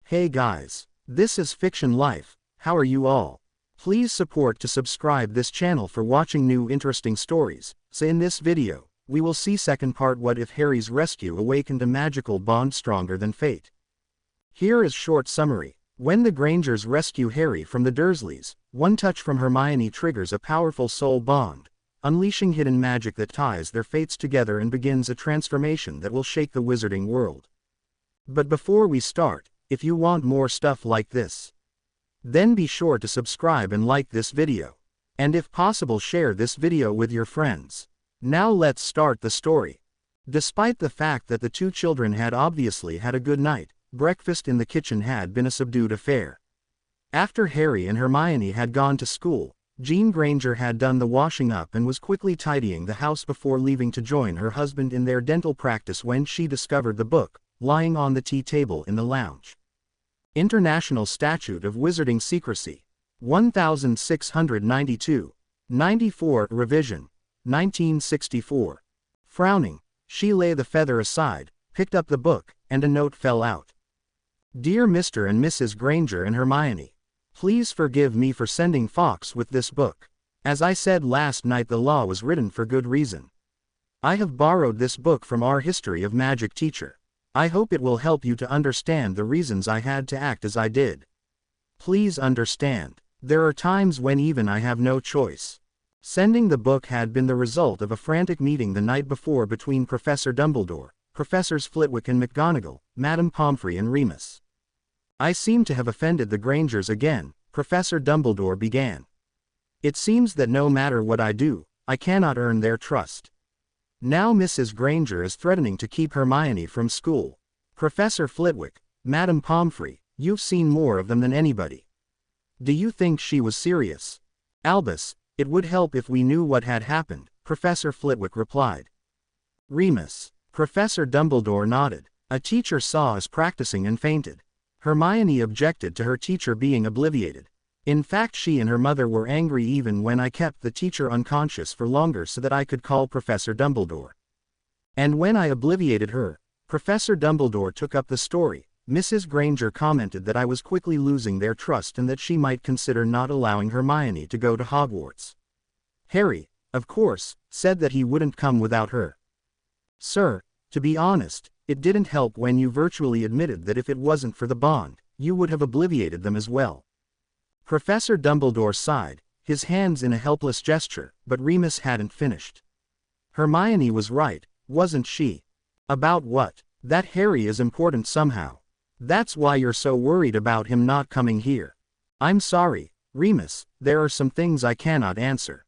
Hey guys, this is Fiction Life. How are you all? Please support to subscribe this channel for watching new interesting stories. So in this video, we will see second part, what if Harry's rescue awakened a magical bond stronger than fate. Here is short summary. When the Grangers rescue Harry from the Dursleys, one touch from Hermione triggers a powerful soul bond, unleashing hidden magic that ties their fates together and begins a transformation that will shake the wizarding world. But before we start, if you want more stuff like this, then be sure to subscribe and like this video. And if possible, share this video with your friends. Now let's start the story. Despite the fact that the two children had obviously had a good night, breakfast in the kitchen had been a subdued affair. After Harry and Hermione had gone to school, Jean Granger had done the washing up and was quickly tidying the house before leaving to join her husband in their dental practice when she discovered the book lying on the tea table in the lounge. International Statute of Wizarding Secrecy. 1692. 94 Revision. 1964. Frowning, she laid the feather aside, picked up the book, and a note fell out. Dear Mr. and Mrs. Granger and Hermione, please forgive me for sending Fawkes with this book. As I said last night, the law was written for good reason. I have borrowed this book from our History of Magic teacher. I hope it will help you to understand the reasons I had to act as I did. Please understand, there are times when even I have no choice. Sending the book had been the result of a frantic meeting the night before between Professor Dumbledore, Professors Flitwick and McGonagall, Madame Pomfrey and Remus. I seem to have offended the Grangers again, Professor Dumbledore began. It seems that no matter what I do, I cannot earn their trust. Now Mrs. Granger is threatening to keep Hermione from school. Professor Flitwick, Madame Pomfrey, you've seen more of them than anybody. Do you think she was serious? Albus, it would help if we knew what had happened, Professor Flitwick replied. Remus. Professor Dumbledore nodded. A teacher saw us practicing and fainted. Hermione objected to her teacher being obliviated. In fact, she and her mother were angry even when I kept the teacher unconscious for longer so that I could call Professor Dumbledore. And when I obliviated her, Professor Dumbledore took up the story. Mrs. Granger commented that I was quickly losing their trust and that she might consider not allowing Hermione to go to Hogwarts. Harry, of course, said that he wouldn't come without her. Sir, to be honest, it didn't help when you virtually admitted that if it wasn't for the bond, you would have obliviated them as well. Professor Dumbledore sighed, his hands in a helpless gesture, but Remus hadn't finished. Hermione was right, wasn't she? About what? That Harry is important somehow. That's why you're so worried about him not coming here. I'm sorry, Remus, there are some things I cannot answer.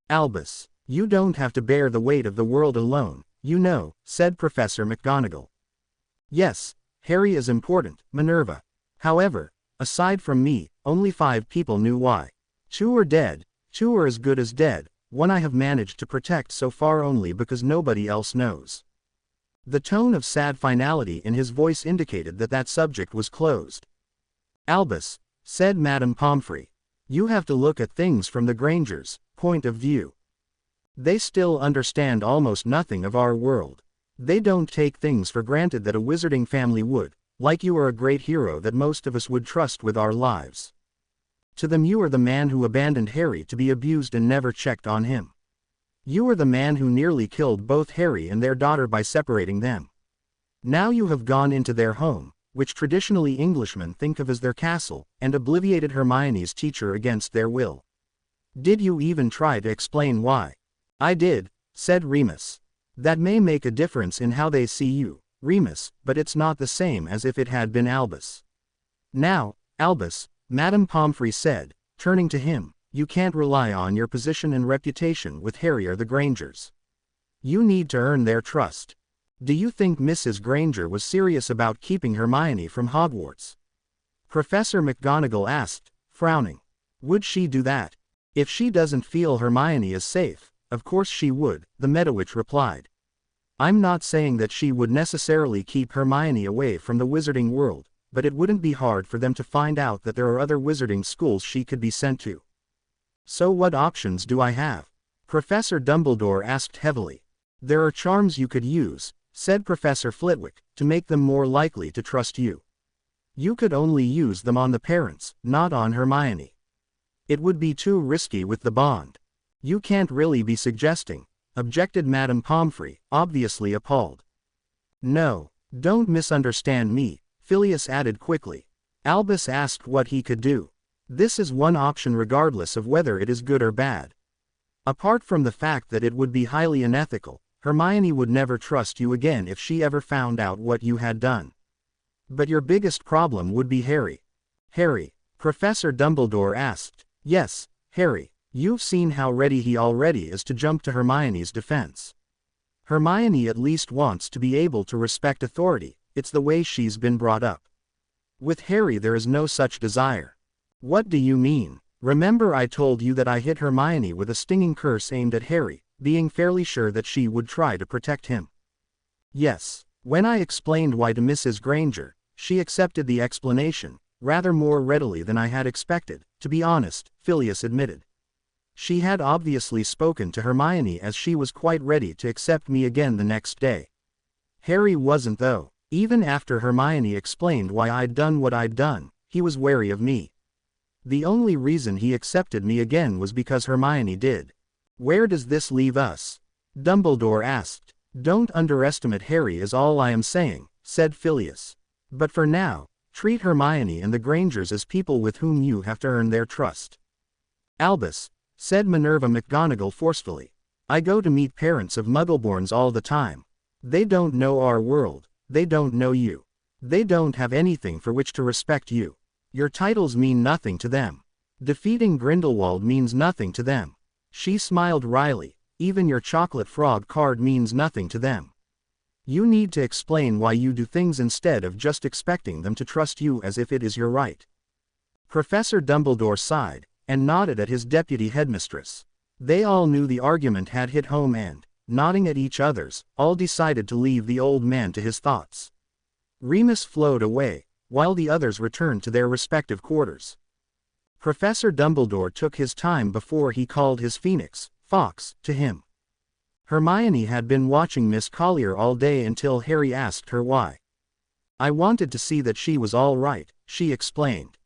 Albus, you don't have to bear the weight of the world alone, you know, said Professor McGonagall. Yes, Harry is important, Minerva. However, aside from me, only 5 people knew why. 2 are dead, 2 are as good as dead, 1 I have managed to protect so far only because nobody else knows. The tone of sad finality in his voice indicated that that subject was closed. Albus, said Madame Pomfrey, you have to look at things from the Grangers' point of view. They still understand almost nothing of our world. They don't take things for granted that a wizarding family would, like you are a great hero that most of us would trust with our lives. To them you are the man who abandoned Harry to be abused and never checked on him. You are the man who nearly killed both Harry and their daughter by separating them. Now you have gone into their home, which traditionally Englishmen think of as their castle, and obliviated Hermione's teacher against their will. Did you even try to explain why? I did, said Remus. That may make a difference in how they see you, Remus, but it's not the same as if it had been Albus. Now, Albus, Madame Pomfrey said, turning to him, you can't rely on your position and reputation with Harry or the Grangers. You need to earn their trust. Do you think Mrs. Granger was serious about keeping Hermione from Hogwarts? Professor McGonagall asked, frowning. Would she do that? If she doesn't feel Hermione is safe, of course she would, the Medowitch replied. I'm not saying that she would necessarily keep Hermione away from the wizarding world, but it wouldn't be hard for them to find out that there are other wizarding schools she could be sent to. So what options do I have? Professor Dumbledore asked heavily. There are charms you could use, said Professor Flitwick, to make them more likely to trust you. You could only use them on the parents, not on Hermione. It would be too risky with the bond. You can't really be suggesting, objected Madame Pomfrey, obviously appalled. No, don't misunderstand me, Phileas added quickly. Albus asked what he could do. This is one option regardless of whether it is good or bad. Apart from the fact that it would be highly unethical, Hermione would never trust you again if she ever found out what you had done. But your biggest problem would be Harry. Harry, Professor Dumbledore asked. Yes, Harry, you've seen how ready he already is to jump to Hermione's defense. Hermione at least wants to be able to respect authority, it's the way she's been brought up. With Harry there is no such desire. What do you mean? Remember I told you that I hit Hermione with a stinging curse aimed at Harry, being fairly sure that she would try to protect him. Yes, when I explained why to Mrs. Granger, she accepted the explanation, rather more readily than I had expected, to be honest, Phileas admitted. She had obviously spoken to Hermione as she was quite ready to accept me again the next day. Harry wasn't though. Even after Hermione explained why I'd done what I'd done, he was wary of me. The only reason he accepted me again was because Hermione did. Where does this leave us? Dumbledore asked. Don't underestimate Harry is all I am saying, said Phileas. But for now, treat Hermione and the Grangers as people with whom you have to earn their trust. Albus, said Minerva McGonagall forcefully. I go to meet parents of Muggleborns all the time. They don't know our world, they don't know you. They don't have anything for which to respect you. Your titles mean nothing to them. Defeating Grindelwald means nothing to them. She smiled wryly. Even your chocolate frog card means nothing to them. You need to explain why you do things instead of just expecting them to trust you as if it is your right. Professor Dumbledore sighed, and nodded at his deputy headmistress. They all knew the argument had hit home and, nodding at each other's, all decided to leave the old man to his thoughts. Remus flowed away, while the others returned to their respective quarters. Professor Dumbledore took his time before he called his phoenix, Fawkes, to him. Hermione had been watching Miss Collier all day until Harry asked her why. I wanted to see that she was all right, she explained.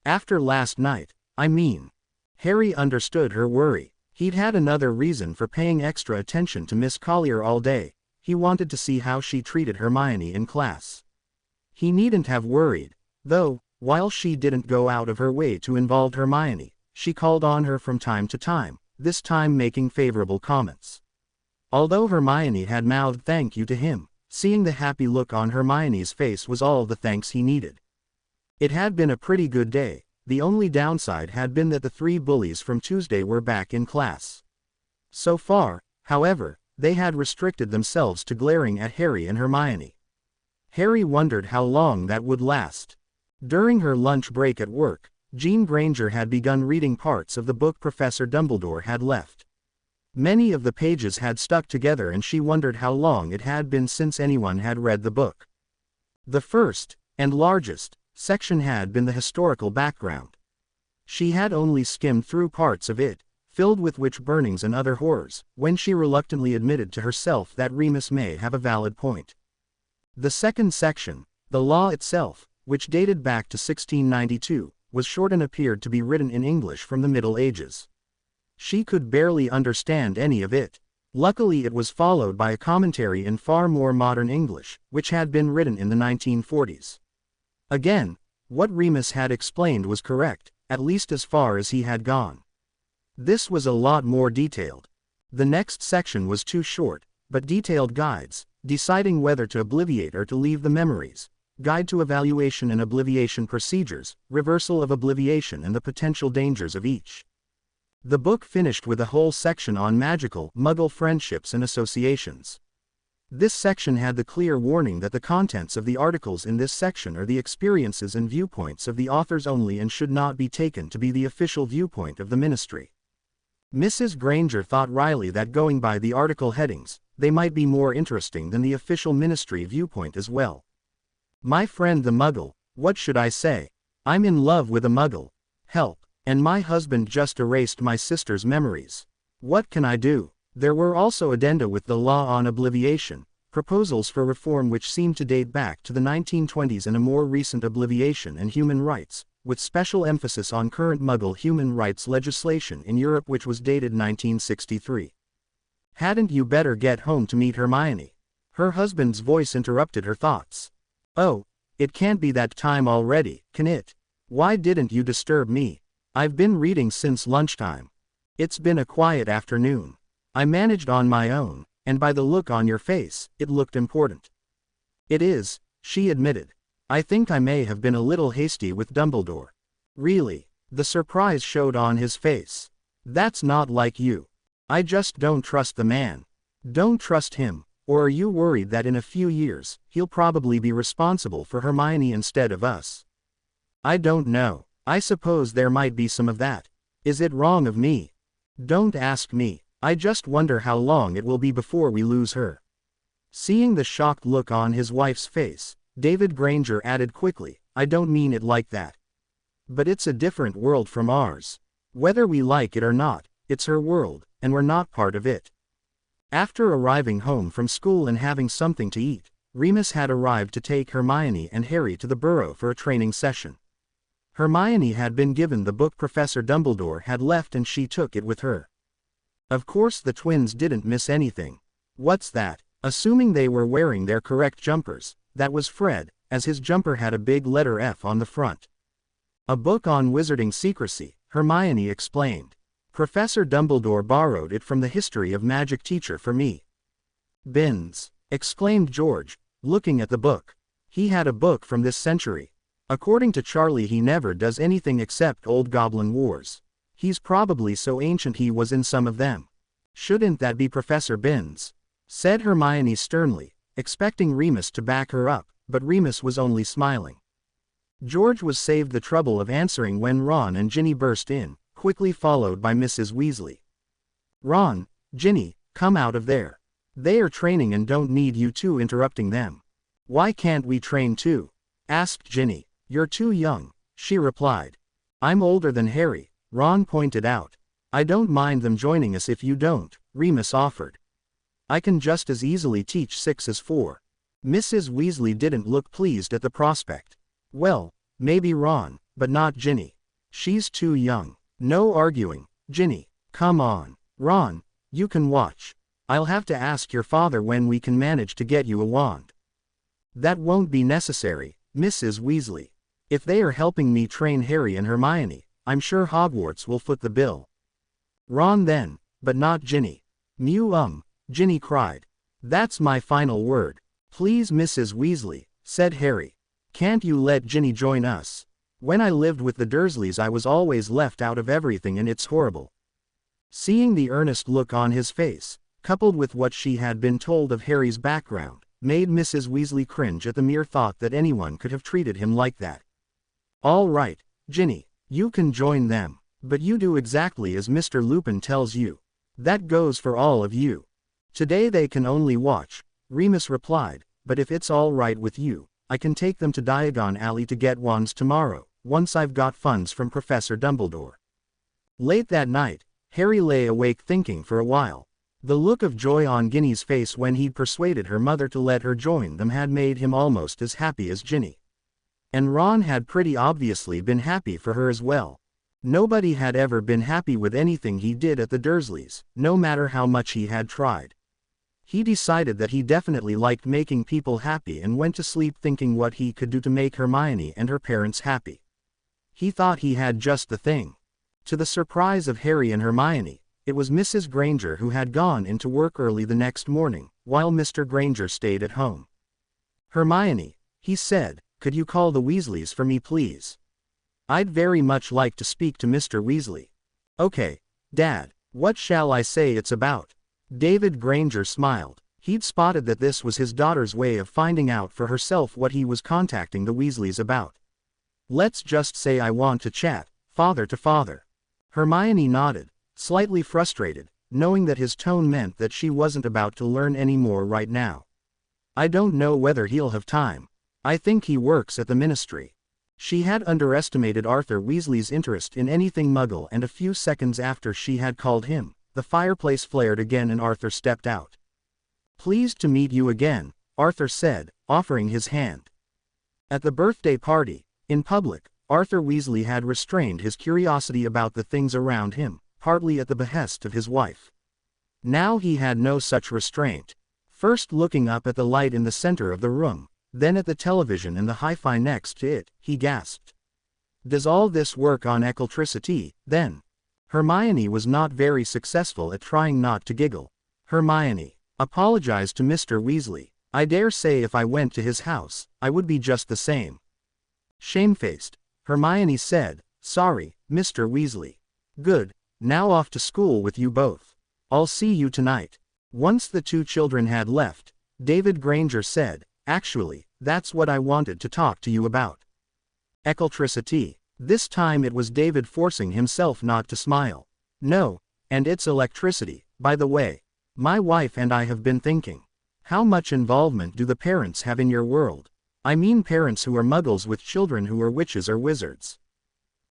After last night, I mean. Harry understood her worry. He'd had another reason for paying extra attention to Miss Collier all day. He wanted to see how she treated Hermione in class. He needn't have worried, though, while she didn't go out of her way to involve Hermione, she called on her from time to time, this time making favorable comments. Although Hermione had mouthed thank you to him, seeing the happy look on Hermione's face was all the thanks he needed. It had been a pretty good day. The only downside had been that the three bullies from Tuesday were back in class. So far, however, they had restricted themselves to glaring at Harry and Hermione. Harry wondered how long that would last. During her lunch break at work, Jean Granger had begun reading parts of the book Professor Dumbledore had left. Many of the pages had stuck together and she wondered how long it had been since anyone had read the book. The first, and largest, section had been the historical background. She had only skimmed through parts of it, filled with witch burnings and other horrors, when she reluctantly admitted to herself that Remus may have a valid point. The second section, the law itself, which dated back to 1692, was short and appeared to be written in English from the Middle Ages. She could barely understand any of it. Luckily it was followed by a commentary in far more modern English, which had been written in the 1940s. Again, what Remus had explained was correct, at least as far as he had gone. This was a lot more detailed. The next section was too short, but detailed guides, deciding whether to obliviate or to leave the memories, guide to evaluation and obliviation procedures, reversal of obliviation and the potential dangers of each. The book finished with a whole section on magical, Muggle friendships and associations. This section had the clear warning that the contents of the articles in this section are the experiences and viewpoints of the authors only and should not be taken to be the official viewpoint of the ministry. Mrs. Granger thought wryly that going by the article headings, they might be more interesting than the official ministry viewpoint as well. My friend the Muggle, what should I say? I'm in love with a Muggle. Help. And my husband just erased my sister's memories. What can I do? There were also addenda with the law on obliviation, proposals for reform which seemed to date back to the 1920s and a more recent obliviation and human rights, with special emphasis on current Muggle human rights legislation in Europe which was dated 1963. Hadn't you better get home to meet Hermione? Her husband's voice interrupted her thoughts. Oh, it can't be that time already, can it? Why didn't you disturb me? I've been reading since lunchtime. It's been a quiet afternoon. I managed on my own, and by the look on your face, it looked important. It is, she admitted. I think I may have been a little hasty with Dumbledore. Really? The surprise showed on his face. That's not like you. I just don't trust the man. Don't trust him, or are you worried that in a few years, he'll probably be responsible for Hermione instead of us? I don't know. I suppose there might be some of that. Is it wrong of me? Don't ask me. I just wonder how long it will be before we lose her. Seeing the shocked look on his wife's face, David Granger added quickly, I don't mean it like that. But it's a different world from ours. Whether we like it or not, it's her world, and we're not part of it. After arriving home from school and having something to eat, Remus had arrived to take Hermione and Harry to the Burrow for a training session. Hermione had been given the book Professor Dumbledore had left and she took it with her. Of course the twins didn't miss anything. What's that? Assuming they were wearing their correct jumpers, that was Fred, as his jumper had a big letter F on the front. A book on wizarding secrecy, Hermione explained. Professor Dumbledore borrowed it from the history of magic teacher for me. Bins! Exclaimed George, looking at the book. He had a book from this century. According to Charlie he never does anything except old Goblin Wars. He's probably so ancient he was in some of them. Shouldn't that be Professor Binns? Said Hermione sternly, expecting Remus to back her up, but Remus was only smiling. George was saved the trouble of answering when Ron and Ginny burst in, quickly followed by Mrs. Weasley. Ron, Ginny, come out of there. They are training and don't need you two interrupting them. Why can't we train too? Asked Ginny. You're too young, she replied. I'm older than Harry, Ron pointed out. I don't mind them joining us if you don't, Remus offered. I can just as easily teach 6 as 4. Mrs. Weasley didn't look pleased at the prospect. Well, maybe Ron, but not Ginny. She's too young. No arguing, Ginny. Come on. Ron, you can watch. I'll have to ask your father when we can manage to get you a wand. That won't be necessary, Mrs. Weasley. If they are helping me train Harry and Hermione, I'm sure Hogwarts will foot the bill. Ron then, but not Ginny. Ginny cried. That's my final word. Please Mrs. Weasley, said Harry. Can't you let Ginny join us? When I lived with the Dursleys I was always left out of everything and it's horrible. Seeing the earnest look on his face, coupled with what she had been told of Harry's background, made Mrs. Weasley cringe at the mere thought that anyone could have treated him like that. All right, Ginny, you can join them, but you do exactly as Mr. Lupin tells you. That goes for all of you. Today they can only watch, Remus replied, but if it's all right with you, I can take them to Diagon Alley to get wands tomorrow, once I've got funds from Professor Dumbledore. Late that night, Harry lay awake thinking for a while. The look of joy on Ginny's face when he'd persuaded her mother to let her join them had made him almost as happy as Ginny. And Ron had pretty obviously been happy for her as well. Nobody had ever been happy with anything he did at the Dursleys, no matter how much he had tried. He decided that he definitely liked making people happy and went to sleep thinking what he could do to make Hermione and her parents happy. He thought he had just the thing. To the surprise of Harry and Hermione, it was Mrs. Granger who had gone into work early the next morning, while Mr. Granger stayed at home. Hermione, he said, could you call the Weasleys for me please? I'd very much like to speak to Mr. Weasley. Okay, Dad, what shall I say it's about? David Granger smiled. He'd spotted that this was his daughter's way of finding out for herself what he was contacting the Weasleys about. Let's just say I want to chat, father to father. Hermione nodded, slightly frustrated, knowing that his tone meant that she wasn't about to learn any more right now. I don't know whether he'll have time. I think he works at the Ministry. She had underestimated Arthur Weasley's interest in anything Muggle, and a few seconds after she had called him, the fireplace flared again and Arthur stepped out. Pleased to meet you again, Arthur said, offering his hand. At the birthday party, in public, Arthur Weasley had restrained his curiosity about the things around him, partly at the behest of his wife. Now he had no such restraint. First looking up at the light in the center of the room, then at the television and the hi-fi next to it, he gasped. Does all this work on electricity, then? Hermione was not very successful at trying not to giggle. Hermione apologized to Mr. Weasley. I dare say if I went to his house, I would be just the same. Shamefaced, Hermione said, Sorry, Mr. Weasley. Good, now off to school with you both. I'll see you tonight. Once the two children had left, David Granger said, Actually, that's what I wanted to talk to you about. Electricity. This time it was David forcing himself not to smile. No, and it's electricity, by the way. My wife and I have been thinking. How much involvement do the parents have in your world? I mean parents who are muggles with children who are witches or wizards.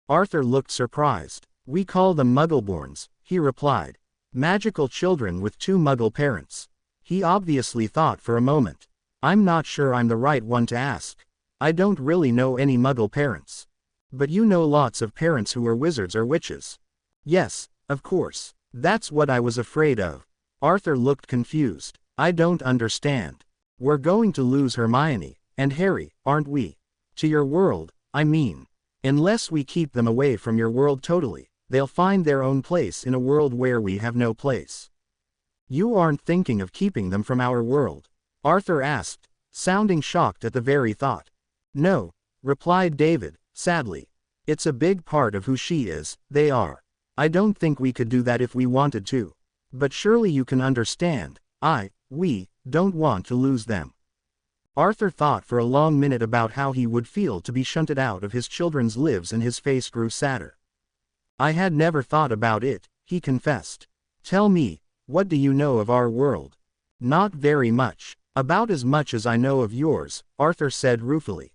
Arthur looked surprised. We call them muggleborns, he replied. Magical children with two muggle parents. He obviously thought for a moment. I'm not sure I'm the right one to ask. I don't really know any muggle parents. But you know lots of parents who are wizards or witches. Yes, of course. That's what I was afraid of. Arthur looked confused. I don't understand. We're going to lose Hermione and Harry, aren't we? To your world, I mean. Unless we keep them away from your world totally, they'll find their own place in a world where we have no place. You aren't thinking of keeping them from our world? Arthur asked, sounding shocked at the very thought. No, replied David, sadly. It's a big part of who she is, they are. I don't think we could do that if we wanted to. But surely you can understand, we, don't want to lose them. Arthur thought for a long minute about how he would feel to be shunted out of his children's lives, and his face grew sadder. I had never thought about it, he confessed. Tell me, what do you know of our world? Not very much. About as much as I know of yours, Arthur said ruefully.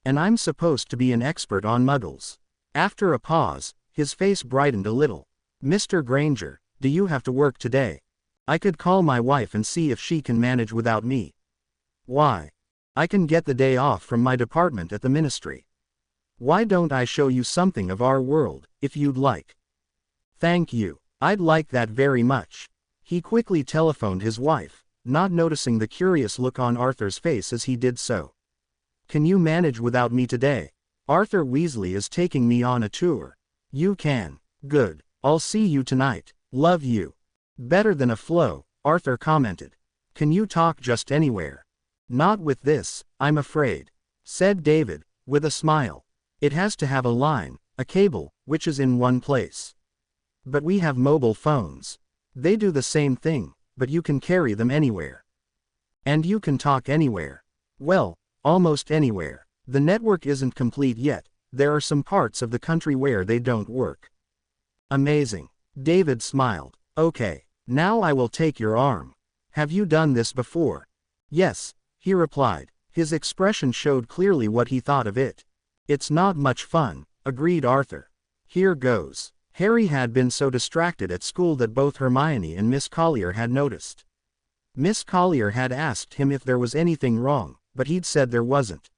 And I'm supposed to be an expert on muggles. After a pause, his face brightened a little. Mr. Granger, do you have to work today? I could call my wife and see if she can manage without me. Why? I can get the day off from my department at the ministry. Why don't I show you something of our world, if you'd like? Thank you. I'd like that very much. He quickly telephoned his wife, not noticing the curious look on Arthur's face as he did so. Can you manage without me today? Arthur Weasley is taking me on a tour. You can. Good. I'll see you tonight. Love you. Better than a flow, Arthur commented. Can you talk just anywhere? Not with this, I'm afraid, said David, with a smile. It has to have a line, a cable, which is in one place. But we have mobile phones. They do the same thing, but you can carry them anywhere. And you can talk anywhere. Well, almost anywhere. The network isn't complete yet. There are some parts of the country where they don't work. Amazing. David smiled. Okay, now I will take your arm. Have you done this before? Yes, he replied. His expression showed clearly what he thought of it. It's not much fun, agreed Arthur. Here goes. Harry had been so distracted at school that both Hermione and Miss Collier had noticed. Miss Collier had asked him if there was anything wrong, but he'd said there wasn't.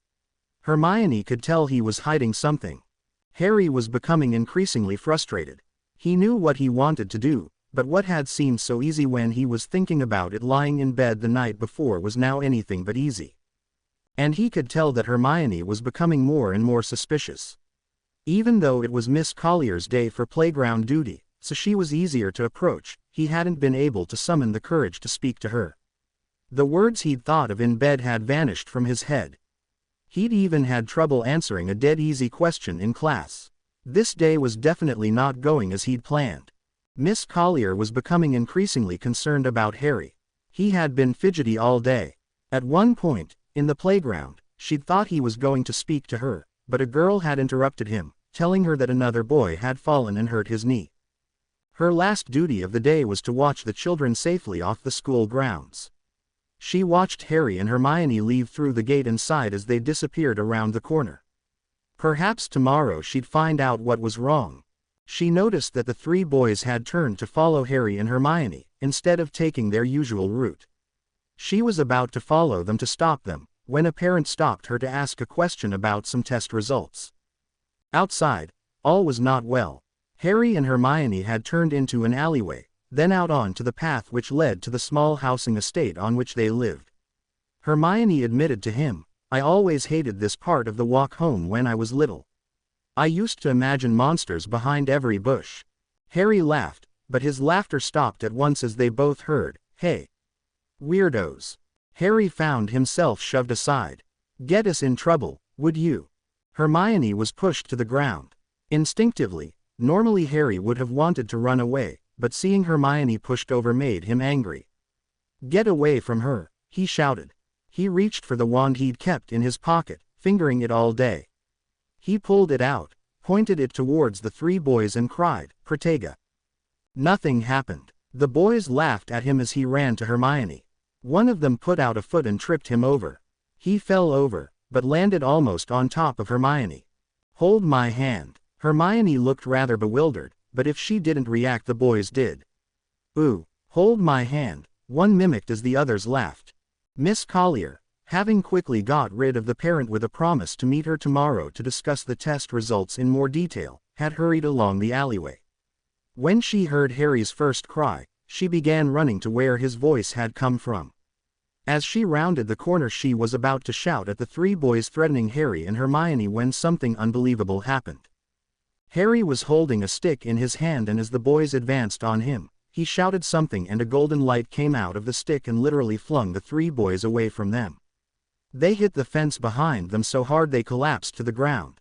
Hermione could tell he was hiding something. Harry was becoming increasingly frustrated. He knew what he wanted to do, but what had seemed so easy when he was thinking about it lying in bed the night before was now anything but easy. And he could tell that Hermione was becoming more and more suspicious. Even though it was Miss Collier's day for playground duty, so she was easier to approach, he hadn't been able to summon the courage to speak to her. The words he'd thought of in bed had vanished from his head. He'd even had trouble answering a dead-easy question in class. This day was definitely not going as he'd planned. Miss Collier was becoming increasingly concerned about Harry. He had been fidgety all day. At one point, in the playground, she'd thought he was going to speak to her, but a girl had interrupted him, telling her that another boy had fallen and hurt his knee. Her last duty of the day was to watch the children safely off the school grounds. She watched Harry and Hermione leave through the gate inside as they disappeared around the corner. Perhaps tomorrow she'd find out what was wrong. She noticed that the three boys had turned to follow Harry and Hermione, instead of taking their usual route. She was about to follow them to stop them, when a parent stopped her to ask a question about some test results. Outside, all was not well. Harry and Hermione had turned into an alleyway, then out on to the path which led to the small housing estate on which they lived. Hermione admitted to him, "I always hated this part of the walk home when I was little. I used to imagine monsters behind every bush." Harry laughed, but his laughter stopped at once as they both heard, "Hey! Weirdos!" Harry found himself shoved aside. "Get us in trouble, would you?" Hermione was pushed to the ground. Instinctively, normally Harry would have wanted to run away, but seeing Hermione pushed over made him angry. "Get away from her," he shouted. He reached for the wand he'd kept in his pocket, fingering it all day. He pulled it out, pointed it towards the three boys and cried, "Protega!" Nothing happened. The boys laughed at him as he ran to Hermione. One of them put out a foot and tripped him over. He fell over, but landed almost on top of Hermione. "Hold my hand." Hermione looked rather bewildered, but if she didn't react the boys did. "Ooh, hold my hand," one mimicked as the others laughed. Miss Collier, having quickly got rid of the parent with a promise to meet her tomorrow to discuss the test results in more detail, had hurried along the alleyway. When she heard Harry's first cry, she began running to where his voice had come from. As she rounded the corner she was about to shout at the three boys threatening Harry and Hermione when something unbelievable happened. Harry was holding a stick in his hand and as the boys advanced on him, he shouted something and a golden light came out of the stick and literally flung the three boys away from them. They hit the fence behind them so hard they collapsed to the ground.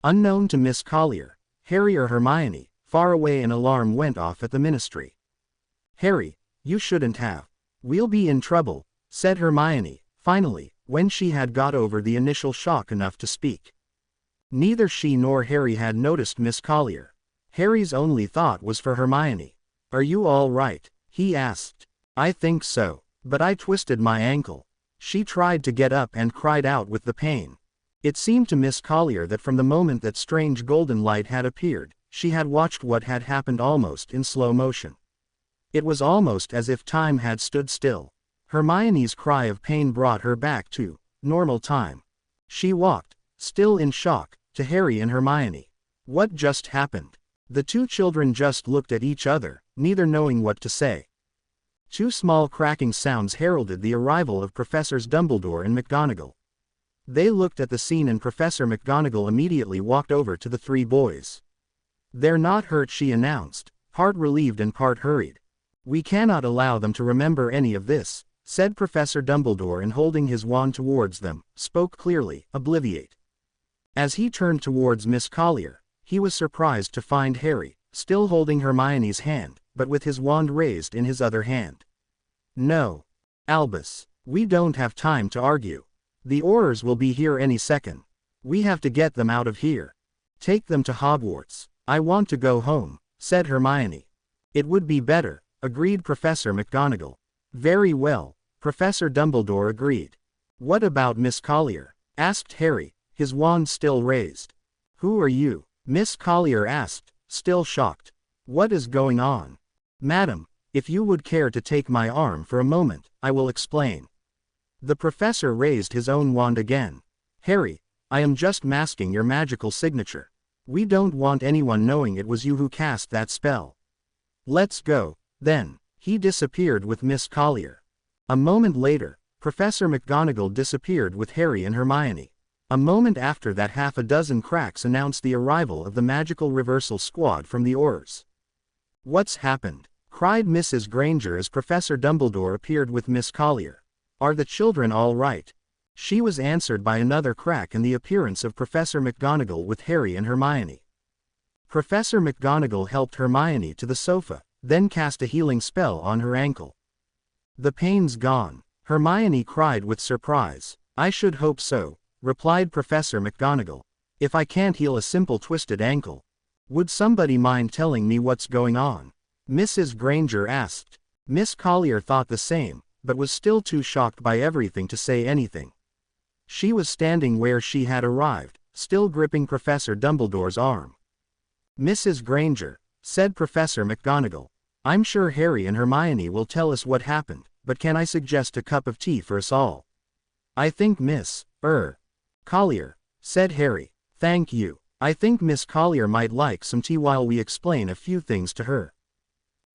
Unknown to Miss Collier, Harry or Hermione, far away an alarm went off at the ministry. "Harry, you shouldn't have. We'll be in trouble," said Hermione, finally, when she had got over the initial shock enough to speak. Neither she nor Harry had noticed Miss Collier. Harry's only thought was for Hermione. "Are you all right?" he asked. "I think so, but I twisted my ankle." She tried to get up and cried out with the pain. It seemed to Miss Collier that from the moment that strange golden light had appeared, she had watched what had happened almost in slow motion. It was almost as if time had stood still. Hermione's cry of pain brought her back to normal time. She walked, still in shock, to Harry and Hermione. What just happened? The two children just looked at each other, neither knowing what to say. Two small cracking sounds heralded the arrival of Professors Dumbledore and McGonagall. They looked at the scene and Professor McGonagall immediately walked over to the three boys. "They're not hurt," she announced, part relieved and part hurried. "We cannot allow them to remember any of this," said Professor Dumbledore and holding his wand towards them, spoke clearly, "Obliviate." As he turned towards Miss Collier, he was surprised to find Harry, still holding Hermione's hand, but with his wand raised in his other hand. "No. Albus, we don't have time to argue. The Aurors will be here any second. We have to get them out of here. Take them to Hogwarts." "I want to go home," said Hermione. "It would be better," agreed Professor McGonagall. "Very well," Professor Dumbledore agreed. "What about Miss Collier?" asked Harry, his wand still raised. "Who are you?" Miss Collier asked, still shocked. "What is going on?" "Madam, if you would care to take my arm for a moment, I will explain." The professor raised his own wand again. "Harry, I am just masking your magical signature. We don't want anyone knowing it was you who cast that spell. Let's go." Then, he disappeared with Miss Collier. A moment later, Professor McGonagall disappeared with Harry and Hermione. A moment after that half a dozen cracks announced the arrival of the magical reversal squad from the Aurors. "What's happened?" cried Mrs. Granger as Professor Dumbledore appeared with Miss Collier. "Are the children all right?" She was answered by another crack and the appearance of Professor McGonagall with Harry and Hermione. Professor McGonagall helped Hermione to the sofa, then cast a healing spell on her ankle. "The pain's gone," Hermione cried with surprise. "I should hope so," replied Professor McGonagall. "If I can't heal a simple twisted ankle. Would somebody mind telling me what's going on?" Mrs. Granger asked. Miss Collier thought the same, but was still too shocked by everything to say anything. She was standing where she had arrived, still gripping Professor Dumbledore's arm. "Mrs. Granger," said Professor McGonagall, "I'm sure Harry and Hermione will tell us what happened, but can I suggest a cup of tea for us all? I think Miss Collier, said Harry. Thank you. I think Miss Collier might like some tea while we explain a few things to her.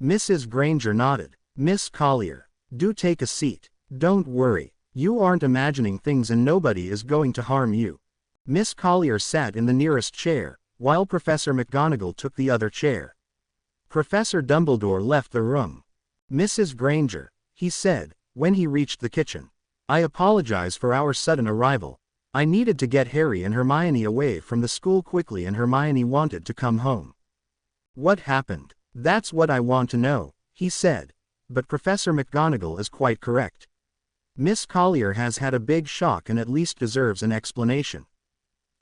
Mrs. Granger nodded. Miss Collier, do take a seat. Don't worry. You aren't imagining things and nobody is going to harm you. Miss Collier sat in the nearest chair, while Professor McGonagall took the other chair. Professor Dumbledore left the room. Mrs. Granger, he said, when he reached the kitchen. I apologize for our sudden arrival. I needed to get Harry and Hermione away from the school quickly and Hermione wanted to come home. What happened? That's what I want to know, he said. But Professor McGonagall is quite correct. Miss Collier has had a big shock and at least deserves an explanation.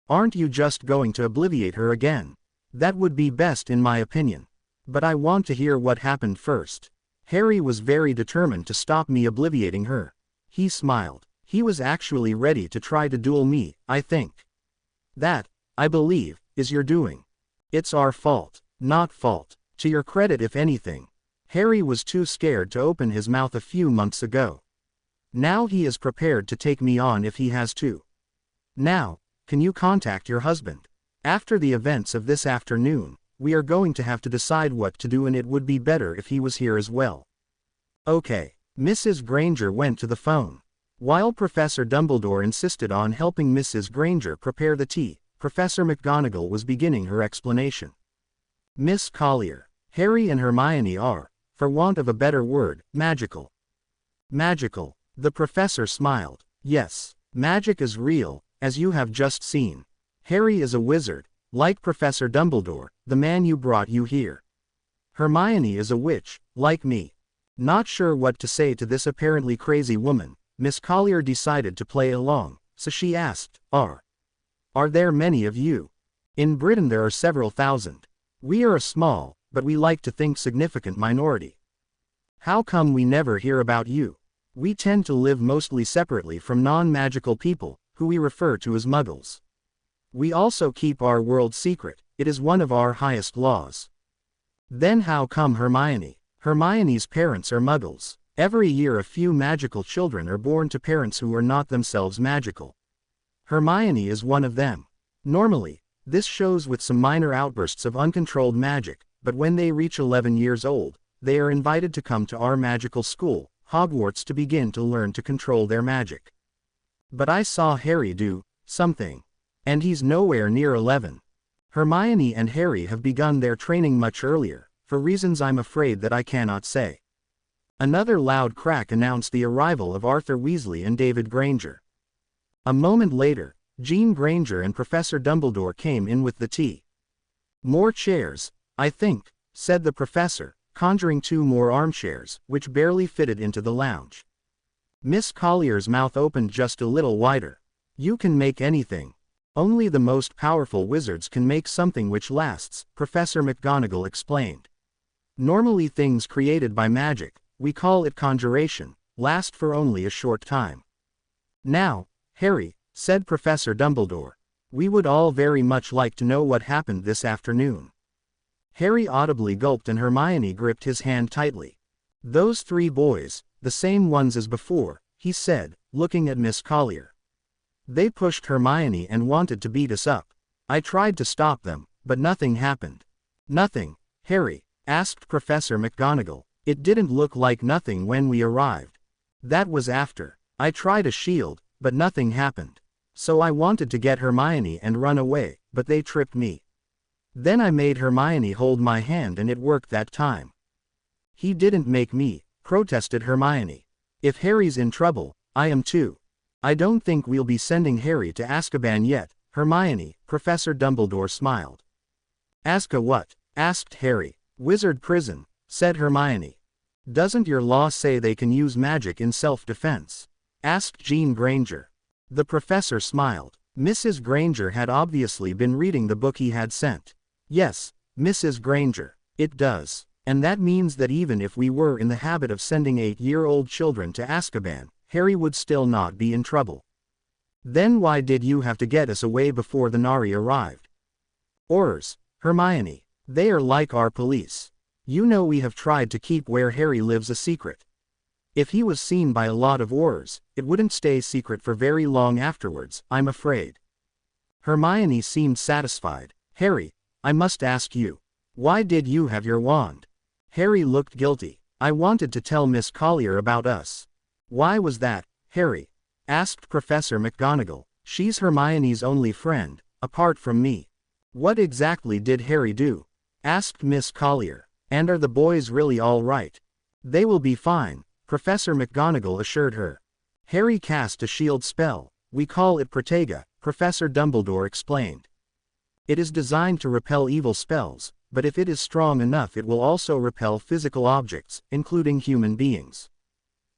Aren't you just going to obliviate her again? That would be best in my opinion. But I want to hear what happened first. Harry was very determined to stop me obliviating her. He smiled. He was actually ready to try to duel me, I think. That, I believe, is your doing. It's our fault, not fault. To your credit if anything. Harry was too scared to open his mouth a few months ago. Now he is prepared to take me on if he has to. Now, can you contact your husband? After the events of this afternoon, we are going to have to decide what to do and it would be better if he was here as well. Okay. Mrs. Granger went to the phone. While Professor Dumbledore insisted on helping Mrs. Granger prepare the tea, Professor McGonagall was beginning her explanation. Miss Collier, Harry and Hermione are, for want of a better word, magical. Magical. The professor smiled. Yes, magic is real, as you have just seen. Harry is a wizard, like Professor Dumbledore, the man you brought you here. Hermione is a witch, like me. Not sure what to say to this apparently crazy woman, Miss Collier decided to play along, so she asked, Are there many of you? In Britain there are several thousand. We are a small, but we like to think significant minority. How come we never hear about you? We tend to live mostly separately from non-magical people, who we refer to as muggles. We also keep our world secret, it is one of our highest laws. Then how come Hermione? Hermione's parents are muggles. Every year a few magical children are born to parents who are not themselves magical. Hermione is one of them. Normally, this shows with some minor outbursts of uncontrolled magic, but when they reach 11 years old, they are invited to come to our magical school, Hogwarts, to begin to learn to control their magic. But I saw Harry do something. And he's nowhere near 11. Hermione and Harry have begun their training much earlier, for reasons I'm afraid that I cannot say. Another loud crack announced the arrival of Arthur Weasley and David Granger. A moment later, Jean Granger and Professor Dumbledore came in with the tea. More chairs, I think, said the professor, conjuring 2 more armchairs, which barely fitted into the lounge. Miss Collier's mouth opened just a little wider. You can make anything. Only the most powerful wizards can make something which lasts, Professor McGonagall explained. Normally things created by magic, we call it conjuration, last for only a short time. Now, Harry, said Professor Dumbledore, we would all very much like to know what happened this afternoon. Harry audibly gulped and Hermione gripped his hand tightly. Those 3 boys, the same ones as before, he said, looking at Miss Collier. They pushed Hermione and wanted to beat us up. I tried to stop them, but nothing happened. Nothing, Harry? Asked Professor McGonagall. It didn't look like nothing when we arrived. That was after. I tried a shield, but nothing happened. So I wanted to get Hermione and run away, but they tripped me. Then I made Hermione hold my hand and it worked that time. He didn't make me, protested Hermione. If Harry's in trouble, I am too. I don't think we'll be sending Harry to Azkaban yet, Hermione, Professor Dumbledore smiled. Azka what? Asked Harry. Wizard prison, said Hermione. Doesn't your law say they can use magic in self-defense? Asked Jean Granger. The professor smiled. Mrs. Granger had obviously been reading the book he had sent. Yes, Mrs. Granger, it does. And that means that even if we were in the habit of sending 8-year-old children to Azkaban, Harry would still not be in trouble. Then why did you have to get us away before the Nari arrived? Aurors, Hermione. They are like our police. You know we have tried to keep where Harry lives a secret. If he was seen by a lot of Aurors, it wouldn't stay secret for very long afterwards, I'm afraid. Hermione seemed satisfied. Harry, I must ask you. Why did you have your wand? Harry looked guilty. I wanted to tell Miss Collier about us. Why was that, Harry? Asked Professor McGonagall. She's Hermione's only friend, apart from me. What exactly did Harry do? Asked Miss Collier. And are the boys really all right? They will be fine, Professor McGonagall assured her. Harry cast a shield spell. We call it Protega, Professor Dumbledore explained. It is designed to repel evil spells, but if it is strong enough it will also repel physical objects, including human beings.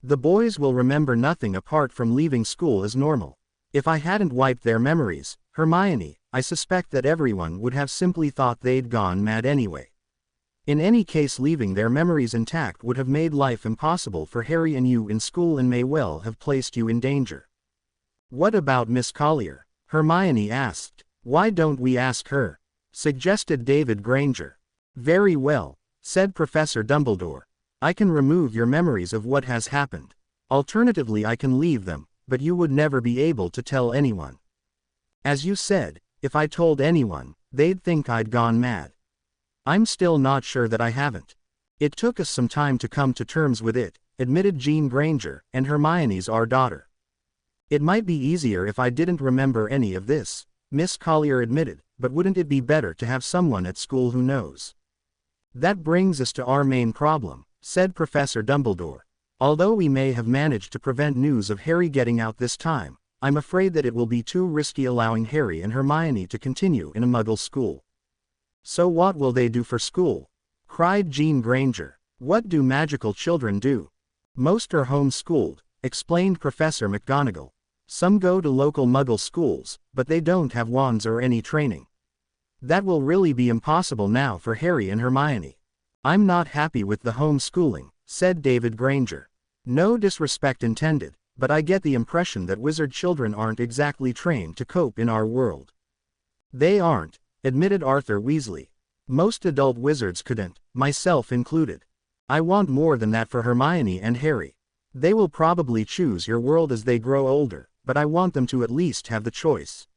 The boys will remember nothing apart from leaving school as normal. If I hadn't wiped their memories, Hermione, I suspect that everyone would have simply thought they'd gone mad anyway. In any case, leaving their memories intact would have made life impossible for Harry and you in school and may well have placed you in danger. What about Miss Collier? Hermione asked. Why don't we ask her? Suggested David Granger. Very well, said Professor Dumbledore. I can remove your memories of what has happened. Alternatively, I can leave them, but you would never be able to tell anyone. As you said, if I told anyone, they'd think I'd gone mad. I'm still not sure that I haven't. It took us some time to come to terms with it, admitted Jean Granger, and Hermione's our daughter. It might be easier if I didn't remember any of this, Miss Collier admitted, but wouldn't it be better to have someone at school who knows? That brings us to our main problem, said Professor Dumbledore. Although we may have managed to prevent news of Harry getting out this time, I'm afraid that it will be too risky allowing Harry and Hermione to continue in a Muggle school. So what will they do for school? Cried Jean Granger. What do magical children do? Most are homeschooled, explained Professor McGonagall. Some go to local Muggle schools, but they don't have wands or any training. That will really be impossible now for Harry and Hermione. I'm not happy with the homeschooling, said David Granger. No disrespect intended, but I get the impression that wizard children aren't exactly trained to cope in our world. They aren't, admitted Arthur Weasley. Most adult wizards couldn't, myself included. I want more than that for Hermione and Harry. They will probably choose your world as they grow older, but I want them to at least have the choice.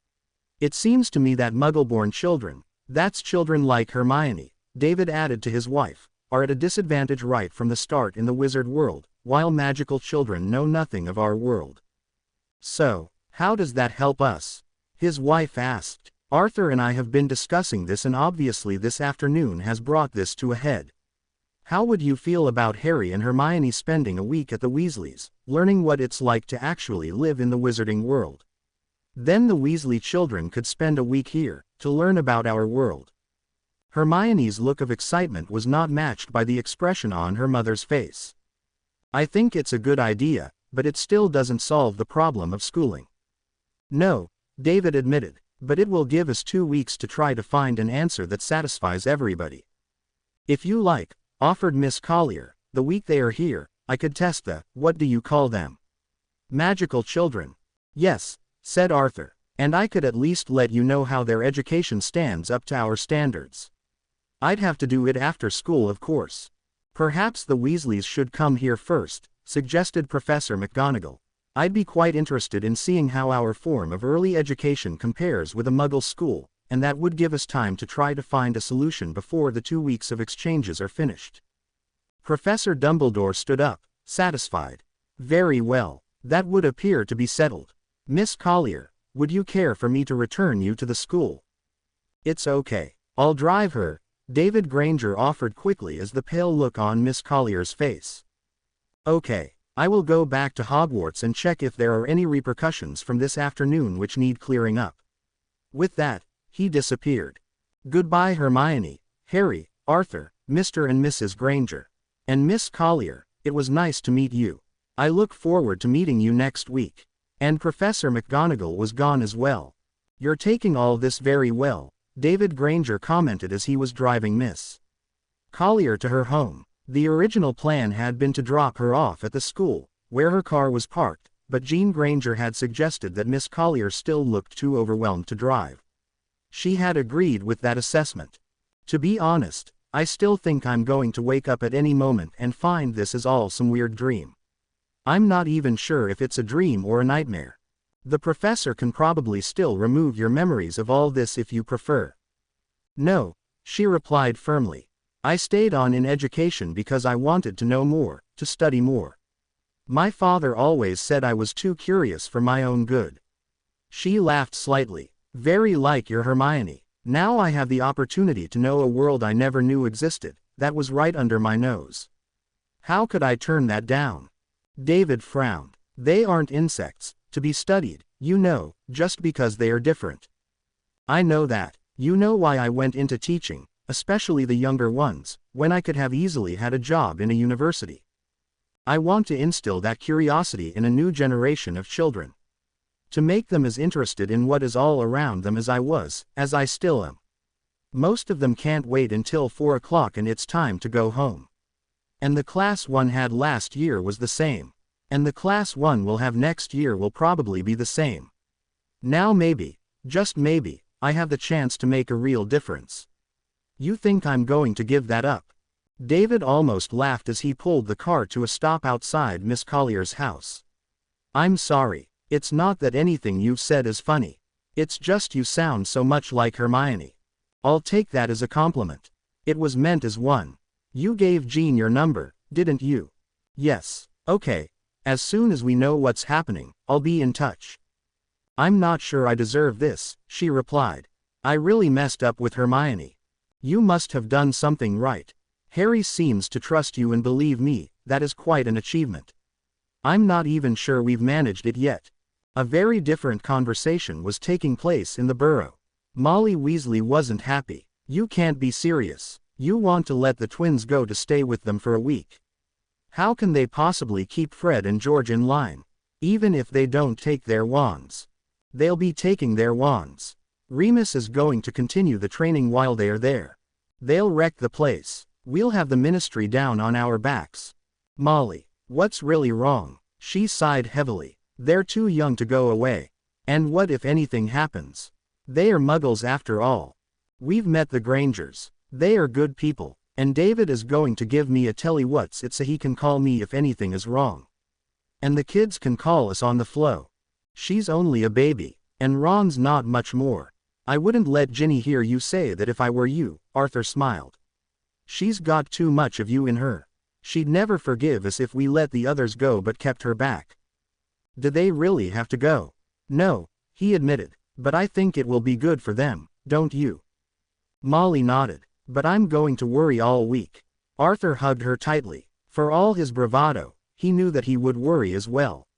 It seems to me that Muggle-born children, that's children like Hermione, David added to his wife, are at a disadvantage right from the start in the wizard world, while magical children know nothing of our world. So, how does that help us? His wife asked. Arthur and I have been discussing this, and obviously this afternoon has brought this to a head. How would you feel about Harry and Hermione spending a week at the Weasleys, learning what it's like to actually live in the wizarding world? Then the Weasley children could spend a week here, to learn about our world. Hermione's look of excitement was not matched by the expression on her mother's face. I think it's a good idea, but it still doesn't solve the problem of schooling. No, David admitted, but it will give us 2 weeks to try to find an answer that satisfies everybody. If you like, offered Miss Collier, the week they are here, I could test the, what do you call them? Magical children. Yes, said Arthur, and I could at least let you know how their education stands up to our standards. I'd have to do it after school, of course. Perhaps the Weasleys should come here first, suggested Professor McGonagall. I'd be quite interested in seeing how our form of early education compares with a Muggle school, and that would give us time to try to find a solution before the 2 weeks of exchanges are finished. Professor Dumbledore stood up, satisfied. Very well, that would appear to be settled. Miss Collier, would you care for me to return you to the school? It's okay. I'll drive her, David Granger offered quickly as the pale look on Miss Collier's face. Okay, I will go back to Hogwarts and check if there are any repercussions from this afternoon which need clearing up. With that, he disappeared. Goodbye Hermione, Harry, Arthur, Mr. and Mrs. Granger. And Miss Collier, it was nice to meet you. I look forward to meeting you next week. And Professor McGonagall was gone as well. You're taking all this very well, David Granger commented as he was driving Miss Collier to her home. The original plan had been to drop her off at the school, where her car was parked, but Jean Granger had suggested that Miss Collier still looked too overwhelmed to drive. She had agreed with that assessment. To be honest, I still think I'm going to wake up at any moment and find this is all some weird dream. I'm not even sure if it's a dream or a nightmare. The professor can probably still remove your memories of all this if you prefer. No, she replied firmly. I stayed on in education because I wanted to know more, to study more. My father always said I was too curious for my own good. She laughed slightly. Very like your Hermione. Now I have the opportunity to know a world I never knew existed, that was right under my nose. How could I turn that down? David frowned. They aren't insects, to be studied, you know, just because they are different. I know that. You know why I went into teaching, especially the younger ones, when I could have easily had a job in a university. I want to instill that curiosity in a new generation of children. To make them as interested in what is all around them as I was, as I still am. Most of them can't wait until 4 o'clock and it's time to go home. And the class 1 had last year was the same. And the class 1 will have next year will probably be the same. Now maybe, just maybe, I have the chance to make a real difference. You think I'm going to give that up? David almost laughed as he pulled the car to a stop outside Miss Collier's house. I'm sorry. It's not that anything you've said is funny. It's just you sound so much like Hermione. I'll take that as a compliment. It was meant as one. You gave Jean your number, didn't you? Yes. Okay. As soon as we know what's happening, I'll be in touch. I'm not sure I deserve this, she replied. I really messed up with Hermione. You must have done something right. Harry seems to trust you, and believe me, that is quite an achievement. I'm not even sure we've managed it yet. A very different conversation was taking place in the burrow. Molly Weasley wasn't happy. You can't be serious. You want to let the twins go to stay with them for a week. How can they possibly keep Fred and George in line? Even if they don't take their wands. They'll be taking their wands. Remus is going to continue the training while they are there. They'll wreck the place. We'll have the ministry down on our backs. Molly, what's really wrong? She sighed heavily. They're too young to go away. And what if anything happens? They are muggles after all. We've met the Grangers. They are good people. And David is going to give me a telly what's it so he can call me if anything is wrong. And the kids can call us on the flow. She's only a baby. And Ron's not much more. I wouldn't let Ginny hear you say that if I were you, Arthur smiled. She's got too much of you in her. She'd never forgive us if we let the others go but kept her back. Do they really have to go? No, he admitted, but I think it will be good for them, don't you? Molly nodded. But I'm going to worry all week. Arthur hugged her tightly. For all his bravado, he knew that he would worry as well.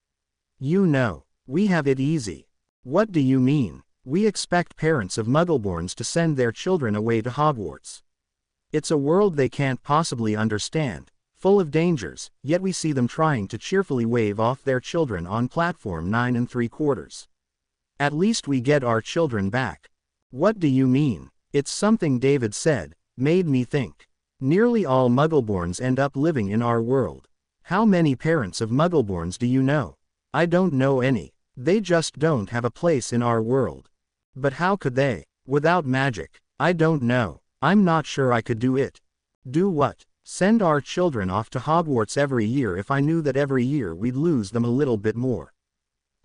You know, we have it easy. What do you mean? We expect parents of Muggleborns to send their children away to Hogwarts. It's a world they can't possibly understand, full of dangers, yet we see them trying to cheerfully wave off their children on platform 9 3/4. At least we get our children back. What do you mean? It's something David said, made me think. Nearly all Muggleborns end up living in our world. How many parents of Muggleborns do you know? I don't know any. They just don't have a place in our world. But how could they? Without magic? I don't know. I'm not sure I could do it. Do what? Send our children off to Hogwarts every year if I knew that every year we'd lose them a little bit more.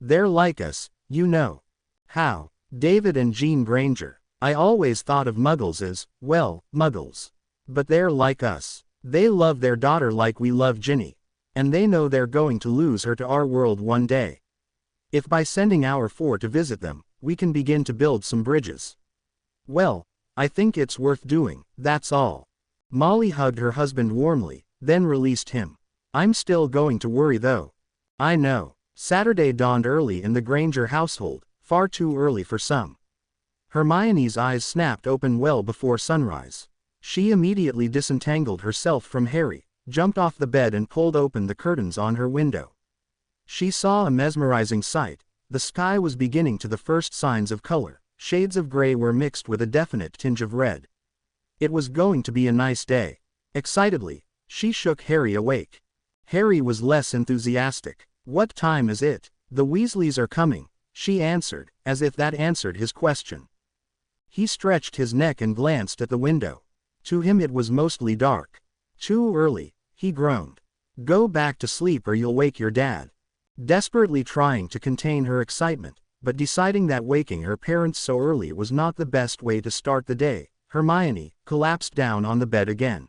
They're like us, you know. How? David and Jean Granger. I always thought of Muggles as, well, Muggles. But they're like us. They love their daughter like we love Ginny. And they know they're going to lose her to our world one day. If by sending our 4 to visit them, we can begin to build some bridges. Well, I think it's worth doing, that's all. Molly hugged her husband warmly, then released him. I'm still going to worry though. I know. Saturday dawned early in the Granger household, far too early for some. Hermione's eyes snapped open well before sunrise. She immediately disentangled herself from Harry, jumped off the bed and pulled open the curtains on her window. She saw a mesmerizing sight. The sky was beginning to the first signs of color. Shades of gray were mixed with a definite tinge of red. It was going to be a nice day. Excitedly, she shook Harry awake. Harry was less enthusiastic. What time is it? The Weasleys are coming, she answered, as if that answered his question. He stretched his neck and glanced at the window. To him it was mostly dark. Too early, he groaned. Go back to sleep or you'll wake your dad. Desperately trying to contain her excitement, but deciding that waking her parents so early was not the best way to start the day, Hermione collapsed down on the bed again.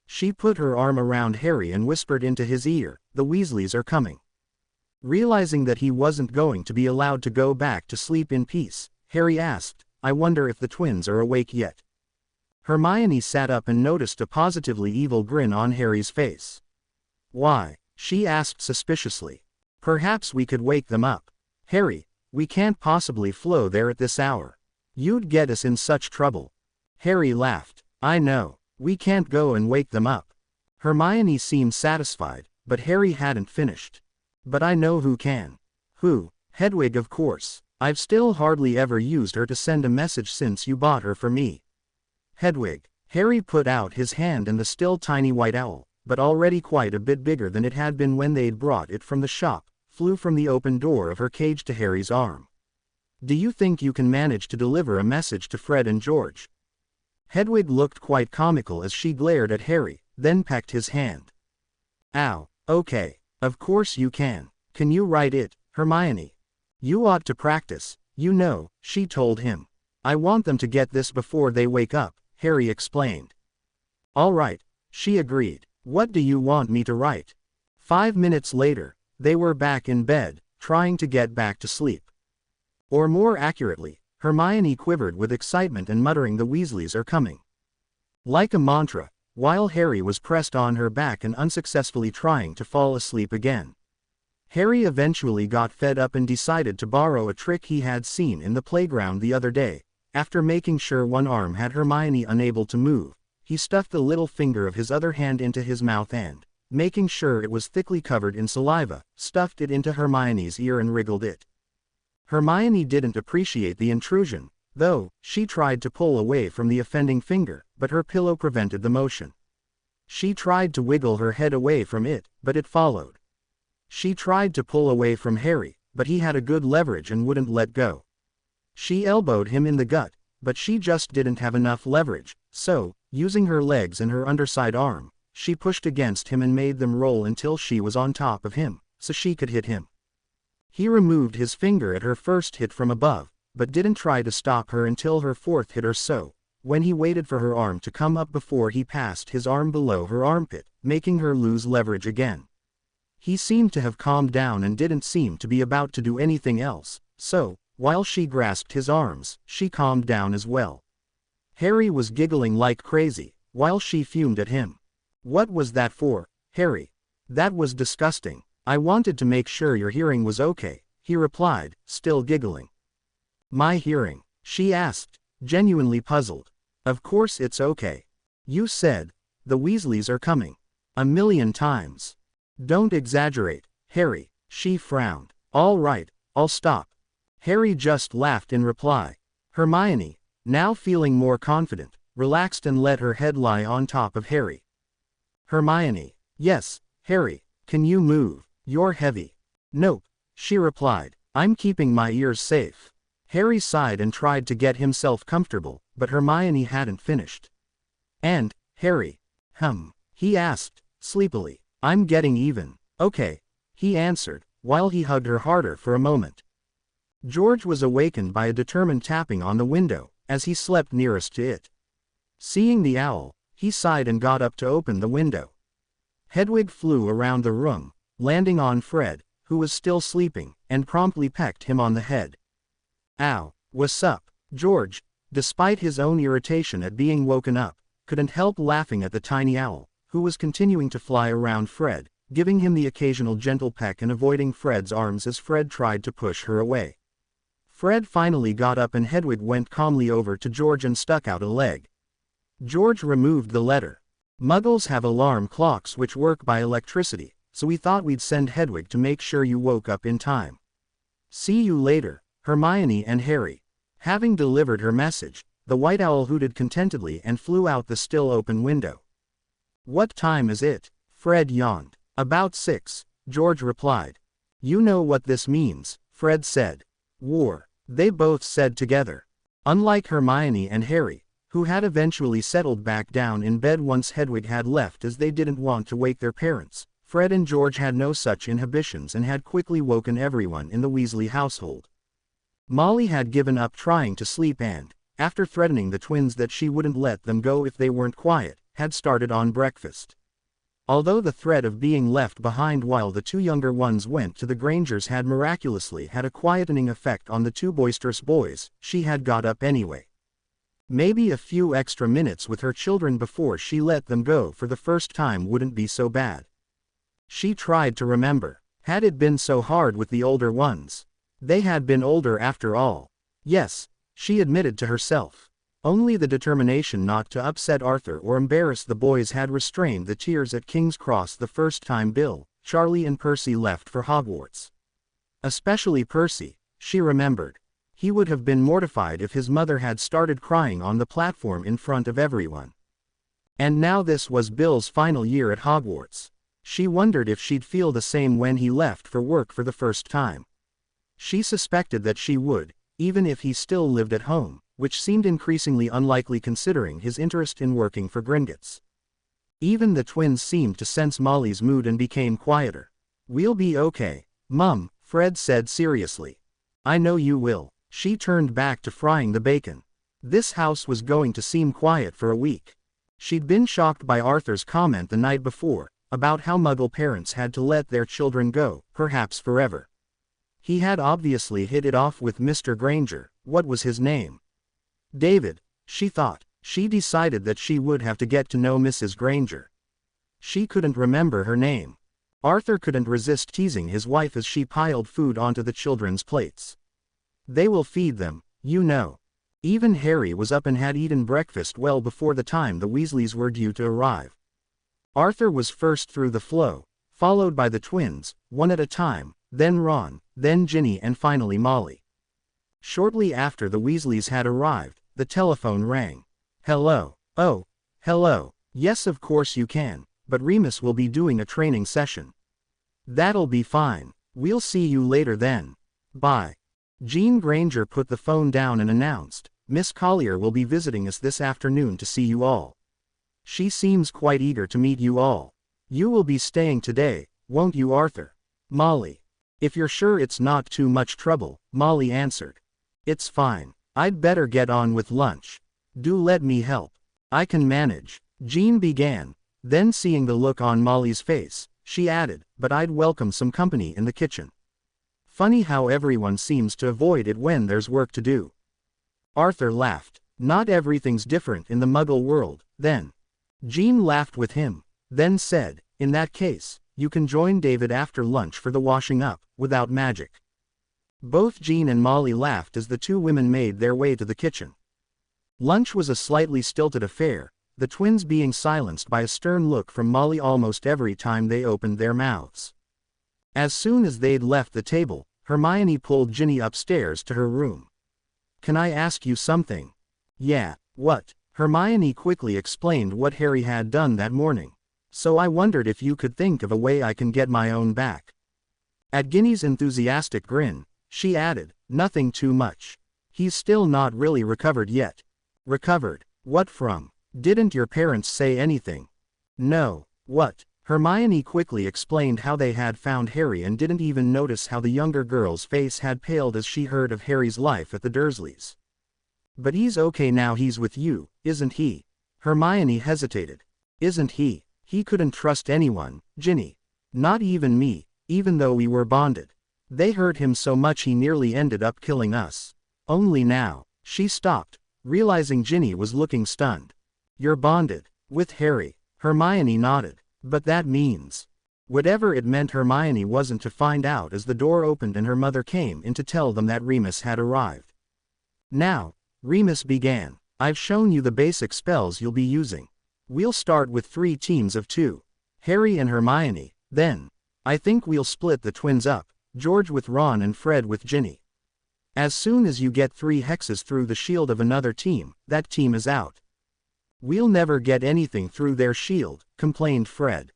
She put her arm around Harry and whispered into his ear, "The Weasleys are coming." Realizing that he wasn't going to be allowed to go back to sleep in peace, Harry asked, "I wonder if the twins are awake yet." Hermione sat up and noticed a positively evil grin on Harry's face. "Why?" she asked suspiciously. "Perhaps we could wake them up." "Harry, we can't possibly flow there at this hour. You'd get us in such trouble." Harry laughed. "I know. We can't go and wake them up." Hermione seemed satisfied, but Harry hadn't finished. "But I know who can." "Who?" "Hedwig, of course. I've still hardly ever used her to send a message since you bought her for me." "Hedwig." Harry put out his hand and the still tiny white owl, but already quite a bit bigger than it had been when they'd brought it from the shop, flew from the open door of her cage to Harry's arm. "Do you think you can manage to deliver a message to Fred and George?" Hedwig looked quite comical as she glared at Harry, then pecked his hand. "Ow, okay. Of course you can. Can you write it, Hermione?" "You ought to practice, you know," she told him. "I want them to get this before they wake up," Harry explained. "All right," she agreed. "What do you want me to write?" 5 minutes later, they were back in bed, trying to get back to sleep. Or more accurately, Hermione quivered with excitement and muttering, "The Weasleys are coming," like a mantra, while Harry was pressed on her back and unsuccessfully trying to fall asleep again. Harry eventually got fed up and decided to borrow a trick he had seen in the playground the other day. After making sure one arm had Hermione unable to move, he stuffed the little finger of his other hand into his mouth and, making sure it was thickly covered in saliva, stuffed it into Hermione's ear and wriggled it. Hermione didn't appreciate the intrusion, though. She tried to pull away from the offending finger, but her pillow prevented the motion. She tried to wiggle her head away from it, but it followed. She tried to pull away from Harry, but he had a good leverage and wouldn't let go. She elbowed him in the gut, but she just didn't have enough leverage, so, using her legs and her underside arm, she pushed against him and made them roll until she was on top of him, so she could hit him. He removed his finger at her first hit from above, but didn't try to stop her until her fourth hit or so, when he waited for her arm to come up before he passed his arm below her armpit, making her lose leverage again. He seemed to have calmed down and didn't seem to be about to do anything else, so, while she grasped his arms, she calmed down as well. Harry was giggling like crazy, while she fumed at him. "What was that for, Harry? That was disgusting. I wanted to make sure your hearing was okay," he replied, still giggling. "My hearing?" she asked, genuinely puzzled. "Of course it's okay. You said, 'The Weasleys are coming,' 1,000,000 times. Don't exaggerate, Harry," she frowned. "All right, I'll stop." Harry just laughed in reply. Hermione, now feeling more confident, relaxed and let her head lie on top of Harry. Hermione, "Yes, Harry, can you move? You're heavy." "Nope," she replied. "I'm keeping my ears safe." Harry sighed and tried to get himself comfortable, but Hermione hadn't finished. "And, Harry, he asked, sleepily. "I'm getting even." "Okay," he answered, while he hugged her harder for a moment. George was awakened by a determined tapping on the window, as he slept nearest to it. Seeing the owl, he sighed and got up to open the window. Hedwig flew around the room, landing on Fred, who was still sleeping, and promptly pecked him on the head. "Ow, what's up?" George, despite his own irritation at being woken up, couldn't help laughing at the tiny owl, who was continuing to fly around Fred, giving him the occasional gentle peck and avoiding Fred's arms as Fred tried to push her away. Fred finally got up and Hedwig went calmly over to George and stuck out a leg. George removed the letter. "Muggles have alarm clocks which work by electricity, so we thought we'd send Hedwig to make sure you woke up in time. See you later, Hermione and Harry." Having delivered her message, the white owl hooted contentedly and flew out the still open window. "What time is it?" Fred yawned. "About 6, George replied. "You know what this means," Fred said. "War," they both said together. Unlike Hermione and Harry, who had eventually settled back down in bed once Hedwig had left as they didn't want to wake their parents, Fred and George had no such inhibitions and had quickly woken everyone in the Weasley household. Molly had given up trying to sleep and, after threatening the twins that she wouldn't let them go if they weren't quiet, had started on breakfast. Although the threat of being left behind while the two younger ones went to the Grangers had miraculously had a quietening effect on the two boisterous boys, she had got up anyway. Maybe a few extra minutes with her children before she let them go for the first time wouldn't be so bad. She tried to remember. Had it been so hard with the older ones? They had been older after all. Yes, she admitted to herself. Only the determination not to upset Arthur or embarrass the boys had restrained the tears at King's Cross the first time Bill, Charlie and Percy left for Hogwarts. Especially Percy, she remembered. He would have been mortified if his mother had started crying on the platform in front of everyone. And now this was Bill's final year at Hogwarts. She wondered if she'd feel the same when he left for work for the first time. She suspected that she would, even if he still lived at home, which seemed increasingly unlikely considering his interest in working for Gringotts. Even the twins seemed to sense Molly's mood and became quieter. "We'll be okay, Mum," Fred said seriously. "I know you will." She turned back to frying the bacon. This house was going to seem quiet for a week. She'd been shocked by Arthur's comment the night before, about how Muggle parents had to let their children go, perhaps forever. He had obviously hit it off with Mr. Granger. What was his name? David, she thought. She decided that she would have to get to know Mrs. Granger. She couldn't remember her name. Arthur couldn't resist teasing his wife as she piled food onto the children's plates. "They will feed them, you know." Even Harry was up and had eaten breakfast well before the time the Weasleys were due to arrive. Arthur was first through the flow, followed by the twins, one at a time, then Ron, then Ginny and finally Molly. Shortly after the Weasleys had arrived, the telephone rang. "Hello." "Oh, hello. Yes, of course you can, but Remus will be doing a training session." "That'll be fine. We'll see you later then. Bye." Jean Granger put the phone down and announced, "Miss Collier will be visiting us this afternoon to see you all. She seems quite eager to meet you all. You will be staying today, won't you, Arthur?" "Molly. If you're sure it's not too much trouble," Molly answered. "It's fine. I'd better get on with lunch. Do let me help." "I can manage," Jean began. Then seeing the look on Molly's face, she added, "But I'd welcome some company in the kitchen. Funny how everyone seems to avoid it when there's work to do." Arthur laughed. "Not everything's different in the Muggle world, then." Jean laughed with him, then said, "In that case, you can join David after lunch for the washing up, without magic." Both Jean and Molly laughed as the two women made their way to the kitchen. Lunch was a slightly stilted affair, the twins being silenced by a stern look from Molly almost every time they opened their mouths. As soon as they'd left the table, Hermione pulled Ginny upstairs to her room. "Can I ask you something?" "Yeah, what?" Hermione quickly explained what Harry had done that morning. "So I wondered if you could think of a way I can get my own back." At Ginny's enthusiastic grin, she added, "Nothing too much. He's still not really recovered yet." "Recovered? What from? Didn't your parents say anything?" "No." "What?" Hermione quickly explained how they had found Harry and didn't even notice how the younger girl's face had paled as she heard of Harry's life at the Dursleys. "But he's okay now he's with you, isn't he?" Hermione hesitated. "Isn't he? He couldn't trust anyone, Ginny. Not even me, even though we were bonded. They hurt him so much he nearly ended up killing us." Only now, she stopped, realizing Ginny was looking stunned. "You're bonded with Harry?" Hermione nodded. "But that means..." Whatever it meant, Hermione wasn't to find out as the door opened and her mother came in to tell them that Remus had arrived. "Now," Remus began, "I've shown you the basic spells you'll be using. We'll start with 3 teams of 2. Harry and Hermione, then. I think we'll split the twins up, George with Ron and Fred with Ginny. As soon as you get 3 hexes through the shield of another team, that team is out." "We'll never get anything through their shield," complained Fred.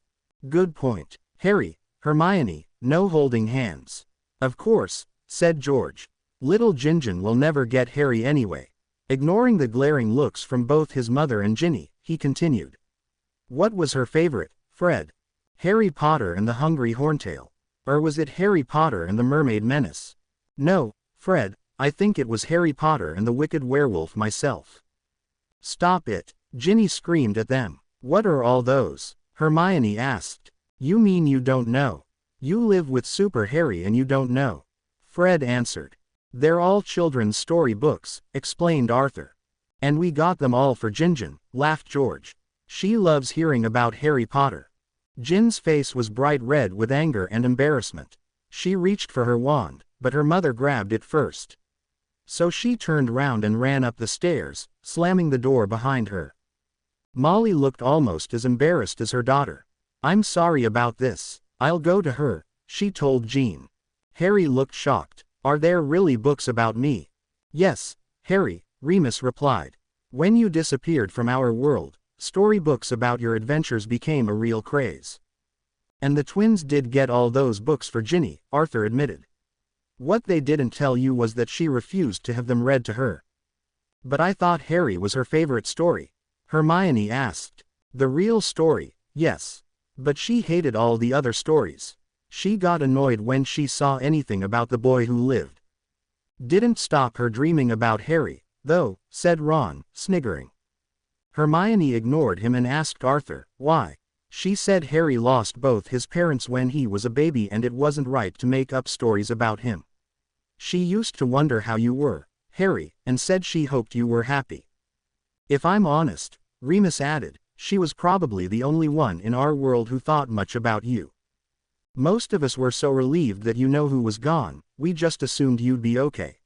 "Good point. Harry, Hermione, no holding hands." "Of course," said George. "Little Ginjan will never get Harry anyway." Ignoring the glaring looks from both his mother and Ginny, he continued. "What was her favorite, Fred?" Harry Potter and the Hungry Horntail. Or was it Harry Potter and the Mermaid Menace? No, Fred, I think it was Harry Potter and the Wicked Werewolf myself. Stop it, Ginny screamed at them. What are all those? Hermione asked. You mean you don't know? You live with Super Harry and you don't know? Fred answered. They're all children's story books, explained Arthur. And we got them all for Gingen, laughed George. She loves hearing about Harry Potter. Gin's face was bright red with anger and embarrassment. She reached for her wand, but her mother grabbed it first. So she turned round and ran up the stairs, slamming the door behind her. Molly looked almost as embarrassed as her daughter. I'm sorry about this. I'll go to her, she told Jean. Harry looked shocked. Are there really books about me? Yes, Harry, Remus replied. When you disappeared from our world, storybooks about your adventures became a real craze. And the twins did get all those books for Ginny, Arthur admitted. What they didn't tell you was that she refused to have them read to her. But I thought Harry was her favorite story, Hermione asked. The real story, yes. But she hated all the other stories. She got annoyed when she saw anything about the boy who lived. Didn't stop her dreaming about Harry, though, said Ron, sniggering. Hermione ignored him and asked Arthur, why? She said Harry lost both his parents when he was a baby and it wasn't right to make up stories about him. She used to wonder how you were, Harry, and said she hoped you were happy. If I'm honest, Remus added, she was probably the only one in our world who thought much about you. Most of us were so relieved that you know who was gone, we just assumed you'd be okay.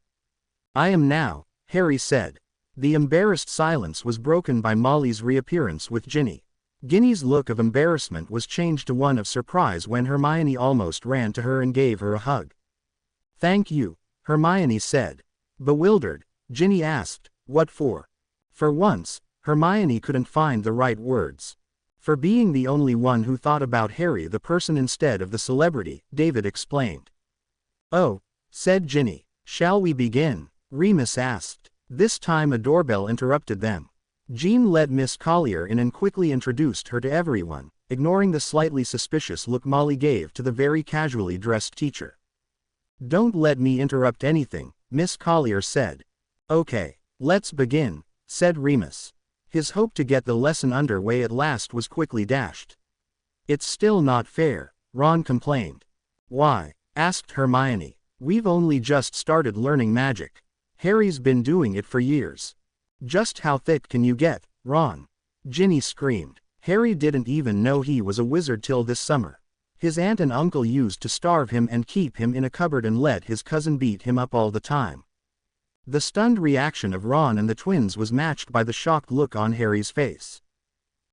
I am now, Harry said. The embarrassed silence was broken by Molly's reappearance with Ginny. Ginny's look of embarrassment was changed to one of surprise when Hermione almost ran to her and gave her a hug. Thank you, Hermione said. Bewildered, Ginny asked, what for? For once, Hermione couldn't find the right words. For being the only one who thought about Harry the person instead of the celebrity, David explained. Oh, said Ginny. Shall we begin? Remus asked. This time a doorbell interrupted them. Jean let Miss Collier in and quickly introduced her to everyone, ignoring the slightly suspicious look Molly gave to the very casually dressed teacher. Don't let me interrupt anything, Miss Collier said. Okay, let's begin, said Remus. His hope to get the lesson underway at last was quickly dashed. It's still not fair, Ron complained. Why? Asked Hermione. We've only just started learning magic. Harry's been doing it for years. Just how thick can you get, Ron? Ginny screamed. Harry didn't even know he was a wizard till this summer. His aunt and uncle used to starve him and keep him in a cupboard and let his cousin beat him up all the time. The stunned reaction of Ron and the twins was matched by the shocked look on Harry's face.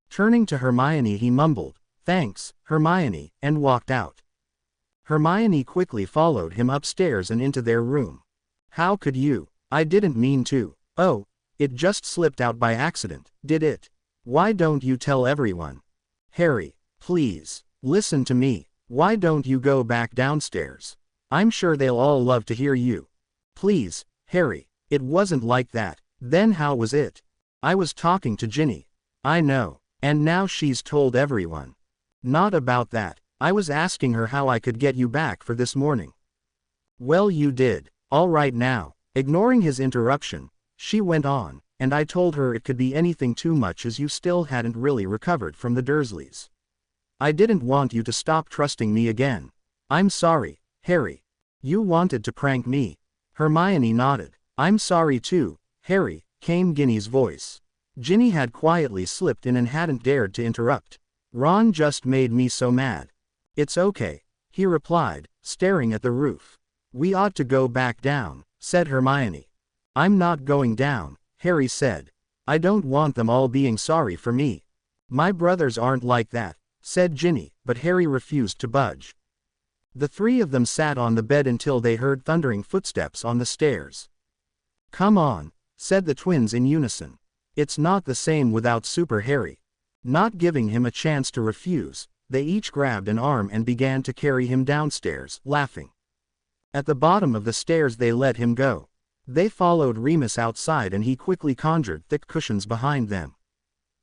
Turning to Hermione he mumbled, "Thanks, Hermione," and walked out. Hermione quickly followed him upstairs and into their room. How could you? I didn't mean to. Oh, it just slipped out by accident, did it? Why don't you tell everyone? Harry, please, listen to me. Why don't you go back downstairs? I'm sure they'll all love to hear you. Please, Harry, it wasn't like that. Then how was it? I was talking to Ginny. I know, and now she's told everyone. Not about that. I was asking her how I could get you back for this morning. Well, you did. All right now. Ignoring his interruption, she went on, and I told her it could be anything too much as you still hadn't really recovered from the Dursleys. I didn't want you to stop trusting me again. I'm sorry, Harry. You wanted to prank me. Hermione nodded. I'm sorry too, Harry, came Ginny's voice. Ginny had quietly slipped in and hadn't dared to interrupt. Ron just made me so mad. It's okay, he replied, staring at the roof. We ought to go back down, said Hermione. I'm not going down, Harry said. I don't want them all being sorry for me. My brothers aren't like that, said Ginny, but Harry refused to budge. The three of them sat on the bed until they heard thundering footsteps on the stairs. Come on, said the twins in unison. It's not the same without Super Harry. Not giving him a chance to refuse, they each grabbed an arm and began to carry him downstairs, laughing. At the bottom of the stairs they let him go. They followed Remus outside and he quickly conjured thick cushions behind them.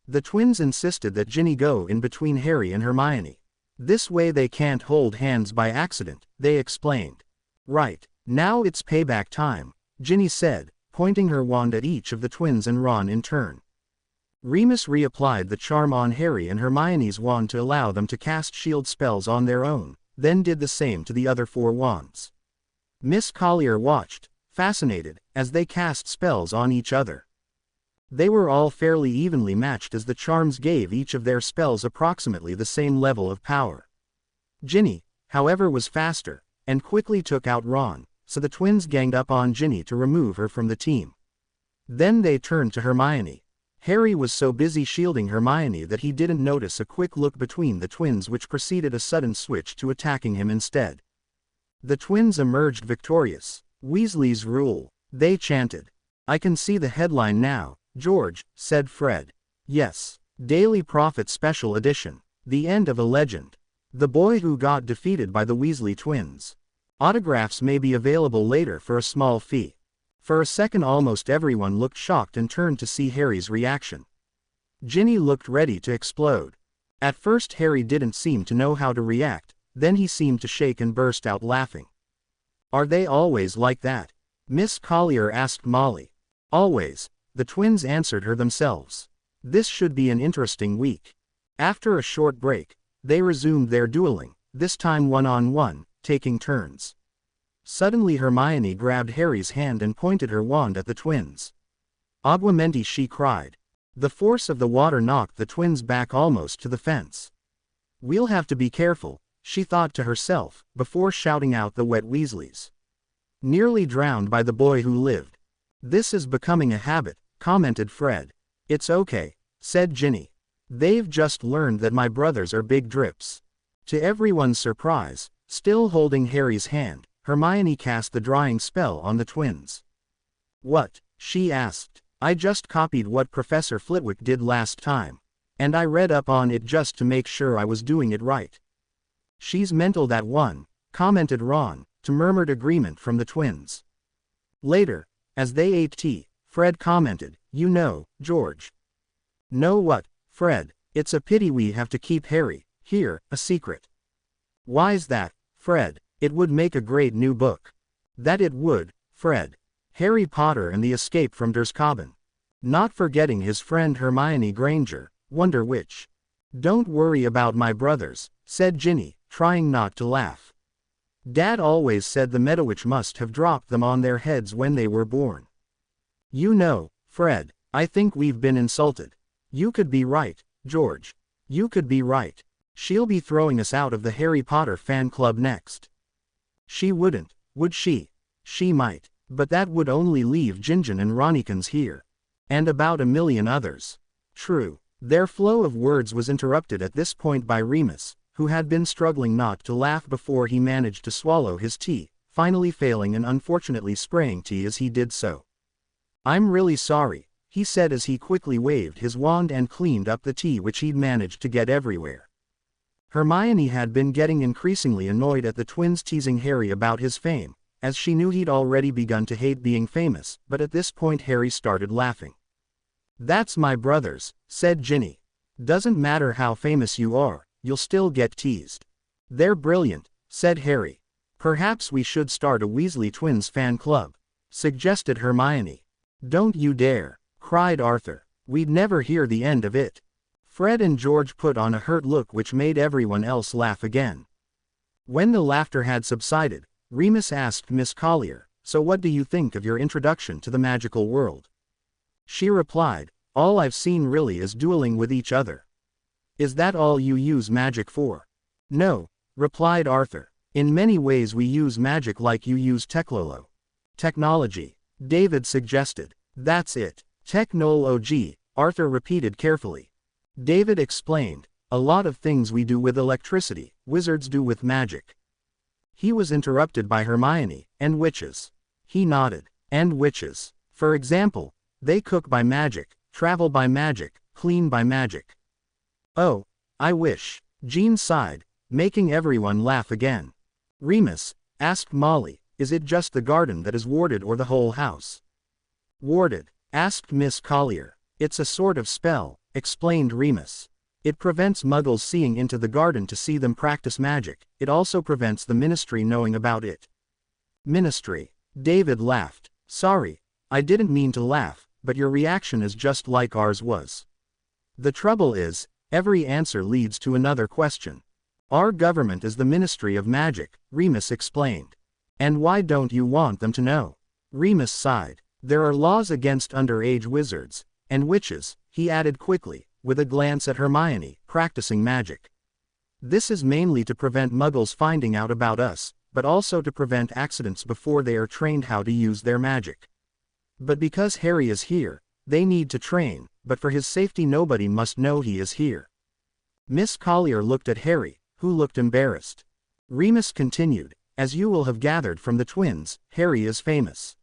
The twins insisted that Ginny go in between Harry and Hermione. This way they can't hold hands by accident, they explained. Right, now it's payback time, Ginny said, pointing her wand at each of the twins and Ron in turn. Remus reapplied the charm on Harry and Hermione's wand to allow them to cast shield spells on their own, then did the same to the other 4 wands. Miss Collier watched, fascinated, as they cast spells on each other. They were all fairly evenly matched as the charms gave each of their spells approximately the same level of power. Ginny, however, was faster, and quickly took out Ron, so the twins ganged up on Ginny to remove her from the team. Then they turned to Hermione. Harry was so busy shielding Hermione that he didn't notice a quick look between the twins, which preceded a sudden switch to attacking him instead. The twins emerged victorious. Weasley's rule, they chanted. I can see the headline now, George, said Fred. Yes. Daily Prophet Special Edition. The End of a Legend. The Boy Who Got Defeated by the Weasley Twins. Autographs may be available later for a small fee. For a second almost everyone looked shocked and turned to see Harry's reaction. Ginny looked ready to explode. At first Harry didn't seem to know how to react, then he seemed to shake and burst out laughing. Are they always like that? Miss Collier asked Molly. Always, the twins answered her themselves. This should be an interesting week. After a short break, they resumed their dueling, this time one-on-one, taking turns. Suddenly Hermione grabbed Harry's hand and pointed her wand at the twins. Aguamenti, she cried. The force of the water knocked the twins back almost to the fence. We'll have to be careful, she thought to herself, before shouting out the wet Weasleys. Nearly drowned by the boy who lived. This is becoming a habit, commented Fred. It's okay, said Ginny. They've just learned that my brothers are big drips. To everyone's surprise, still holding Harry's hand, Hermione cast the drying spell on the twins. What? She asked. I just copied what Professor Flitwick did last time. And I read up on it just to make sure I was doing it right. She's mental, that one, commented Ron, to murmured agreement from the twins. Later, as they ate tea, Fred commented, you know, George. Know what, Fred? It's a pity we have to keep Harry here, a secret. Why's that, Fred? It would make a great new book. That it would, Fred. Harry Potter and the Escape from Azkaban. Not forgetting his friend Hermione Granger, Wonder Witch. Don't worry about my brothers, said Ginny, trying not to laugh. Dad always said the Medowitch must have dropped them on their heads when they were born. You know, Fred, I think we've been insulted. You could be right, George. You could be right. She'll be throwing us out of the Harry Potter fan club next. She wouldn't, would she? She might, but that would only leave Gingin and Ronnikins here. And about a million others. True. Their flow of words was interrupted at this point by Remus, who had been struggling not to laugh before he managed to swallow his tea, finally failing and unfortunately spraying tea as he did so. I'm really sorry, he said as he quickly waved his wand and cleaned up the tea which he'd managed to get everywhere. Hermione had been getting increasingly annoyed at the twins teasing Harry about his fame, as she knew he'd already begun to hate being famous, but at this point Harry started laughing. That's my brothers, said Ginny. Doesn't matter how famous you are, you'll still get teased. They're brilliant, said Harry. Perhaps we should start a Weasley Twins fan club, suggested Hermione. Don't you dare, cried Arthur. We'd never hear the end of it. Fred and George put on a hurt look which made everyone else laugh again. When the laughter had subsided, Remus asked Miss Collier, so what do you think of your introduction to the magical world? She replied, all I've seen really is dueling with each other. Is that all you use magic for? No, replied Arthur. In many ways we use magic like you use techlolo. Technology, David suggested. That's it. Technology, Arthur repeated carefully. David explained, a lot of things we do with electricity, wizards do with magic. He was interrupted by Hermione, and witches. He nodded. And witches. For example, they cook by magic, travel by magic, clean by magic. Oh, I wish, Jean sighed, making everyone laugh again. Remus, asked Molly, is it just the garden that is warded or the whole house? Warded, asked Miss Collier. It's a sort of spell, explained Remus. It prevents muggles seeing into the garden to see them practice magic. It also prevents the Ministry knowing about it. Ministry. David laughed. Sorry, I didn't mean to laugh, but your reaction is just like ours was. The trouble is, every answer leads to another question. Our government is the Ministry of Magic, Remus explained. And why don't you want them to know? Remus sighed. There are laws against underage wizards, and witches, he added quickly, with a glance at Hermione, practicing magic. This is mainly to prevent muggles finding out about us, but also to prevent accidents before they are trained how to use their magic. But because Harry is here, they need to train, but for his safety nobody must know he is here. Miss Collier looked at Harry, who looked embarrassed. Remus continued, as you will have gathered from the twins, Harry is famous.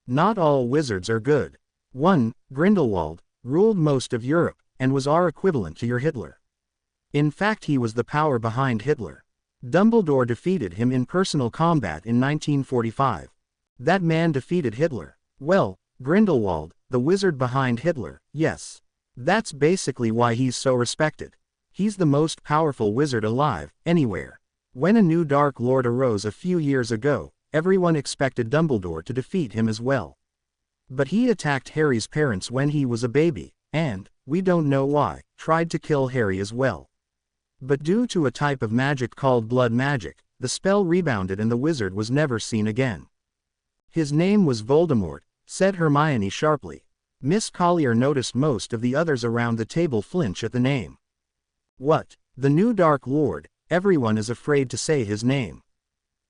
Not all wizards are good. One, Grindelwald, ruled most of Europe, and was our equivalent to your Hitler. In fact, he was the power behind Hitler. Dumbledore defeated him in personal combat in 1945. That man defeated Hitler. Well, Grindelwald, the wizard behind Hitler, yes. That's basically why he's so respected. He's the most powerful wizard alive, anywhere. When a new Dark Lord arose a few years ago, everyone expected Dumbledore to defeat him as well. But he attacked Harry's parents when he was a baby, and, we don't know why, tried to kill Harry as well. But due to a type of magic called blood magic, the spell rebounded and the wizard was never seen again. His name was Voldemort, said Hermione sharply. Miss Collier noticed most of the others around the table flinch at the name. What? The new Dark Lord, everyone is afraid to say his name.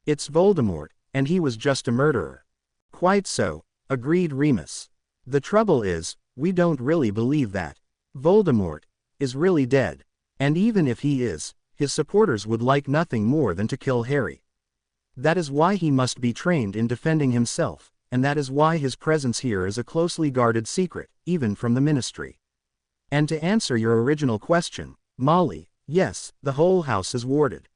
It's Voldemort, and he was just a murderer. Quite so, agreed Remus. The trouble is, we don't really believe that. Voldemort is really dead. And even if he is, his supporters would like nothing more than to kill Harry. That is why he must be trained in defending himself, and that is why his presence here is a closely guarded secret, even from the Ministry. And to answer your original question, Molly, yes, the whole house is warded.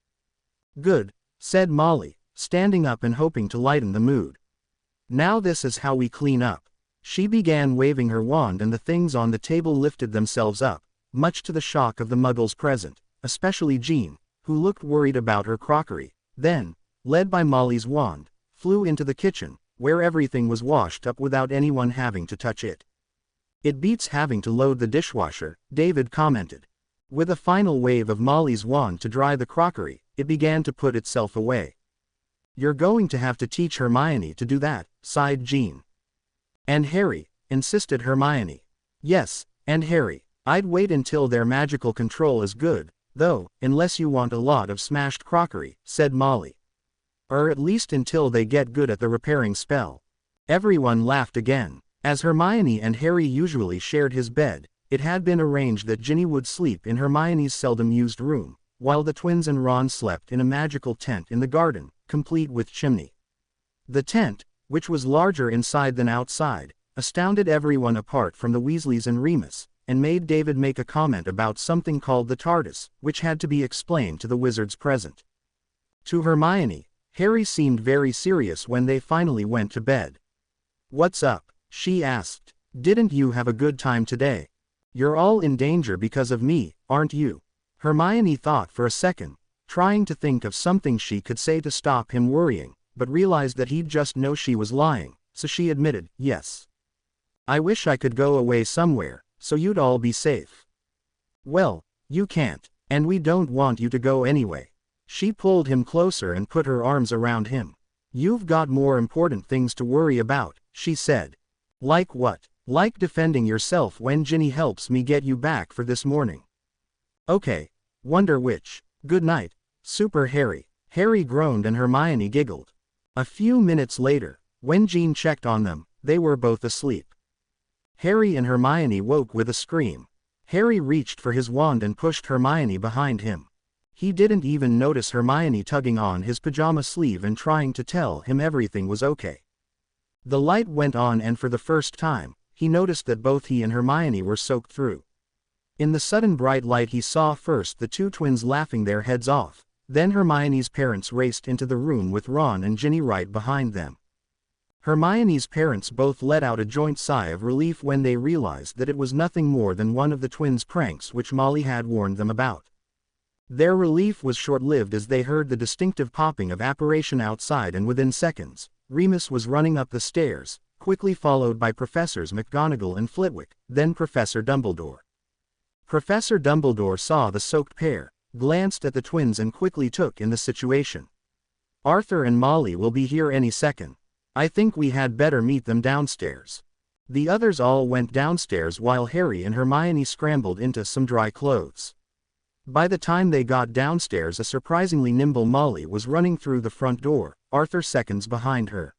Good, said Molly, standing up and hoping to lighten the mood. Now this is how we clean up. She began waving her wand and the things on the table lifted themselves up, much to the shock of the muggles present, especially Jean, who looked worried about her crockery, then, led by Molly's wand, flew into the kitchen, where everything was washed up without anyone having to touch it. It beats having to load the dishwasher, David commented. With a final wave of Molly's wand to dry the crockery, it began to put itself away. You're going to have to teach Hermione to do that, sighed Jean. And Harry, insisted Hermione. Yes, and Harry. I'd wait until their magical control is good, though, unless you want a lot of smashed crockery, said Molly. Or at least until they get good at the repairing spell. Everyone laughed again. As Hermione and Harry usually shared his bed, it had been arranged that Ginny would sleep in Hermione's seldom-used room, while the twins and Ron slept in a magical tent in the garden, complete with chimney. The tent, which was larger inside than outside, astounded everyone apart from the Weasleys and Remus, and made David make a comment about something called the TARDIS, which had to be explained to the wizards present. To Hermione, Harry seemed very serious when they finally went to bed. What's up? She asked. Didn't you have a good time today? You're all in danger because of me, aren't you? Hermione thought for a second, trying to think of something she could say to stop him worrying, but realized that he'd just know she was lying, so she admitted, yes. I wish I could go away somewhere, so you'd all be safe. Well, you can't, and we don't want you to go anyway. She pulled him closer and put her arms around him. You've got more important things to worry about, she said. Like what? Like defending yourself when Ginny helps me get you back for this morning. Okay, wonder which. Good night, Super Harry. Harry groaned and Hermione giggled. A few minutes later, when Jean checked on them, they were both asleep. Harry and Hermione woke with a scream. Harry reached for his wand and pushed Hermione behind him. He didn't even notice Hermione tugging on his pajama sleeve and trying to tell him everything was okay. The light went on and for the first time, he noticed that both he and Hermione were soaked through. In the sudden bright light he saw first the two twins laughing their heads off, then Hermione's parents raced into the room with Ron and Ginny right behind them. Hermione's parents both let out a joint sigh of relief when they realized that it was nothing more than one of the twins' pranks which Molly had warned them about. Their relief was short-lived as they heard the distinctive popping of apparition outside, and within seconds, Remus was running up the stairs, quickly followed by Professors McGonagall and Flitwick, then Professor Dumbledore. Professor Dumbledore saw the soaked pair, glanced at the twins and quickly took in the situation. "Arthur and Molly will be here any second. I think we had better meet them downstairs." The others all went downstairs while Harry and Hermione scrambled into some dry clothes. By the time they got downstairs, a surprisingly nimble Molly was running through the front door, Arthur seconds behind her.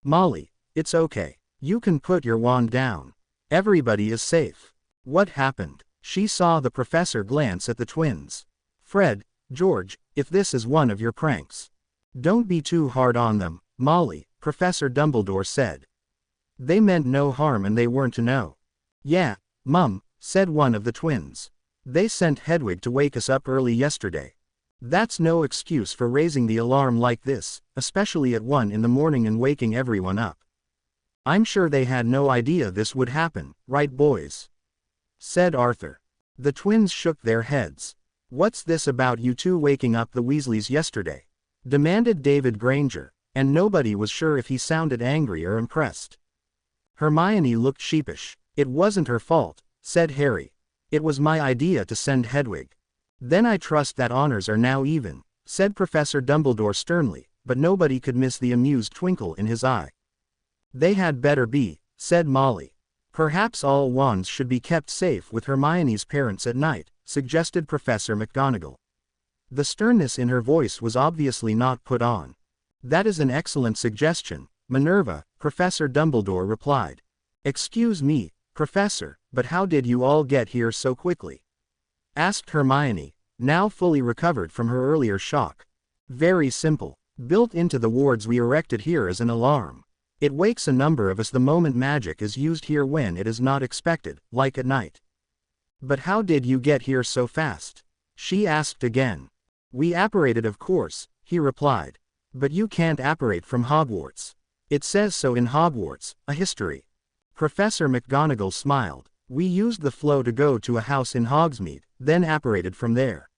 "Molly, it's okay. You can put your wand down. Everybody is safe." "What happened?" She saw the professor glance at the twins. "Fred, George, if this is one of your pranks, don't be too hard on them, Molly," Professor Dumbledore said. "They meant no harm and they weren't to know." "Yeah, Mum," said one of the twins. "They sent Hedwig to wake us up early yesterday." "That's no excuse for raising the alarm like this, especially at 1 in the morning and waking everyone up." "I'm sure they had no idea this would happen, right boys?" said Arthur. The twins shook their heads. "What's this about you two waking up the Weasleys yesterday?" demanded David Granger, and nobody was sure if he sounded angry or impressed. Hermione looked sheepish. "It wasn't her fault," said Harry. "It was my idea to send Hedwig." "Then I trust that honors are now even," said Professor Dumbledore sternly, but nobody could miss the amused twinkle in his eye. "They had better be," said Molly. "Perhaps all wands should be kept safe with Hermione's parents at night," suggested Professor McGonagall. The sternness in her voice was obviously not put on. "That is an excellent suggestion, Minerva," Professor Dumbledore replied. "Excuse me, Professor, but how did you all get here so quickly?" asked Hermione, now fully recovered from her earlier shock. "Very simple. Built into the wards we erected here is an alarm. It wakes a number of us the moment magic is used here when it is not expected, like at night." "But how did you get here so fast?" she asked again. "We apparated, of course," he replied. "But you can't apparate from Hogwarts. It says so in Hogwarts, a history." Professor McGonagall smiled. "We used the flow to go to a house in Hogsmeade, then apparated from there."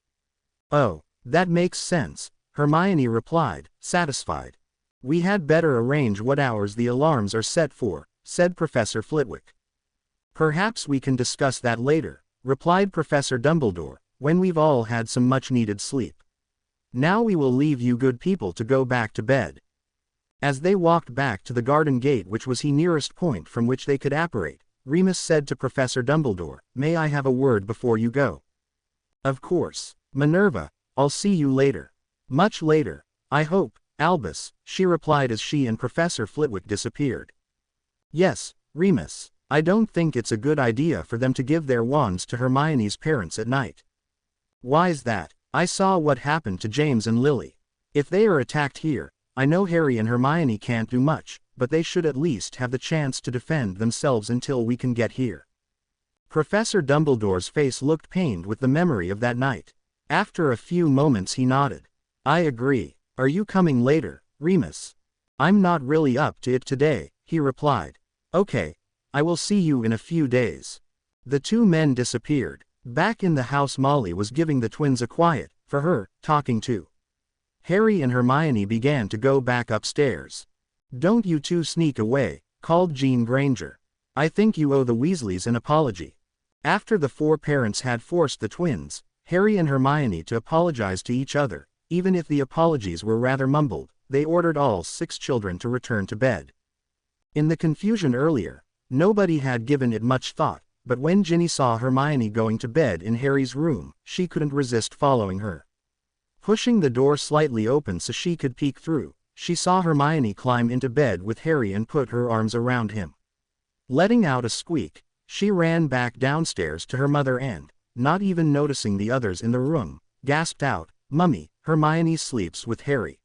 "Oh, that makes sense," Hermione replied, satisfied. "We had better arrange what hours the alarms are set for," said Professor Flitwick. "Perhaps we can discuss that later," replied Professor Dumbledore, "when we've all had some much-needed sleep. Now we will leave you good people to go back to bed." As they walked back to the garden gate, which was the nearest point from which they could apparate, Remus said to Professor Dumbledore, "May I have a word before you go?" "Of course, Minerva. I'll see you later." "Much later, I hope, Albus," she replied as she and Professor Flitwick disappeared. "Yes, Remus, I don't think it's a good idea for them to give their wands to Hermione's parents at night." "Why's that?" "I saw what happened to James and Lily. If they are attacked here, I know Harry and Hermione can't do much, but they should at least have the chance to defend themselves until we can get here." Professor Dumbledore's face looked pained with the memory of that night. After a few moments he nodded. "I agree. Are you coming later, Remus?" "I'm not really up to it today," he replied. "Okay. I will see you in a few days." The two men disappeared. Back in the house, Molly was giving the twins a quiet, for her, talking to. Harry and Hermione began to go back upstairs. "Don't you two sneak away," called Jean Granger. "I think you owe the Weasleys an apology." After the four parents had forced the twins, Harry and Hermione to apologize to each other, even if the apologies were rather mumbled, they ordered all 6 children to return to bed. In the confusion earlier, nobody had given it much thought, but when Ginny saw Hermione going to bed in Harry's room, she couldn't resist following her. Pushing the door slightly open so she could peek through, she saw Hermione climb into bed with Harry and put her arms around him. Letting out a squeak, she ran back downstairs to her mother and, not even noticing the others in the room, gasped out, "Mummy, Hermione sleeps with Harry."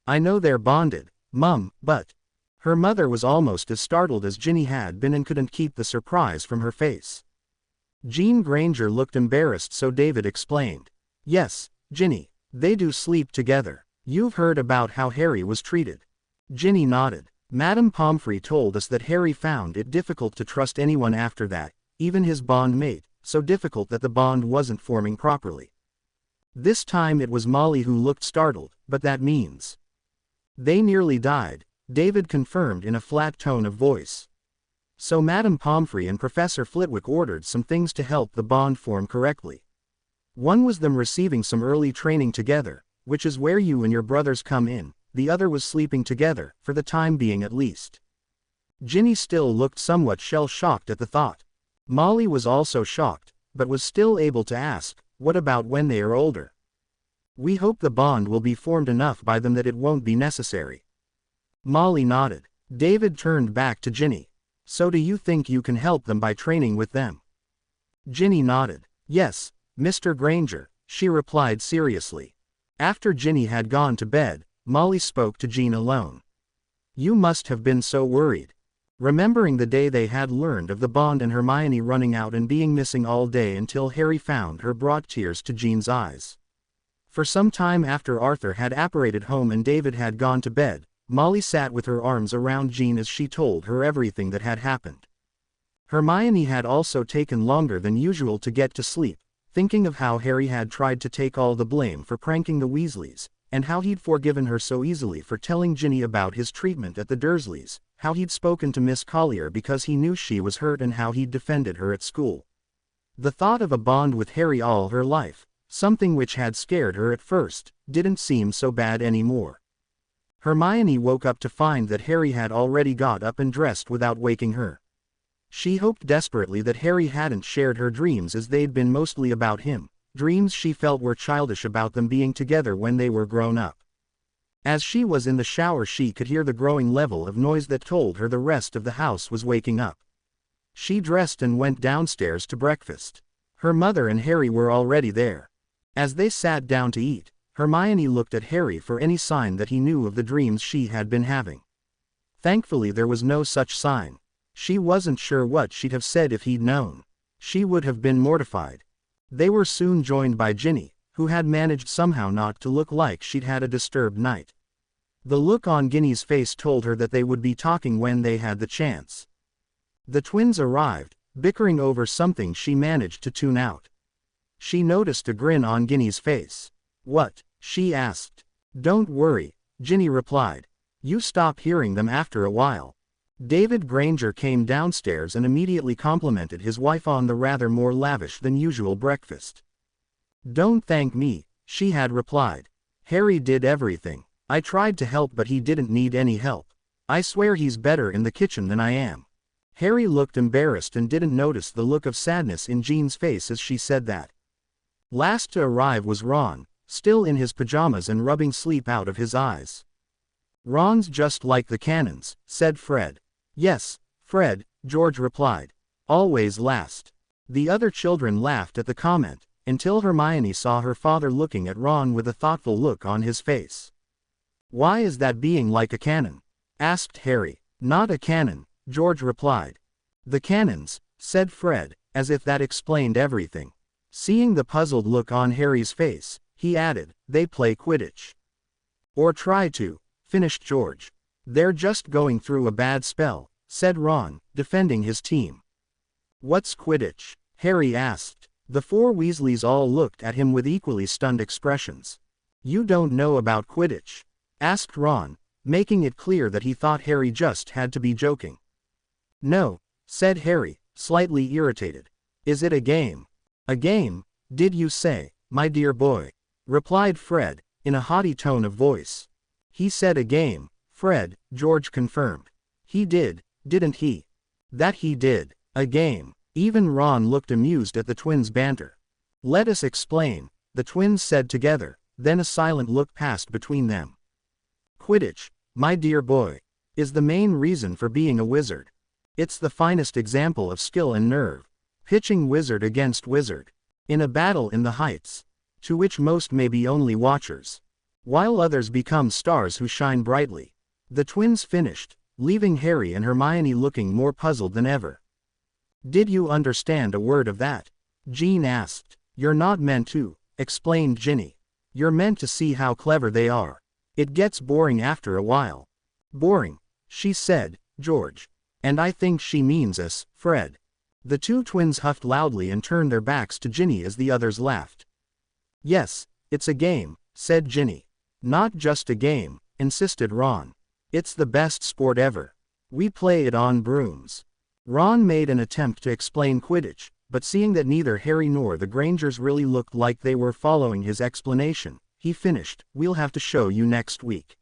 "I know they're bonded, Mum, but..." Her mother was almost as startled as Ginny had been and couldn't keep the surprise from her face. Jean Granger looked embarrassed, so David explained. "Yes, Ginny, they do sleep together. You've heard about how Harry was treated." Ginny nodded. Madame Pomfrey told us that Harry found it difficult to trust anyone after that, even his bond mate, so difficult that the bond wasn't forming properly. This time it was Molly who looked startled, but that means they nearly died, David confirmed in a flat tone of voice. So Madame Pomfrey and Professor Flitwick ordered some things to help the bond form correctly. One was them receiving some early training together, which is where you and your brothers come in, the other was sleeping together, for the time being at least. Ginny still looked somewhat shell-shocked at the thought. Molly was also shocked, but was still able to ask, what about when they are older? We hope the bond will be formed enough by them that it won't be necessary. Molly nodded. David turned back to Ginny. So do you think you can help them by training with them? Ginny nodded. Yes, Mr. Granger, she replied seriously. After Ginny had gone to bed, Molly spoke to Jean alone. You must have been so worried. Remembering the day they had learned of the bond and Hermione running out and being missing all day until Harry found her brought tears to Jean's eyes. For some time after Arthur had apparated home and David had gone to bed, Molly sat with her arms around Jean as she told her everything that had happened. Hermione had also taken longer than usual to get to sleep, thinking of how Harry had tried to take all the blame for pranking the Weasleys, and how he'd forgiven her so easily for telling Ginny about his treatment at the Dursleys, how he'd spoken to Miss Collier because he knew she was hurt and how he'd defended her at school. The thought of a bond with Harry all her life, something which had scared her at first, didn't seem so bad anymore. Hermione woke up to find that Harry had already got up and dressed without waking her. She hoped desperately that Harry hadn't shared her dreams as they'd been mostly about him, dreams she felt were childish about them being together when they were grown up. As she was in the shower she could hear the growing level of noise that told her the rest of the house was waking up. She dressed and went downstairs to breakfast. Her mother and Harry were already there. As they sat down to eat, Hermione looked at Harry for any sign that he knew of the dreams she had been having. Thankfully there was no such sign. She wasn't sure what she'd have said if he'd known. She would have been mortified. They were soon joined by Ginny, who had managed somehow not to look like she'd had a disturbed night. The look on Ginny's face told her that they would be talking when they had the chance. The twins arrived, bickering over something she managed to tune out. She noticed a grin on Ginny's face. What? She asked. Don't worry, Ginny replied. You stop hearing them after a while. David Granger came downstairs and immediately complimented his wife on the rather more lavish than usual breakfast. Don't thank me, she had replied. Harry did everything. I tried to help but he didn't need any help. I swear he's better in the kitchen than I am. Harry looked embarrassed and didn't notice the look of sadness in Jean's face as she said that. Last to arrive was Ron, still in his pajamas and rubbing sleep out of his eyes. Ron's just like the Cannons, said Fred. Yes, Fred, George replied. Always last. The other children laughed at the comment, until Hermione saw her father looking at Ron with a thoughtful look on his face. Why is that being like a cannon? Asked Harry. Not a cannon, George replied. The Cannons, said Fred, as if that explained everything. Seeing the puzzled look on Harry's face, he added, they play Quidditch. Or try to, finished George. They're just going through a bad spell, said Ron, defending his team. What's Quidditch? Harry asked. The four Weasleys all looked at him with equally stunned expressions. You don't know about Quidditch? Asked Ron, making it clear that he thought Harry just had to be joking. No, said Harry, slightly irritated. Is it a game? A game, did you say, my dear boy? Replied Fred, in a haughty tone of voice. He said a game, Fred, George confirmed. He did, didn't he? That he did, a game. Even Ron looked amused at the twins' banter. Let us explain, the twins said together, then a silent look passed between them. Quidditch, my dear boy, is the main reason for being a wizard. It's the finest example of skill and nerve. Pitching wizard against wizard. In a battle in the heights. To which most may be only watchers. While others become stars who shine brightly. The twins finished, leaving Harry and Hermione looking more puzzled than ever. Did you understand a word of that? Jean asked. You're not meant to, explained Ginny. You're meant to see how clever they are. It gets boring after a while. Boring, she said, George. And I think she means us, Fred. The two twins huffed loudly and turned their backs to Ginny as the others laughed. Yes, it's a game, said Ginny. Not just a game, insisted Ron. It's the best sport ever. We play it on brooms. Ron made an attempt to explain Quidditch, but seeing that neither Harry nor the Grangers really looked like they were following his explanation, he finished, we'll have to show you next week.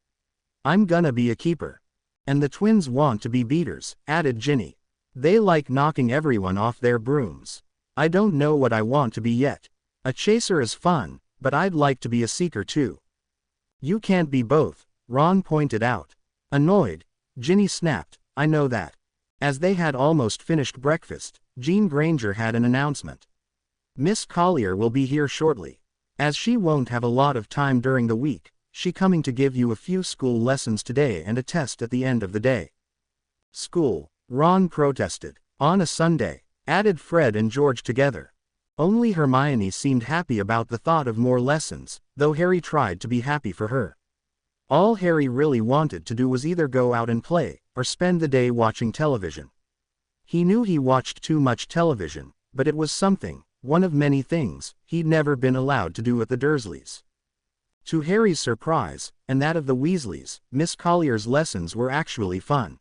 I'm gonna be a keeper. And the twins want to be beaters, added Ginny. They like knocking everyone off their brooms. I don't know what I want to be yet. A chaser is fun, but I'd like to be a seeker too. You can't be both, Ron pointed out. Annoyed, Ginny snapped, I know that. As they had almost finished breakfast, Jean Granger had an announcement. Miss Collier will be here shortly. As she won't have a lot of time during the week, she coming to give you a few school lessons today and a test at the end of the day. School, Ron protested. On a Sunday, added Fred and George together. Only Hermione seemed happy about the thought of more lessons, though Harry tried to be happy for her. All Harry really wanted to do was either go out and play, or spend the day watching television. He knew he watched too much television, but it was something, one of many things, he'd never been allowed to do at the Dursleys. To Harry's surprise, and that of the Weasleys, Miss Collier's lessons were actually fun.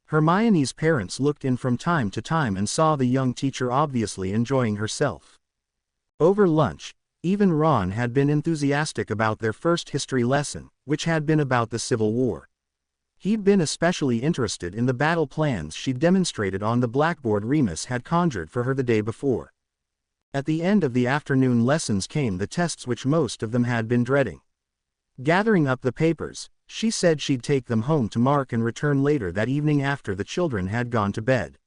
Hermione's parents looked in from time to time and saw the young teacher obviously enjoying herself. Over lunch, even Ron had been enthusiastic about their first history lesson, which had been about the Civil War. He'd been especially interested in the battle plans she'd demonstrated on the blackboard Remus had conjured for her the day before. At the end of the afternoon lessons came the tests which most of them had been dreading. Gathering up the papers, she said she'd take them home to mark and return later that evening after the children had gone to bed.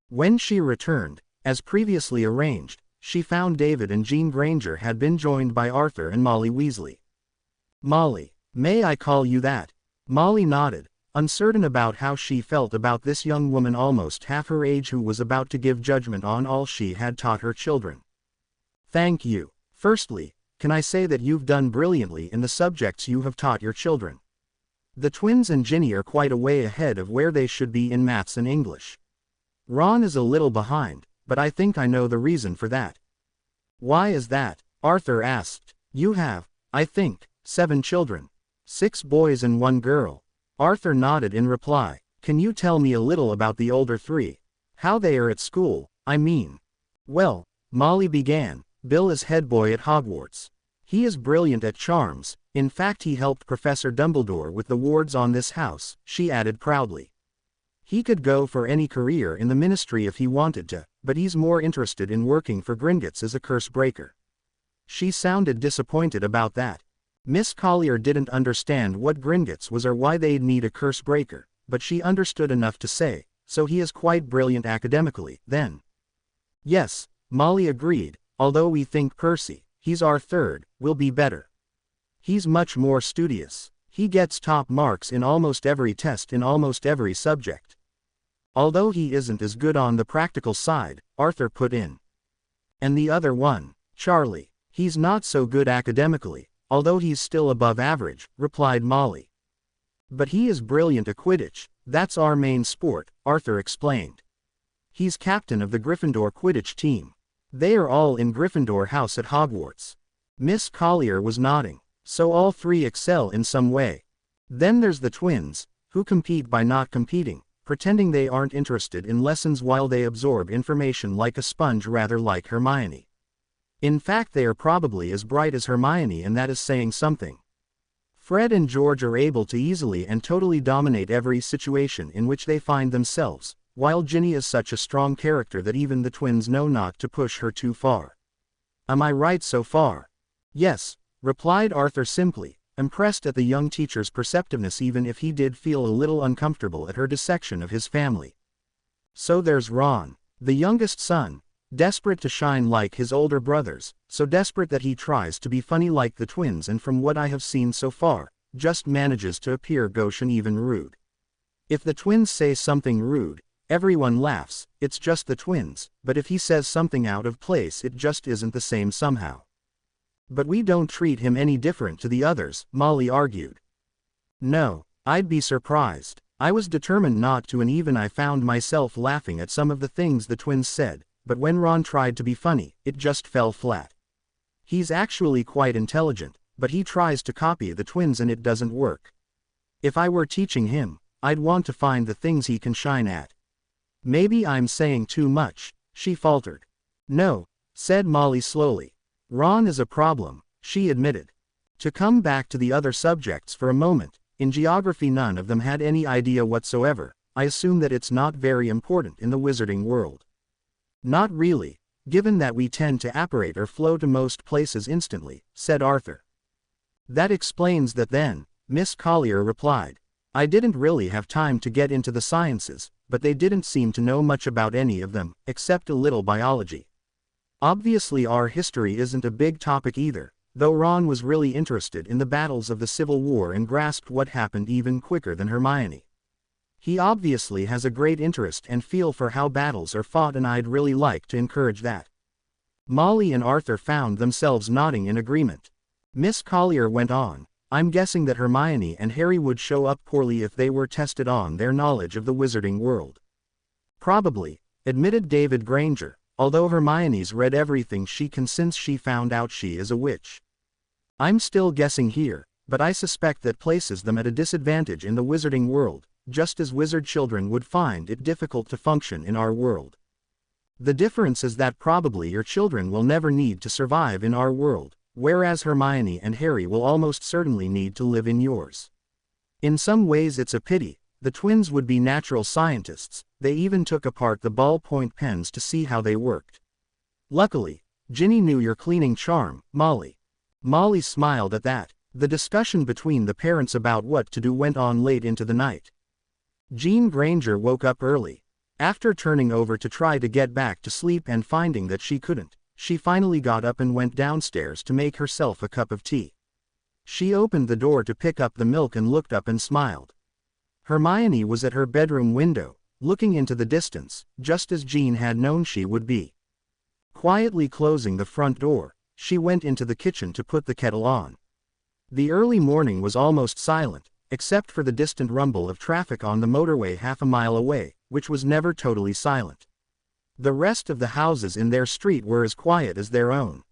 When she returned, as previously arranged, she found David and Jean Granger had been joined by Arthur and Molly Weasley. Molly, may I call you that? Molly nodded, uncertain about how she felt about this young woman almost half her age who was about to give judgment on all she had taught her children. Thank you. Firstly, can I say that you've done brilliantly in the subjects you have taught your children? The twins and Ginny are quite a way ahead of where they should be in maths and English. Ron is a little behind, but I think I know the reason for that. Why is that? Arthur asked. You have, I think, 7 children. 6 boys and 1 girl. Arthur nodded in reply. Can you tell me a little about the older 3? How they are at school, I mean. Well, Molly began, Bill is head boy at Hogwarts. He is brilliant at charms, in fact he helped Professor Dumbledore with the wards on this house, she added proudly. He could go for any career in the ministry if he wanted to, but he's more interested in working for Gringotts as a curse breaker. She sounded disappointed about that. Miss Collier didn't understand what Gringotts was or why they'd need a curse breaker, but she understood enough to say, so he is quite brilliant academically, then. Yes, Molly agreed, although we think Percy, he's our 3rd, will be better. He's much more studious. He gets top marks in almost every test in almost every subject. Although he isn't as good on the practical side, Arthur put in. And the other one, Charlie, he's not so good academically, although he's still above average, replied Molly. But he is brilliant at Quidditch, that's our main sport, Arthur explained. He's captain of the Gryffindor Quidditch team. They are all in Gryffindor House at Hogwarts. Miss Collier was nodding. So all 3 excel in some way. Then there's the twins, who compete by not competing, pretending they aren't interested in lessons while they absorb information like a sponge rather like Hermione. In fact they are probably as bright as Hermione and that is saying something. Fred and George are able to easily and totally dominate every situation in which they find themselves, while Ginny is such a strong character that even the twins know not to push her too far. Am I right so far? Yes, replied Arthur simply, impressed at the young teacher's perceptiveness even if he did feel a little uncomfortable at her dissection of his family. So there's Ron, the youngest son, desperate to shine like his older brothers, so desperate that he tries to be funny like the twins and from what I have seen so far, just manages to appear gauche and even rude. If the twins say something rude, everyone laughs, it's just the twins, but if he says something out of place it just isn't the same somehow. But we don't treat him any different to the others, Molly argued. No, I'd be surprised. I was determined not to, and even I found myself laughing at some of the things the twins said, but when Ron tried to be funny, it just fell flat. He's actually quite intelligent, but he tries to copy the twins and it doesn't work. If I were teaching him, I'd want to find the things he can shine at. Maybe I'm saying too much, she faltered. No, said Molly slowly. Ron is a problem, she admitted. To come back to the other subjects for a moment, in geography none of them had any idea whatsoever. I assume that it's not very important in the wizarding world. Not really, given that we tend to apparate or flow to most places instantly, said Arthur. That explains that then, Miss Collier replied. I didn't really have time to get into the sciences, but they didn't seem to know much about any of them, except a little biology. Obviously our history isn't a big topic either, though Ron was really interested in the battles of the Civil War and grasped what happened even quicker than Hermione. He obviously has a great interest and feel for how battles are fought, and I'd really like to encourage that. Molly and Arthur found themselves nodding in agreement. Miss Collier went on. I'm guessing that Hermione and Harry would show up poorly if they were tested on their knowledge of the wizarding world. Probably, admitted David Granger, although Hermione's read everything she can since she found out she is a witch. I'm still guessing here, but I suspect that places them at a disadvantage in the wizarding world, just as wizard children would find it difficult to function in our world. The difference is that probably your children will never need to survive in our world, whereas Hermione and Harry will almost certainly need to live in yours. In some ways it's a pity. The twins would be natural scientists. They even took apart the ballpoint pens to see how they worked. Luckily, Ginny knew your cleaning charm, Molly. Molly smiled at that. The discussion between the parents about what to do went on late into the night. Jean Granger woke up early. After turning over to try to get back to sleep and finding that she couldn't, she finally got up and went downstairs to make herself a cup of tea. She opened the door to pick up the milk and looked up and smiled. Hermione was at her bedroom window, looking into the distance, just as Jean had known she would be. Quietly closing the front door, she went into the kitchen to put the kettle on. The early morning was almost silent, except for the distant rumble of traffic on the motorway half a mile away, which was never totally silent. The rest of the houses in their street were as quiet as their own.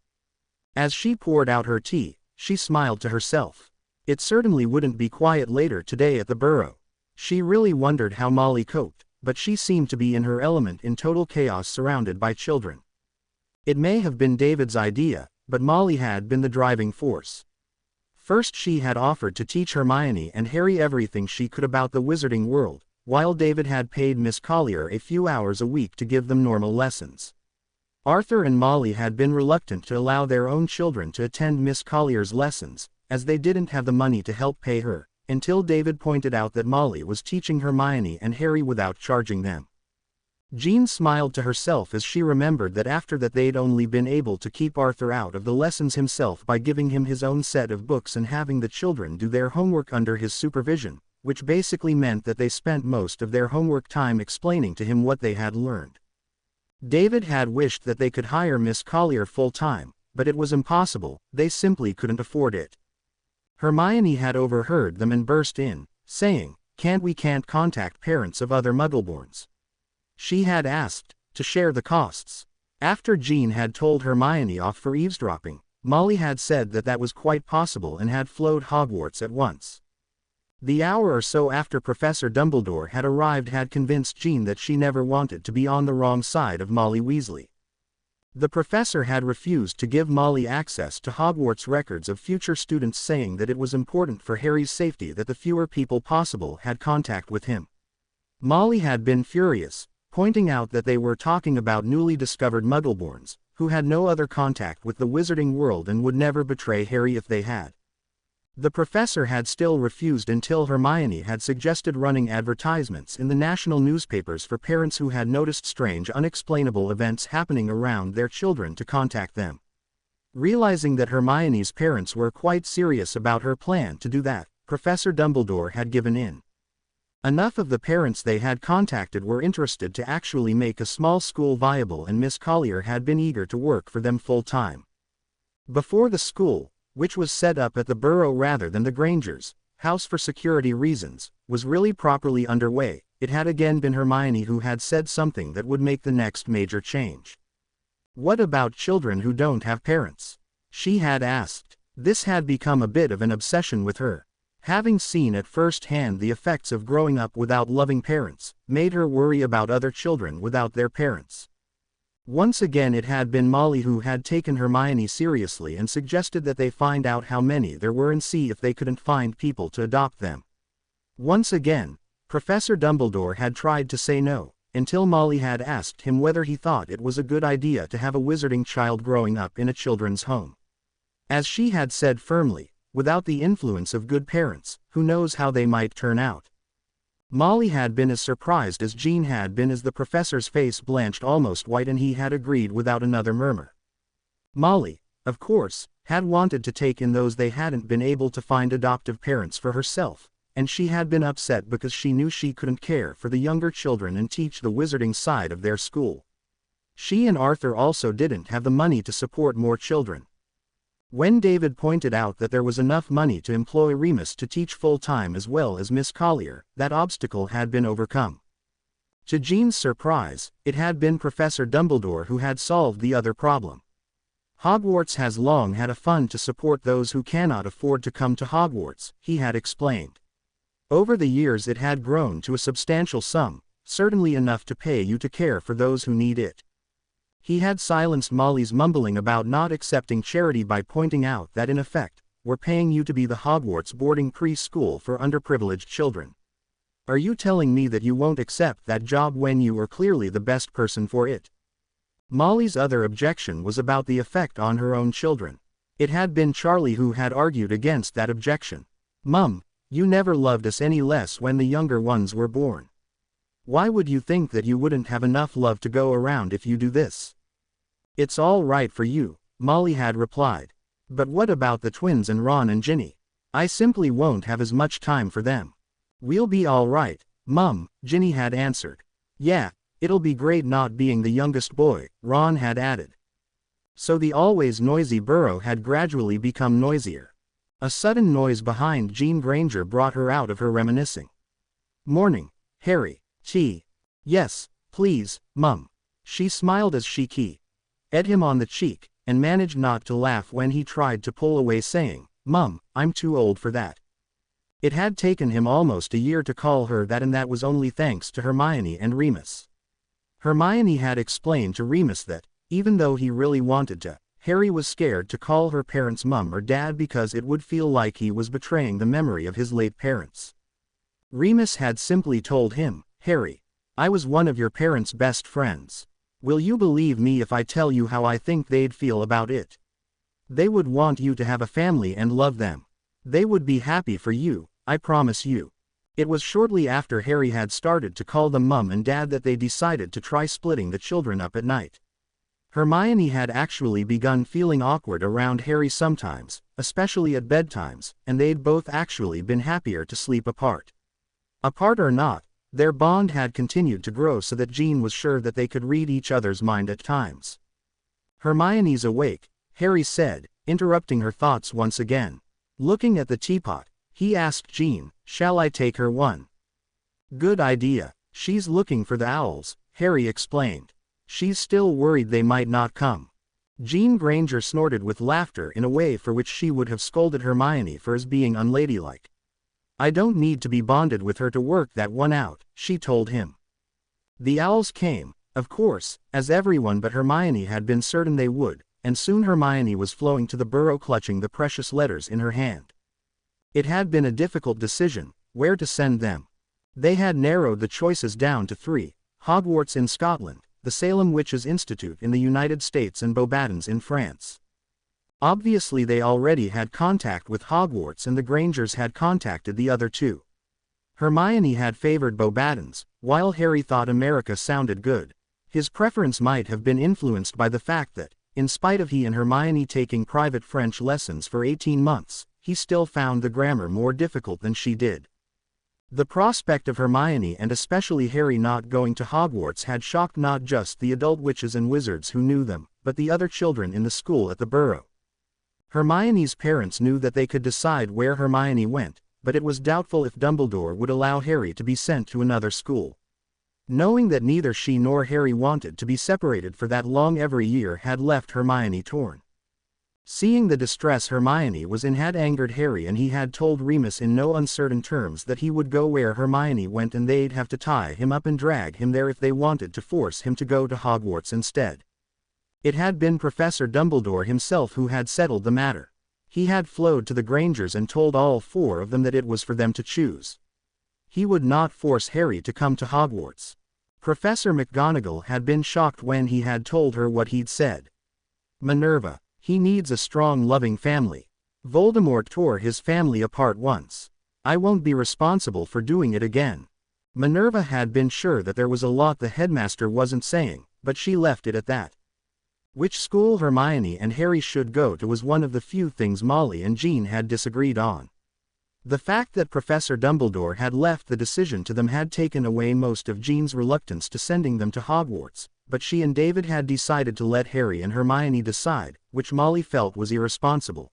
As she poured out her tea, she smiled to herself. It certainly wouldn't be quiet later today at the Burrow. She really wondered how Molly coped, but she seemed to be in her element in total chaos surrounded by children. It may have been David's idea, but Molly had been the driving force. First she had offered to teach Hermione and Harry everything she could about the wizarding world, while David had paid Miss Collier a few hours a week to give them normal lessons. Arthur and Molly had been reluctant to allow their own children to attend Miss Collier's lessons, as they didn't have the money to help pay her, until David pointed out that Molly was teaching Hermione and Harry without charging them. Jean smiled to herself as she remembered that after that they'd only been able to keep Arthur out of the lessons himself by giving him his own set of books and having the children do their homework under his supervision, which basically meant that they spent most of their homework time explaining to him what they had learned. David had wished that they could hire Miss Collier full-time, but it was impossible. They simply couldn't afford it. Hermione had overheard them and burst in, saying, can't contact parents of other Muggleborns." She had asked to share the costs. After Jean had told Hermione off for eavesdropping, Molly had said that that was quite possible and had flown Hogwarts at once. The hour or so after Professor Dumbledore had arrived had convinced Jean that she never wanted to be on the wrong side of Molly Weasley. The professor had refused to give Molly access to Hogwarts records of future students, saying that it was important for Harry's safety that the fewer people possible had contact with him. Molly had been furious, pointing out that they were talking about newly discovered Muggleborns, who had no other contact with the wizarding world and would never betray Harry if they had. The professor had still refused until Hermione had suggested running advertisements in the national newspapers for parents who had noticed strange unexplainable events happening around their children to contact them. Realizing that Hermione's parents were quite serious about her plan to do that, Professor Dumbledore had given in. Enough of the parents they had contacted were interested to actually make a small school viable, and Miss Collier had been eager to work for them full-time. Before the school, which was set up at the Burrow rather than the Grangers, house for security reasons, was really properly underway, it had again been Hermione who had said something that would make the next major change. "What about children who don't have parents?" she had asked. This had become a bit of an obsession with her. Having seen at first hand the effects of growing up without loving parents, made her worry about other children without their parents. Once again it had been Molly who had taken Hermione seriously and suggested that they find out how many there were and see if they couldn't find people to adopt them. Once again, Professor Dumbledore had tried to say no, until Molly had asked him whether he thought it was a good idea to have a wizarding child growing up in a children's home. As she had said firmly, without the influence of good parents, who knows how they might turn out. Molly had been as surprised as Jean had been as the professor's face blanched almost white and he had agreed without another murmur. Molly, of course, had wanted to take in those they hadn't been able to find adoptive parents for herself, and she had been upset because she knew she couldn't care for the younger children and teach the wizarding side of their school. She and Arthur also didn't have the money to support more children. When David pointed out that there was enough money to employ Remus to teach full-time as well as Miss Collier, that obstacle had been overcome. To Jean's surprise, it had been Professor Dumbledore who had solved the other problem. Hogwarts has long had a fund to support those who cannot afford to come to Hogwarts, he had explained. Over the years it had grown to a substantial sum, certainly enough to pay you to care for those who need it. He had silenced Molly's mumbling about not accepting charity by pointing out that in effect, we're paying you to be the Hogwarts boarding preschool for underprivileged children. Are you telling me that you won't accept that job when you are clearly the best person for it? Molly's other objection was about the effect on her own children. It had been Charlie who had argued against that objection. "Mum, you never loved us any less when the younger ones were born. Why would you think that you wouldn't have enough love to go around if you do this?" "It's all right for you," Molly had replied. "But what about the twins and Ron and Ginny? I simply won't have as much time for them." "We'll be all right, Mum," Ginny had answered. "Yeah, it'll be great not being the youngest boy," Ron had added. So the always noisy burrow had gradually become noisier. A sudden noise behind Jean Granger brought her out of her reminiscing. "Morning, Harry. Tea?" "Yes, please, Mum." She smiled as she kissed him on the cheek, and managed not to laugh when he tried to pull away saying, "Mum, I'm too old for that." It had taken him almost a year to call her that, and that was only thanks to Hermione and Remus. Hermione had explained to Remus that, even though he really wanted to, Harry was scared to call her parents Mum or Dad because it would feel like he was betraying the memory of his late parents. Remus had simply told him, "Harry, I was one of your parents' best friends. Will you believe me if I tell you how I think they'd feel about it? They would want you to have a family and love them. They would be happy for you, I promise you." It was shortly after Harry had started to call them Mum and Dad that they decided to try splitting the children up at night. Hermione had actually begun feeling awkward around Harry sometimes, especially at bedtimes, and they'd both actually been happier to sleep apart. Apart or not, their bond had continued to grow so that Jean was sure that they could read each other's mind at times. "Hermione's awake," Harry said, interrupting her thoughts once again. Looking at the teapot, he asked Jean, "Shall I take her one?" "Good idea. She's looking for the owls," Harry explained. "She's still worried they might not come." Jean Granger snorted with laughter in a way for which she would have scolded Hermione for as being unladylike. "I don't need to be bonded with her to work that one out," she told him. The owls came, of course, as everyone but Hermione had been certain they would, and soon Hermione was flowing to the burrow clutching the precious letters in her hand. It had been a difficult decision, where to send them. They had narrowed the choices down to 3, Hogwarts in Scotland, the Salem Witches' Institute in the United States and Beauxbatons in France. Obviously they already had contact with Hogwarts and the Grangers had contacted the other 2. Hermione had favored Beauxbatons, while Harry thought America sounded good. His preference might have been influenced by the fact that, in spite of he and Hermione taking private French lessons for 18 months, he still found the grammar more difficult than she did. The prospect of Hermione and especially Harry not going to Hogwarts had shocked not just the adult witches and wizards who knew them, but the other children in the school at the Burrow. Hermione's parents knew that they could decide where Hermione went, but it was doubtful if Dumbledore would allow Harry to be sent to another school. Knowing that neither she nor Harry wanted to be separated for that long every year had left Hermione torn. Seeing the distress Hermione was in had angered Harry, and he had told Remus in no uncertain terms that he would go where Hermione went and they'd have to tie him up and drag him there if they wanted to force him to go to Hogwarts instead. It had been Professor Dumbledore himself who had settled the matter. He had flown to the Grangers and told all four of them that it was for them to choose. He would not force Harry to come to Hogwarts. Professor McGonagall had been shocked when he had told her what he'd said. Minerva, he needs a strong, loving family. Voldemort tore his family apart once. I won't be responsible for doing it again. Minerva had been sure that there was a lot the headmaster wasn't saying, but she left it at that. Which school Hermione and Harry should go to was one of the few things Molly and Jean had disagreed on. The fact that Professor Dumbledore had left the decision to them had taken away most of Jean's reluctance to sending them to Hogwarts, but she and David had decided to let Harry and Hermione decide, which Molly felt was irresponsible.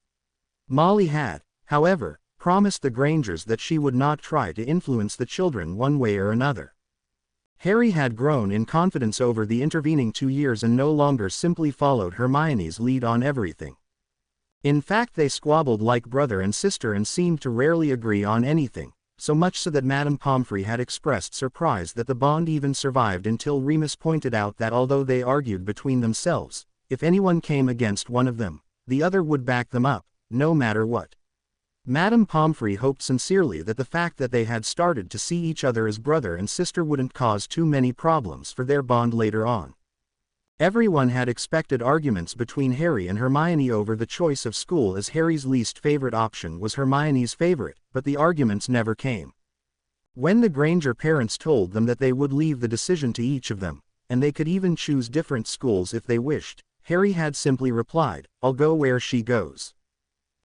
Molly had, however, promised the Grangers that she would not try to influence the children one way or another. Harry had grown in confidence over the intervening 2 years and no longer simply followed Hermione's lead on everything. In fact, they squabbled like brother and sister and seemed to rarely agree on anything, so much so that Madame Pomfrey had expressed surprise that the bond even survived until Remus pointed out that although they argued between themselves, if anyone came against one of them, the other would back them up, no matter what. Madame Pomfrey hoped sincerely that the fact that they had started to see each other as brother and sister wouldn't cause too many problems for their bond later on. Everyone had expected arguments between Harry and Hermione over the choice of school, as Harry's least favorite option was Hermione's favorite, but the arguments never came. When the Granger parents told them that they would leave the decision to each of them, and they could even choose different schools if they wished, Harry had simply replied, "I'll go where she goes."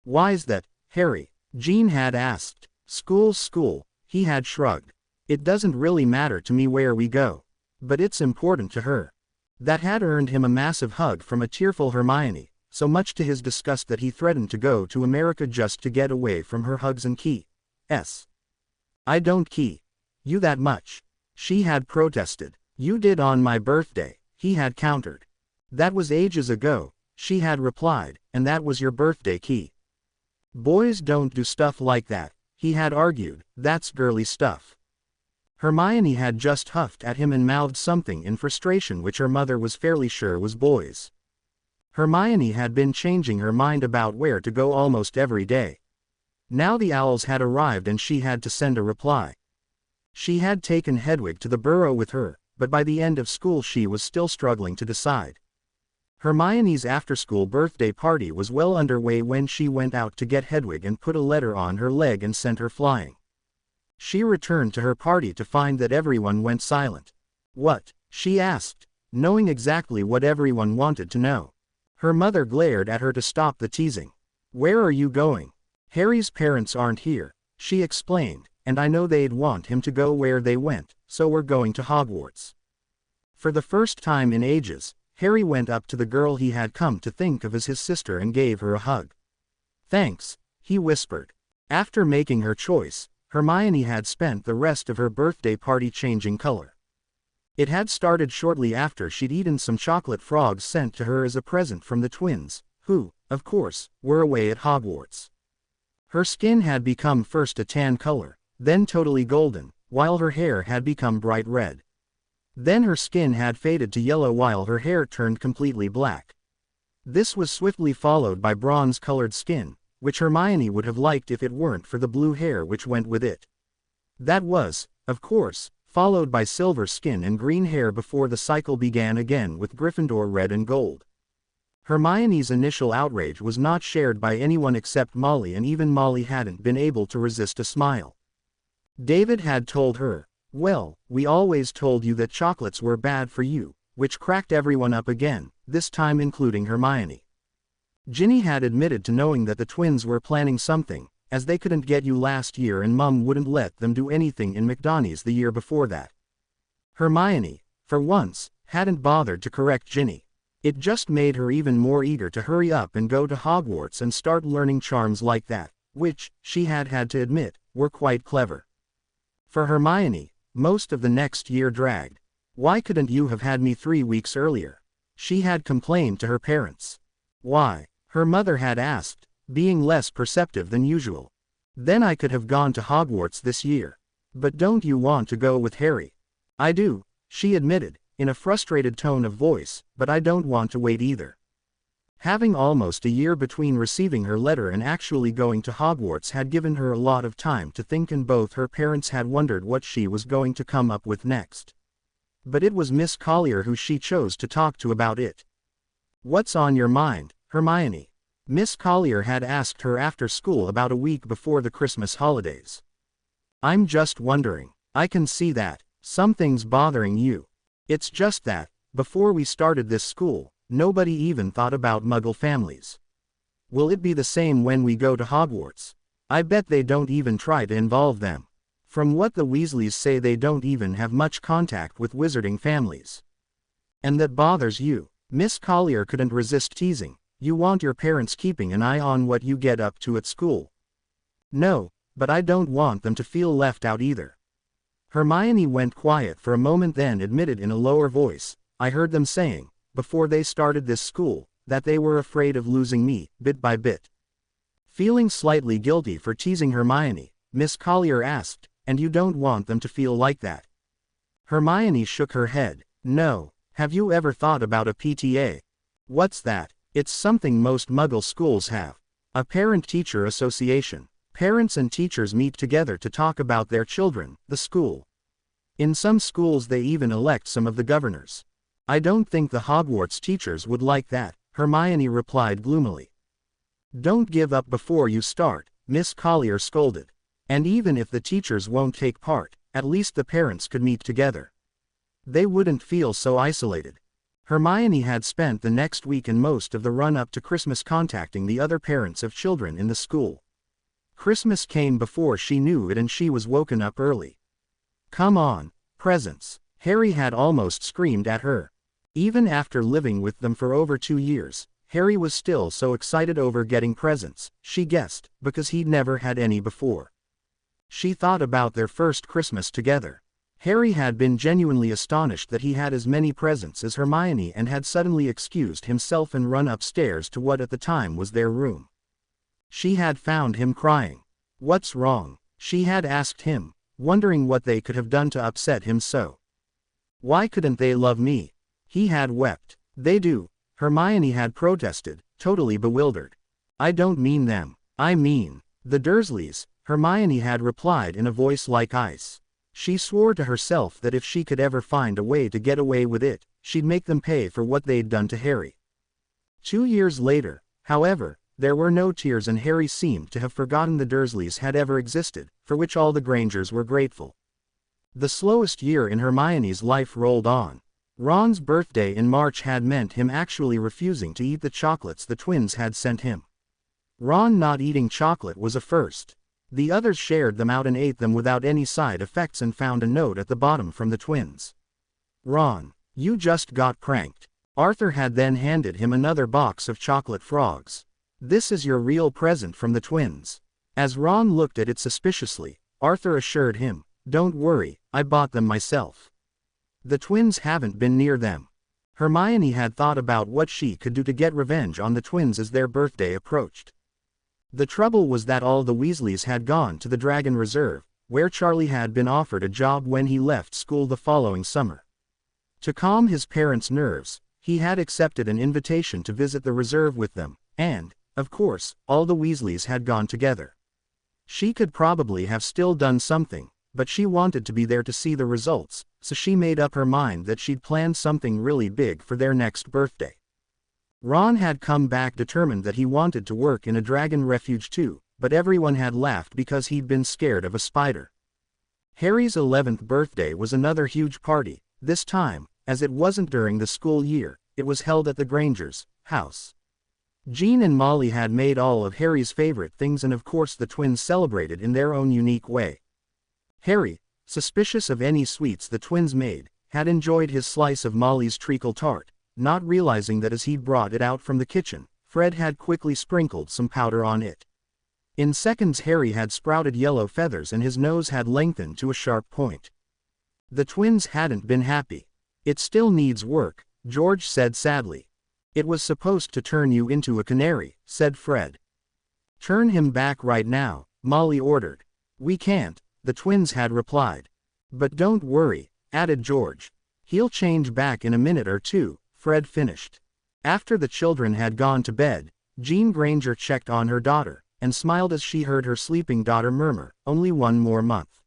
"Why's that, Harry?" Jean had asked. School, he had shrugged. "It doesn't really matter to me where we go. But it's important to her." That had earned him a massive hug from a tearful Hermione, so much to his disgust that he threatened to go to America just to get away from her hugs and kisses. "I don't key you that much," she had protested. "You did on my birthday," he had countered. "That was ages ago," she had replied, "and that was your birthday key." "Boys don't do stuff like that," he had argued, "that's girly stuff." Hermione had just huffed at him and mouthed something in frustration which her mother was fairly sure was boys. Hermione had been changing her mind about where to go almost every day. Now the owls had arrived and she had to send a reply. She had taken Hedwig to the burrow with her, but by the end of school she was still struggling to decide. Hermione's after-school birthday party was well underway when she went out to get Hedwig and put a letter on her leg and sent her flying. She returned to her party to find that everyone went silent. "What?" she asked, knowing exactly what everyone wanted to know. Her mother glared at her to stop the teasing. "Where are you going?" "Harry's parents aren't here," she explained, "and I know they'd want him to go where they went, so we're going to Hogwarts." For the first time in ages, Harry went up to the girl he had come to think of as his sister and gave her a hug. "Thanks," he whispered. After making her choice, Hermione had spent the rest of her birthday party changing color. It had started shortly after she'd eaten some chocolate frogs sent to her as a present from the twins, who, of course, were away at Hogwarts. Her skin had become first a tan color, then totally golden, while her hair had become bright red. Then her skin had faded to yellow while her hair turned completely black. This was swiftly followed by bronze-colored skin, which Hermione would have liked if it weren't for the blue hair which went with it. That was, of course, followed by silver skin and green hair before the cycle began again with Gryffindor red and gold. Hermione's initial outrage was not shared by anyone except Molly, and even Molly hadn't been able to resist a smile. David had told her, "Well, we always told you that chocolates were bad for you," which cracked everyone up again, this time including Hermione. Ginny had admitted to knowing that the twins were planning something, as they couldn't get you last year and Mum wouldn't let them do anything in McDonald's the year before that. Hermione, for once, hadn't bothered to correct Ginny. It just made her even more eager to hurry up and go to Hogwarts and start learning charms like that, which, she had to admit, were quite clever. For Hermione, most of the next year dragged. Why couldn't you have had me 3 weeks earlier? She had complained to her parents. Why? Her mother had asked, being less perceptive than usual. Then I could have gone to Hogwarts this year. But don't you want to go with Harry? I do, she admitted, in a frustrated tone of voice, but I don't want to wait either. Having almost a year between receiving her letter and actually going to Hogwarts had given her a lot of time to think, and both her parents had wondered what she was going to come up with next. But it was Miss Collier who she chose to talk to about it. "What's on your mind, Hermione?" Miss Collier had asked her after school about a week before the Christmas holidays. "I'm just wondering. I can see that something's bothering you. It's just that, before we started this school, nobody even thought about Muggle families. Will it be the same when we go to Hogwarts? I bet they don't even try to involve them. From what the Weasleys say, they don't even have much contact with wizarding families. And that bothers you." Miss Collier couldn't resist teasing. "You want your parents keeping an eye on what you get up to at school." "No, but I don't want them to feel left out either." Hermione went quiet for a moment, then admitted in a lower voice, "I heard them saying, before they started this school, that they were afraid of losing me, bit by bit." Feeling slightly guilty for teasing Hermione, Miss Collier asked, "And you don't want them to feel like that?" Hermione shook her head. "No. Have you ever thought about a PTA? What's that? It's something most Muggle schools have. A parent-teacher association. Parents and teachers meet together to talk about their children, the school. In some schools they even elect some of the governors." "I don't think the Hogwarts teachers would like that," Hermione replied gloomily. "Don't give up before you start," Miss Collier scolded. "And even if the teachers won't take part, at least the parents could meet together. They wouldn't feel so isolated." Hermione had spent the next week and most of the run-up to Christmas contacting the other parents of children in the school. Christmas came before she knew it, and she was woken up early. "Come on, presents," Harry had almost screamed at her. Even after living with them for over 2 years, Harry was still so excited over getting presents, she guessed, because he'd never had any before. She thought about their first Christmas together. Harry had been genuinely astonished that he had as many presents as Hermione, and had suddenly excused himself and run upstairs to what at the time was their room. She had found him crying. "What's wrong?" she had asked him, wondering what they could have done to upset him so. "Why couldn't they love me?" He had wept. "They do," Hermione had protested, totally bewildered. "I don't mean them. I mean the Dursleys," Hermione had replied in a voice like ice. She swore to herself that if she could ever find a way to get away with it, she'd make them pay for what they'd done to Harry. 2 years later, however, there were no tears, and Harry seemed to have forgotten the Dursleys had ever existed, for which all the Grangers were grateful. The slowest year in Hermione's life rolled on. Ron's birthday in March had meant him actually refusing to eat the chocolates the twins had sent him. Ron not eating chocolate was a first. The others shared them out and ate them without any side effects, and found a note at the bottom from the twins. "Ron, you just got pranked." Arthur had then handed him another box of chocolate frogs. "This is your real present from the twins." As Ron looked at it suspiciously, Arthur assured him, "Don't worry, I bought them myself." The twins haven't been near them. Hermione had thought about what she could do to get revenge on the twins as their birthday approached. The trouble was that all the Weasleys had gone to the Dragon Reserve, where Charlie had been offered a job when he left school the following summer. To calm his parents' nerves, he had accepted an invitation to visit the reserve with them, and, of course, all the Weasleys had gone together. She could probably have still done something, but she wanted to be there to see the results, so she made up her mind that she'd planned something really big for their next birthday. Ron had come back determined that he wanted to work in a dragon refuge too, but everyone had laughed because he'd been scared of a spider. Harry's 11th birthday was another huge party. This time, as it wasn't during the school year, it was held at the Grangers' house. Jean and Molly had made all of Harry's favorite things, and of course the twins celebrated in their own unique way. Harry, suspicious of any sweets the twins made, had enjoyed his slice of Molly's treacle tart, not realizing that as he'd brought it out from the kitchen, Fred had quickly sprinkled some powder on it. In seconds Harry had sprouted yellow feathers and his nose had lengthened to a sharp point. The twins hadn't been happy. "It still needs work," George said sadly. "It was supposed to turn you into a canary," said Fred. "Turn him back right now," Molly ordered. "We can't," the twins had replied. "But don't worry," added George. "He'll change back in a minute or two," Fred finished. After the children had gone to bed, Jean Granger checked on her daughter, and smiled as she heard her sleeping daughter murmur, "Only one more month."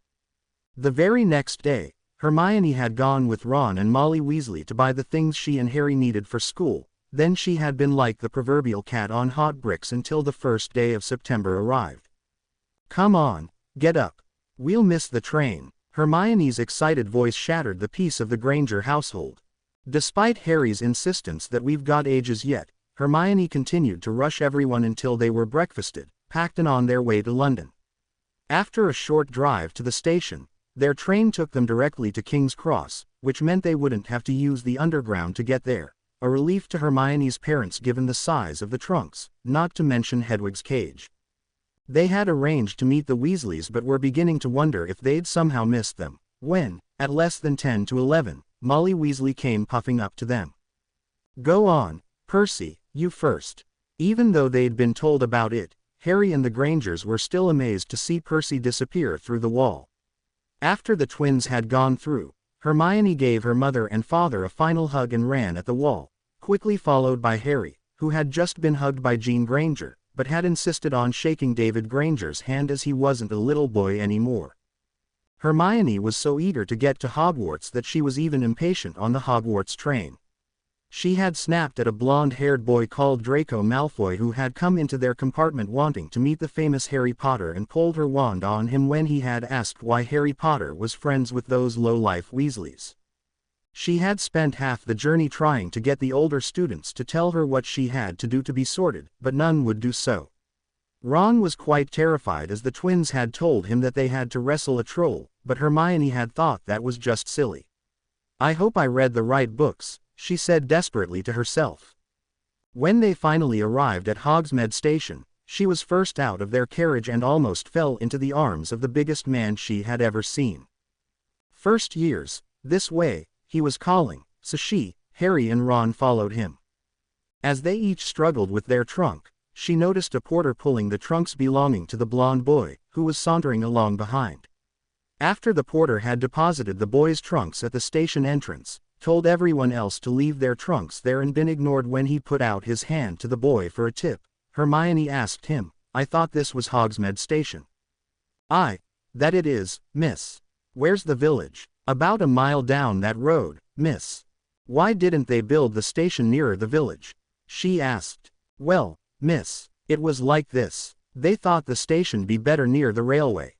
The very next day, Hermione had gone with Ron and Molly Weasley to buy the things she and Harry needed for school. Then she had been like the proverbial cat on hot bricks until the first day of September arrived. "Come on, get up. We'll miss the train." Hermione's excited voice shattered the peace of the Granger household. Despite Harry's insistence that we've got ages yet, Hermione continued to rush everyone until they were breakfasted, packed and on their way to London. After a short drive to the station, their train took them directly to King's Cross, which meant they wouldn't have to use the underground to get there, a relief to Hermione's parents given the size of the trunks, not to mention Hedwig's cage. They had arranged to meet the Weasleys but were beginning to wonder if they'd somehow missed them, when, at less than 10 to 11, Molly Weasley came puffing up to them. "Go on, Percy, you first." Even though they'd been told about it, Harry and the Grangers were still amazed to see Percy disappear through the wall. After the twins had gone through, Hermione gave her mother and father a final hug and ran at the wall, quickly followed by Harry, who had just been hugged by Jean Granger, but had insisted on shaking David Granger's hand as he wasn't a little boy anymore. Hermione was so eager to get to Hogwarts that she was even impatient on the Hogwarts train. She had snapped at a blonde-haired boy called Draco Malfoy who had come into their compartment wanting to meet the famous Harry Potter and pulled her wand on him when he had asked why Harry Potter was friends with those low-life Weasleys. She had spent half the journey trying to get the older students to tell her what she had to do to be sorted, but none would do so. Ron was quite terrified as the twins had told him that they had to wrestle a troll, but Hermione had thought that was just silly. "I hope I read the right books," she said desperately to herself. When they finally arrived at Hogsmeade Station, she was first out of their carriage and almost fell into the arms of the biggest man she had ever seen. "First years, this way," he was calling, so she, Harry and Ron followed him. As they each struggled with their trunk, she noticed a porter pulling the trunks belonging to the blonde boy, who was sauntering along behind. After the porter had deposited the boy's trunks at the station entrance, told everyone else to leave their trunks there and been ignored when he put out his hand to the boy for a tip, Hermione asked him, "I thought this was Hogsmeade Station." "Aye, that it is, miss. Where's the village?" "About a mile down that road, miss." "Why didn't they build the station nearer the village?" she asked. "Well, miss, it was like this. They thought the station be better near the railway."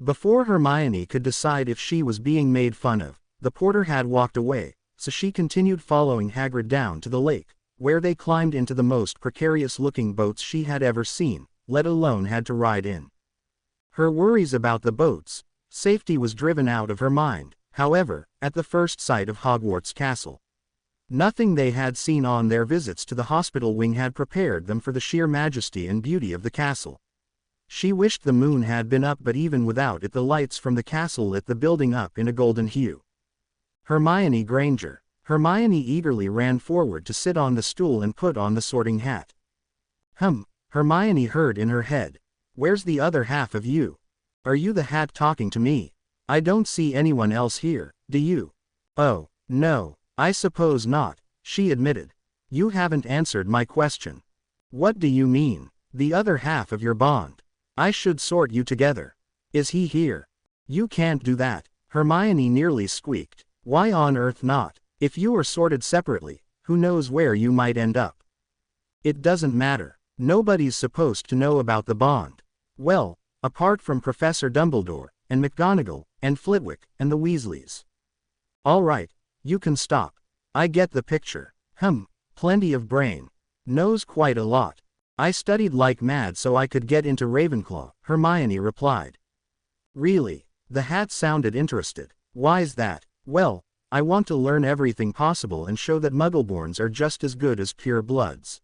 Before Hermione could decide if she was being made fun of, the porter had walked away, so she continued following Hagrid down to the lake, where they climbed into the most precarious-looking boats she had ever seen, let alone had to ride in. Her worries about the boats' safety was driven out of her mind, however, at the first sight of Hogwarts Castle. Nothing they had seen on their visits to the hospital wing had prepared them for the sheer majesty and beauty of the castle. She wished the moon had been up, but even without it the lights from the castle lit the building up in a golden hue. "Hermione Granger." Hermione eagerly ran forward to sit on the stool and put on the sorting hat. Hermione heard in her head. "Where's the other half of you? Are you the hat talking to me? I don't see anyone else here, do you?" "Oh, no, I suppose not," she admitted. "You haven't answered my question." "What do you mean? The other half of your bond? I should sort you together. Is he here?" "You can't do that," Hermione nearly squeaked. "Why on earth not? If you are sorted separately, who knows where you might end up?" "It doesn't matter. Nobody's supposed to know about the bond. Well, apart from Professor Dumbledore, and McGonagall, and Flitwick, and the Weasleys." "All right, you can stop. I get the picture. Plenty of brain. Knows quite a lot. I studied like mad so I could get into Ravenclaw," Hermione replied. "Really?" The hat sounded interested. "Why's that?" "Well, I want to learn everything possible and show that Muggleborns are just as good as pure bloods.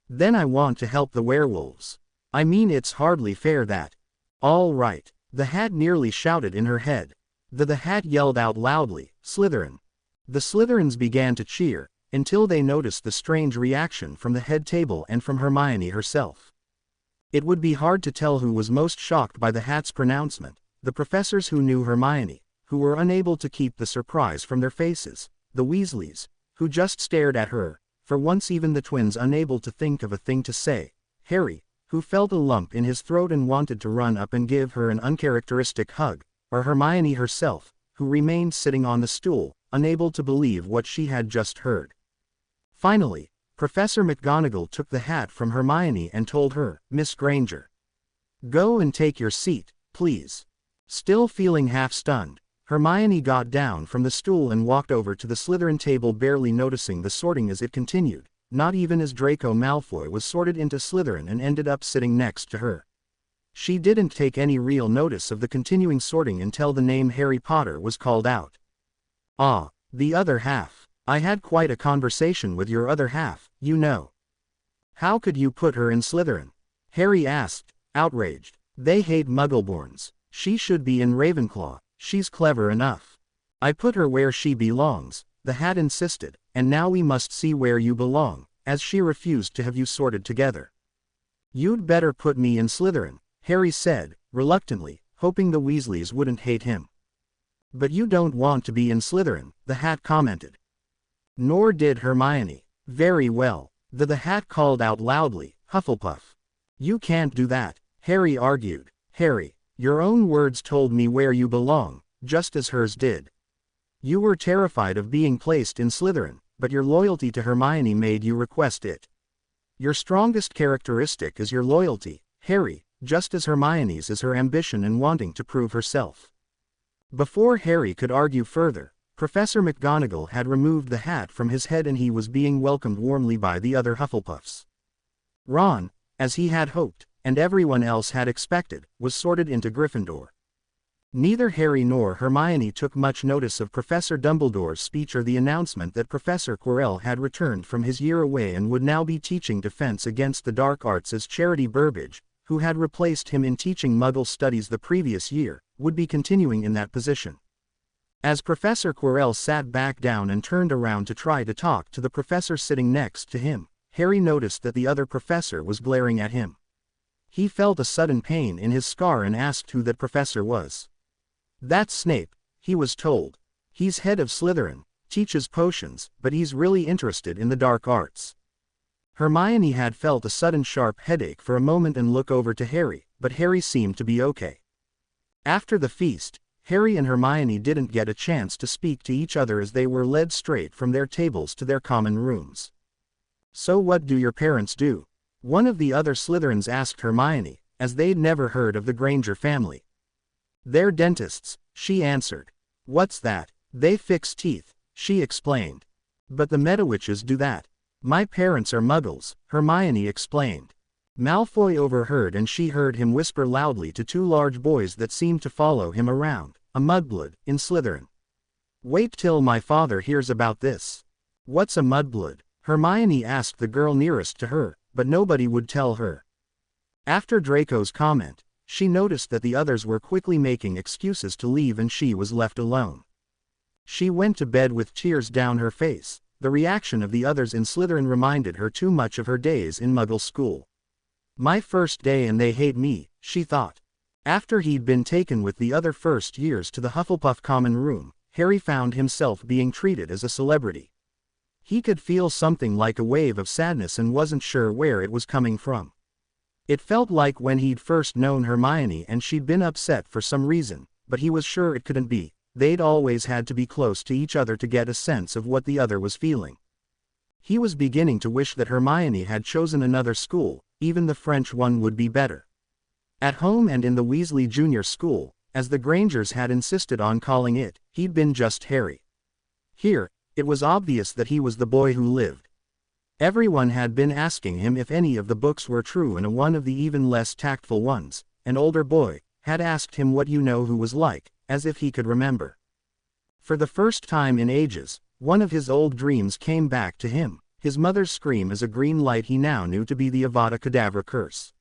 Then I want to help the werewolves." I mean, it's hardly fair that. All right, the Hat nearly shouted in her head. The Hat yelled out loudly, Slytherin. The Slytherins began to cheer, until they noticed the strange reaction from the head table and from Hermione herself. It would be hard to tell who was most shocked by the Hat's pronouncement, the professors who knew Hermione, who were unable to keep the surprise from their faces, the Weasleys, who just stared at her, for once even the twins unable to think of a thing to say, Harry, who felt a lump in his throat and wanted to run up and give her an uncharacteristic hug, or Hermione herself, who remained sitting on the stool, unable to believe what she had just heard. Finally, Professor McGonagall took the Hat from Hermione and told her, Miss Granger, go and take your seat, please. Still feeling half stunned, Hermione got down from the stool and walked over to the Slytherin table, barely noticing the sorting as it continued, not even as Draco Malfoy was sorted into Slytherin and ended up sitting next to her. She didn't take any real notice of the continuing sorting until the name Harry Potter was called out. Ah, the other half. I had quite a conversation with your other half, you know. How could you put her in Slytherin? Harry asked, outraged. They hate Muggleborns. She should be in Ravenclaw, she's clever enough. I put her where she belongs, the Hat insisted, and now we must see where you belong, as she refused to have you sorted together. You'd better put me in Slytherin, Harry said, reluctantly, hoping the Weasleys wouldn't hate him. But you don't want to be in Slytherin, the Hat commented. Nor did Hermione. Very well, the Hat called out loudly, Hufflepuff. You can't do that, Harry argued. Harry, your own words told me where you belong, just as hers did. You were terrified of being placed in Slytherin, but your loyalty to Hermione made you request it. Your strongest characteristic is your loyalty, Harry, just as Hermione's is her ambition and wanting to prove herself. Before Harry could argue further, Professor McGonagall had removed the Hat from his head and he was being welcomed warmly by the other Hufflepuffs. Ron, as he had hoped, and everyone else had expected, was sorted into Gryffindor. Neither Harry nor Hermione took much notice of Professor Dumbledore's speech or the announcement that Professor Quirrell had returned from his year away and would now be teaching Defense Against the Dark Arts, as Charity Burbage, who had replaced him in teaching Muggle studies the previous year, would be continuing in that position. As Professor Quirrell sat back down and turned around to try to talk to the professor sitting next to him, Harry noticed that the other professor was glaring at him. He felt a sudden pain in his scar and asked who that professor was. That's Snape, he was told. He's head of Slytherin, teaches potions, but he's really interested in the dark arts. Hermione had felt a sudden sharp headache for a moment and looked over to Harry, but Harry seemed to be okay. After the feast, Harry and Hermione didn't get a chance to speak to each other as they were led straight from their tables to their common rooms. So what do your parents do? One of the other Slytherins asked Hermione, as they'd never heard of the Granger family. They're dentists, she answered. What's that? They fix teeth, she explained. But the Medowitches do that. My parents are Muggles, Hermione explained. Malfoy overheard and she heard him whisper loudly to two large boys that seemed to follow him around, a mudblood, in Slytherin. Wait till my father hears about this. What's a mudblood? Hermione asked the girl nearest to her, but nobody would tell her. After Draco's comment, she noticed that the others were quickly making excuses to leave and she was left alone. She went to bed with tears down her face. The reaction of the others in Slytherin reminded her too much of her days in Muggle school. My first day and they hate me, she thought. After he'd been taken with the other first years to the Hufflepuff common room, Harry found himself being treated as a celebrity. He could feel something like a wave of sadness and wasn't sure where it was coming from. It felt like when he'd first known Hermione and she'd been upset for some reason, but he was sure it couldn't be. They'd always had to be close to each other to get a sense of what the other was feeling. He was beginning to wish that Hermione had chosen another school, even the French one would be better. At home and in the Weasley Junior School, as the Grangers had insisted on calling it, he'd been just Harry. Here, it was obvious that he was the boy who lived. Everyone had been asking him if any of the books were true, and one of the even less tactful ones, an older boy, had asked him what you know who was like, as if he could remember. For the first time in ages, one of his old dreams came back to him, his mother's scream as a green light he now knew to be the Avada Kedavra curse.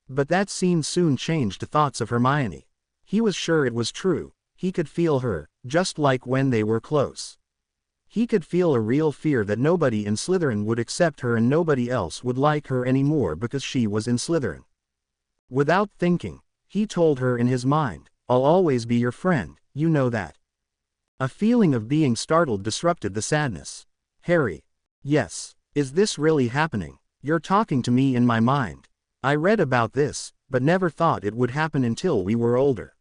But that scene soon changed the thoughts of Hermione. He was sure it was true. He could feel her, just like when they were close. He could feel a real fear that nobody in Slytherin would accept her and nobody else would like her anymore because she was in Slytherin. Without thinking, he told her in his mind, "I'll always be your friend, you know that." A feeling of being startled disrupted the sadness. "Harry. Yes. Is this really happening? You're talking to me in my mind. I read about this, but never thought it would happen until we were older.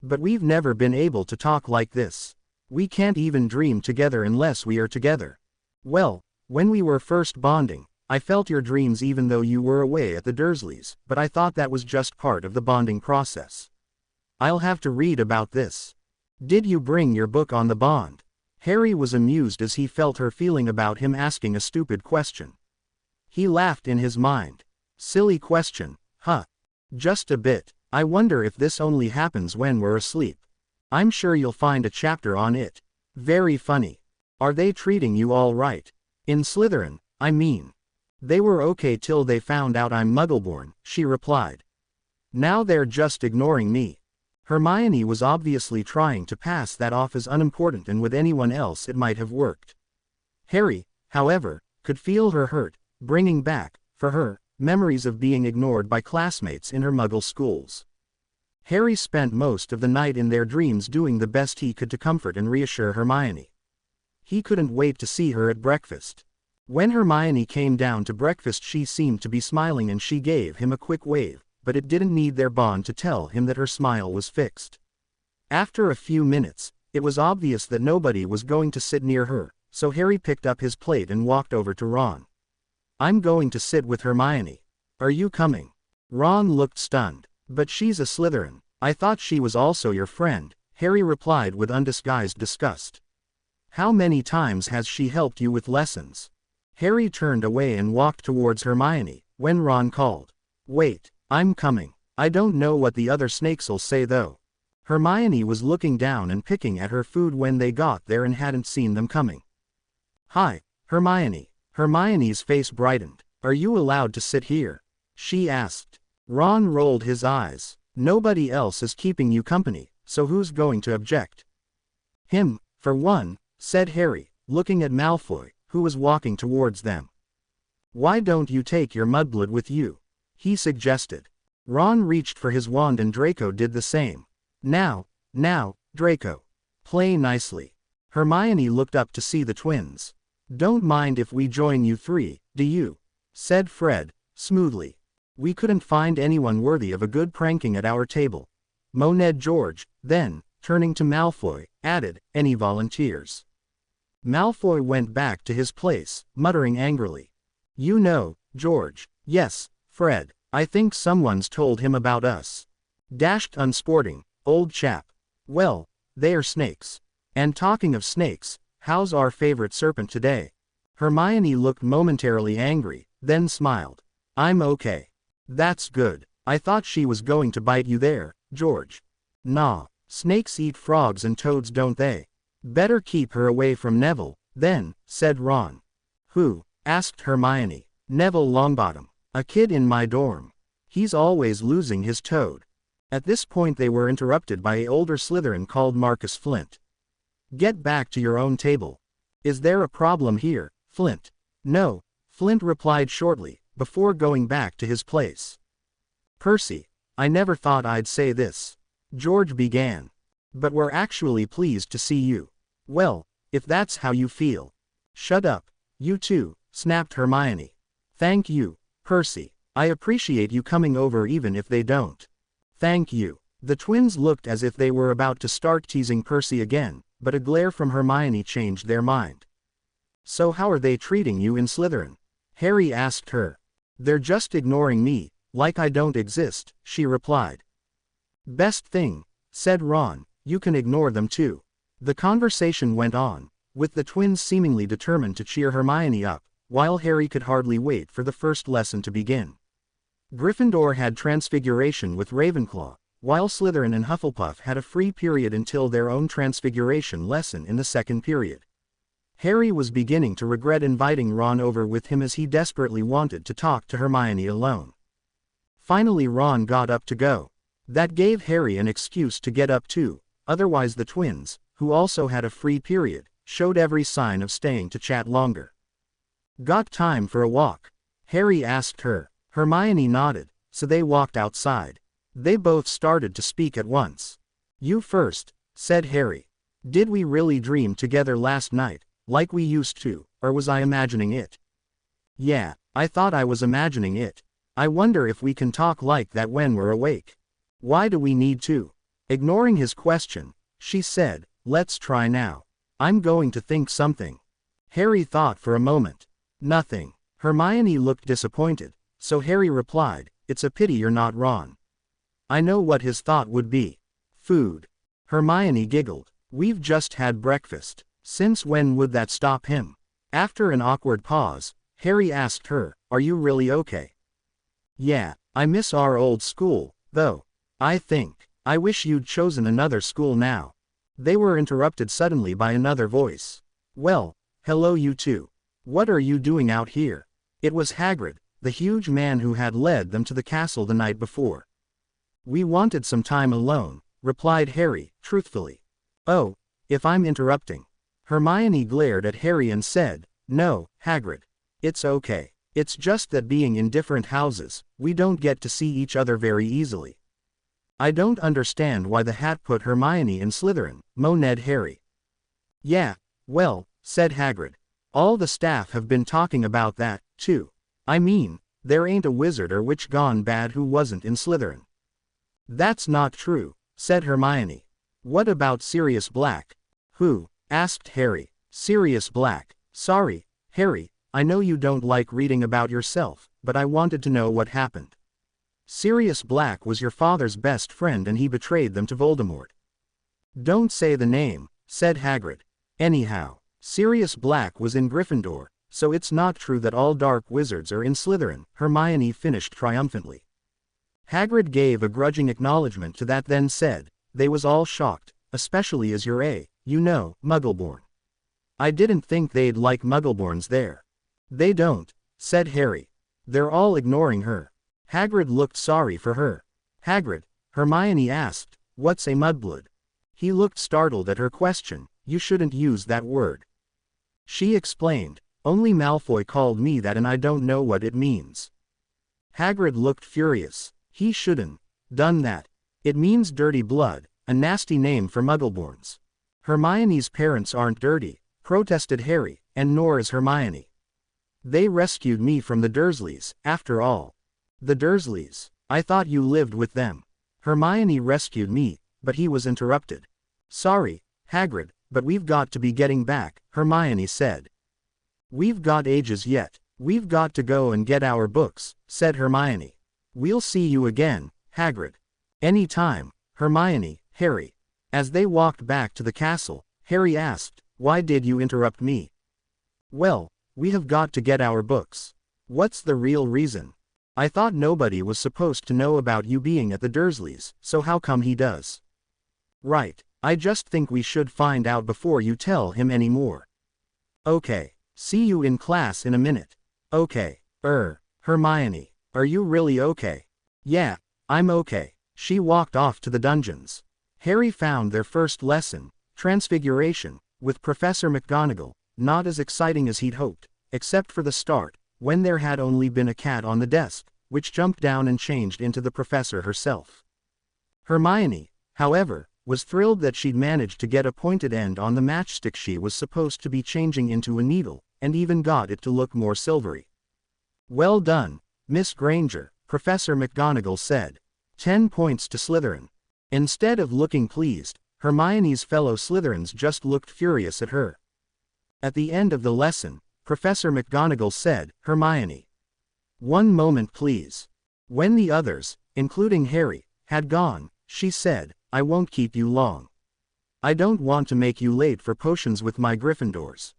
But we've never been able to talk like this. We can't even dream together unless we are together. Well, when we were first bonding, I felt your dreams even though you were away at the Dursleys, but I thought that was just part of the bonding process. I'll have to read about this. Did you bring your book on the bond?" Harry was amused as he felt her feeling about him asking a stupid question. He laughed in his mind. Silly question, huh? Just a bit. I wonder if this only happens when we're asleep. I'm sure you'll find a chapter on it. Very funny. Are they treating you all right? In Slytherin, I mean. They were okay till they found out I'm Muggleborn, she replied. Now they're just ignoring me. Hermione was obviously trying to pass that off as unimportant, and with anyone else it might have worked. Harry, however, could feel her hurt, bringing back, for her, memories of being ignored by classmates in her Muggle schools. Harry spent most of the night in their dreams doing the best he could to comfort and reassure Hermione. He couldn't wait to see her at breakfast. When Hermione came down to breakfast, she seemed to be smiling and she gave him a quick wave, but it didn't need their bond to tell him that her smile was fixed. After a few minutes, it was obvious that nobody was going to sit near her, so Harry picked up his plate and walked over to Ron. I'm going to sit with Hermione. Are you coming? Ron looked stunned. But she's a Slytherin. I thought she was also your friend, Harry replied with undisguised disgust. How many times has she helped you with lessons? Harry turned away and walked towards Hermione, when Ron called. Wait, I'm coming. I don't know what the other snakes'll say though. Hermione was looking down and picking at her food when they got there and hadn't seen them coming. Hi, Hermione. Hermione's face brightened. Are you allowed to sit here? She asked. Ron rolled his eyes. Nobody else is keeping you company, so who's going to object? Him, for one, said Harry, looking at Malfoy, who was walking towards them. Why don't you take your mudblood with you? He suggested. Ron reached for his wand and Draco did the same. Now, Draco. Play nicely. Hermione looked up to see the twins. Don't mind if we join you three, do you? Said Fred, smoothly. We couldn't find anyone worthy of a good pranking at our table. Moaned George, then, turning to Malfoy, added, any volunteers? Malfoy went back to his place, muttering angrily. You know, George. Yes, Fred. I think someone's told him about us. Dashed unsporting, old chap. Well, they're snakes. And talking of snakes, how's our favorite serpent today? Hermione looked momentarily angry, then smiled. I'm okay. That's good. I thought she was going to bite you there, George. Nah, snakes eat frogs and toads, don't they? Better keep her away from Neville, then, said Ron. Who? Asked Hermione. Neville Longbottom. A kid in my dorm. He's always losing his toad. At this point they were interrupted by an older Slytherin called Marcus Flint. Get back to your own table. Is there a problem here, Flint? No, Flint replied shortly, before going back to his place. Percy, I never thought I'd say this. George began. But we're actually pleased to see you. Well, if that's how you feel. Shut up, you two, snapped Hermione. Thank you, Percy. I appreciate you coming over even if they don't. Thank you. The twins looked as if they were about to start teasing Percy again, but a glare from Hermione changed their mind. So how are they treating you in Slytherin? Harry asked her. They're just ignoring me, like I don't exist, she replied. Best thing, said Ron, you can ignore them too. The conversation went on, with the twins seemingly determined to cheer Hermione up, while Harry could hardly wait for the first lesson to begin. Gryffindor had Transfiguration with Ravenclaw, while Slytherin and Hufflepuff had a free period until their own Transfiguration lesson in the second period. Harry was beginning to regret inviting Ron over with him as he desperately wanted to talk to Hermione alone. Finally Ron got up to go. That gave Harry an excuse to get up too, otherwise the twins, who also had a free period, showed every sign of staying to chat longer. "Got time for a walk?" Harry asked her. Hermione nodded, so they walked outside. They both started to speak at once. "You first," said Harry. "Did we really dream together last night, like we used to, or was I imagining it?" "Yeah, I thought I was imagining it. I wonder if we can talk like that when we're awake. Why do we need to?" Ignoring his question, she said, "Let's try now. I'm going to think something." Harry thought for a moment. "Nothing." Hermione looked disappointed, so Harry replied, "It's a pity you're not Ron." I know what his thought would be. Food. Hermione giggled. "We've just had breakfast. Since when would that stop him?" After an awkward pause, Harry asked her, "Are you really okay?" "Yeah, I miss our old school, though. I wish you'd chosen another school now." They were interrupted suddenly by another voice. "Well, hello you two. What are you doing out here?" It was Hagrid, the huge man who had led them to the castle the night before. "We wanted some time alone," replied Harry, truthfully. "Oh, if I'm interrupting." Hermione glared at Harry and said, "No, Hagrid. It's okay. It's just that being in different houses, we don't get to see each other very easily." "I don't understand why the hat put Hermione in Slytherin," moaned Harry. "Yeah, well," said Hagrid. "All the staff have been talking about that, too. I mean, there ain't a wizard or witch gone bad who wasn't in Slytherin." "That's not true," said Hermione. "What about Sirius Black?" "Who?" asked Harry. "Sirius Black. Sorry, Harry, I know you don't like reading about yourself, but I wanted to know what happened. Sirius Black was your father's best friend and he betrayed them to Voldemort." "Don't say the name," said Hagrid. "Anyhow, Sirius Black was in Gryffindor, so it's not true that all dark wizards are in Slytherin," Hermione finished triumphantly. Hagrid gave a grudging acknowledgement to that, then said, "They was all shocked, especially as you're Muggleborn. I didn't think they'd like Muggleborns there." "They don't," said Harry. "They're all ignoring her." Hagrid looked sorry for her. "Hagrid," Hermione asked, "what's a mudblood?" He looked startled at her question. "You shouldn't use that word." She explained, "Only Malfoy called me that and I don't know what it means." Hagrid looked furious. He shouldn't done that. It means dirty blood, a nasty name for Muggleborns. "Hermione's parents aren't dirty," protested Harry, "and nor is Hermione. They rescued me from the Dursleys, after all." "The Dursleys? I thought you lived with them." "Hermione rescued me," but he was interrupted. "Sorry, Hagrid, but we've got to be getting back," Hermione said. "We've got ages yet. We've got to go and get our books," said Hermione. "We'll see you again, Hagrid." "Any time, Hermione, Harry." As they walked back to the castle, Harry asked, "Why did you interrupt me?" "Well, we have got to get our books." "What's the real reason?" "I thought nobody was supposed to know about you being at the Dursleys, so how come he does?" "Right, I just think we should find out before you tell him any more." "Okay, see you in class in a minute." "Okay, Hermione, are you really okay?" "Yeah, I'm okay." She walked off to the dungeons. Harry found their first lesson, Transfiguration, with Professor McGonagall, not as exciting as he'd hoped, except for the start, when there had only been a cat on the desk, which jumped down and changed into the professor herself. Hermione, however, was thrilled that she'd managed to get a pointed end on the matchstick she was supposed to be changing into a needle, and even got it to look more silvery. "Well done, Miss Granger," Professor McGonagall said. 10 points to Slytherin." Instead of looking pleased, Hermione's fellow Slytherins just looked furious at her. At the end of the lesson, Professor McGonagall said, "Hermione. One moment please." When the others, including Harry, had gone, she said, "I won't keep you long. I don't want to make you late for potions with my Gryffindors."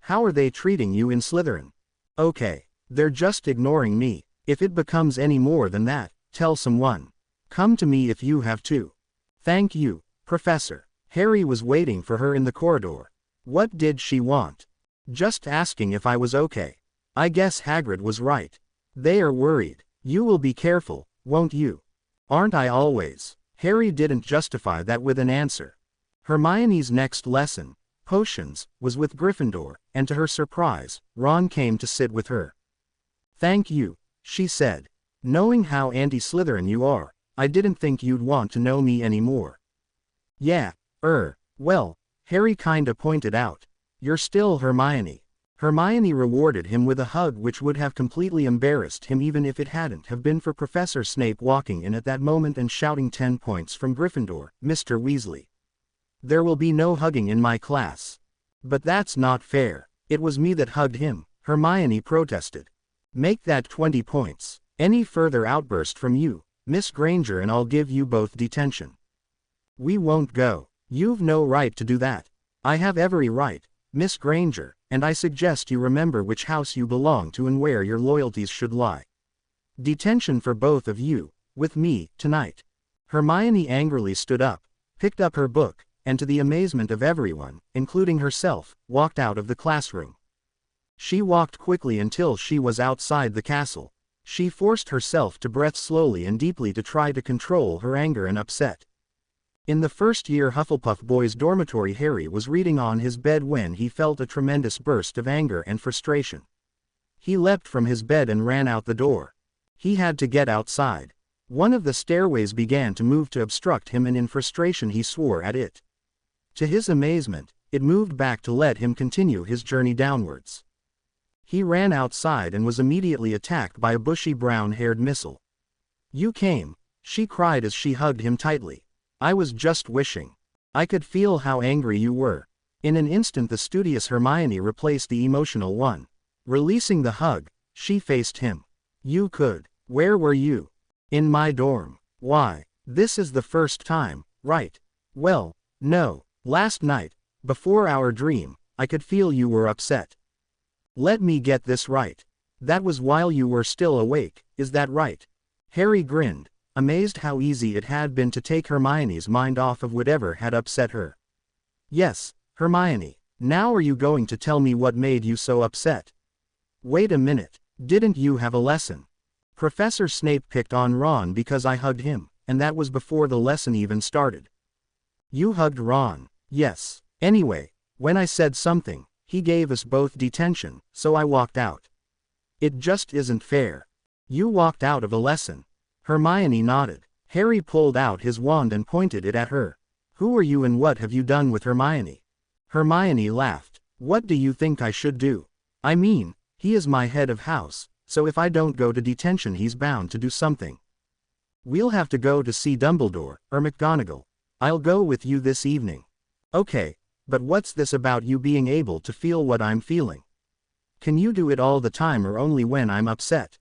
"How are they treating you in Slytherin?" "Okay, they're just ignoring me. If it becomes any more than that, tell someone. Come to me if you have to." "Thank you, Professor." Harry was waiting for her in the corridor. What did she want? Just asking if I was okay. I guess Hagrid was right. They are worried. "You will be careful," Won't you? Aren't I always? Harry didn't justify that with an answer. Hermione's next lesson, potions, was with Gryffindor, and to her surprise, Ron came to sit with her. Thank you, she said. Knowing how anti-Slytherin you are, I didn't think you'd want to know me anymore. Yeah, well, Harry kinda pointed out. You're still Hermione. Hermione rewarded him with a hug which would have completely embarrassed him even if it hadn't have been for Professor Snape walking in at that moment and shouting 10 points from Gryffindor, Mr. Weasley. There will be no hugging in my class. But that's not fair. It was me that hugged him, Hermione protested. Make that 20 points. Any further outburst from you, Miss Granger, and I'll give you both detention. We won't go. You've no right to do that. I have every right, Miss Granger, and I suggest you remember which house you belong to and where your loyalties should lie. Detention for both of you, with me, tonight. Hermione angrily stood up, picked up her book, and to the amazement of everyone, including herself, walked out of the classroom. She walked quickly until she was outside the castle. She forced herself to breathe slowly and deeply to try to control her anger and upset. In the first-year Hufflepuff Boys' dormitory, Harry was reading on his bed when he felt a tremendous burst of anger and frustration. He leapt from his bed and ran out the door. He had to get outside. One of the stairways began to move to obstruct him, and in frustration he swore at it. To his amazement, it moved back to let him continue his journey downwards. He ran outside and was immediately attacked by a bushy brown-haired missile. You came, she cried as she hugged him tightly. I was just wishing. I could feel how angry you were. In an instant the studious Hermione replaced the emotional one. Releasing the hug, she faced him. You could. Where were you? In my dorm. Why? This is the first time, right? Well, no. Last night, before our dream, I could feel you were upset. Let me get this right. That was while you were still awake, is that right? Harry grinned, amazed how easy it had been to take Hermione's mind off of whatever had upset her. Yes, Hermione. Now are you going to tell me what made you so upset? Wait a minute, didn't you have a lesson? Professor Snape picked on Ron because I hugged him, and that was before the lesson even started. You hugged Ron, yes. Anyway, when I said something, he gave us both detention, so I walked out. It just isn't fair. You walked out of a lesson. Hermione nodded. Harry pulled out his wand and pointed it at her. Who are you and what have you done with Hermione? Hermione laughed. What do you think I should do? I mean, he is my head of house, so if I don't go to detention he's bound to do something. We'll have to go to see Dumbledore, or McGonagall. I'll go with you this evening. Okay, but what's this about you being able to feel what I'm feeling? Can you do it all the time or only when I'm upset?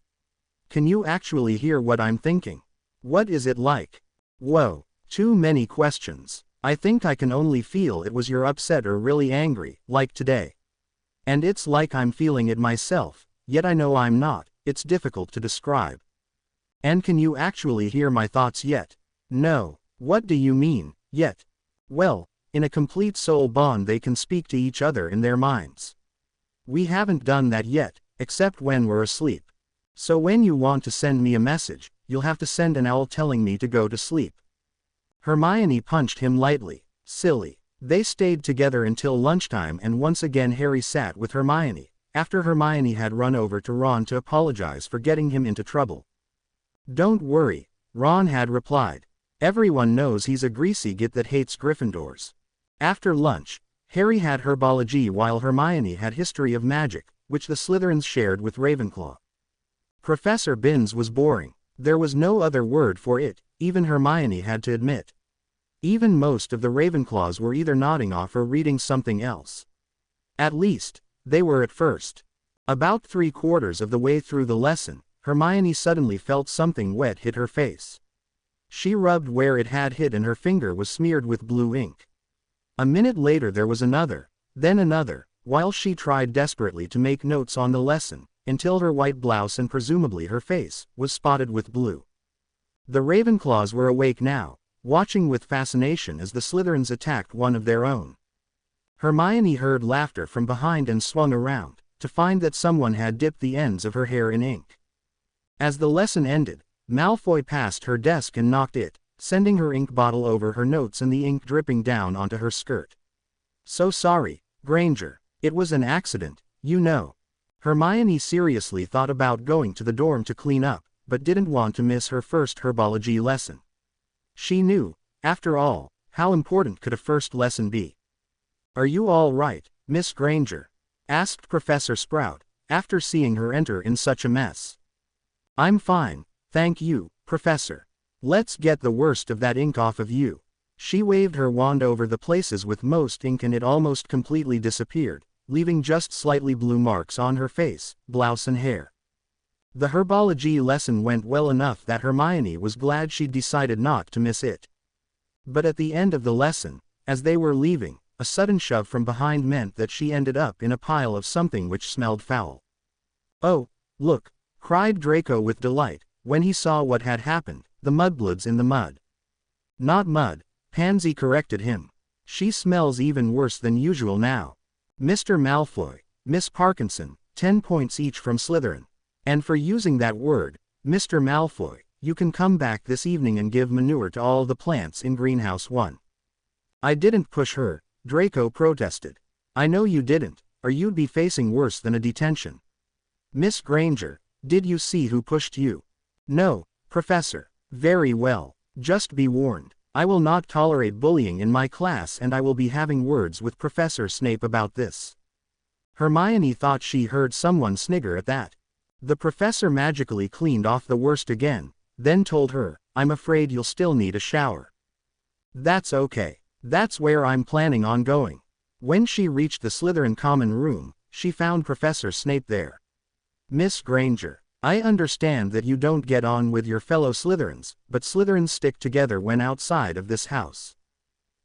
Can you actually hear what I'm thinking? What is it like? Whoa, too many questions. I think I can only feel it was you're upset or really angry, like today. And it's like I'm feeling it myself, yet I know I'm not. It's difficult to describe. And can you actually hear my thoughts yet? No. What do you mean, yet? Well, in a complete soul bond they can speak to each other in their minds. We haven't done that yet, except when we're asleep. So when you want to send me a message, you'll have to send an owl telling me to go to sleep. Hermione punched him lightly. Silly. They stayed together until lunchtime, and once again Harry sat with Hermione, after Hermione had run over to Ron to apologize for getting him into trouble. Don't worry, Ron had replied. Everyone knows he's a greasy git that hates Gryffindors. After lunch, Harry had herbology while Hermione had history of magic, which the Slytherins shared with Ravenclaw. Professor Binns was boring. There was no other word for it, even Hermione had to admit. Even most of the Ravenclaws were either nodding off or reading something else. At least, they were at first. About 3/4 of the way through the lesson, Hermione suddenly felt something wet hit her face. She rubbed where it had hit and her finger was smeared with blue ink. A minute later there was another, then another, while she tried desperately to make notes on the lesson, until her white blouse and presumably her face was spotted with blue. The Ravenclaws were awake now, watching with fascination as the Slytherins attacked one of their own. Hermione heard laughter from behind and swung around, to find that someone had dipped the ends of her hair in ink. As the lesson ended, Malfoy passed her desk and knocked it, sending her ink bottle over her notes and the ink dripping down onto her skirt. "So sorry, Granger. It was an accident, you know." Hermione seriously thought about going to the dorm to clean up, but didn't want to miss her first herbology lesson. She knew, after all, how important could a first lesson be. "Are you all right, Miss Granger?" asked Professor Sprout, after seeing her enter in such a mess. "I'm fine, thank you, Professor. Let's get the worst of that ink off of you." She waved her wand over the places with most ink and it almost completely disappeared, leaving just slightly blue marks on her face, blouse and hair. The herbology lesson went well enough that Hermione was glad she'd decided not to miss it. But at the end of the lesson, as they were leaving, a sudden shove from behind meant that she ended up in a pile of something which smelled foul. "Oh, look!" cried Draco with delight, when he saw what had happened, the mudbloods in the mud. "Not mud," Pansy corrected him. "She smells even worse than usual now. Mr. Malfoy, Miss Parkinson, 10 points each from Slytherin. And for using that word, Mr. Malfoy, you can come back this evening and give manure to all the plants in Greenhouse 1. "I didn't push her," Draco protested. "I know you didn't, or you'd be facing worse than a detention." "Miss Granger, did you see who pushed you?" "No, Professor." "Very well. Just be warned. I will not tolerate bullying in my class and I will be having words with Professor Snape about this." Hermione thought she heard someone snigger at that. The professor magically cleaned off the worst again, then told her, "I'm afraid you'll still need a shower." "That's okay. That's where I'm planning on going." When she reached the Slytherin common room, she found Professor Snape there. "Miss Granger, I understand that you don't get on with your fellow Slytherins, but Slytherins stick together when outside of this house.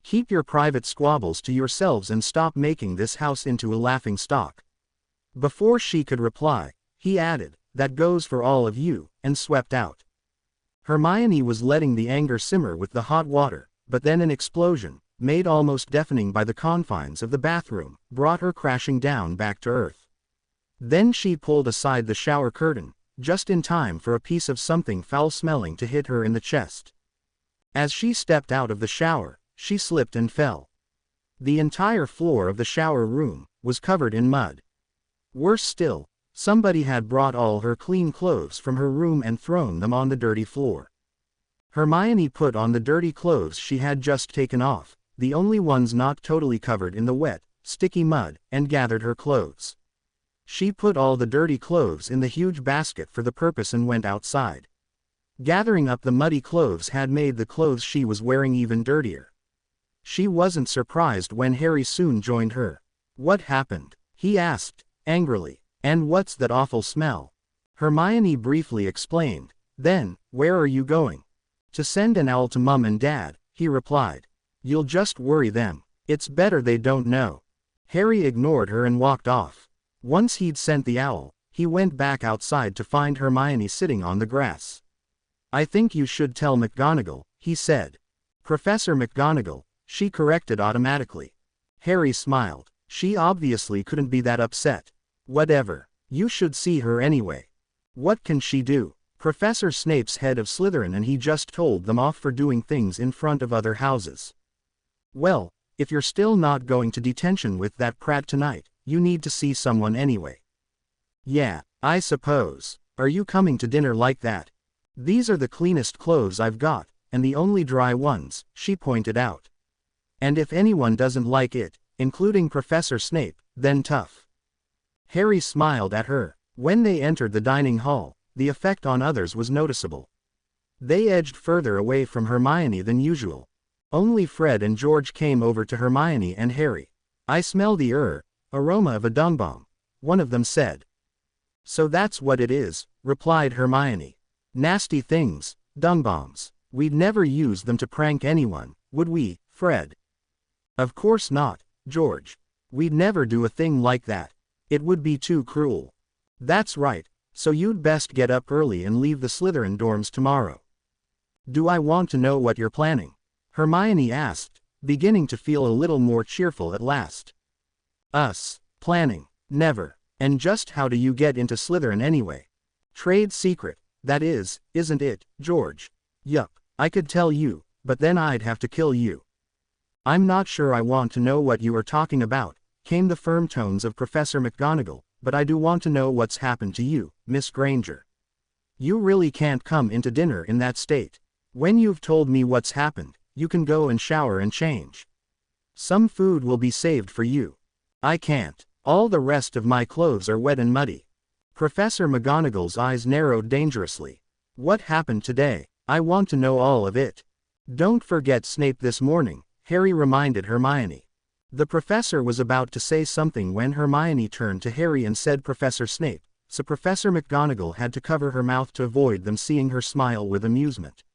Keep your private squabbles to yourselves and stop making this house into a laughing stock." Before she could reply, he added, "That goes for all of you," and swept out. Hermione was letting the anger simmer with the hot water, but then an explosion, made almost deafening by the confines of the bathroom, brought her crashing down back to earth. Then she pulled aside the shower curtain, just in time for a piece of something foul-smelling to hit her in the chest. As she stepped out of the shower, she slipped and fell. The entire floor of the shower room was covered in mud. Worse still, somebody had brought all her clean clothes from her room and thrown them on the dirty floor. Hermione put on the dirty clothes she had just taken off, the only ones not totally covered in the wet, sticky mud, and gathered her clothes. She put all the dirty clothes in the huge basket for the purpose and went outside. Gathering up the muddy clothes had made the clothes she was wearing even dirtier. She wasn't surprised when Harry soon joined her. "What happened?" he asked, angrily. "And what's that awful smell?" Hermione briefly explained. Then, "Where are you going?" "To send an owl to Mum and Dad," he replied. "You'll just worry them. It's better they don't know." Harry ignored her and walked off. Once he'd sent the owl, he went back outside to find Hermione sitting on the grass. "I think you should tell McGonagall," he said. "Professor McGonagall," she corrected automatically. Harry smiled. She obviously couldn't be that upset. "Whatever. You should see her anyway. What can she do? Professor Snape's head of Slytherin and he just told them off for doing things in front of other houses." "Well, if you're still not going to detention with that prat tonight, you need to see someone anyway." "Yeah, I suppose. Are you coming to dinner like that?" "These are the cleanest clothes I've got, and the only dry ones," she pointed out. "And if anyone doesn't like it, including Professor Snape, then tough." Harry smiled at her. When they entered the dining hall, the effect on others was noticeable. They edged further away from Hermione than usual. Only Fred and George came over to Hermione and Harry. "I smell the aroma of a dung bomb," one of them said. "So that's what it is," replied Hermione. "Nasty things, dung bombs. We'd never use them to prank anyone, would we, Fred?" "Of course not, George. We'd never do a thing like that. It would be too cruel." "That's right, so you'd best get up early and leave the Slytherin dorms tomorrow." "Do I want to know what you're planning?" Hermione asked, beginning to feel a little more cheerful at last. "Us, planning, never. And just how do you get into Slytherin anyway?" "Trade secret. That is, isn't it, George? Yup, I could tell you, but then I'd have to kill you. I'm not sure I want to know what you are talking about, came the firm tones of Professor McGonagall, but I do want to know what's happened to you, Miss Granger. You really can't come into dinner in that state. When you've told me what's happened, you can go and shower and change. Some food will be saved for you. I can't. All the rest of my clothes are wet and muddy. Professor McGonagall's eyes narrowed dangerously. What happened today? I want to know all of it. Don't forget Snape this morning, Harry reminded Hermione. The professor was about to say something when Hermione turned to Harry and said Professor Snape, so Professor McGonagall had to cover her mouth to avoid them seeing her smile with amusement.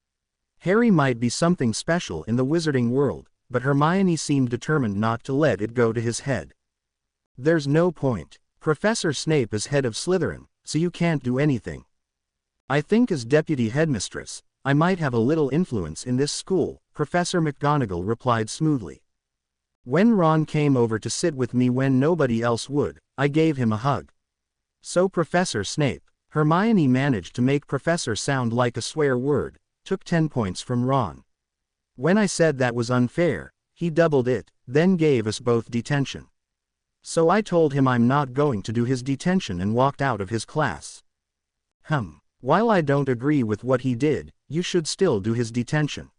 Harry might be something special in the wizarding world, but Hermione seemed determined not to let it go to his head. There's no point. Professor Snape is head of Slytherin, so you can't do anything. I think as deputy headmistress, I might have a little influence in this school, Professor McGonagall replied smoothly. When Ron came over to sit with me when nobody else would, I gave him a hug. So Professor Snape, Hermione managed to make professor sound like a swear word, took 10 points from Ron. When I said that was unfair, he doubled it, then gave us both detention. So I told him I'm not going to do his detention and walked out of his class. While I don't agree with what he did, you should still do his detention.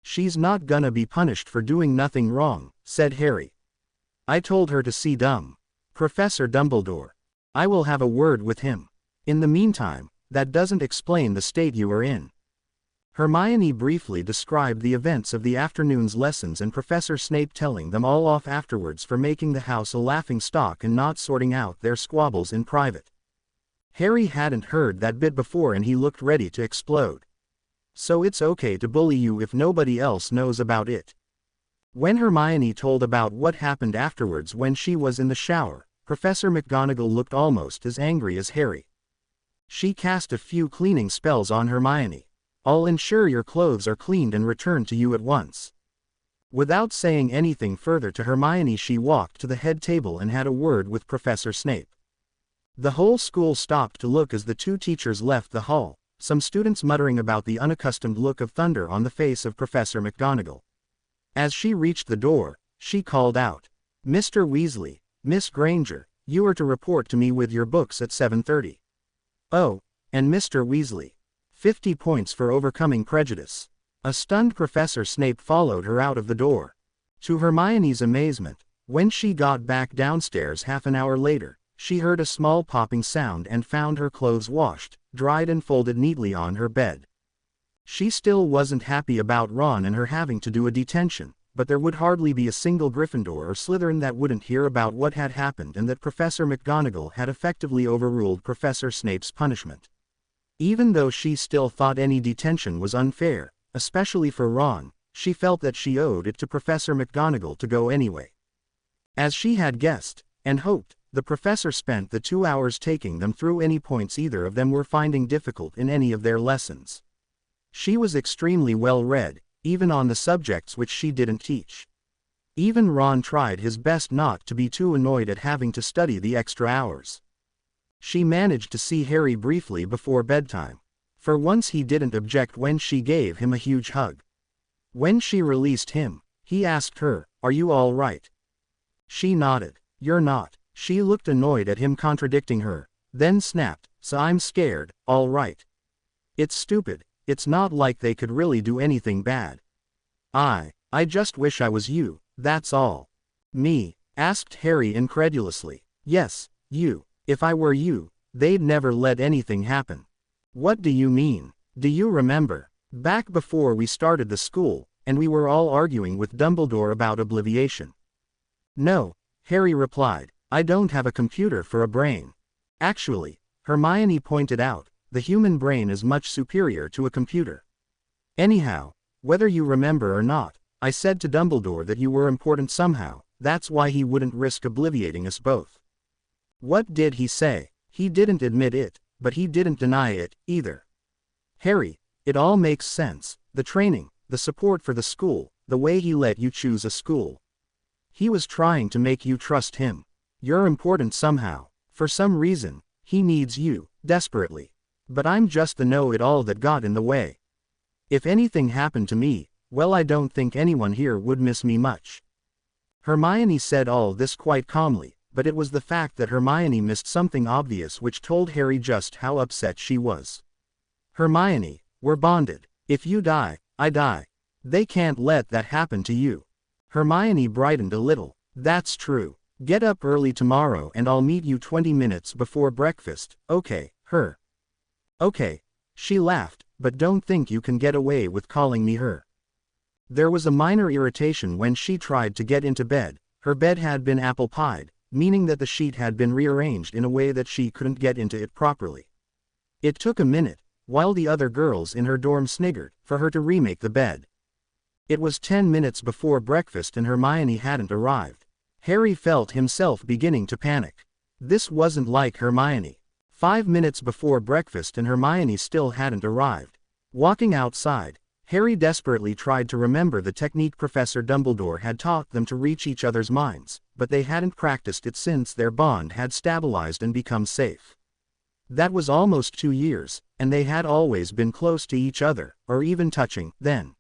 She's not gonna be punished for doing nothing wrong, said Harry. I told her to see Professor Dumbledore. I will have a word with him. In the meantime, that doesn't explain the state you are in. Hermione briefly described the events of the afternoon's lessons and Professor Snape telling them all off afterwards for making the house a laughingstock and not sorting out their squabbles in private. Harry hadn't heard that bit before and he looked ready to explode. So it's okay to bully you if nobody else knows about it. When Hermione told about what happened afterwards when she was in the shower, Professor McGonagall looked almost as angry as Harry. She cast a few cleaning spells on Hermione. I'll ensure your clothes are cleaned and returned to you at once. Without saying anything further to Hermione, she walked to the head table and had a word with Professor Snape. The whole school stopped to look as the two teachers left the hall, some students muttering about the unaccustomed look of thunder on the face of Professor McGonagall. As she reached the door, she called out, Mr. Weasley, Miss Granger, you are to report to me with your books at 7:30. Oh, and Mr. Weasley. 50 points for overcoming prejudice. A stunned Professor Snape followed her out of the door. To Hermione's amazement, when she got back downstairs half an hour later, she heard a small popping sound and found her clothes washed, dried and folded neatly on her bed. She still wasn't happy about Ron and her having to do a detention, but there would hardly be a single Gryffindor or Slytherin that wouldn't hear about what had happened and that Professor McGonagall had effectively overruled Professor Snape's punishment. Even though she still thought any detention was unfair, especially for Ron, she felt that she owed it to Professor McGonagall to go anyway. As she had guessed, and hoped, the professor spent the 2 hours taking them through any points either of them were finding difficult in any of their lessons. She was extremely well read, even on the subjects which she didn't teach. Even Ron tried his best not to be too annoyed at having to study the extra hours. She managed to see Harry briefly before bedtime. For once he didn't object when she gave him a huge hug. When she released him, he asked her, "Are you all right?" She nodded. "You're not." She looked annoyed at him contradicting her, then snapped, "So I'm scared, all right. It's stupid, it's not like they could really do anything bad. I just wish I was you, that's all." "Me?" asked Harry incredulously. "Yes, you. If I were you, they'd never let anything happen." "What do you mean? Do you remember? Back before we started the school, and we were all arguing with Dumbledore about obliviation." "No," Harry replied, "I don't have a computer for a brain." Actually, Hermione pointed out, the human brain is much superior to a computer. "Anyhow, whether you remember or not, I said to Dumbledore that you were important somehow, that's why he wouldn't risk obliviating us both." "What did he say?" "He didn't admit it, but he didn't deny it, either." "Harry, it all makes sense, the training, the support for the school, the way he let you choose a school. He was trying to make you trust him. You're important somehow. For some reason, he needs you, desperately. But I'm just the know-it-all that got in the way. If anything happened to me, well, I don't think anyone here would miss me much." Hermione said all this quite calmly, but it was the fact that Hermione missed something obvious which told Harry just how upset she was. "Hermione, we're bonded. If you die, I die. They can't let that happen to you." Hermione brightened a little. "That's true. Get up early tomorrow and I'll meet you 20 minutes before breakfast, okay, her?" "Okay." She laughed, "but don't think you can get away with calling me her." There was a minor irritation when she tried to get into bed. Her bed had been apple-pied, meaning that the sheet had been rearranged in a way that she couldn't get into it properly. It took a minute, while the other girls in her dorm sniggered, for her to remake the bed. It was 10 minutes before breakfast and Hermione hadn't arrived. Harry felt himself beginning to panic. This wasn't like Hermione. 5 minutes before breakfast and Hermione still hadn't arrived. Walking outside, Harry desperately tried to remember the technique Professor Dumbledore had taught them to reach each other's minds, but they hadn't practiced it since their bond had stabilized and become safe. That was almost 2 years, and they had always been close to each other, or even touching, then.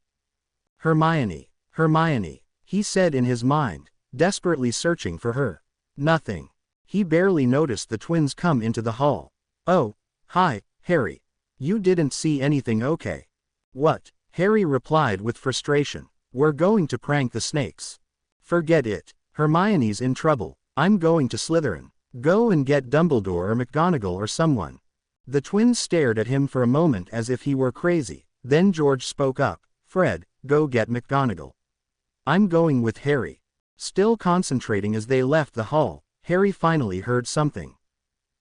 "Hermione, Hermione," he said in his mind, desperately searching for her. Nothing. He barely noticed the twins come into the hall. "Oh, hi, Harry. You didn't see anything, okay?" "What?" Harry replied with frustration. "We're going to prank the snakes." "Forget it. Hermione's in trouble. I'm going to Slytherin. Go and get Dumbledore or McGonagall or someone." The twins stared at him for a moment as if he were crazy. Then George spoke up. "Fred, go get McGonagall." "I'm going with Harry." Still concentrating as they left the hall, Harry finally heard something.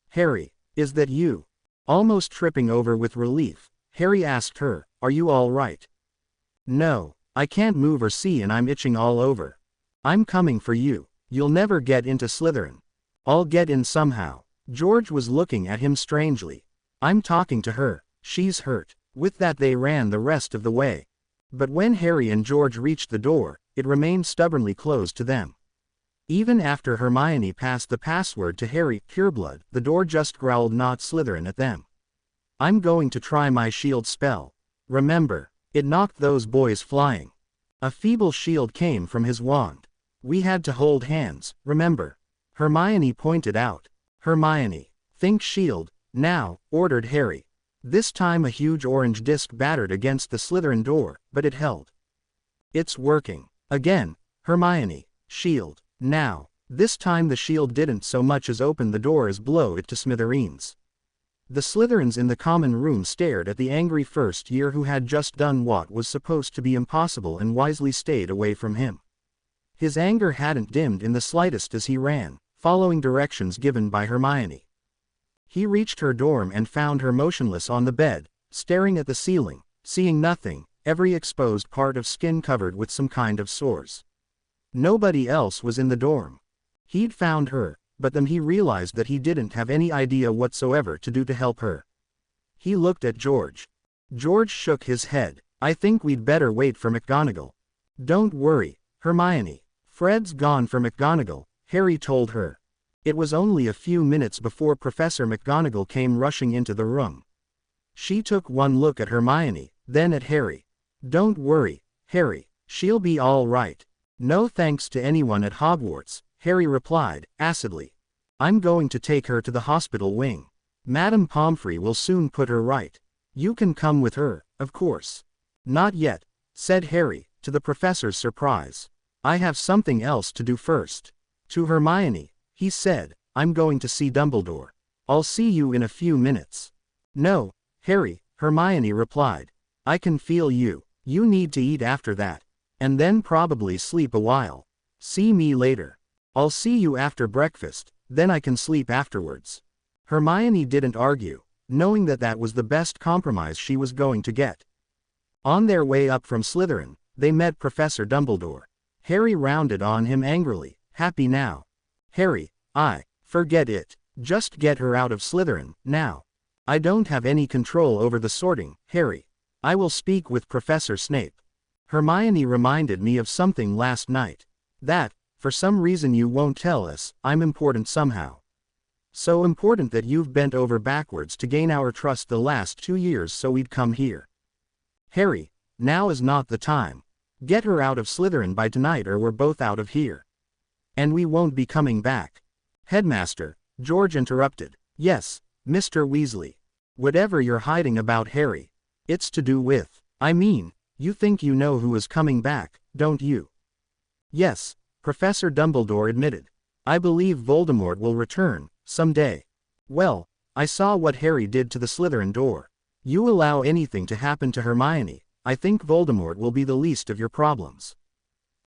"Harry, is that you?" Almost tripping over with relief, Harry asked her, "Are you all right?" "No, I can't move or see and I'm itching all over." "I'm coming for you. You'll never get into Slytherin." "I'll get in somehow." George was looking at him strangely. "I'm talking to her. She's hurt." With that they ran the rest of the way. But when Harry and George reached the door, it remained stubbornly closed to them. Even after Hermione passed the password to Harry, pureblood, the door just growled "Not Slytherin" at them. "I'm going to try my shield spell. Remember, it knocked those boys flying." A feeble shield came from his wand. "We had to hold hands, remember?" Hermione pointed out. "Hermione, think shield, now," ordered Harry. This time a huge orange disc battered against the Slytherin door, but it held. "It's working." Again, "Hermione, shield, now." This time the shield didn't so much as open the door as blow it to smithereens. The Slytherins in the common room stared at the angry first year who had just done what was supposed to be impossible and wisely stayed away from him. His anger hadn't dimmed in the slightest as he ran, following directions given by Hermione. He reached her dorm and found her motionless on the bed, staring at the ceiling, seeing nothing, every exposed part of skin covered with some kind of sores. Nobody else was in the dorm. He'd found her, but then he realized that he didn't have any idea whatsoever to do to help her. He looked at George. George shook his head. "I think we'd better wait for McGonagall." "Don't worry, Hermione. Fred's gone for McGonagall," Harry told her. It was only a few minutes before Professor McGonagall came rushing into the room. She took one look at Hermione, then at Harry. "Don't worry, Harry. She'll be all right." "No thanks to anyone at Hogwarts," Harry replied, acidly. "I'm going to take her to the hospital wing. Madame Pomfrey will soon put her right. You can come with her, of course." "Not yet," said Harry, to the professor's surprise. "I have something else to do first." To Hermione, he said, "I'm going to see Dumbledore. I'll see you in a few minutes." "No, Harry," Hermione replied. "I can feel you. You need to eat after that. And then probably sleep a while. See me later. I'll see you after breakfast, then I can sleep afterwards." Hermione didn't argue, knowing that that was the best compromise she was going to get. On their way up from Slytherin, they met Professor Dumbledore. Harry rounded on him angrily. "Happy now?" "Harry, forget it. Just get her out of Slytherin, now." "I don't have any control over the sorting, Harry. I will speak with Professor Snape. Hermione reminded me of something last night. That, for some reason you won't tell us, I'm important somehow." So important that you've bent over backwards to gain our trust the last 2 years so we'd come here. Harry, now is not the time. Get her out of Slytherin by tonight or we're both out of here. And we won't be coming back. Headmaster, George interrupted. Yes, Mr. Weasley. Whatever you're hiding about Harry, it's to do with, I mean, you think you know who is coming back, don't you? Yes, Professor Dumbledore admitted. I believe Voldemort will return, someday. Well, I saw what Harry did to the Slytherin door. You allow anything to happen to Hermione, I think Voldemort will be the least of your problems.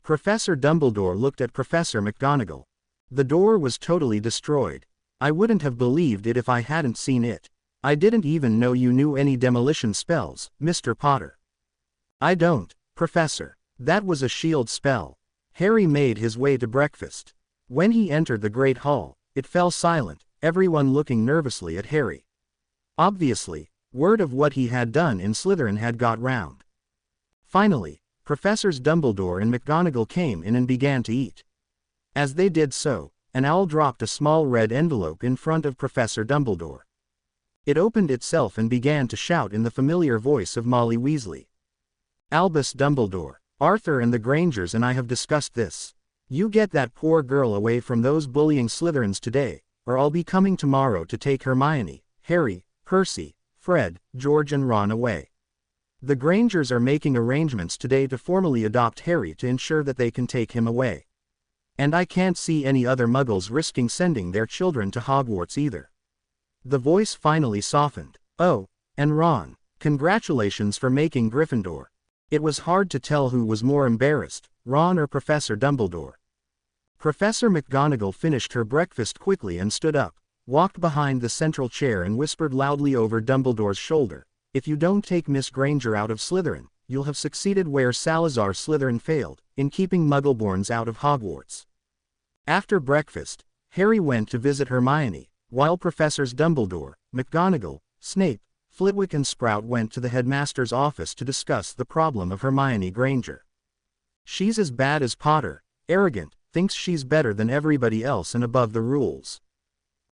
Professor Dumbledore looked at Professor McGonagall. The door was totally destroyed. I wouldn't have believed it if I hadn't seen it. I didn't even know you knew any demolition spells, Mr. Potter. I don't, Professor. That was a shield spell. Harry made his way to breakfast. When he entered the Great Hall, it fell silent, everyone looking nervously at Harry. Obviously, word of what he had done in Slytherin had got round. Finally, Professors Dumbledore and McGonagall came in and began to eat. As they did so, an owl dropped a small red envelope in front of Professor Dumbledore. It opened itself and began to shout in the familiar voice of Molly Weasley. Albus Dumbledore, Arthur and the Grangers and I have discussed this. You get that poor girl away from those bullying Slytherins today, or I'll be coming tomorrow to take Hermione, Harry, Percy, Fred, George and Ron away. The Grangers are making arrangements today to formally adopt Harry to ensure that they can take him away. And I can't see any other Muggles risking sending their children to Hogwarts either. The voice finally softened. Oh, and Ron, congratulations for making Gryffindor. It was hard to tell who was more embarrassed, Ron or Professor Dumbledore. Professor McGonagall finished her breakfast quickly and stood up, walked behind the central chair and whispered loudly over Dumbledore's shoulder, if you don't take Miss Granger out of Slytherin, you'll have succeeded where Salazar Slytherin failed, in keeping Muggleborns out of Hogwarts. After breakfast, Harry went to visit Hermione, while Professors Dumbledore, McGonagall, Snape, Flitwick and Sprout went to the headmaster's office to discuss the problem of Hermione Granger. She's as bad as Potter, arrogant, thinks she's better than everybody else and above the rules.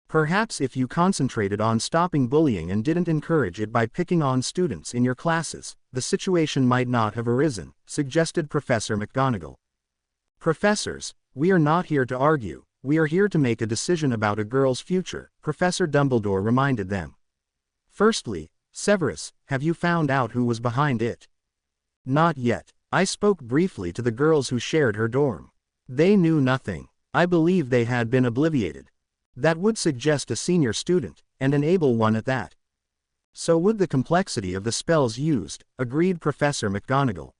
Perhaps if you concentrated on stopping bullying and didn't encourage it by picking on students in your classes, the situation might not have arisen, suggested Professor McGonagall. Professors, we are not here to argue, we are here to make a decision about a girl's future, Professor Dumbledore reminded them. Firstly, Severus, have you found out who was behind it? Not yet. I spoke briefly to the girls who shared her dorm. They knew nothing. I believe they had been obliviated. That would suggest a senior student, and an able one at that. So would the complexity of the spells used, agreed Professor McGonagall.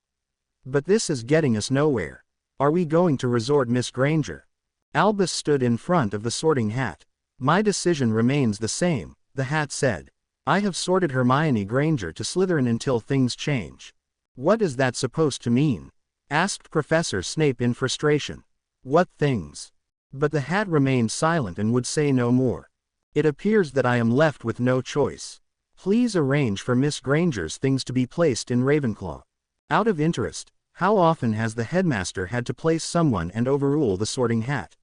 But this is getting us nowhere. Are we going to resort Miss Granger? Albus stood in front of the sorting hat. My decision remains the same, the hat said. I have sorted Hermione Granger to Slytherin until things change. What is that supposed to mean? Asked Professor Snape in frustration. What things? But the hat remained silent and would say no more. It appears that I am left with no choice. Please arrange for Miss Granger's things to be placed in Ravenclaw. Out of interest, how often has the headmaster had to place someone and overrule the sorting hat?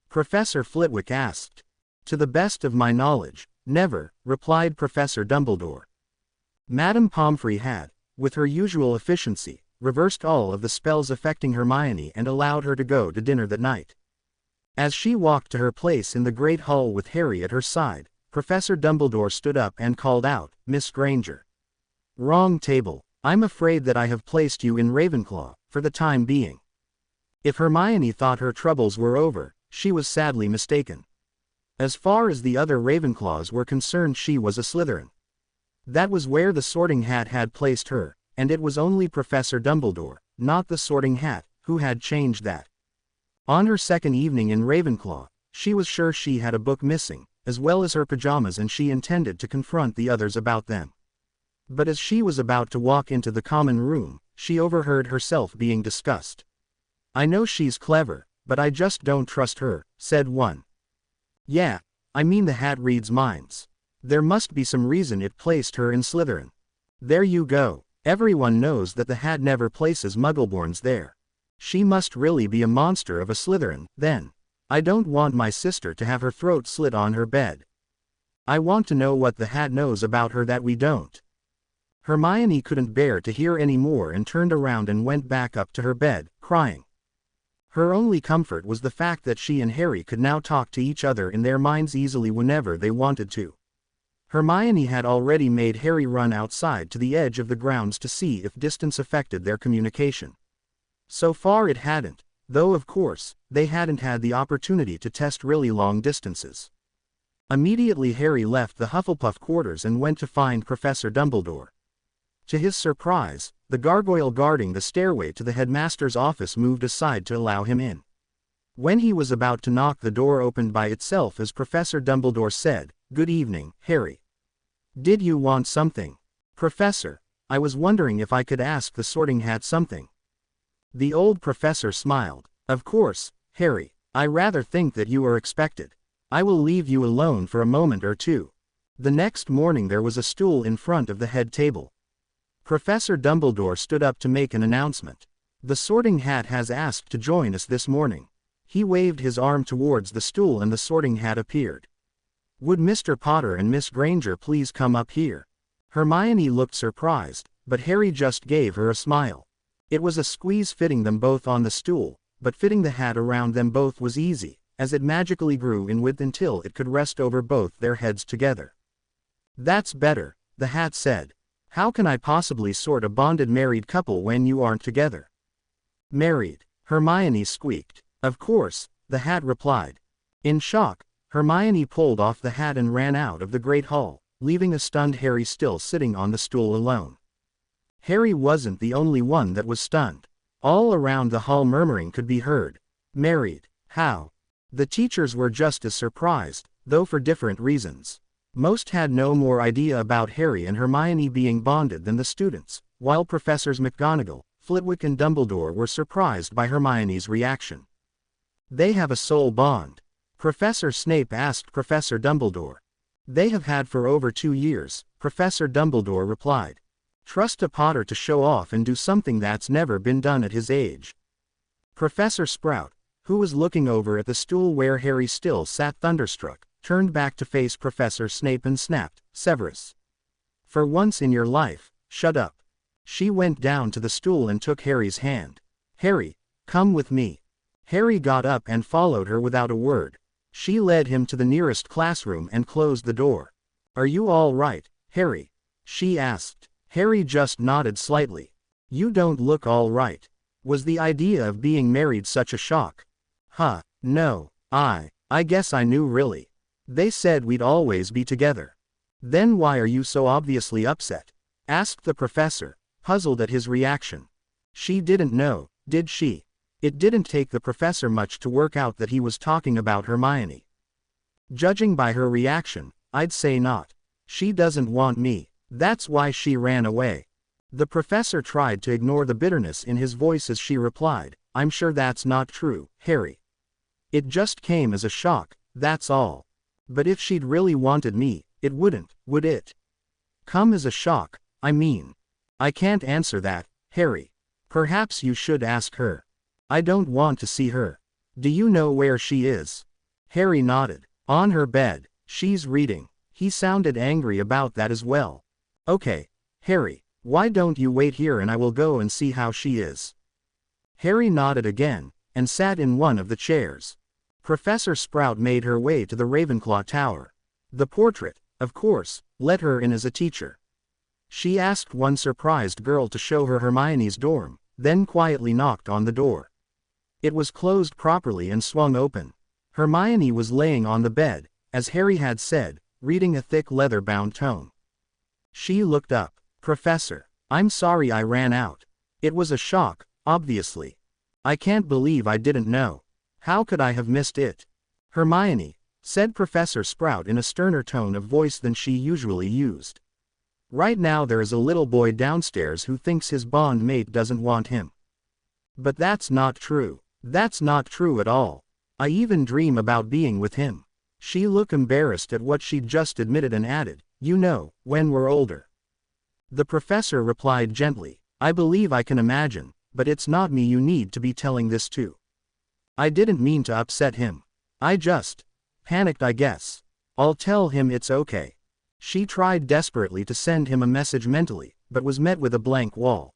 Professor Flitwick asked. To the best of my knowledge, never, replied Professor Dumbledore. Madame Pomfrey had, with her usual efficiency, reversed all of the spells affecting Hermione and allowed her to go to dinner that night. As she walked to her place in the Great Hall with Harry at her side, Professor Dumbledore stood up and called out, Miss Granger. Wrong table. I'm afraid that I have placed you in Ravenclaw, for the time being. If Hermione thought her troubles were over, she was sadly mistaken. As far as the other Ravenclaws were concerned, she was a Slytherin. That was where the sorting hat had placed her, and it was only Professor Dumbledore, not the sorting hat, who had changed that. On her second evening in Ravenclaw, she was sure she had a book missing, as well as her pajamas, and she intended to confront the others about them. But as she was about to walk into the common room, she overheard herself being discussed. I know she's clever, but I just don't trust her, said one. Yeah, I mean the hat reads minds. There must be some reason it placed her in Slytherin. There you go. Everyone knows that the hat never places Muggleborns there. She must really be a monster of a Slytherin, then. I don't want my sister to have her throat slit on her bed. I want to know what the hat knows about her that we don't." Hermione couldn't bear to hear any more and turned around and went back up to her bed, crying. Her only comfort was the fact that she and Harry could now talk to each other in their minds easily whenever they wanted to. Hermione had already made Harry run outside to the edge of the grounds to see if distance affected their communication. So far it hadn't, though of course, they hadn't had the opportunity to test really long distances. Immediately Harry left the Hufflepuff quarters and went to find Professor Dumbledore. To his surprise, the gargoyle guarding the stairway to the headmaster's office moved aside to allow him in. When he was about to knock, the door opened by itself as Professor Dumbledore said, "Good evening, Harry. Did you want something?" "Professor, I was wondering if I could ask the Sorting Hat something." The old professor smiled. "Of course, Harry. I rather think that you are expected. I will leave you alone for a moment or two." The next morning there was a stool in front of the head table. Professor Dumbledore stood up to make an announcement. "The Sorting Hat has asked to join us this morning." He waved his arm towards the stool and the Sorting Hat appeared. "Would Mr. Potter and Miss Granger please come up here?" Hermione looked surprised, but Harry just gave her a smile. It was a squeeze fitting them both on the stool, but fitting the hat around them both was easy, as it magically grew in width until it could rest over both their heads together. "That's better," the hat said. "How can I possibly sort a bonded married couple when you aren't together?" "Married," Hermione squeaked. "Of course," the hat replied. In shock, Hermione pulled off the hat and ran out of the Great Hall, leaving a stunned Harry still sitting on the stool alone. Harry wasn't the only one that was stunned. All around the hall murmuring could be heard. "Married? How?" The teachers were just as surprised, though for different reasons. Most had no more idea about Harry and Hermione being bonded than the students, while Professors McGonagall, Flitwick and Dumbledore were surprised by Hermione's reaction. "They have a soul bond?" Professor Snape asked Professor Dumbledore. "They have had for over 2 years, Professor Dumbledore replied. "Trust a Potter to show off and do something that's never been done at his age." Professor Sprout, who was looking over at the stool where Harry still sat thunderstruck, turned back to face Professor Snape and snapped, "Severus. For once in your life, shut up." She went down to the stool and took Harry's hand. "Harry, come with me." Harry got up and followed her without a word. She led him to the nearest classroom and closed the door. "Are you all right, Harry?" she asked. Harry just nodded slightly. "You don't look all right. Was the idea of being married such a shock?" "Huh, no, I guess I knew really. They said we'd always be together." "Then why are you so obviously upset?" asked the professor, puzzled at his reaction. She didn't know, did she? It didn't take the professor much to work out that he was talking about Hermione. "Judging by her reaction, I'd say not. She doesn't want me. That's why she ran away." The professor tried to ignore the bitterness in his voice as she replied, "I'm sure that's not true, Harry. It just came as a shock, that's all. But if she'd really wanted me, it wouldn't, would it? Come as a shock, I mean." "I can't answer that, Harry. Perhaps you should ask her." "I don't want to see her." "Do you know where she is?" Harry nodded. "On her bed. She's reading." He sounded angry about that as well. "Okay, Harry, why don't you wait here and I will go and see how she is." Harry nodded again, and sat in one of the chairs. Professor Sprout made her way to the Ravenclaw Tower. The portrait, of course, let her in as a teacher. She asked one surprised girl to show her Hermione's dorm, then quietly knocked on the door. It was closed properly and swung open. Hermione was laying on the bed, as Harry had said, reading a thick leather-bound tome. She looked up. "Professor, I'm sorry I ran out. It was a shock, obviously. I can't believe I didn't know. How could I have missed it?" "Hermione," said Professor Sprout in a sterner tone of voice than she usually used. "Right now there is a little boy downstairs who thinks his bond mate doesn't want him. But that's not true. That's not true at all. I even dream about being with him." She looked embarrassed at what she'd just admitted and added, "You know, when we're older." The professor replied gently, "I believe I can imagine, but it's not me you need to be telling this to. I didn't mean to upset him." I just panicked, I guess. I'll tell him it's okay. She tried desperately to send him a message mentally, but was met with a blank wall.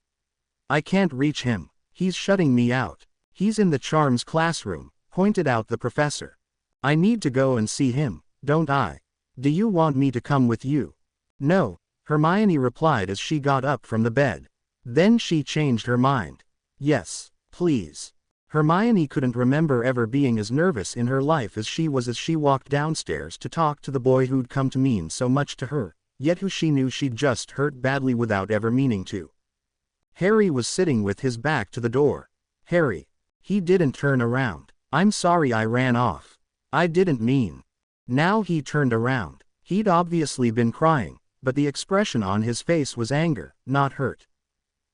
I can't reach him. He's shutting me out. He's in the charms classroom, pointed out the professor. I need to go and see him, don't I? Do you want me to come with you? No, Hermione replied as she got up from the bed. Then she changed her mind. Yes, please. Hermione couldn't remember ever being as nervous in her life as she was as she walked downstairs to talk to the boy who'd come to mean so much to her, yet who she knew she'd just hurt badly without ever meaning to. Harry was sitting with his back to the door. Harry. He didn't turn around. I'm sorry I ran off. I didn't mean. Now he turned around. He'd obviously been crying, but the expression on his face was anger, not hurt.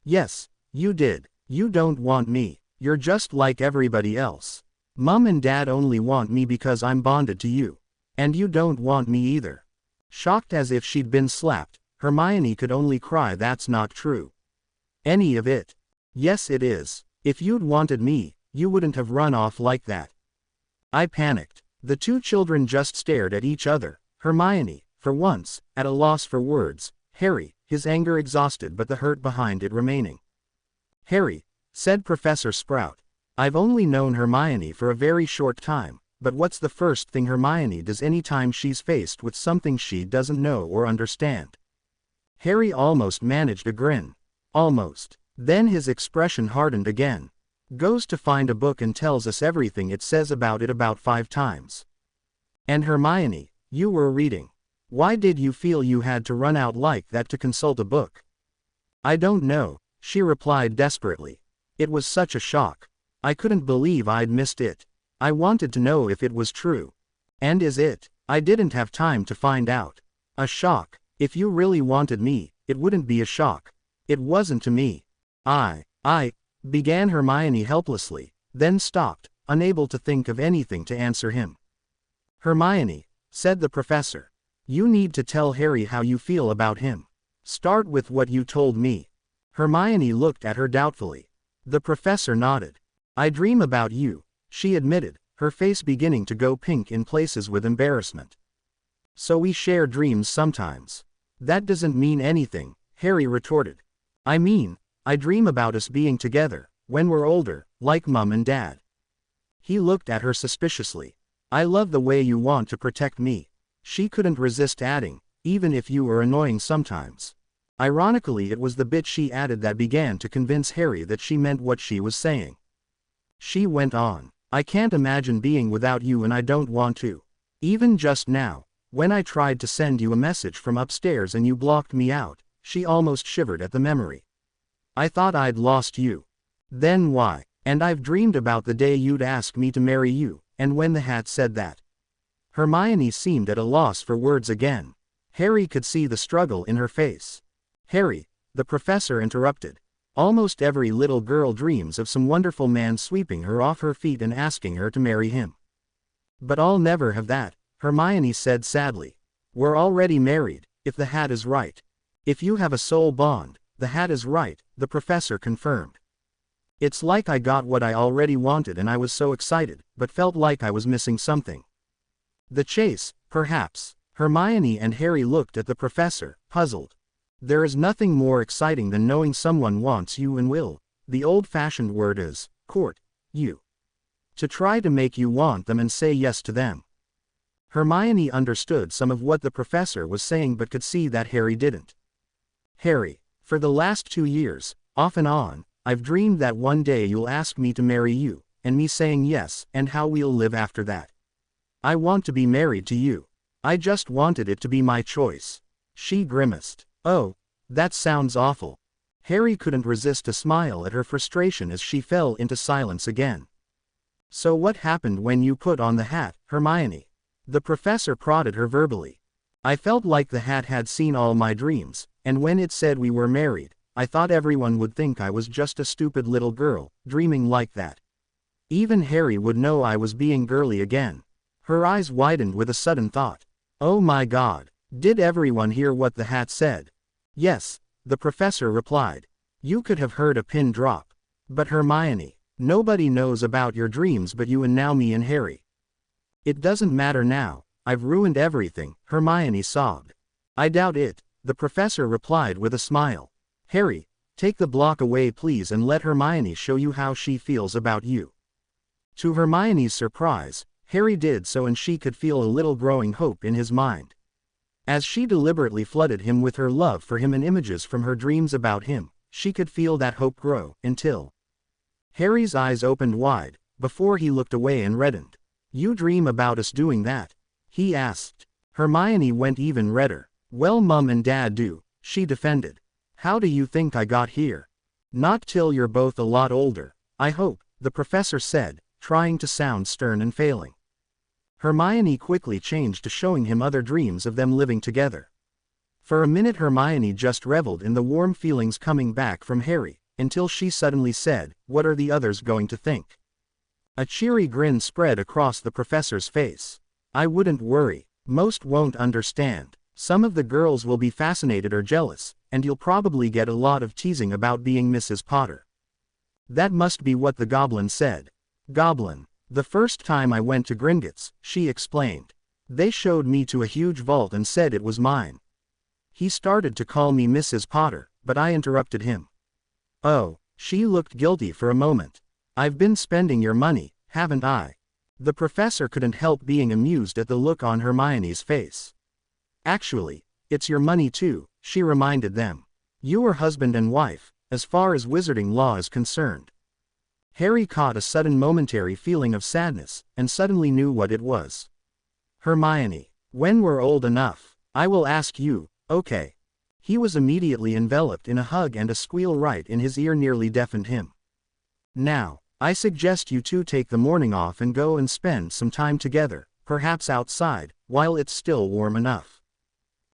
Yes, you did. You don't want me. You're just like everybody else. Mum and Dad only want me because I'm bonded to you. And you don't want me either. Shocked as if she'd been slapped, Hermione could only cry. That's not true. Any of it. Yes it is. If you'd wanted me, you wouldn't have run off like that. I panicked. The two children just stared at each other, Hermione, for once, at a loss for words, Harry, his anger exhausted but the hurt behind it remaining. Harry, said Professor Sprout. I've only known Hermione for a very short time, but what's the first thing Hermione does anytime she's faced with something she doesn't know or understand? Harry almost managed a grin. Almost. Then his expression hardened again. Goes to find a book and tells us everything it says about it about 5 times. And Hermione, you were reading. Why did you feel you had to run out like that to consult a book? I don't know, she replied desperately. It was such a shock. I couldn't believe I'd missed it. I wanted to know if it was true. And is it? I didn't have time to find out. A shock. If you really wanted me, it wouldn't be a shock. It wasn't to me. I began Hermione helplessly, then stopped, unable to think of anything to answer him. Hermione, said the professor. You need to tell Harry how you feel about him. Start with what you told me. Hermione looked at her doubtfully. The professor nodded. I dream about you, she admitted, her face beginning to go pink in places with embarrassment. So we share dreams sometimes. That doesn't mean anything, Harry retorted. I mean, I dream about us being together, when we're older, like Mum and Dad. He looked at her suspiciously. I love the way you want to protect me. She couldn't resist adding, even if you were annoying sometimes. Ironically, it was the bit she added that began to convince Harry that she meant what she was saying. She went on. I can't imagine being without you and I don't want to. Even just now, when I tried to send you a message from upstairs and you blocked me out, she almost shivered at the memory. I thought I'd lost you. Then why? And I've dreamed about the day you'd ask me to marry you, and when the hat said that. Hermione seemed at a loss for words again. Harry could see the struggle in her face. Harry, the professor interrupted. Almost every little girl dreams of some wonderful man sweeping her off her feet and asking her to marry him. But I'll never have that, Hermione said sadly. We're already married, if the hat is right. If you have a soul bond, the hat is right, the professor confirmed. It's like I got what I already wanted and I was so excited, but felt like I was missing something. The chase, perhaps. Hermione and Harry looked at the professor, puzzled. There is nothing more exciting than knowing someone wants you and will, the old-fashioned word is, court you. To try to make you want them and say yes to them. Hermione understood some of what the professor was saying but could see that Harry didn't. Harry, for the last 2 years, off and on, I've dreamed that one day you'll ask me to marry you, and me saying yes, and how we'll live after that. I want to be married to you. I just wanted it to be my choice. She grimaced. Oh, that sounds awful. Harry couldn't resist a smile at her frustration as she fell into silence again. So what happened when you put on the hat, Hermione? The professor prodded her verbally. I felt like the hat had seen all my dreams, and when it said we were married, I thought everyone would think I was just a stupid little girl, dreaming like that. Even Harry would know I was being girly again. Her eyes widened with a sudden thought. Oh my God, did everyone hear what the hat said? Yes, the professor replied. You could have heard a pin drop. But Hermione, nobody knows about your dreams but you and now me and Harry. It doesn't matter now, I've ruined everything, Hermione sobbed. I doubt it, the professor replied with a smile. Harry, take the block away please and let Hermione show you how she feels about you. To Hermione's surprise, Harry did so and she could feel a little growing hope in his mind. As she deliberately flooded him with her love for him and images from her dreams about him, she could feel that hope grow, until Harry's eyes opened wide, before he looked away and reddened. You dream about us doing that? He asked. Hermione went even redder. Well, Mum and Dad do, she defended. How do you think I got here? Not till you're both a lot older, I hope, the professor said, trying to sound stern and failing. Hermione quickly changed to showing him other dreams of them living together. For a minute Hermione just reveled in the warm feelings coming back from Harry, until she suddenly said, what are the others going to think? A cheery grin spread across the professor's face. I wouldn't worry, most won't understand. Some of the girls will be fascinated or jealous, and you'll probably get a lot of teasing about being Mrs. Potter. That must be what the goblin said. Goblin. The first time I went to Gringotts, she explained. They showed me to a huge vault and said it was mine. He started to call me Mrs. Potter, but I interrupted him. Oh, she looked guilty for a moment. I've been spending your money, haven't I? The professor couldn't help being amused at the look on Hermione's face. Actually, it's your money too, she reminded them. You are husband and wife, as far as wizarding law is concerned. Harry caught a sudden momentary feeling of sadness, and suddenly knew what it was. Hermione, when we're old enough, I will ask you, okay? He was immediately enveloped in a hug and a squeal right in his ear nearly deafened him. Now, I suggest you two take the morning off and go and spend some time together, perhaps outside, while it's still warm enough.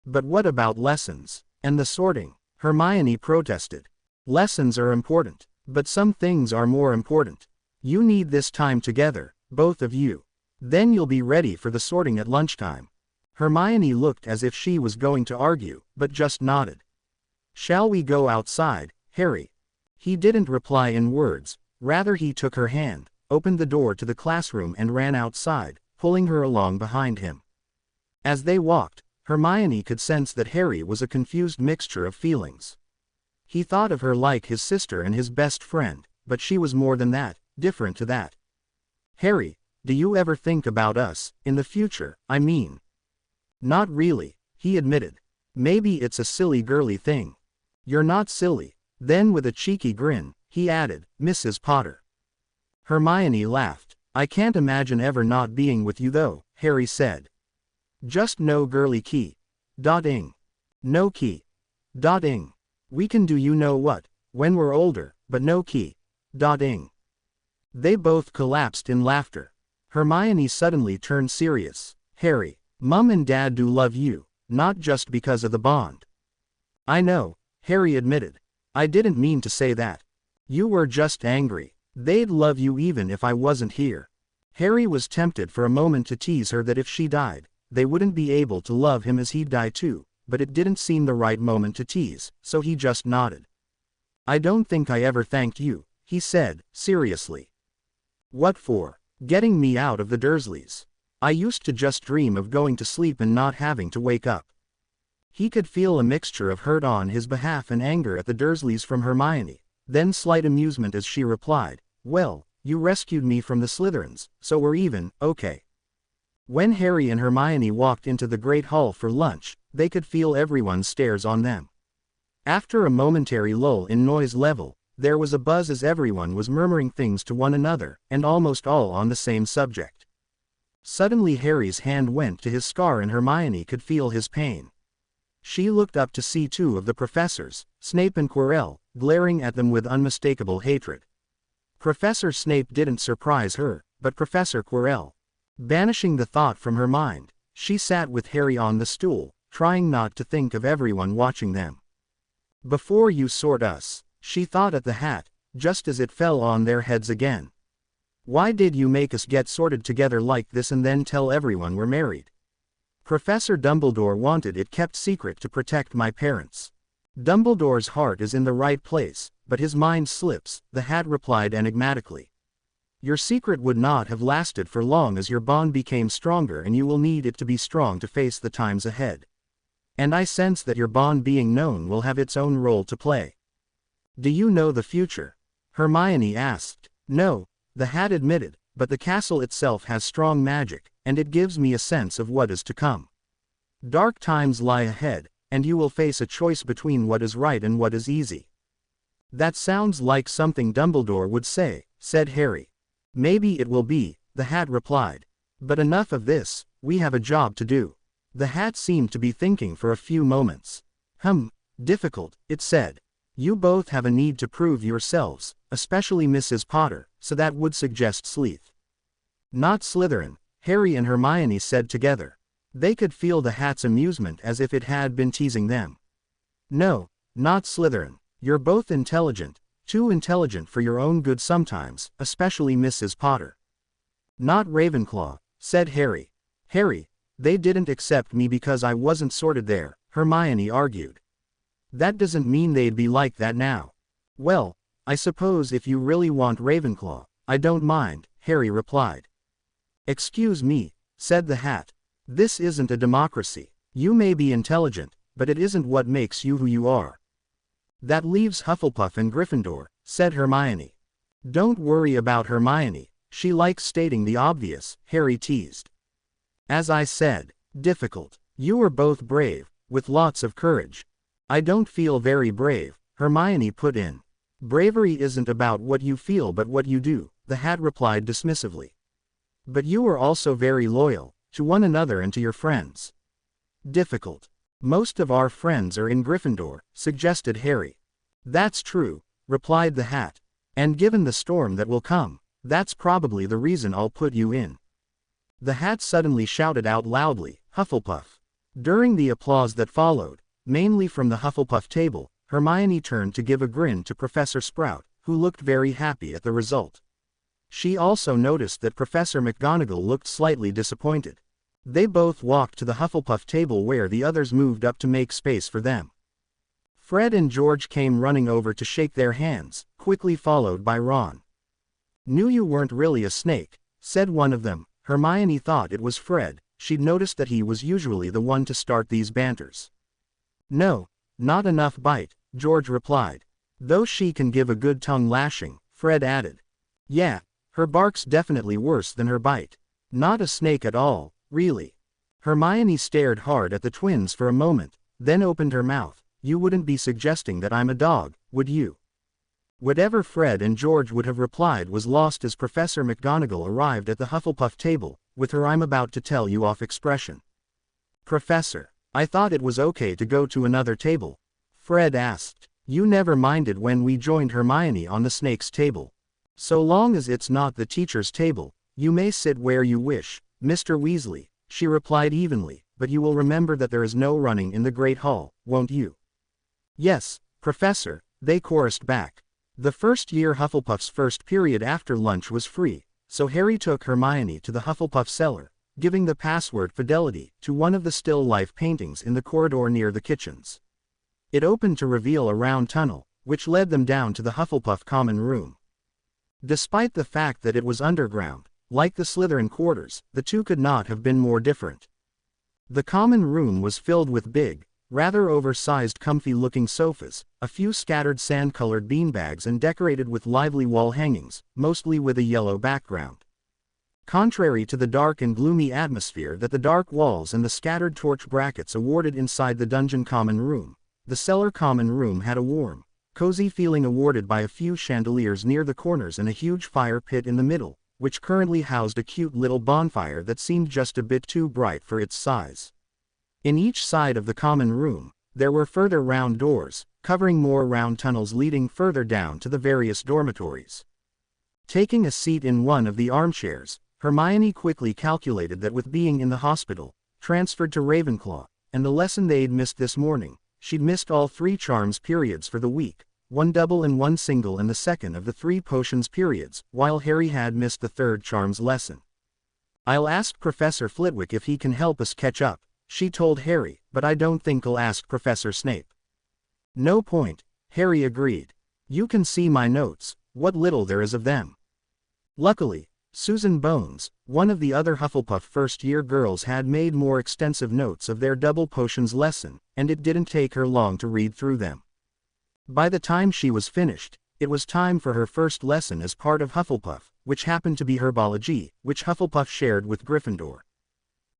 But what about lessons, and the sorting? Hermione protested. Lessons are important, but some things are more important. You need this time together, both of you. Then you'll be ready for the sorting at lunchtime. Hermione looked as if she was going to argue, but just nodded. Shall we go outside, Harry? He didn't reply in words, rather he took her hand, opened the door to the classroom and ran outside, pulling her along behind him. As they walked, Hermione could sense that Harry was a confused mixture of feelings. He thought of her like his sister and his best friend, but she was more than that, different to that. Harry, do you ever think about us, in the future, I mean? Not really, he admitted. Maybe it's a silly girly thing. You're not silly. Then with a cheeky grin, he added, Mrs. Potter. Hermione laughed. I can't imagine ever not being with you though, Harry said. Just no girly key. Ing. No key. Ing. We can do you know what, when we're older, but no key. Ing. They both collapsed in laughter. Hermione suddenly turned serious. Harry, Mum and Dad do love you, not just because of the bond. I know, Harry admitted. I didn't mean to say that. You were just angry. They'd love you even if I wasn't here. Harry was tempted for a moment to tease her that if she died, they wouldn't be able to love him as he'd die too, but it didn't seem the right moment to tease, so he just nodded. I don't think I ever thanked you, he said, seriously. What for? Getting me out of the Dursleys. I used to just dream of going to sleep and not having to wake up. He could feel a mixture of hurt on his behalf and anger at the Dursleys from Hermione, then slight amusement as she replied, well, you rescued me from the Slytherins, so we're even, okay. When Harry and Hermione walked into the Great Hall for lunch, they could feel everyone's stares on them. After a momentary lull in noise level, there was a buzz as everyone was murmuring things to one another, and almost all on the same subject. Suddenly Harry's hand went to his scar and Hermione could feel his pain. She looked up to see two of the professors, Snape and Quirrell, glaring at them with unmistakable hatred. Professor Snape didn't surprise her, but Professor Quirrell. Banishing the thought from her mind, she sat with Harry on the stool, trying not to think of everyone watching them. Before you sort us, she thought at the hat, just as it fell on their heads again. Why did you make us get sorted together like this and then tell everyone we're married? Professor Dumbledore wanted it kept secret to protect my parents. Dumbledore's heart is in the right place, but his mind slips, the hat replied enigmatically. Your secret would not have lasted for long as your bond became stronger, and you will need it to be strong to face the times ahead. And I sense that your bond being known will have its own role to play. Do you know the future? Hermione asked. No, the hat admitted, but the castle itself has strong magic, and it gives me a sense of what is to come. Dark times lie ahead, and you will face a choice between what is right and what is easy. That sounds like something Dumbledore would say, said Harry. Maybe it will be, the hat replied. But enough of this, we have a job to do. The hat seemed to be thinking for a few moments. Difficult, it said. You both have a need to prove yourselves, especially Mrs. Potter, so that would suggest Sleeth. Not Slytherin, Harry and Hermione said together. They could feel the hat's amusement as if it had been teasing them. No, not Slytherin. You're both intelligent, too intelligent for your own good sometimes, especially Mrs. Potter. Not Ravenclaw, said Harry. Harry, they didn't accept me because I wasn't sorted there, Hermione argued. That doesn't mean they'd be like that now. Well, I suppose if you really want Ravenclaw, I don't mind, Harry replied. Excuse me, said the hat. This isn't a democracy. You may be intelligent, but it isn't what makes you who you are. That leaves Hufflepuff and Gryffindor, said Hermione. Don't worry about Hermione, she likes stating the obvious, Harry teased. As I said, difficult. You are both brave, with lots of courage. I don't feel very brave, Hermione put in. Bravery isn't about what you feel but what you do, the hat replied dismissively. But you are also very loyal, to one another and to your friends. Difficult. Most of our friends are in Gryffindor, suggested Harry. That's true, replied the hat. And given the storm that will come, that's probably the reason I'll put you in. The hat suddenly shouted out loudly, Hufflepuff. During the applause that followed, mainly from the Hufflepuff table, Hermione turned to give a grin to Professor Sprout, who looked very happy at the result. She also noticed that Professor McGonagall looked slightly disappointed. They both walked to the Hufflepuff table where the others moved up to make space for them. Fred and George came running over to shake their hands, quickly followed by Ron. Knew you weren't really a snake, said one of them. Hermione thought it was Fred. She'd noticed that he was usually the one to start these banters. No, not enough bite, George replied. Though she can give a good tongue lashing, Fred added. Yeah, her bark's definitely worse than her bite. Not a snake at all, really. Hermione stared hard at the twins for a moment, then opened her mouth. You wouldn't be suggesting that I'm a dog, would you? Whatever Fred and George would have replied was lost as Professor McGonagall arrived at the Hufflepuff table, with her I'm about to tell you off expression. Professor, I thought it was okay to go to another table. Fred asked. You never minded when we joined Hermione on the snake's table. So long as it's not the teacher's table, you may sit where you wish, Mr. Weasley, she replied evenly, but you will remember that there is no running in the Great Hall, won't you? Yes, Professor, they chorused back. The first year Hufflepuff's first period after lunch was free, so Harry took Hermione to the Hufflepuff cellar, giving the password Fidelity to one of the still life paintings in the corridor near the kitchens. It opened to reveal a round tunnel, which led them down to the Hufflepuff common room. Despite the fact that it was underground, like the Slytherin quarters, the two could not have been more different. The common room was filled with big, rather oversized comfy-looking sofas, a few scattered sand-colored beanbags and decorated with lively wall hangings, mostly with a yellow background. Contrary to the dark and gloomy atmosphere that the dark walls and the scattered torch brackets awarded inside the dungeon common room, the cellar common room had a warm, cozy feeling awarded by a few chandeliers near the corners and a huge fire pit in the middle, which currently housed a cute little bonfire that seemed just a bit too bright for its size. In each side of the common room, there were further round doors, covering more round tunnels leading further down to the various dormitories. Taking a seat in one of the armchairs, Hermione quickly calculated that with being in the hospital, transferred to Ravenclaw, and the lesson they'd missed this morning, she'd missed all 3 charms periods for the week, 1 double and 1 single and the second of the 3 potions periods, while Harry had missed the 3rd charms lesson. I'll ask Professor Flitwick if he can help us catch up, she told Harry, but I don't think I'll ask Professor Snape. No point, Harry agreed. You can see my notes, what little there is of them. Luckily, Susan Bones, one of the other Hufflepuff first-year girls, had made more extensive notes of their double potions lesson, and it didn't take her long to read through them. By the time she was finished, it was time for her first lesson as part of Hufflepuff, which happened to be herbology, which Hufflepuff shared with Gryffindor.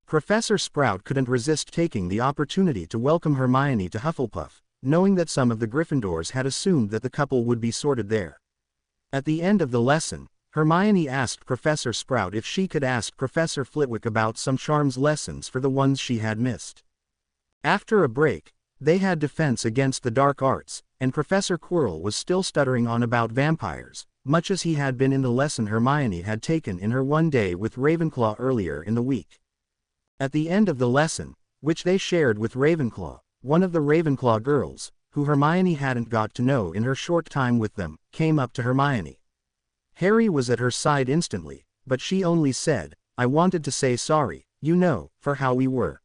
Professor Sprout couldn't resist taking the opportunity to welcome Hermione to Hufflepuff, knowing that some of the Gryffindors had assumed that the couple would be sorted there. At the end of the lesson, Hermione asked Professor Sprout if she could ask Professor Flitwick about some charms lessons for the ones she had missed. After a break, they had defense against the dark arts, and Professor Quirrell was still stuttering on about vampires, much as he had been in the lesson Hermione had taken in her one day with Ravenclaw earlier in the week. At the end of the lesson, which they shared with Ravenclaw, one of the Ravenclaw girls, who Hermione hadn't got to know in her short time with them, came up to Hermione. Harry was at her side instantly, but she only said, "I wanted to say sorry, you know, for how we were."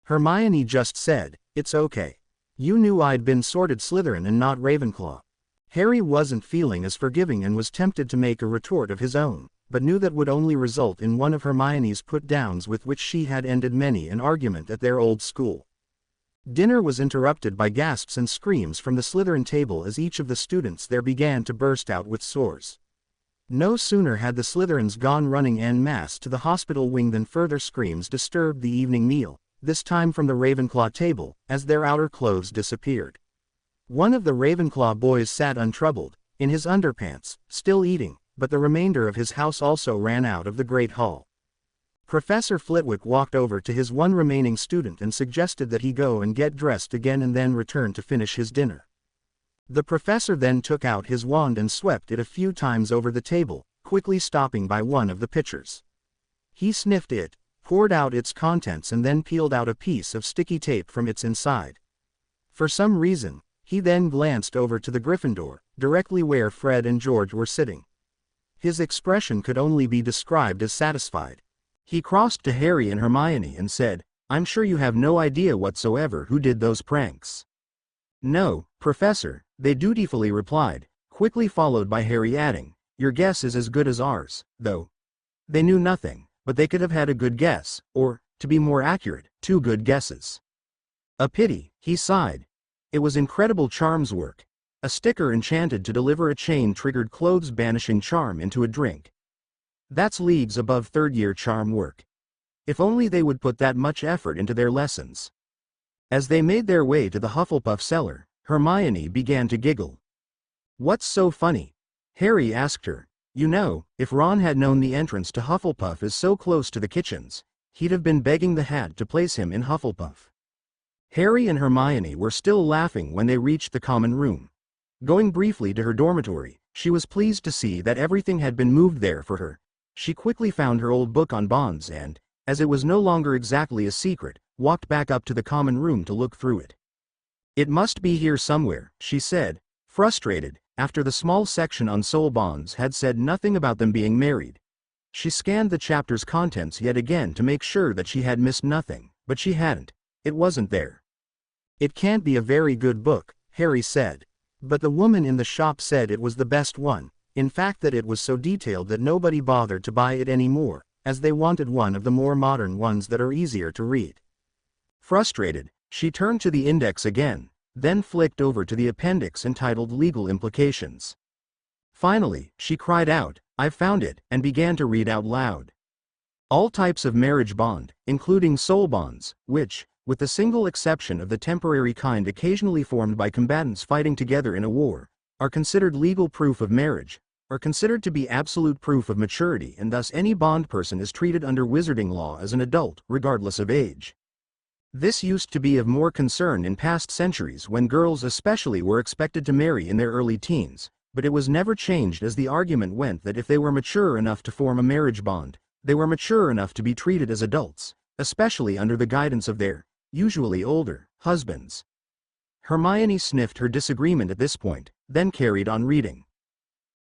Hermione just said, "It's okay. You knew I'd been sorted Slytherin and not Ravenclaw." Harry wasn't feeling as forgiving and was tempted to make a retort of his own, but knew that would only result in one of Hermione's put-downs with which she had ended many an argument at their old school. Dinner was interrupted by gasps and screams from the Slytherin table as each of the students there began to burst out with sores. No sooner had the Slytherins gone running en masse to the hospital wing than further screams disturbed the evening meal, this time from the Ravenclaw table, as their outer clothes disappeared. One of the Ravenclaw boys sat untroubled, in his underpants, still eating, but the remainder of his house also ran out of the Great Hall. Professor Flitwick walked over to his one remaining student and suggested that he go and get dressed again and then return to finish his dinner. The professor then took out his wand and swept it a few times over the table, quickly stopping by one of the pitchers. He sniffed it, poured out its contents and then peeled out a piece of sticky tape from its inside. For some reason, he then glanced over to the Gryffindor, directly where Fred and George were sitting. His expression could only be described as satisfied. He crossed to Harry and Hermione and said, "I'm sure you have no idea whatsoever who did those pranks." "No, Professor," they dutifully replied, quickly followed by Harry adding, "Your guess is as good as ours, though." They knew nothing, but they could have had a good guess, or, to be more accurate, 2 good guesses. "A pity," he sighed. "It was incredible charms work. A sticker enchanted to deliver a chain-triggered clothes-banishing charm into a drink. That's leagues above third-year charm work. If only they would put that much effort into their lessons." As they made their way to the Hufflepuff cellar, Hermione began to giggle. "What's so funny?" Harry asked her. "You know, if Ron had known the entrance to Hufflepuff is so close to the kitchens, he'd have been begging the hat to place him in Hufflepuff." Harry and Hermione were still laughing when they reached the common room. Going briefly to her dormitory, she was pleased to see that everything had been moved there for her. She quickly found her old book on bonds and, as it was no longer exactly a secret, walked back up to the common room to look through it. "It must be here somewhere," she said, frustrated, after the small section on soul bonds had said nothing about them being married. She scanned the chapter's contents yet again to make sure that she had missed nothing, but she hadn't. It wasn't there. "It can't be a very good book," Harry said. "But the woman in the shop said it was the best one, in fact that it was so detailed that nobody bothered to buy it anymore, as they wanted one of the more modern ones that are easier to read." Frustrated, she turned to the index again, then flicked over to the appendix entitled Legal Implications. Finally, she cried out, "I've found it," and began to read out loud. "All types of marriage bond, including soul bonds, which, with the single exception of the temporary kind occasionally formed by combatants fighting together in a war, are considered legal proof of marriage, are considered to be absolute proof of maturity, and thus any bond person is treated under wizarding law as an adult, regardless of age. This used to be of more concern in past centuries when girls especially were expected to marry in their early teens, but it was never changed as the argument went that if they were mature enough to form a marriage bond, they were mature enough to be treated as adults, especially under the guidance of their, usually older, husbands." Hermione sniffed her disagreement at this point, then carried on reading.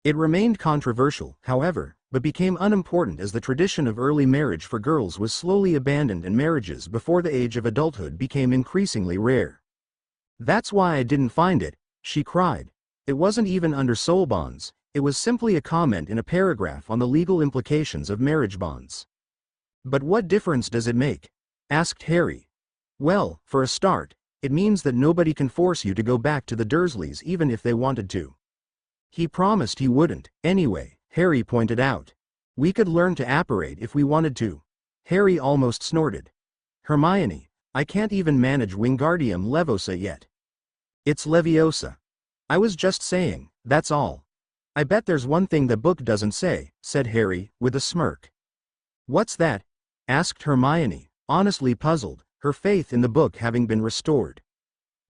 It remained controversial, however, but became unimportant as the tradition of early marriage for girls was slowly abandoned and marriages before the age of adulthood became increasingly rare. "That's why I didn't find it," she cried. "It wasn't even under soul bonds, It was simply a comment in a paragraph on the legal implications of marriage bonds. But what difference does it make? Asked Harry. Well, for a start, it means that nobody can force you to go back to the Dursleys even if they wanted to. He promised he wouldn't, anyway, Harry pointed out. We could learn to apparate if we wanted to. Harry almost snorted. Hermione, I can't even manage Wingardium Leviosa yet. It's Leviosa. I was just saying, that's all. I bet there's one thing the book doesn't say, said Harry, with a smirk. What's that? Asked Hermione, honestly puzzled, her faith in the book having been restored.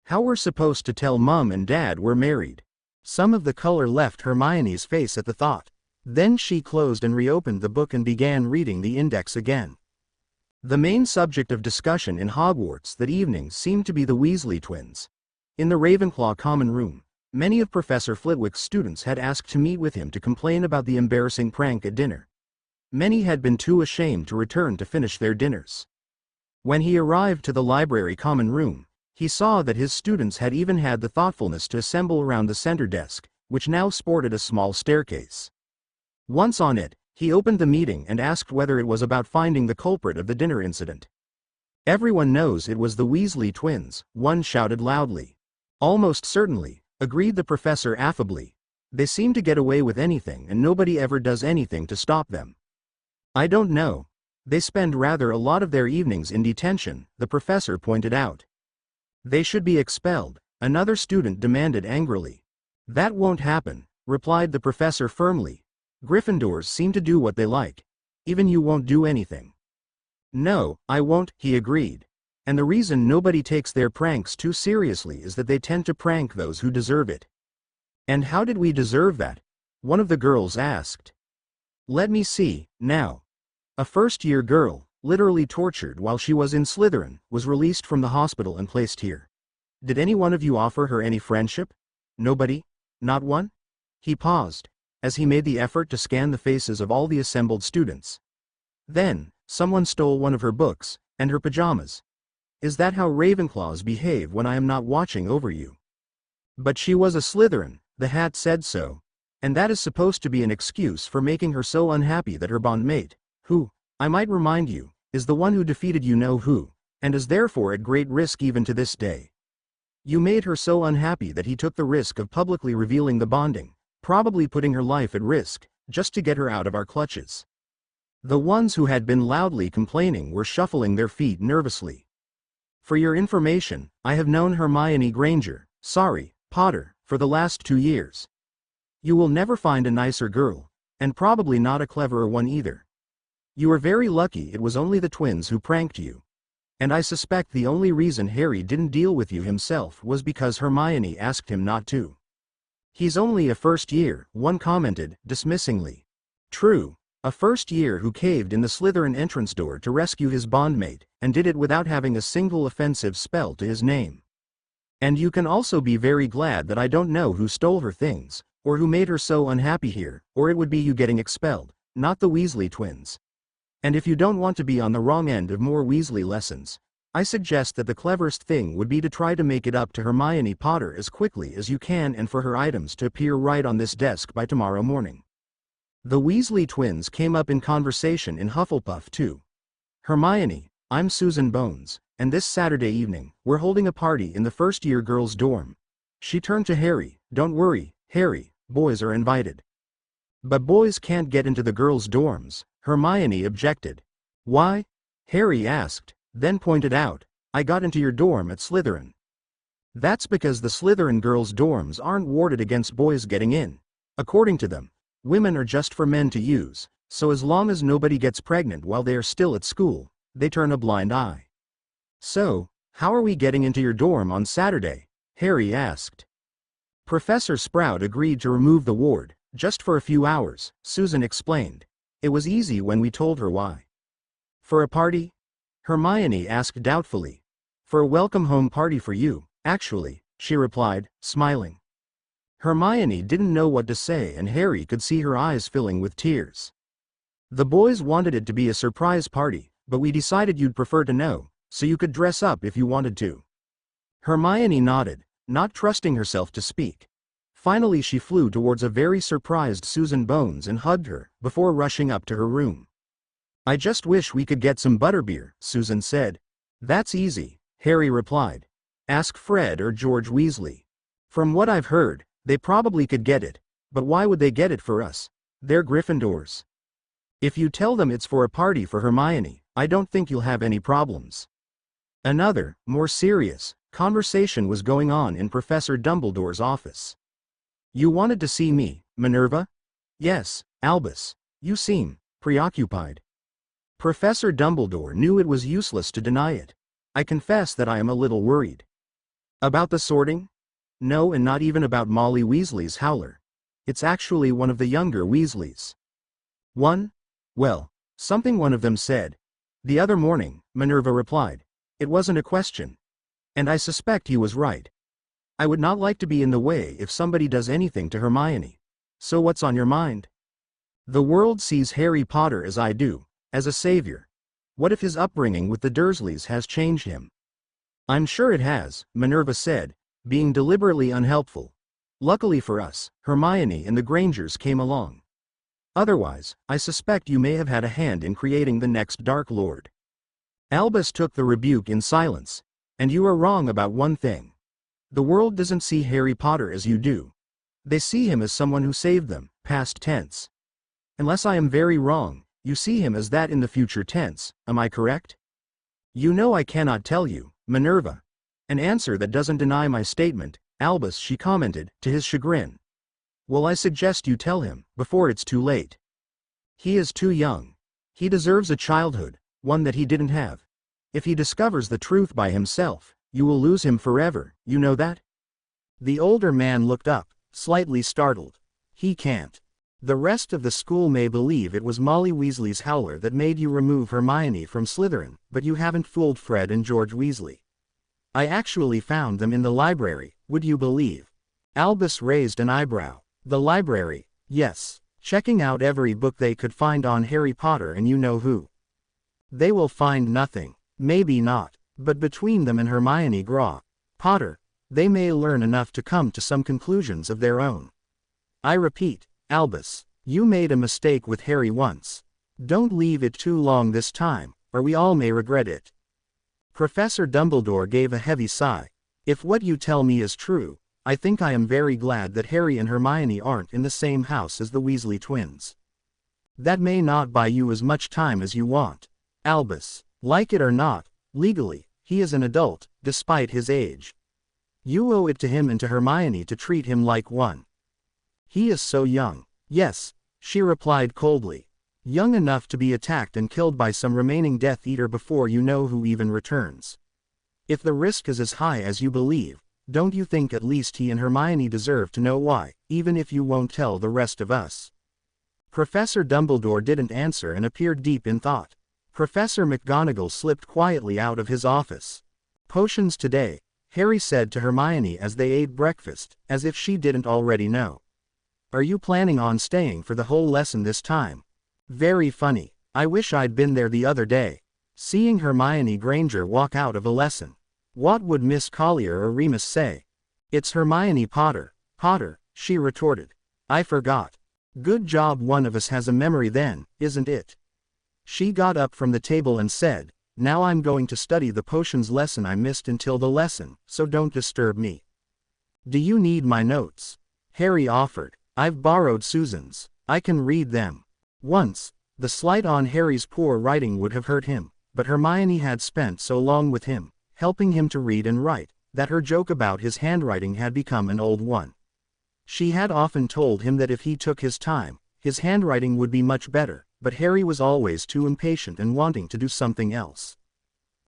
How we're supposed to tell Mum and Dad we're married? Some of the color left Hermione's face at the thought. Then she closed and reopened the book and began reading the index again. The main subject of discussion in Hogwarts that evening seemed to be the Weasley twins. In the Ravenclaw common room, many of Professor Flitwick's students had asked to meet with him to complain about the embarrassing prank at dinner. Many had been too ashamed to return to finish their dinners. When he arrived to the library common room, he saw that his students had even had the thoughtfulness to assemble around the center desk, which now sported a small staircase. Once on it, he opened the meeting and asked whether it was about finding the culprit of the dinner incident. Everyone knows it was the Weasley twins, one shouted loudly. Almost certainly, agreed the professor affably. They seem to get away with anything and nobody ever does anything to stop them. I don't know. They spend rather a lot of their evenings in detention, the professor pointed out. They should be expelled, another student demanded angrily. That won't happen, replied the professor firmly. Gryffindors seem to do what they like. Even you won't do anything. No, I won't, he agreed. And the reason nobody takes their pranks too seriously is that they tend to prank those who deserve it. And how did we deserve that? One of the girls asked. Let me see, now. A first-year girl, literally tortured while she was in Slytherin, was released from the hospital and placed here. Did any one of you offer her any friendship? Nobody? Not one? He paused, as he made the effort to scan the faces of all the assembled students. Then, someone stole one of her books, and her pajamas. Is that how Ravenclaws behave when I am not watching over you? But she was a Slytherin, the hat said so. And that is supposed to be an excuse for making her so unhappy that her bondmate, who, I might remind you, is the one who defeated you-know-who, and is therefore at great risk even to this day. You made her so unhappy that he took the risk of publicly revealing the bonding, probably putting her life at risk, just to get her out of our clutches. The ones who had been loudly complaining were shuffling their feet nervously. For your information, I have known Hermione Granger, sorry, Potter, for the last 2 years. You will never find a nicer girl, and probably not a cleverer one either. You are very lucky it was only the twins who pranked you. And I suspect the only reason Harry didn't deal with you himself was because Hermione asked him not to. He's only a first year, one commented, dismissingly. True, a first year who caved in the Slytherin entrance door to rescue his bondmate, and did it without having a single offensive spell to his name. And you can also be very glad that I don't know who stole her things, or who made her so unhappy here, or it would be you getting expelled, not the Weasley twins. And if you don't want to be on the wrong end of more Weasley lessons, I suggest that the cleverest thing would be to try to make it up to Hermione Potter as quickly as you can and for her items to appear right on this desk by tomorrow morning. The Weasley twins came up in conversation in Hufflepuff too. Hermione, I'm Susan Bones, and this Saturday evening, we're holding a party in the first-year girls' dorm. She turned to Harry, don't worry, Harry, boys are invited. But boys can't get into the girls' dorms, Hermione objected. Why? Harry asked, then pointed out, I got into your dorm at Slytherin. That's because the Slytherin girls' dorms aren't warded against boys getting in. According to them, women are just for men to use, so as long as nobody gets pregnant while they are still at school, they turn a blind eye. So, how are we getting into your dorm on Saturday? Harry asked. Professor Sprout agreed to remove the ward, just for a few hours, Susan explained. It was easy when we told her why. For a party? Hermione asked doubtfully. For a welcome home party for you, actually, she replied, smiling. Hermione didn't know what to say and Harry could see her eyes filling with tears. The boys wanted it to be a surprise party, but we decided you'd prefer to know, so you could dress up if you wanted to. Hermione nodded, not trusting herself to speak. Finally she flew towards a very surprised Susan Bones and hugged her, before rushing up to her room. "I just wish we could get some butterbeer," Susan said. "That's easy," Harry replied. "Ask Fred or George Weasley. From what I've heard, they probably could get it, but why would they get it for us? They're Gryffindors. If you tell them it's for a party for Hermione, I don't think you'll have any problems." Another, more serious, conversation was going on in Professor Dumbledore's office. "You wanted to see me, Minerva?" "Yes, Albus. You seem preoccupied." Professor Dumbledore knew it was useless to deny it. "I confess that I am a little worried." "About the sorting?" "No, and not even about Molly Weasley's howler. It's actually one of the younger Weasleys." "One? Well, something one of them said the other morning," Minerva replied. "It wasn't a question. And I suspect he was right. I would not like to be in the way if somebody does anything to Hermione. So what's on your mind?" "The world sees Harry Potter as I do, as a savior. What if his upbringing with the Dursleys has changed him?" "I'm sure it has," Minerva said, being deliberately unhelpful. "Luckily for us, Hermione and the Grangers came along. Otherwise, I suspect you may have had a hand in creating the next Dark Lord." Albus took the rebuke in silence. "And you are wrong about one thing. The world doesn't see Harry Potter as you do. They see him as someone who saved them, past tense. Unless I am very wrong, you see him as that in the future tense, am I correct?" "You know I cannot tell you, Minerva. An answer that doesn't deny my statement, Albus," she commented, to his chagrin. "Well, I suggest you tell him, before it's too late. He is too young. He deserves a childhood, one that he didn't have. If he discovers the truth by himself, you will lose him forever, you know that?" The older man looked up, slightly startled. "He can't. The rest of the school may believe it was Molly Weasley's howler that made you remove Hermione from Slytherin, but you haven't fooled Fred and George Weasley. I actually found them in the library, would you believe?" Albus raised an eyebrow. "The library?" "Yes. Checking out every book they could find on Harry Potter and you know who. They will find nothing. Maybe not. But between them and Hermione Potter, they may learn enough to come to some conclusions of their own. I repeat, Albus, you made a mistake with Harry once. Don't leave it too long this time, or we all may regret it." Professor Dumbledore gave a heavy sigh. "If what you tell me is true, I think I am very glad that Harry and Hermione aren't in the same house as the Weasley twins. That may not buy you as much time as you want. Albus, like it or not, legally, he is an adult, despite his age. You owe it to him and to Hermione to treat him like one. He is so young." "Yes," she replied coldly. "Young enough to be attacked and killed by some remaining Death Eater before you know who even returns. If the risk is as high as you believe, don't you think at least he and Hermione deserve to know why, even if you won't tell the rest of us?" Professor Dumbledore didn't answer and appeared deep in thought. Professor McGonagall slipped quietly out of his office. "Potions today," Harry said to Hermione as they ate breakfast, as if she didn't already know. "Are you planning on staying for the whole lesson this time?" "Very funny. I wish I'd been there the other day. Seeing Hermione Granger walk out of a lesson. What would Miss Collier or Remus say?" "It's Hermione Potter, she retorted. "I forgot. Good job, one of us has a memory then, isn't it?" She got up from the table and said, "Now I'm going to study the potions lesson I missed until the lesson, so don't disturb me." "Do you need my notes?" Harry offered. "I've borrowed Susan's. I can read them." Once, the slight on Harry's poor writing would have hurt him, but Hermione had spent so long with him, helping him to read and write, that her joke about his handwriting had become an old one. She had often told him that if he took his time, his handwriting would be much better, but Harry was always too impatient and wanting to do something else.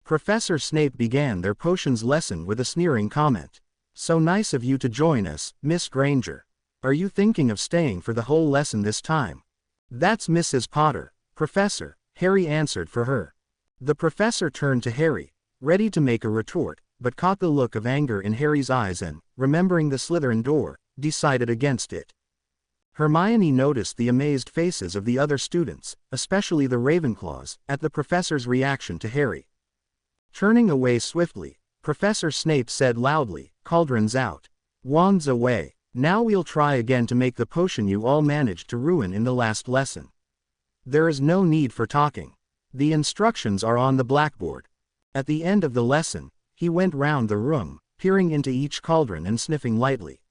Professor Snape began their potions lesson with a sneering comment. "So nice of you to join us, Miss Granger. Are you thinking of staying for the whole lesson this time?" "That's Mrs. Potter, Professor," Harry answered for her. The professor turned to Harry, ready to make a retort, but caught the look of anger in Harry's eyes and, remembering the Slytherin door, decided against it. Hermione noticed the amazed faces of the other students, especially the Ravenclaws, at the professor's reaction to Harry. Turning away swiftly, Professor Snape said loudly, "Cauldrons out. Wands away." Now we'll try again to make the potion you all managed to ruin in the last lesson. There is no need for talking. The instructions are on the blackboard. At the end of the lesson, he went round the room, peering into each cauldron and sniffing lightly.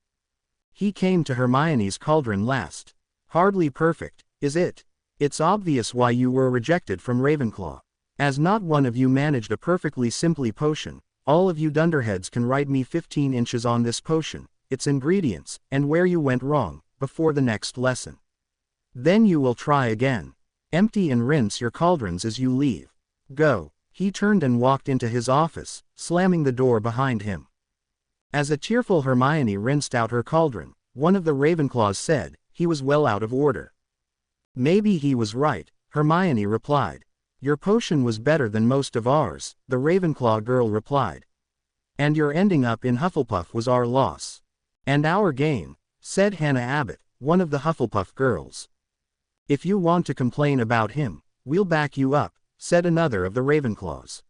He came to Hermione's cauldron last. Hardly perfect, is it? It's obvious why you were rejected from Ravenclaw. As not one of you managed a perfectly simple potion, all of you dunderheads can write me 15 inches on this potion, its ingredients, and where you went wrong, before the next lesson. Then you will try again. Empty and rinse your cauldrons as you leave. Go. He turned and walked into his office, slamming the door behind him. As a tearful Hermione rinsed out her cauldron, one of the Ravenclaws said, he was well out of order. Maybe he was right, Hermione replied. Your potion was better than most of ours, the Ravenclaw girl replied. And your ending up in Hufflepuff was our loss. And our gain, said Hannah Abbott, one of the Hufflepuff girls. If you want to complain about him, we'll back you up, said another of the Ravenclaws.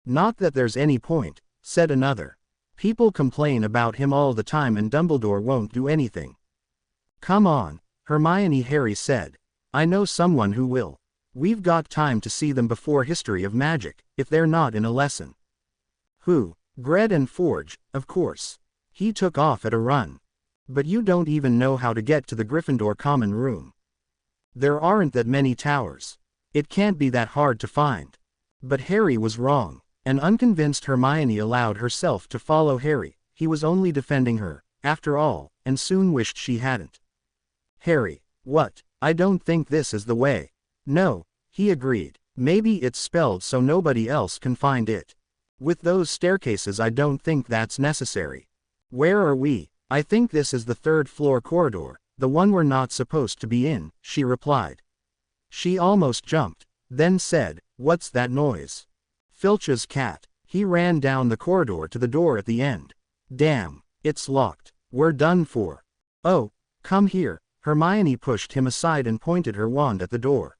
Not that there's any point, said another. People complain about him all the time and Dumbledore won't do anything. Come on, Harry said. I know someone who will. We've got time to see them before History of Magic, if they're not in a lesson. Who? Gred and Forge, of course. He took off at a run. But you don't even know how to get to the Gryffindor common room. There aren't that many towers. It can't be that hard to find. But Harry was wrong. An unconvinced Hermione allowed herself to follow Harry. He was only defending her, after all, and soon wished she hadn't. Harry, what? I don't think this is the way. No, he agreed. Maybe it's spelled so nobody else can find it. With those staircases I don't think that's necessary. Where are we? I think this is the third floor corridor, the one we're not supposed to be in, she replied. She almost jumped, then said, what's that noise? Filch's cat. He ran down the corridor to the door at the end. Damn, it's locked. We're done for. Oh, come here. Hermione pushed him aside and pointed her wand at the door.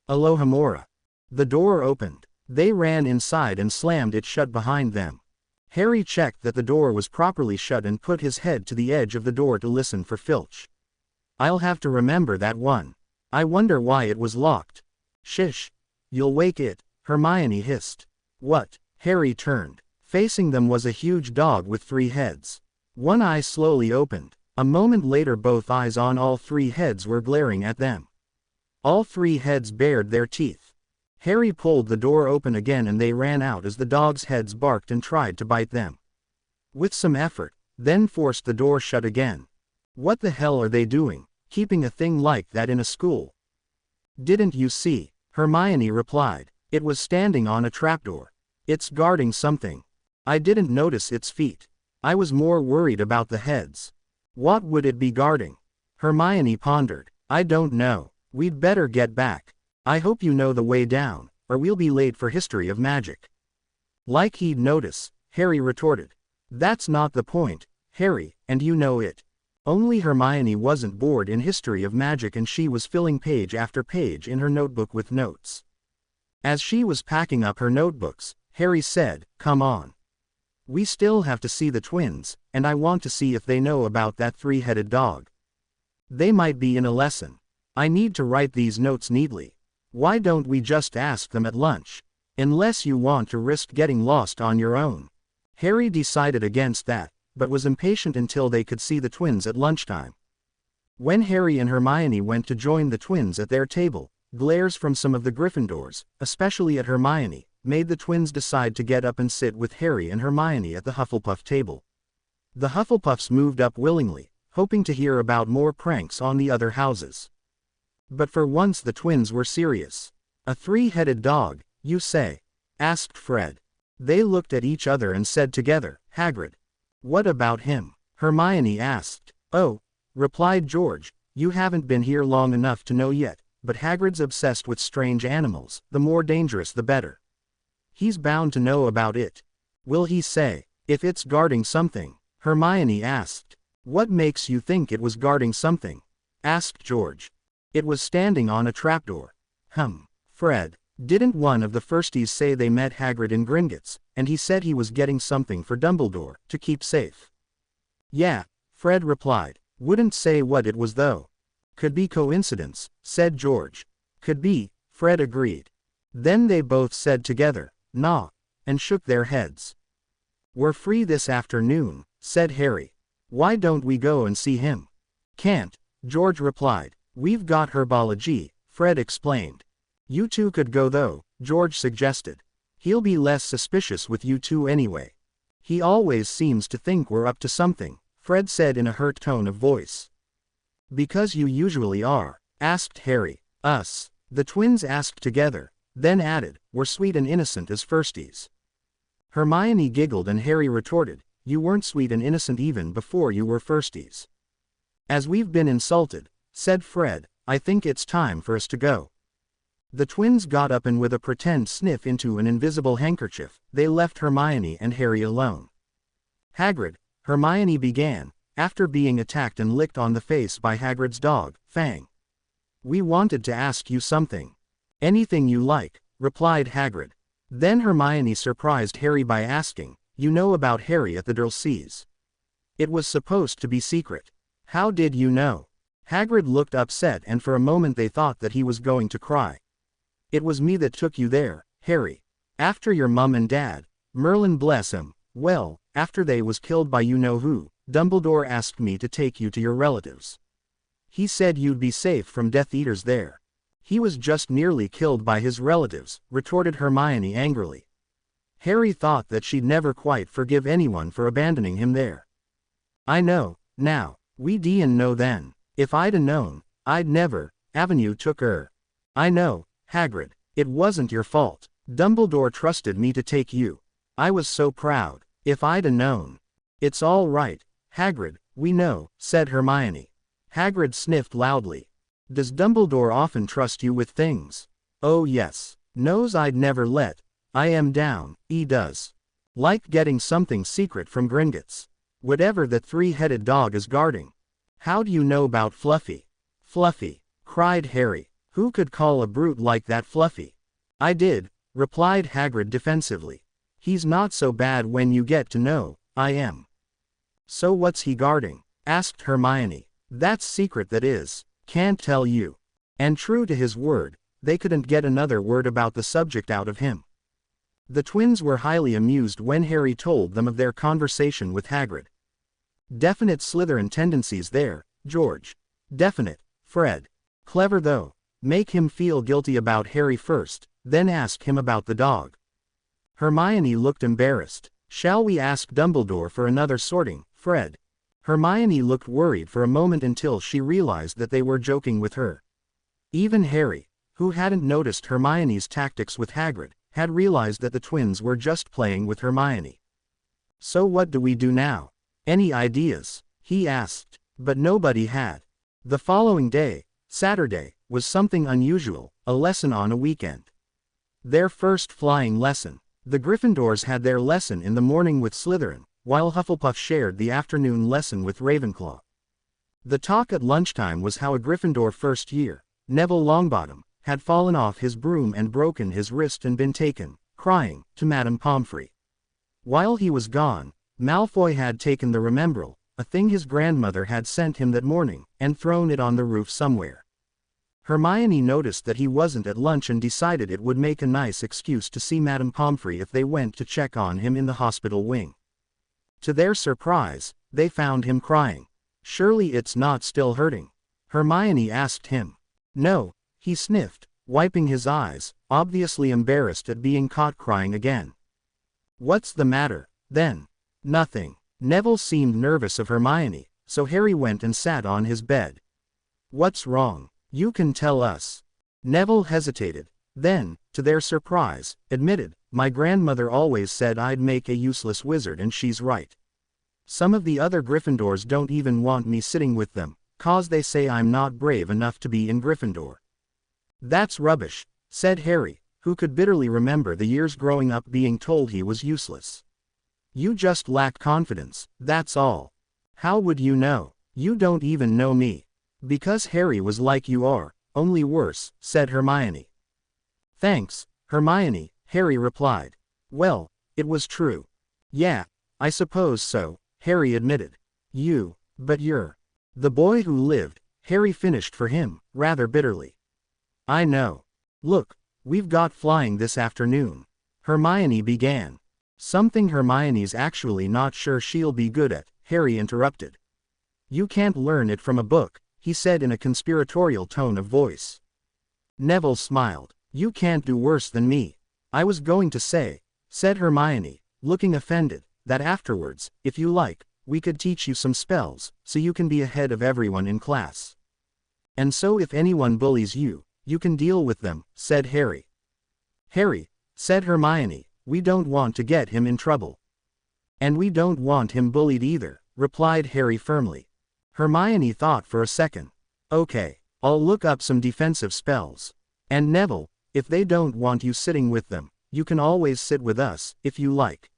Alohomora. The door opened. They ran inside and slammed it shut behind them. Harry checked that the door was properly shut and put his head to the edge of the door to listen for Filch. I'll have to remember that one. I wonder why it was locked. Shish. You'll wake it, Hermione hissed. What? Harry turned. Facing them was a huge dog with 3 heads. One eye slowly opened. A moment later both eyes on all 3 heads were glaring at them. All 3 heads bared their teeth. Harry pulled the door open again and they ran out as the dogs' heads barked and tried to bite them. With some effort, then forced the door shut again. What the hell are they doing, keeping a thing like that in a school? Didn't you see? Hermione replied. It was standing on a trapdoor. It's guarding something. I didn't notice its feet. I was more worried about the heads. What would it be guarding? Hermione pondered. I don't know. We'd better get back. I hope you know the way down, or we'll be late for History of Magic. Like he'd notice, Harry retorted. That's not the point, Harry, and you know it. Only Hermione wasn't bored in History of Magic and she was filling page after page in her notebook with notes. As she was packing up her notebooks, Harry said, come on. We still have to see the twins, and I want to see if they know about that 3-headed dog. They might be in a lesson. I need to write these notes neatly. Why don't we just ask them at lunch? Unless you want to risk getting lost on your own. Harry decided against that, but was impatient until they could see the twins at lunchtime. When Harry and Hermione went to join the twins at their table, glares from some of the Gryffindors, especially at Hermione, made the twins decide to get up and sit with Harry and Hermione at the Hufflepuff table. The Hufflepuffs moved up willingly, hoping to hear about more pranks on the other houses. But for once the twins were serious. A 3-headed dog, you say? Asked Fred. They looked at each other and said together, Hagrid. What about him? Hermione asked. Oh, replied George, you haven't been here long enough to know yet, but Hagrid's obsessed with strange animals, the more dangerous the better. He's bound to know about it. Will he say, if it's guarding something? Hermione asked. What makes you think it was guarding something? Asked George. It was standing on a trapdoor. Fred. Didn't one of the firsties say they met Hagrid in Gringotts, and he said he was getting something for Dumbledore, to keep safe? Yeah, Fred replied. Wouldn't say what it was though. Could be coincidence, said George. Could be, Fred agreed. Then they both said together, nah, and shook their heads. We're free this afternoon, said Harry. Why don't we go and see him? Can't, George replied. We've got herbology, Fred explained. You two could go though, George suggested. He'll be less suspicious with you two anyway. He always seems to think we're up to something, Fred said in a hurt tone of voice. Because you usually are, asked Harry. Us, the twins asked together, then added, we're sweet and innocent as firsties. Hermione giggled and Harry retorted, you weren't sweet and innocent even before you were firsties. As we've been insulted, said Fred, I think it's time for us to go. The twins got up and with a pretend sniff into an invisible handkerchief, they left Hermione and Harry alone. Hagrid, Hermione began, after being attacked and licked on the face by Hagrid's dog, Fang. We wanted to ask you something. Anything you like, replied Hagrid. Then Hermione surprised Harry by asking, you know about Harry at the Dursleys? It was supposed to be secret. How did you know? Hagrid looked upset and for a moment they thought that he was going to cry. It was me that took you there, Harry. After your mum and dad, Merlin bless him, well, after they was killed by you-know-who, Dumbledore asked me to take you to your relatives. He said you'd be safe from Death Eaters there. He was just nearly killed by his relatives, retorted Hermione angrily. Harry thought that she'd never quite forgive anyone for abandoning him there. I know, now, we didn't know then. If I'd known, I'd never, Avenue took her. I know, Hagrid, it wasn't your fault. Dumbledore trusted me to take you. I was so proud. If I'd known. It's all right, Hagrid, we know, said Hermione. Hagrid sniffed loudly. Does Dumbledore often trust you with things? Oh yes. Knows I'd never let. I am down, he does. Like getting something secret from Gringotts. Whatever that three-headed dog is guarding. How do you know about Fluffy? Fluffy, cried Harry. Who could call a brute like that Fluffy? I did, replied Hagrid defensively. He's not so bad when you get to know, I am. So what's he guarding? Asked Hermione. That's secret that is. Can't tell you. And true to his word, they couldn't get another word about the subject out of him. The twins were highly amused when Harry told them of their conversation with Hagrid. Definite Slytherin tendencies there, George. Definite, Fred. Clever though. Make him feel guilty about Harry first, then ask him about the dog. Hermione looked embarrassed. Shall we ask Dumbledore for another sorting, Fred? Hermione looked worried for a moment until she realized that they were joking with her. Even Harry, who hadn't noticed Hermione's tactics with Hagrid, had realized that the twins were just playing with Hermione. So what do we do now? Any ideas? He asked, but nobody had. The following day, Saturday, was something unusual, a lesson on a weekend. Their first flying lesson. The Gryffindors had their lesson in the morning with Slytherin, while Hufflepuff shared the afternoon lesson with Ravenclaw. The talk at lunchtime was how a Gryffindor first year, Neville Longbottom, had fallen off his broom and broken his wrist and been taken, crying, to Madame Pomfrey. While he was gone, Malfoy had taken the Remembrall, a thing his grandmother had sent him that morning, and thrown it on the roof somewhere. Hermione noticed that he wasn't at lunch and decided it would make a nice excuse to see Madame Pomfrey if they went to check on him in the hospital wing. To their surprise, they found him crying. Surely it's not still hurting? Hermione asked him. No, he sniffed, wiping his eyes, obviously embarrassed at being caught crying again. What's the matter, then? Nothing. Neville seemed nervous of Hermione, so Harry went and sat on his bed. What's wrong? You can tell us. Neville hesitated, then, to their surprise, admitted, my grandmother always said I'd make a useless wizard and she's right. Some of the other Gryffindors don't even want me sitting with them, 'cause they say I'm not brave enough to be in Gryffindor. That's rubbish, said Harry, who could bitterly remember the years growing up being told he was useless. You just lack confidence, that's all. How would you know? You don't even know me. Because Harry was like you are, only worse, said Hermione. Thanks, Hermione, Harry replied. Well, it was true. Yeah, I suppose so, Harry admitted. You But you're the boy who lived, Harry finished for him, rather bitterly. I know. Look, we've got flying this afternoon. Hermione began. Something Hermione's actually not sure she'll be good at, Harry interrupted. You can't learn it from a book, he said in a conspiratorial tone of voice. Neville smiled. You can't do worse than me. I was going to say, said Hermione, looking offended, that afterwards, if you like, we could teach you some spells, so you can be ahead of everyone in class. And so if anyone bullies you, you can deal with them, said Harry. Harry, said Hermione, we don't want to get him in trouble. And we don't want him bullied either, replied Harry firmly. Hermione thought for a second. Okay, I'll look up some defensive spells. And Neville, if they don't want you sitting with them, you can always sit with us, if you like.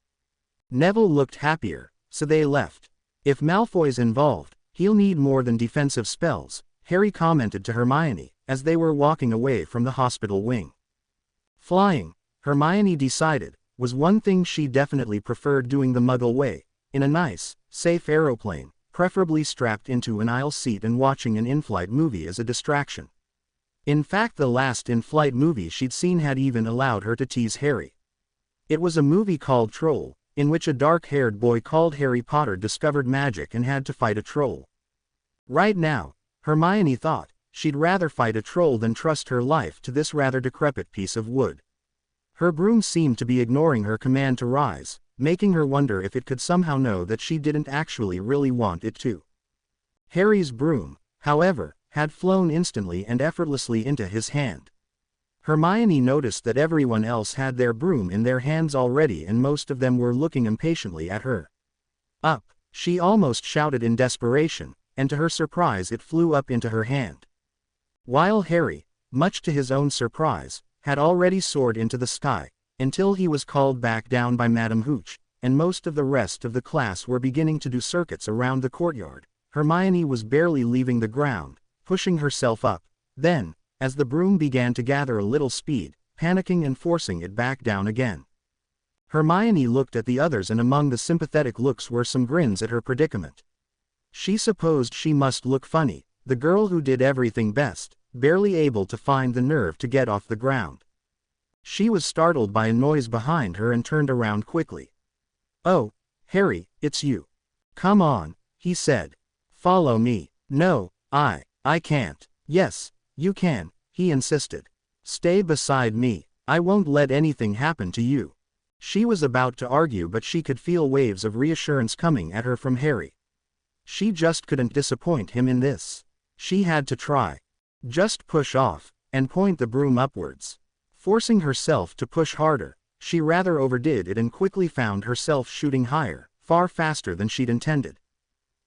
Neville looked happier, so they left. If Malfoy's involved, he'll need more than defensive spells, Harry commented to Hermione, as they were walking away from the hospital wing. Flying, Hermione decided, was one thing she definitely preferred doing the Muggle way, in a nice, safe aeroplane, preferably strapped into an aisle seat and watching an in-flight movie as a distraction. In fact, the last in-flight movie she'd seen had even allowed her to tease Harry. It was a movie called Troll, in which a dark-haired boy called Harry Potter discovered magic and had to fight a troll. Right now, Hermione thought, she'd rather fight a troll than trust her life to this rather decrepit piece of wood. Her broom seemed to be ignoring her command to rise, making her wonder if it could somehow know that she didn't actually really want it to. Harry's broom, however, had flown instantly and effortlessly into his hand. Hermione noticed that everyone else had their broom in their hands already and most of them were looking impatiently at her. Up, she almost shouted in desperation, and to her surprise it flew up into her hand. While Harry, much to his own surprise, had already soared into the sky, until he was called back down by Madame Hooch, and most of the rest of the class were beginning to do circuits around the courtyard, Hermione was barely leaving the ground, pushing herself up, then, as the broom began to gather a little speed, panicking and forcing it back down again. Hermione looked at the others and among the sympathetic looks were some grins at her predicament. She supposed she must look funny, the girl who did everything best, barely able to find the nerve to get off the ground. She was startled by a noise behind her and turned around quickly. Oh, Harry, it's you. Come on, he said. Follow me. No, I can't. Yes, you can, he insisted. Stay beside me. I won't let anything happen to you. She was about to argue but she could feel waves of reassurance coming at her from Harry. She just couldn't disappoint him in this. She had to try. Just push off, and point the broom upwards. Forcing herself to push harder, she rather overdid it and quickly found herself shooting higher, far faster than she'd intended.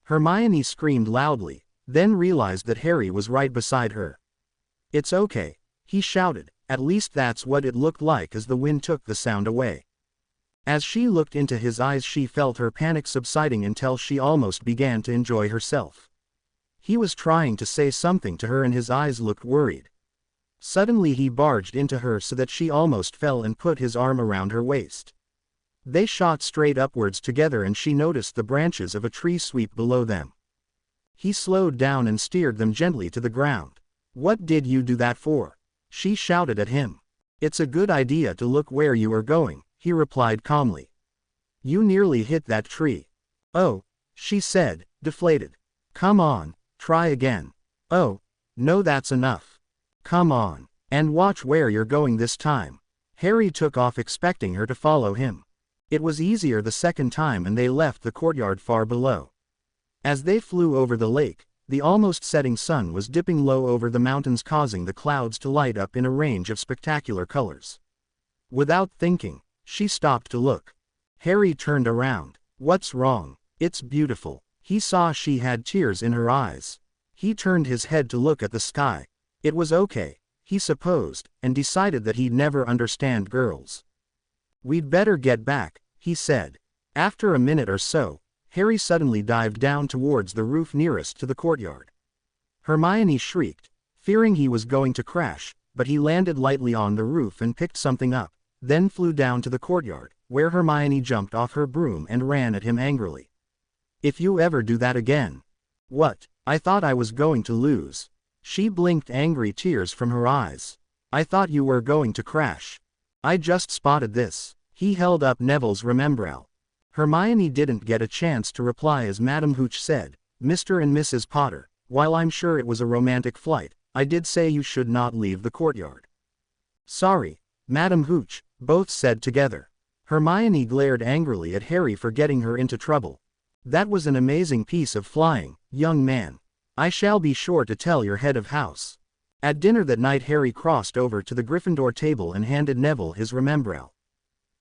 Hermione screamed loudly, then realized that Harry was right beside her. It's okay, he shouted, at least that's what it looked like as the wind took the sound away. As she looked into his eyes she felt her panic subsiding until she almost began to enjoy herself. He was trying to say something to her and his eyes looked worried. Suddenly he barged into her so that she almost fell and put his arm around her waist. They shot straight upwards together and she noticed the branches of a tree sweep below them. He slowed down and steered them gently to the ground. What did you do that for? She shouted at him. It's a good idea to look where you are going, he replied calmly. You nearly hit that tree. Oh, she said, deflated. Come on, try again. Oh, no, that's enough. Come on, and watch where you're going this time. Harry took off expecting her to follow him. It was easier the second time and they left the courtyard far below. As they flew over the lake, the almost setting sun was dipping low over the mountains causing the clouds to light up in a range of spectacular colors. Without thinking, she stopped to look. Harry turned around. What's wrong? It's beautiful. He saw she had tears in her eyes. He turned his head to look at the sky. It was okay, he supposed, and decided that he'd never understand girls. We'd better get back, he said. After a minute or so, Harry suddenly dived down towards the roof nearest to the courtyard. Hermione shrieked, fearing he was going to crash, but he landed lightly on the roof and picked something up, then flew down to the courtyard, where Hermione jumped off her broom and ran at him angrily. If you ever do that again, What? I thought I was going to lose. She blinked angry tears from her eyes. I thought you were going to crash. I just spotted this. He held up Neville's Remembrall. Hermione didn't get a chance to reply as Madam Hooch said, Mr. and Mrs. Potter, while I'm sure it was a romantic flight, I did say you should not leave the courtyard. Sorry, Madam Hooch, both said together. Hermione glared angrily at Harry for getting her into trouble. That was an amazing piece of flying, young man. I shall be sure to tell your head of house. At dinner that night Harry crossed over to the Gryffindor table and handed Neville his Remembrall.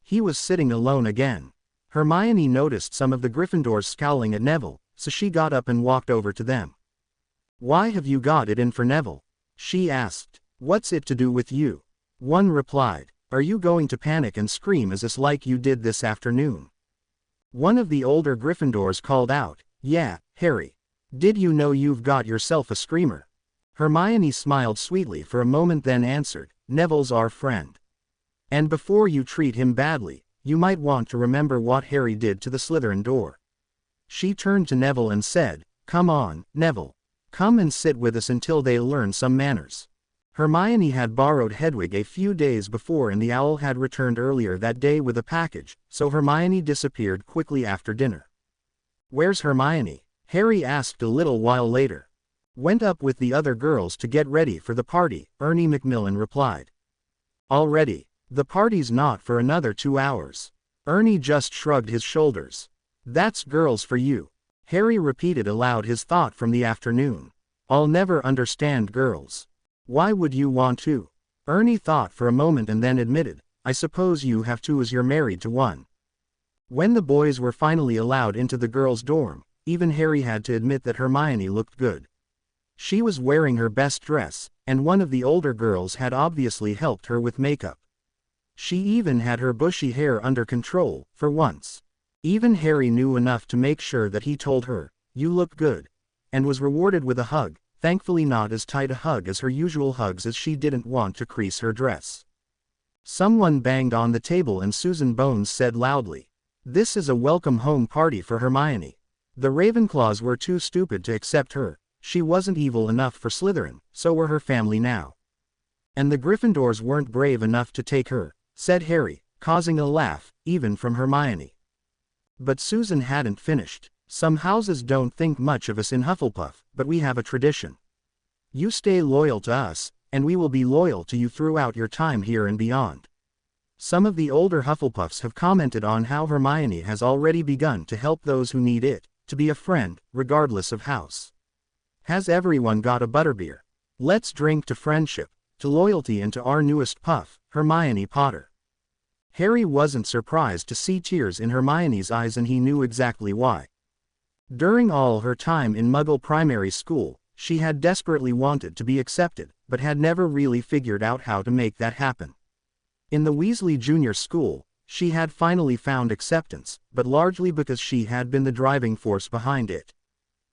He was sitting alone again. Hermione noticed some of the Gryffindors scowling at Neville, so she got up and walked over to them. Why have you got it in for Neville? She asked. What's it to do with you? One replied. Are you going to panic and scream as like you did this afternoon? One of the older Gryffindors called out, Yeah, Harry. Did you know you've got yourself a screamer? Hermione smiled sweetly for a moment then answered, Neville's our friend. And before you treat him badly, you might want to remember what Harry did to the Slytherin door. She turned to Neville and said, Come on, Neville. Come and sit with us until they learn some manners. Hermione had borrowed Hedwig a few days before and the owl had returned earlier that day with a package, so Hermione disappeared quickly after dinner. Where's Hermione? Harry asked a little while later. Went up with the other girls to get ready for the party, Ernie Macmillan replied. Already? The party's not for another 2 hours. Ernie just shrugged his shoulders. That's girls for you. Harry repeated aloud his thought from the afternoon. I'll never understand girls. Why would you want to? Ernie thought for a moment and then admitted, I suppose you have to as you're married to one. When the boys were finally allowed into the girls' dorm, even Harry had to admit that Hermione looked good. She was wearing her best dress, and one of the older girls had obviously helped her with makeup. She even had her bushy hair under control, for once. Even Harry knew enough to make sure that he told her, You look good, and was rewarded with a hug, thankfully not as tight a hug as her usual hugs as she didn't want to crease her dress. Someone banged on the table and Susan Bones said loudly, This is a welcome home party for Hermione. The Ravenclaws were too stupid to accept her, she wasn't evil enough for Slytherin, so were her family now. And the Gryffindors weren't brave enough to take her, said Harry, causing a laugh, even from Hermione. But Susan hadn't finished. Some houses don't think much of us in Hufflepuff, but we have a tradition. You stay loyal to us, and we will be loyal to you throughout your time here and beyond. Some of the older Hufflepuffs have commented on how Hermione has already begun to help those who need it, to be a friend, regardless of house. Has everyone got a butterbeer? Let's drink to friendship, to loyalty and to our newest puff, Hermione Potter. Harry wasn't surprised to see tears in Hermione's eyes and he knew exactly why. During all her time in Muggle primary school, she had desperately wanted to be accepted, but had never really figured out how to make that happen. In the Weasley Junior School, she had finally found acceptance, but largely because she had been the driving force behind it.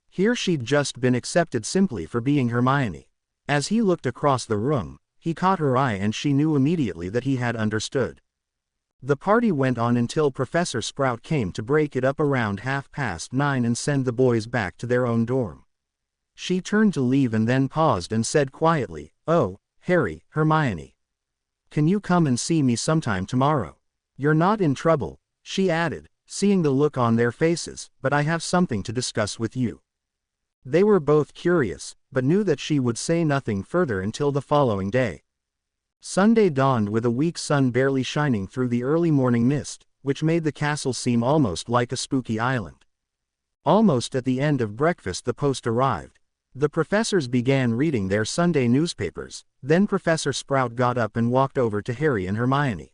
Here she'd just been accepted simply for being Hermione. As he looked across the room, he caught her eye and she knew immediately that he had understood. The party went on until Professor Sprout came to break it up around 9:30 and send the boys back to their own dorm. She turned to leave and then paused and said quietly, Oh, Harry, Hermione. Can you come and see me sometime tomorrow? You're not in trouble, she added, seeing the look on their faces, but I have something to discuss with you. They were both curious, but knew that she would say nothing further until the following day. Sunday dawned with a weak sun barely shining through the early morning mist, which made the castle seem almost like a spooky island. Almost at the end of breakfast the post arrived. The professors began reading their Sunday newspapers, then Professor Sprout got up and walked over to Harry and Hermione.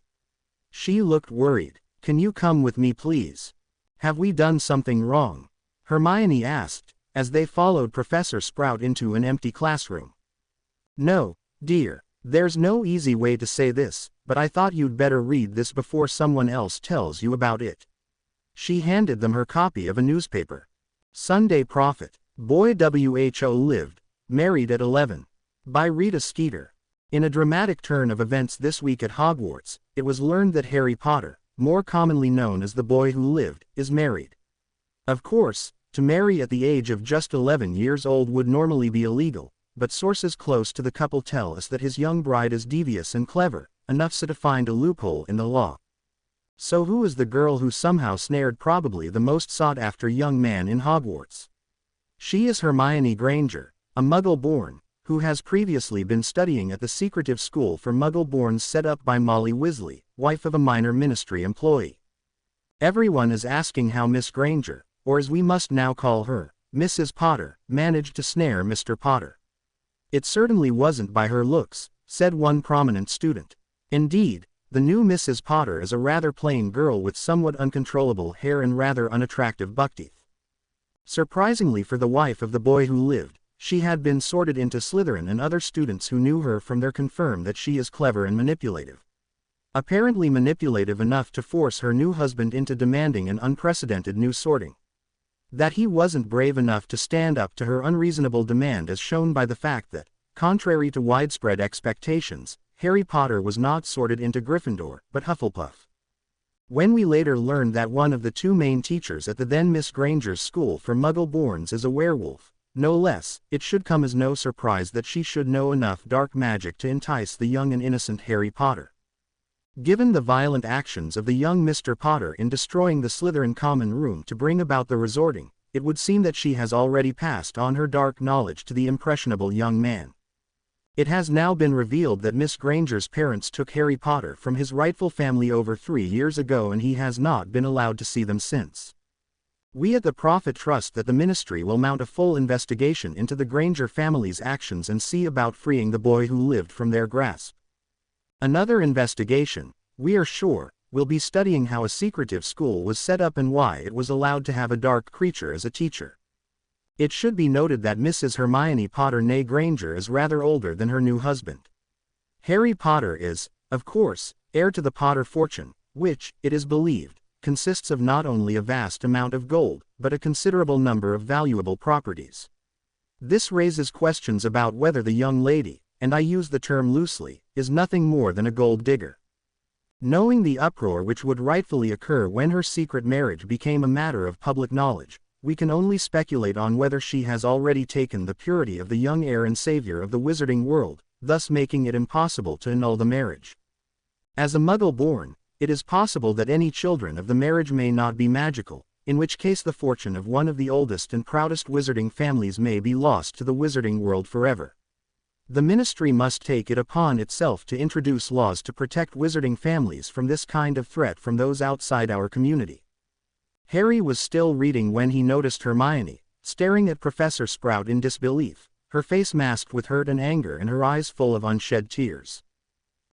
She looked worried. Can you come with me please? Have we done something wrong? Hermione asked, as they followed Professor Sprout into an empty classroom. No, dear. There's no easy way to say this, but I thought you'd better read this before someone else tells you about it. She handed them her copy of a newspaper. Sunday Prophet. Boy Who lived, married at 11. By Rita Skeeter. In a dramatic turn of events this week at Hogwarts, it was learned that Harry Potter, more commonly known as the boy who lived, is married. Of course, To marry at the age of just 11 years old would normally be illegal, but sources close to the couple tell us that his young bride is devious and clever, enough so to find a loophole in the law. So who is the girl who somehow snared probably the most sought-after young man in Hogwarts? She is Hermione Granger, a Muggle-born, who has previously been studying at the secretive school for Muggle-borns set up by Molly Weasley, wife of a minor Ministry employee. Everyone is asking how Miss Granger, or as we must now call her, Mrs. Potter, managed to snare Mr. Potter. It certainly wasn't by her looks, said one prominent student. Indeed, the new Mrs. Potter is a rather plain girl with somewhat uncontrollable hair and rather unattractive buckteeth. Surprisingly for the wife of the boy who lived, she had been sorted into Slytherin, and other students who knew her from there confirm that she is clever and manipulative. Apparently manipulative enough to force her new husband into demanding an unprecedented new sorting. That he wasn't brave enough to stand up to her unreasonable demand is shown by the fact that, contrary to widespread expectations, Harry Potter was not sorted into Gryffindor, but Hufflepuff. When we later learned that one of the two main teachers at the then Miss Granger's school for Muggle-borns is a werewolf, no less, it should come as no surprise that she should know enough dark magic to entice the young and innocent Harry Potter. Given the violent actions of the young Mr. Potter in destroying the Slytherin common room to bring about the resorting, it would seem that she has already passed on her dark knowledge to the impressionable young man. It has now been revealed that Miss Granger's parents took Harry Potter from his rightful family over 3 years ago, and he has not been allowed to see them since. We at the Prophet trust that the Ministry will mount a full investigation into the Granger family's actions and see about freeing the boy who lived from their grasp. Another investigation, we are sure, will be studying how a secretive school was set up and why it was allowed to have a dark creature as a teacher. It should be noted that Mrs. Hermione Potter née Granger is rather older than her new husband. Harry Potter is, of course, heir to the Potter fortune, which, it is believed, consists of not only a vast amount of gold, but a considerable number of valuable properties. This raises questions about whether the young lady, and I use the term loosely, is nothing more than a gold digger. Knowing the uproar which would rightfully occur when her secret marriage became a matter of public knowledge, we can only speculate on whether she has already taken the purity of the young heir and savior of the wizarding world, thus making it impossible to annul the marriage. As a Muggle-born, it is possible that any children of the marriage may not be magical, in which case the fortune of one of the oldest and proudest wizarding families may be lost to the wizarding world forever. The Ministry must take it upon itself to introduce laws to protect wizarding families from this kind of threat from those outside our community. Harry was still reading when he noticed Hermione, staring at Professor Sprout in disbelief, her face masked with hurt and anger and her eyes full of unshed tears.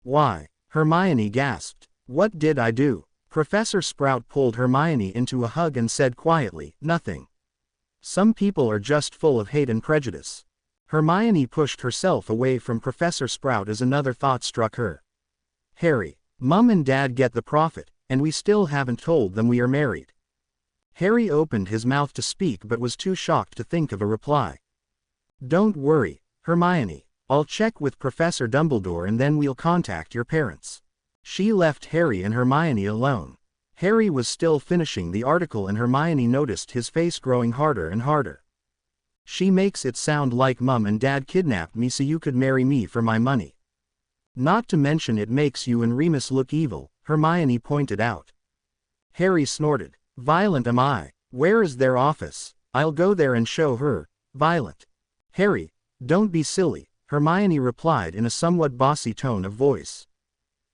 "Why?" Hermione gasped. "What did I do?" Professor Sprout pulled Hermione into a hug and said quietly, "Nothing. Some people are just full of hate and prejudice." Hermione pushed herself away from Professor Sprout as another thought struck her. "Harry, Mum and Dad get the Prophet, and we still haven't told them we are married." Harry opened his mouth to speak but was too shocked to think of a reply. "Don't worry, Hermione, I'll check with Professor Dumbledore and then we'll contact your parents." She left Harry and Hermione alone. Harry was still finishing the article and Hermione noticed his face growing harder and harder. "She makes it sound like Mum and Dad kidnapped me so you could marry me for my money. Not to mention it makes you and Remus look evil," Hermione pointed out. Harry snorted. "Violent am I? Where is their office? I'll go there and show her, Violet." "Harry, don't be silly," Hermione replied in a somewhat bossy tone of voice.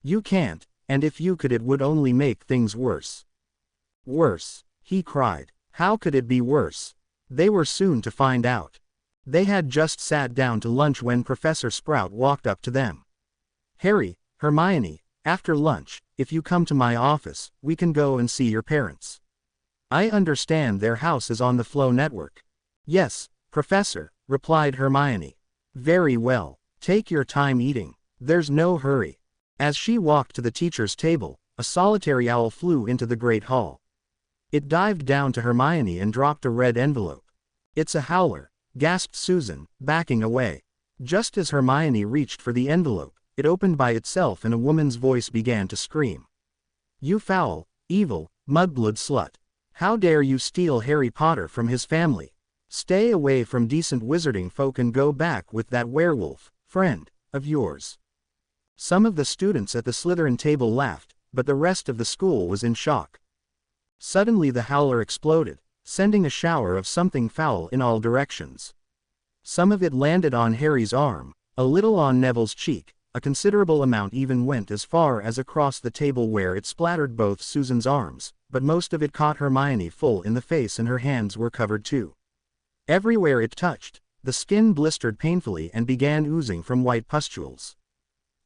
"You can't, and if you could it would only make things worse." "Worse?" he cried. "How could it be worse?" They were soon to find out. They had just sat down to lunch when Professor Sprout walked up to them. "Harry, Hermione, after lunch, if you come to my office, we can go and see your parents. I understand their house is on the Flow network." "Yes, Professor," replied Hermione. "Very well. Take your time eating. There's no hurry." As she walked to the teacher's table, a solitary owl flew into the great hall. It dived down to Hermione and dropped a red envelope. "It's a howler," gasped Susan, backing away. Just as Hermione reached for the envelope, it opened by itself and a woman's voice began to scream. "You foul, evil, mudblood slut. How dare you steal Harry Potter from his family? Stay away from decent wizarding folk and go back with that werewolf friend of yours. Some of the students at the Slytherin table laughed, but the rest of the school was in shock. Suddenly the howler exploded, sending a shower of something foul in all directions. Some of it landed on Harry's arm, a little on Neville's cheek, a considerable amount even went as far as across the table where it splattered both Susan's arms, but most of it caught Hermione full in the face and her hands were covered too. Everywhere it touched, the skin blistered painfully and began oozing from white pustules.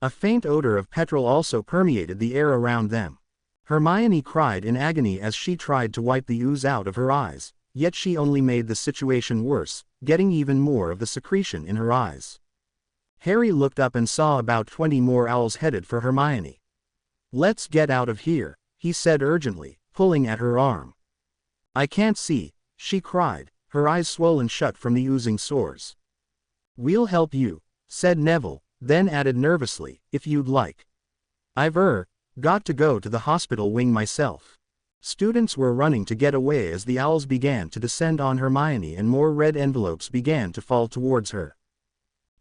A faint odor of petrol also permeated the air around them. Hermione cried in agony as she tried to wipe the ooze out of her eyes, yet she only made the situation worse, getting even more of the secretion in her eyes. Harry looked up and saw about 20 more owls headed for Hermione. "Let's get out of here," he said urgently, pulling at her arm. "I can't see," she cried, her eyes swollen shut from the oozing sores. "We'll help you," said Neville, then added nervously, "if you'd like. I've got to go to the hospital wing myself." Students were running to get away as the owls began to descend on Hermione and more red envelopes began to fall towards her.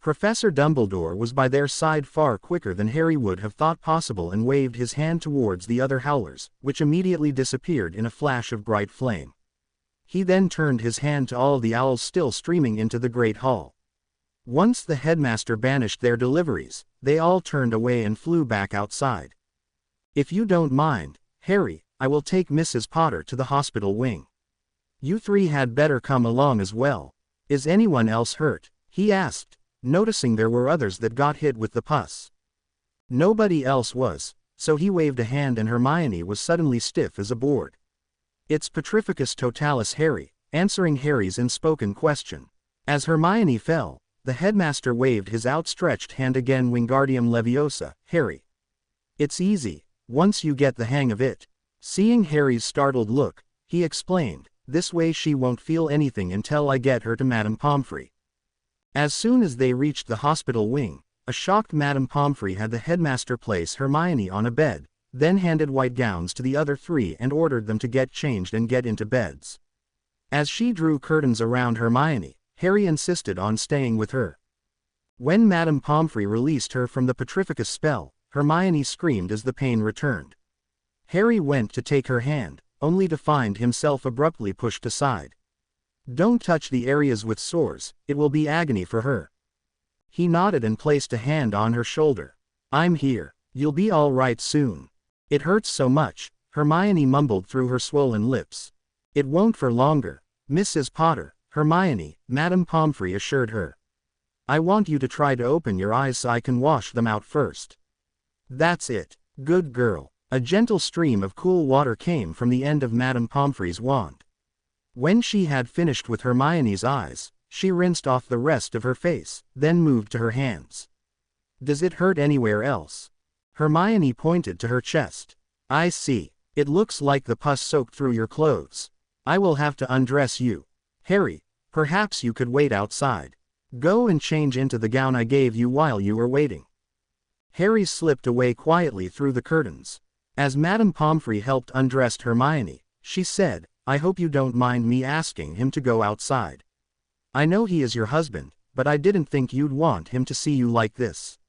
Professor Dumbledore was by their side far quicker than Harry would have thought possible and waved his hand towards the other howlers, which immediately disappeared in a flash of bright flame. He then turned his hand to all the owls still streaming into the great hall. Once the headmaster banished their deliveries, they all turned away and flew back outside. "If you don't mind, Harry, I will take Mrs. Potter to the hospital wing. You three had better come along as well. Is anyone else hurt?" he asked, noticing there were others that got hit with the pus. Nobody else was, so he waved a hand and Hermione was suddenly stiff as a board. "It's Petrificus Totalis, Harry," answering Harry's unspoken question. As Hermione fell, the headmaster waved his outstretched hand again. "Wingardium Leviosa, Harry. It's easy, once you get the hang of it." Seeing Harry's startled look, he explained, "This way she won't feel anything until I get her to Madame Pomfrey." As soon as they reached the hospital wing, a shocked Madame Pomfrey had the headmaster place Hermione on a bed, then handed white gowns to the other three and ordered them to get changed and get into beds. As she drew curtains around Hermione, Harry insisted on staying with her. When Madame Pomfrey released her from the Petrificus spell, Hermione screamed as the pain returned. Harry went to take her hand, only to find himself abruptly pushed aside. "Don't touch the areas with sores, it will be agony for her." He nodded and placed a hand on her shoulder. "I'm here, you'll be all right soon." "It hurts so much," Hermione mumbled through her swollen lips. "It won't for longer, Mrs. Potter," Hermione, Madame Pomfrey assured her. "I want you to try to open your eyes so I can wash them out first. That's it, good girl." A gentle stream of cool water came from the end of Madame Pomfrey's wand. When she had finished with Hermione's eyes, she rinsed off the rest of her face, then moved to her hands. "Does it hurt anywhere else?" Hermione pointed to her chest. "I see. It looks like the pus soaked through your clothes. I will have to undress you. Harry, perhaps you could wait outside. Go and change into the gown I gave you while you were waiting." Harry slipped away quietly through the curtains. As Madame Pomfrey helped undress Hermione, she said, "I hope you don't mind me asking him to go outside. I know he is your husband, but I didn't think you'd want him to see you like this."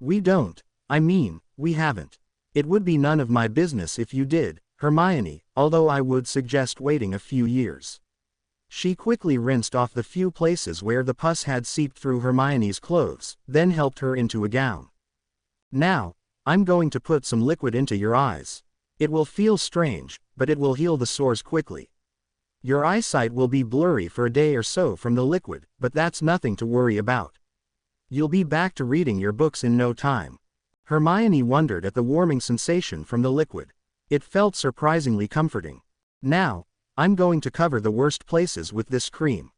"We don't. We haven't. It would be none of my business if you did, Hermione, although I would suggest waiting a few years." She quickly rinsed off the few places where the pus had seeped through Hermione's clothes, then helped her into a gown. "Now, I'm going to put some liquid into your eyes. It will feel strange, but it will heal the sores quickly. Your eyesight will be blurry for a day or so from the liquid, but that's nothing to worry about. You'll be back to reading your books in no time." Hermione wondered at the warming sensation from the liquid. It felt surprisingly comforting. "Now, I'm going to cover the worst places with this cream.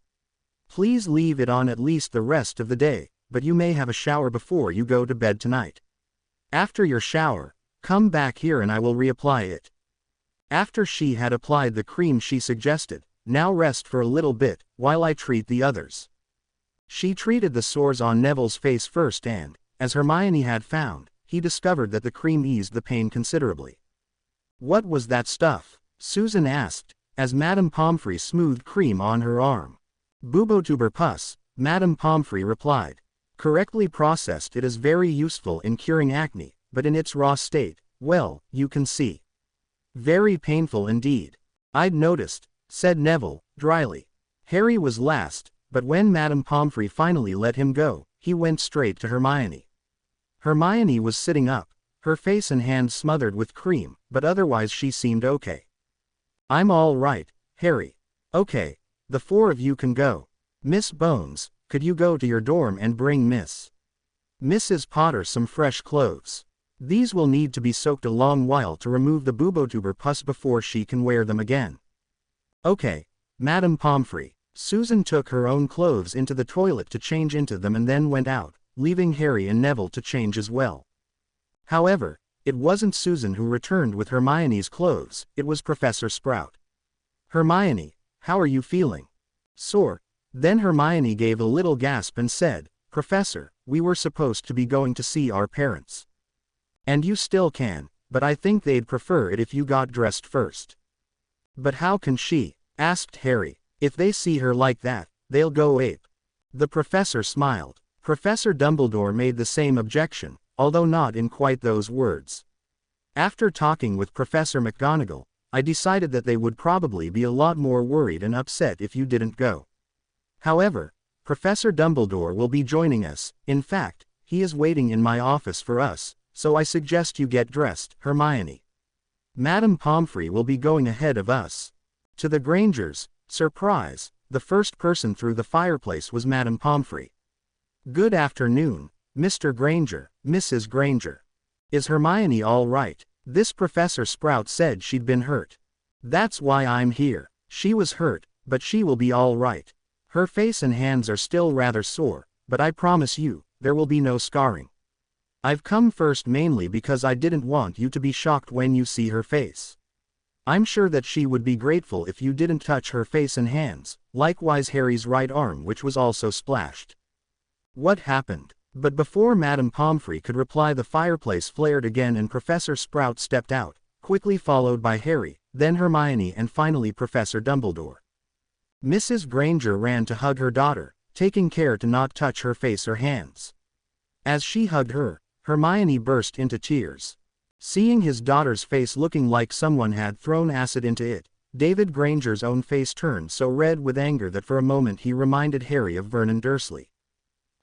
Please leave it on at least the rest of the day, but you may have a shower before you go to bed tonight. After your shower, come back here and I will reapply it." After she had applied the cream she suggested, "Now rest for a little bit, while I treat the others." She treated the sores on Neville's face first and, as Hermione had found, he discovered that the cream eased the pain considerably. "What was that stuff?" Susan asked, as Madame Pomfrey smoothed cream on her arm. Bubotuber pus, Madame Pomfrey replied. Correctly processed, it is very useful in curing acne, but in its raw state, well, you can see. Very painful indeed. I'd noticed, said Neville, dryly. Harry was last, but when Madame Pomfrey finally let him go, he went straight to Hermione. Hermione was sitting up, her face and hands smothered with cream, but otherwise she seemed okay. I'm all right, Harry. Okay, the four of you can go. Miss Bones, could you go to your dorm and bring Mrs. Potter some fresh clothes? These will need to be soaked a long while to remove the bubotuber pus before she can wear them again. Okay, Madame Pomfrey. Susan took her own clothes into the toilet to change into them and then went out, leaving Harry and Neville to change as well. However, it wasn't Susan who returned with Hermione's clothes, it was Professor Sprout. Hermione, how are you feeling? Sore. Then Hermione gave a little gasp and said, Professor, we were supposed to be going to see our parents. And you still can, but I think they'd prefer it if you got dressed first. But how can she? Asked Harry. If they see her like that, they'll go ape. The professor smiled. Professor Dumbledore made the same objection, although not in quite those words. After talking with Professor McGonagall, I decided that they would probably be a lot more worried and upset if you didn't go. However, Professor Dumbledore will be joining us. In fact, he is waiting in my office for us, so I suggest you get dressed, Hermione. Madame Pomfrey will be going ahead of us. To the Grangers' surprise, the first person through the fireplace was Madame Pomfrey. Good afternoon, Mr. Granger, Mrs. Granger. Is Hermione all right? This Professor Sprout said she'd been hurt. That's why I'm here. She was hurt, but she will be all right. Her face and hands are still rather sore, but I promise you, there will be no scarring. I've come first mainly because I didn't want you to be shocked when you see her face. I'm sure that she would be grateful if you didn't touch her face and hands, likewise Harry's right arm, which was also splashed. What happened? But before Madame Pomfrey could reply, the fireplace flared again and Professor Sprout stepped out, quickly followed by Harry, then Hermione and finally Professor Dumbledore. Mrs. Granger ran to hug her daughter, taking care to not touch her face or hands. As she hugged her, Hermione burst into tears. Seeing his daughter's face looking like someone had thrown acid into it, David Granger's own face turned so red with anger that for a moment he reminded Harry of Vernon Dursley.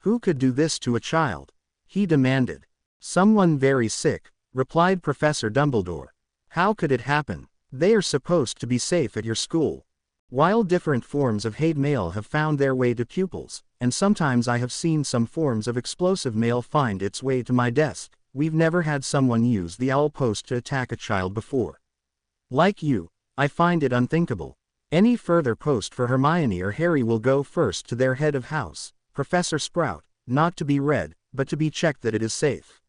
Who could do this to a child? He demanded. Someone very sick, replied Professor Dumbledore. How could it happen? They are supposed to be safe at your school. While different forms of hate mail have found their way to pupils, and sometimes I have seen some forms of explosive mail find its way to my desk, we've never had someone use the owl post to attack a child before. Like you, I find it unthinkable. Any further post for Hermione or Harry will go first to their head of house, Professor Sprout, not to be read, but to be checked that it is safe.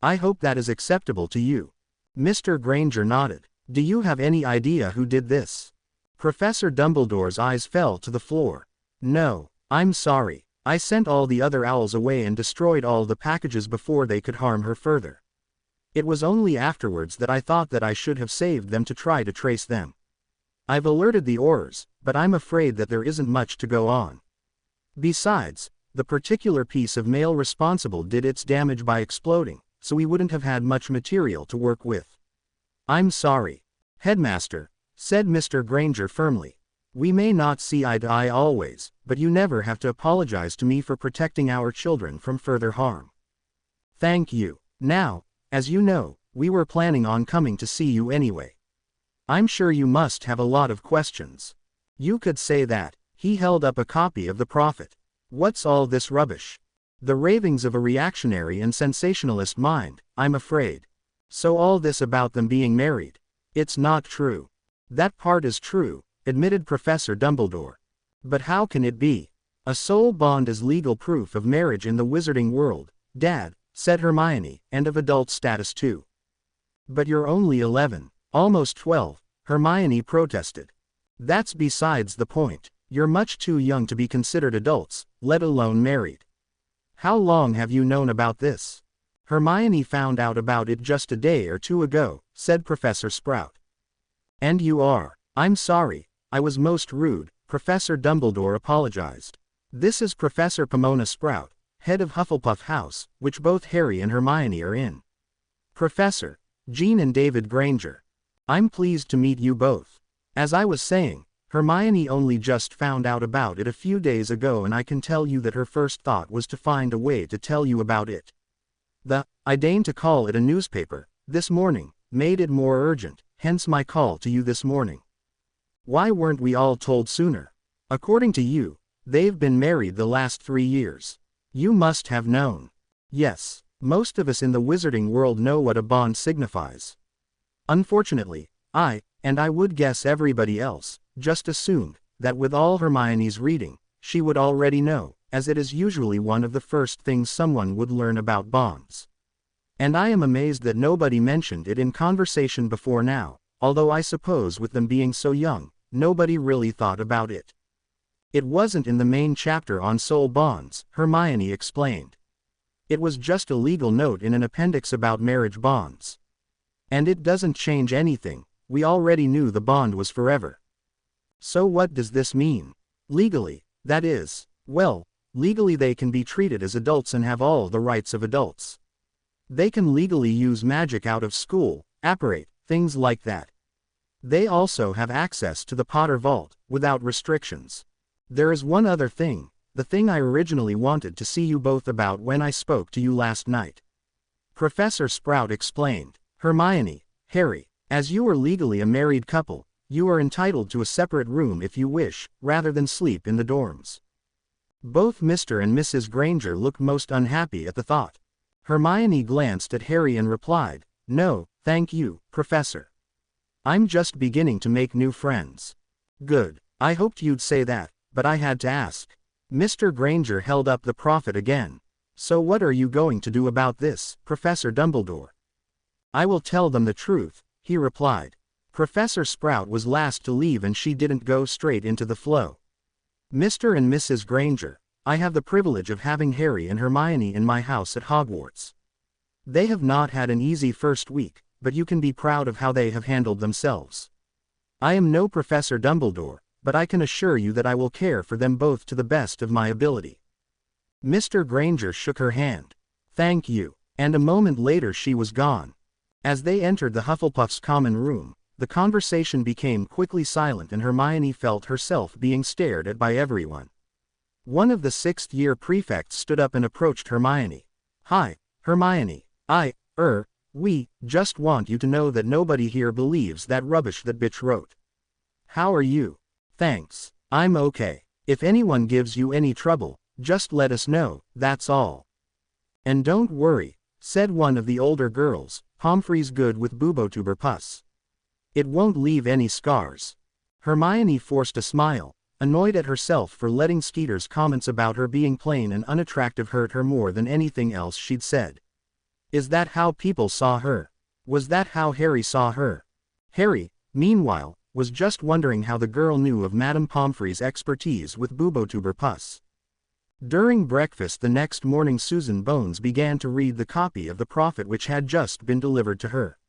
I hope that is acceptable to you. Mr. Granger nodded. Do you have any idea who did this? Professor Dumbledore's eyes fell to the floor. No, I'm sorry. I sent all the other owls away and destroyed all the packages before they could harm her further. It was only afterwards that I thought that I should have saved them to try to trace them. I've alerted the Aurors, but I'm afraid that there isn't much to go on. Besides, the particular piece of mail responsible did its damage by exploding, so we wouldn't have had much material to work with. I'm sorry, Headmaster, said Mr. Granger firmly. We may not see eye to eye always, but you never have to apologize to me for protecting our children from further harm. Thank you. Now, as you know, we were planning on coming to see you anyway. I'm sure you must have a lot of questions. You could say that. He held up a copy of The Prophet. What's all this rubbish? The ravings of a reactionary and sensationalist mind, I'm afraid. So all this about them being married? It's not true. That part is true, admitted Professor Dumbledore. But how can it be? A soul bond is legal proof of marriage in the wizarding world, Dad, said Hermione, and of adult status too. But you're only 11, almost 12, Hermione protested. That's besides the point. You're much too young to be considered adults, let alone married. How long have you known about this? Hermione found out about it just a day or two ago, said Professor Sprout. And you are I'm sorry, I was most rude, Professor Dumbledore apologized. This is Professor Pomona Sprout, head of Hufflepuff House, which both Harry and Hermione are in. Professor, Jean and David Granger. I'm pleased to meet you both. As I was saying, Hermione only just found out about it a few days ago, and I can tell you that her first thought was to find a way to tell you about it. I deign to call it a newspaper, this morning, made it more urgent, hence my call to you this morning. Why weren't we all told sooner? According to you, they've been married the last 3 years. You must have known. Yes, most of us in the wizarding world know what a bond signifies. Unfortunately, and I would guess everybody else, just assumed that with all Hermione's reading, she would already know, as it is usually one of the first things someone would learn about bonds. And I am amazed that nobody mentioned it in conversation before now, although I suppose with them being so young, nobody really thought about it. It wasn't in the main chapter on soul bonds, Hermione explained. It was just a legal note in an appendix about marriage bonds. And it doesn't change anything, we already knew the bond was forever. So what does this mean? Legally, that is, well, legally they can be treated as adults and have all the rights of adults. They can legally use magic out of school, apparate, things like that. They also have access to the Potter Vault, without restrictions. There is one other thing, the thing I originally wanted to see you both about when I spoke to you last night. Professor Sprout explained. Hermione, Harry, as you are legally a married couple, you are entitled to a separate room if you wish, rather than sleep in the dorms. Both Mr. and Mrs. Granger looked most unhappy at the thought. Hermione glanced at Harry and replied, "No, thank you, Professor. I'm just beginning to make new friends." "Good, I hoped you'd say that, but I had to ask." Mr. Granger held up the prophet again. "So what are you going to do about this, Professor Dumbledore?" "I will tell them the truth," he replied. Professor Sprout was last to leave and she didn't go straight into the flow. "Mr. and Mrs. Granger, I have the privilege of having Harry and Hermione in my house at Hogwarts. They have not had an easy first week, but you can be proud of how they have handled themselves. I am no Professor Dumbledore, but I can assure you that I will care for them both to the best of my ability." Mr. Granger shook her hand. "Thank you," and a moment later she was gone. As they entered the Hufflepuff's common room, the conversation became quickly silent and Hermione felt herself being stared at by everyone. One of the 6th-year prefects stood up and approached Hermione. "Hi, Hermione, we just want you to know that nobody here believes that rubbish that bitch wrote. How are you?" "Thanks, I'm okay. If anyone gives you any trouble, just let us know, that's all." "And don't worry," said one of the older girls, "Pomfrey's good with Bubotuber pus. It won't leave any scars." Hermione forced a smile, annoyed at herself for letting Skeeter's comments about her being plain and unattractive hurt her more than anything else she'd said. Is that how people saw her? Was that how Harry saw her? Harry, meanwhile, was just wondering how the girl knew of Madame Pomfrey's expertise with Bubotuber pus. During breakfast the next morning Susan Bones began to read the copy of the Prophet which had just been delivered to her.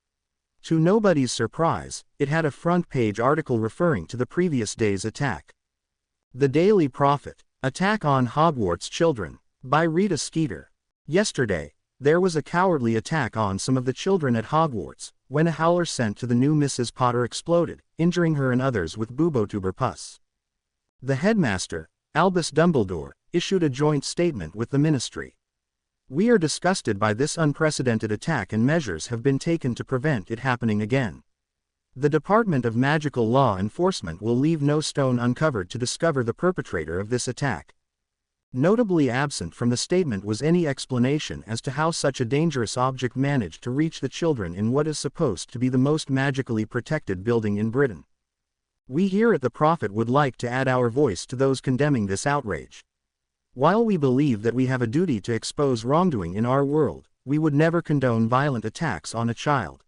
To nobody's surprise, it had a front-page article referring to the previous day's attack. The Daily Prophet, Attack on Hogwarts Children, by Rita Skeeter. Yesterday, there was a cowardly attack on some of the children at Hogwarts, when a howler sent to the new Mrs. Potter exploded, injuring her and others with Bubotuber pus. The headmaster, Albus Dumbledore, issued a joint statement with the ministry. "We are disgusted by this unprecedented attack and measures have been taken to prevent it happening again. The Department of Magical Law Enforcement will leave no stone uncovered to discover the perpetrator of this attack." Notably absent from the statement was any explanation as to how such a dangerous object managed to reach the children in what is supposed to be the most magically protected building in Britain. We here at the Prophet would like to add our voice to those condemning this outrage. While we believe that we have a duty to expose wrongdoing in our world, we would never condone violent attacks on a child.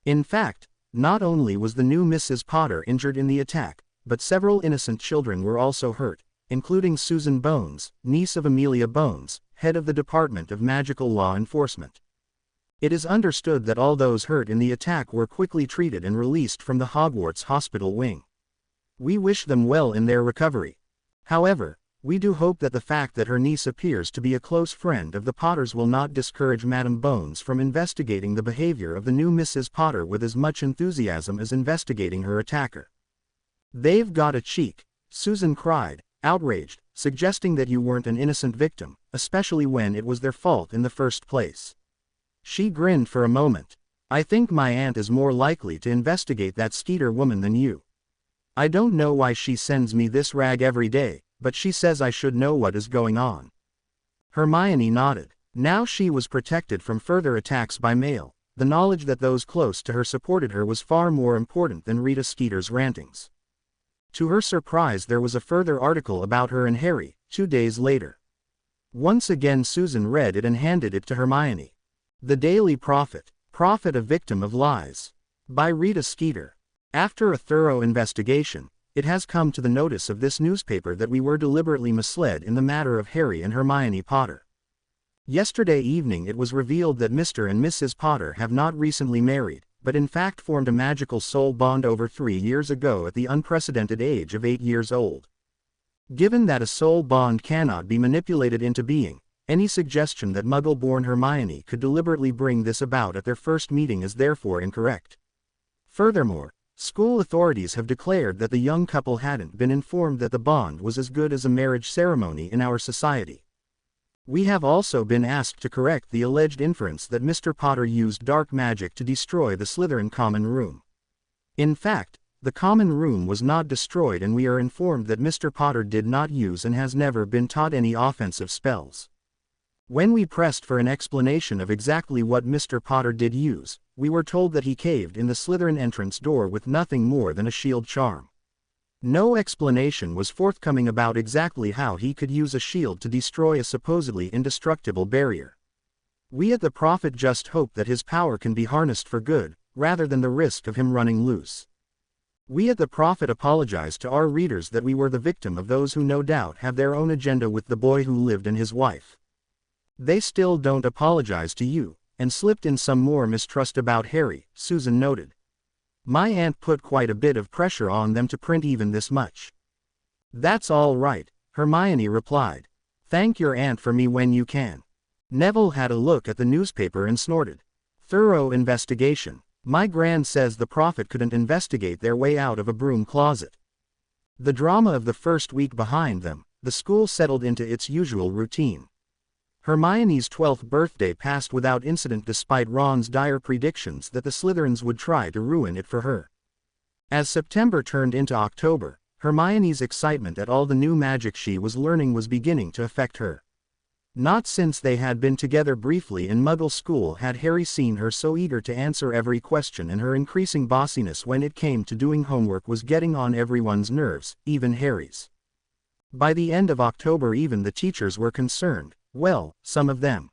In fact, not only was the new Mrs. Potter injured in the attack, but several innocent children were also hurt, including Susan Bones, niece of Amelia Bones, head of the Department of Magical Law Enforcement. It is understood that all those hurt in the attack were quickly treated and released from the Hogwarts hospital wing. We wish them well in their recovery. However, we do hope that the fact that her niece appears to be a close friend of the Potters will not discourage Madam Bones from investigating the behavior of the new Mrs. Potter with as much enthusiasm as investigating her attacker. They've got a cheek, Susan cried, outraged, suggesting that you weren't an innocent victim, especially when it was their fault in the first place. She grinned for a moment. I think my aunt is more likely to investigate that Skeeter woman than you. I don't know why she sends me this rag every day, but she says I should know what is going on. Hermione nodded. Now she was protected from further attacks by mail. The knowledge that those close to her supported her was far more important than Rita Skeeter's rantings. To her surprise, there was a further article about her and Harry, 2 days later. Once again Susan read it and handed it to Hermione. The Daily Prophet, a Victim of Lies. By Rita Skeeter. After a thorough investigation, it has come to the notice of this newspaper that we were deliberately misled in the matter of Harry and Hermione Potter. Yesterday evening it was revealed that Mr. and Mrs. Potter have not recently married, but in fact formed a magical soul bond over 3 years ago at the unprecedented age of 8 years old. Given that a soul bond cannot be manipulated into being, any suggestion that Muggle-born Hermione could deliberately bring this about at their first meeting is therefore incorrect. Furthermore, school authorities have declared that the young couple hadn't been informed that the bond was as good as a marriage ceremony in our society. We have also been asked to correct the alleged inference that Mr. Potter used dark magic to destroy the Slytherin common room. In fact, the common room was not destroyed, and we are informed that Mr. Potter did not use and has never been taught any offensive spells. When we pressed for an explanation of exactly what Mr. Potter did use, we were told that he caved in the Slytherin entrance door with nothing more than a shield charm. No explanation was forthcoming about exactly how he could use a shield to destroy a supposedly indestructible barrier. We at the Prophet just hope that his power can be harnessed for good, rather than the risk of him running loose. We at the Prophet apologize to our readers that we were the victim of those who no doubt have their own agenda with the boy who lived and his wife. They still don't apologize to you, and slipped in some more mistrust about Harry, Susan noted. My aunt put quite a bit of pressure on them to print even this much. That's all right, Hermione replied. Thank your aunt for me when you can. Neville had a look at the newspaper and snorted. Thorough investigation. My gran says the Prophet couldn't investigate their way out of a broom closet. The drama of the first week behind them, the school settled into its usual routine. Hermione's 12th birthday passed without incident despite Ron's dire predictions that the Slytherins would try to ruin it for her. As September turned into October, Hermione's excitement at all the new magic she was learning was beginning to affect her. Not since they had been together briefly in Muggle school had Harry seen her so eager to answer every question, and her increasing bossiness when it came to doing homework was getting on everyone's nerves, even Harry's. By the end of October even the teachers were concerned. Well, some of them.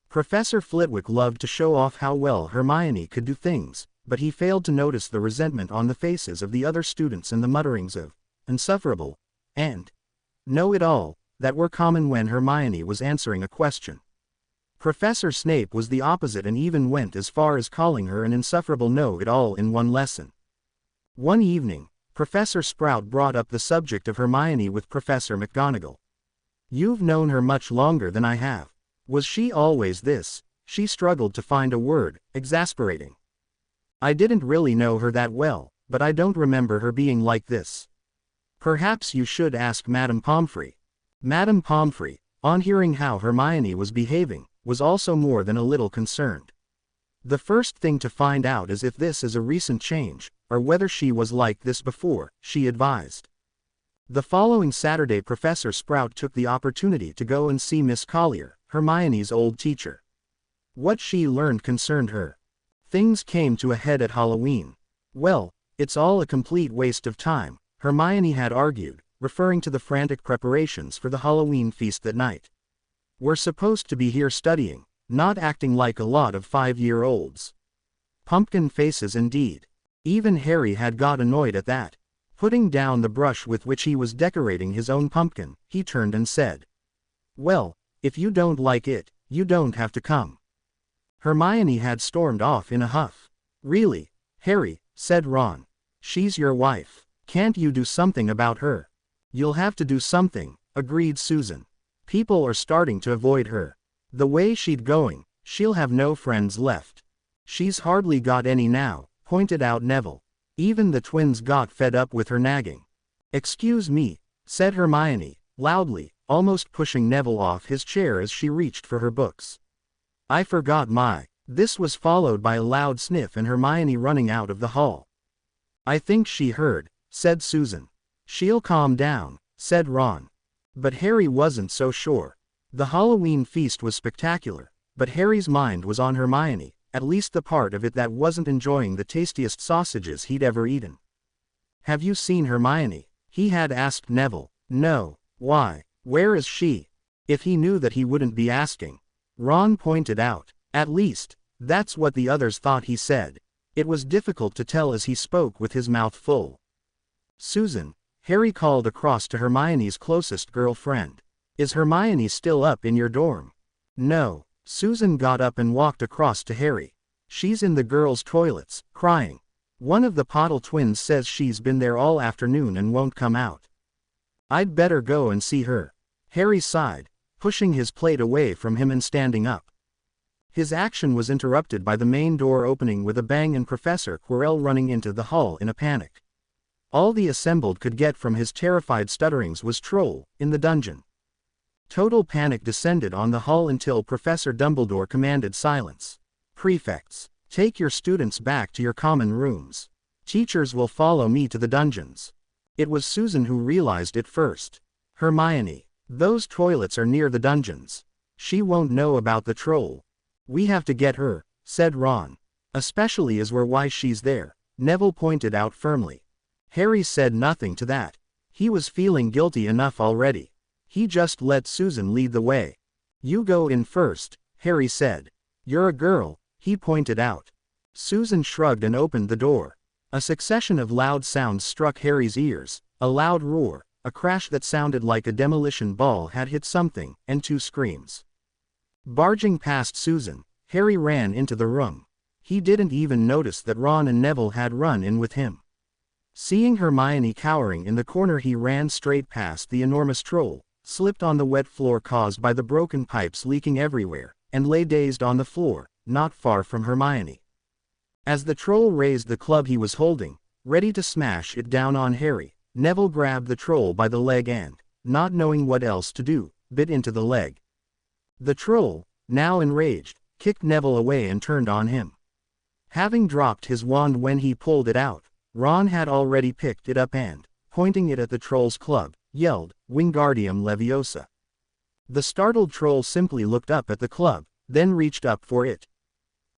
Professor Flitwick loved to show off how well Hermione could do things, but he failed to notice the resentment on the faces of the other students and the mutterings of insufferable and know-it-all that were common when Hermione was answering a question. Professor Snape was the opposite and even went as far as calling her an insufferable know-it-all in one lesson. One evening, Professor Sprout brought up the subject of Hermione with Professor McGonagall. You've known her much longer than I have. Was she always this? She struggled to find a word, exasperating. I didn't really know her that well, but I don't remember her being like this. Perhaps you should ask Madame Pomfrey. Madame Pomfrey, on hearing how Hermione was behaving, was also more than a little concerned. The first thing to find out is if this is a recent change, or whether she was like this before, she advised. The following Saturday Professor Sprout took the opportunity to go and see Miss Collier, Hermione's old teacher. What she learned concerned her. Things came to a head at Halloween. Well, it's all a complete waste of time, Hermione had argued, referring to the frantic preparations for the Halloween feast that night. We're supposed to be here studying, not acting like a lot of 5-year-olds. Pumpkin faces indeed. Even Harry had got annoyed at that. Putting down the brush with which he was decorating his own pumpkin, he turned and said, "Well, if you don't like it, you don't have to come." Hermione had stormed off in a huff. "Really, Harry," said Ron. "She's your wife. Can't you do something about her? You'll have to do something, agreed Susan. People are starting to avoid her. The way she's going, she'll have no friends left. She's hardly got any now, pointed out Neville. Even the twins got fed up with her nagging. Excuse me, said Hermione, loudly, almost pushing Neville off his chair as she reached for her books. I forgot my. This was followed by a loud sniff and Hermione running out of the hall. I think she heard, said Susan. She'll calm down, said Ron. But Harry wasn't so sure. The Halloween feast was spectacular, but Harry's mind was on Hermione, at least the part of it that wasn't enjoying the tastiest sausages he'd ever eaten. Have you seen Hermione? He had asked Neville. No. Why? Where is she? If he knew that he wouldn't be asking. Ron pointed out. At least, that's what the others thought he said. It was difficult to tell as he spoke with his mouth full. Susan, Harry called across to Hermione's closest girlfriend. Is Hermione still up in your dorm? No. Susan got up and walked across to Harry. She's in the girls' toilets, crying. One of the Potter twins says she's been there all afternoon and won't come out. I'd better go and see her. Harry sighed, pushing his plate away from him and standing up. His action was interrupted by the main door opening with a bang and Professor Quirrell running into the hall in a panic. All the assembled could get from his terrified stutterings was "Troll, in the dungeon." Total panic descended on the hall until Professor Dumbledore commanded silence. Prefects, take your students back to your common rooms. Teachers will follow me to the dungeons. It was Susan who realized it first. Hermione, those toilets are near the dungeons. She won't know about the troll. We have to get her, said Ron. Especially as we're why she's there, Neville pointed out firmly. Harry said nothing to that. He was feeling guilty enough already. He just let Susan lead the way. You go in first, Harry said. You're a girl, he pointed out. Susan shrugged and opened the door. A succession of loud sounds struck Harry's ears, a loud roar, a crash that sounded like a demolition ball had hit something, and two screams. Barging past Susan, Harry ran into the room. He didn't even notice that Ron and Neville had run in with him. Seeing Hermione cowering in the corner, he ran straight past the enormous troll, slipped on the wet floor caused by the broken pipes leaking everywhere, and lay dazed on the floor, not far from Hermione. As the troll raised the club he was holding, ready to smash it down on Harry, Neville grabbed the troll by the leg and, not knowing what else to do, bit into the leg. The troll, now enraged, kicked Neville away and turned on him. Having dropped his wand when he pulled it out, Ron had already picked it up and, pointing it at the troll's club, yelled, Wingardium Leviosa. The startled troll simply looked up at the club, then reached up for it.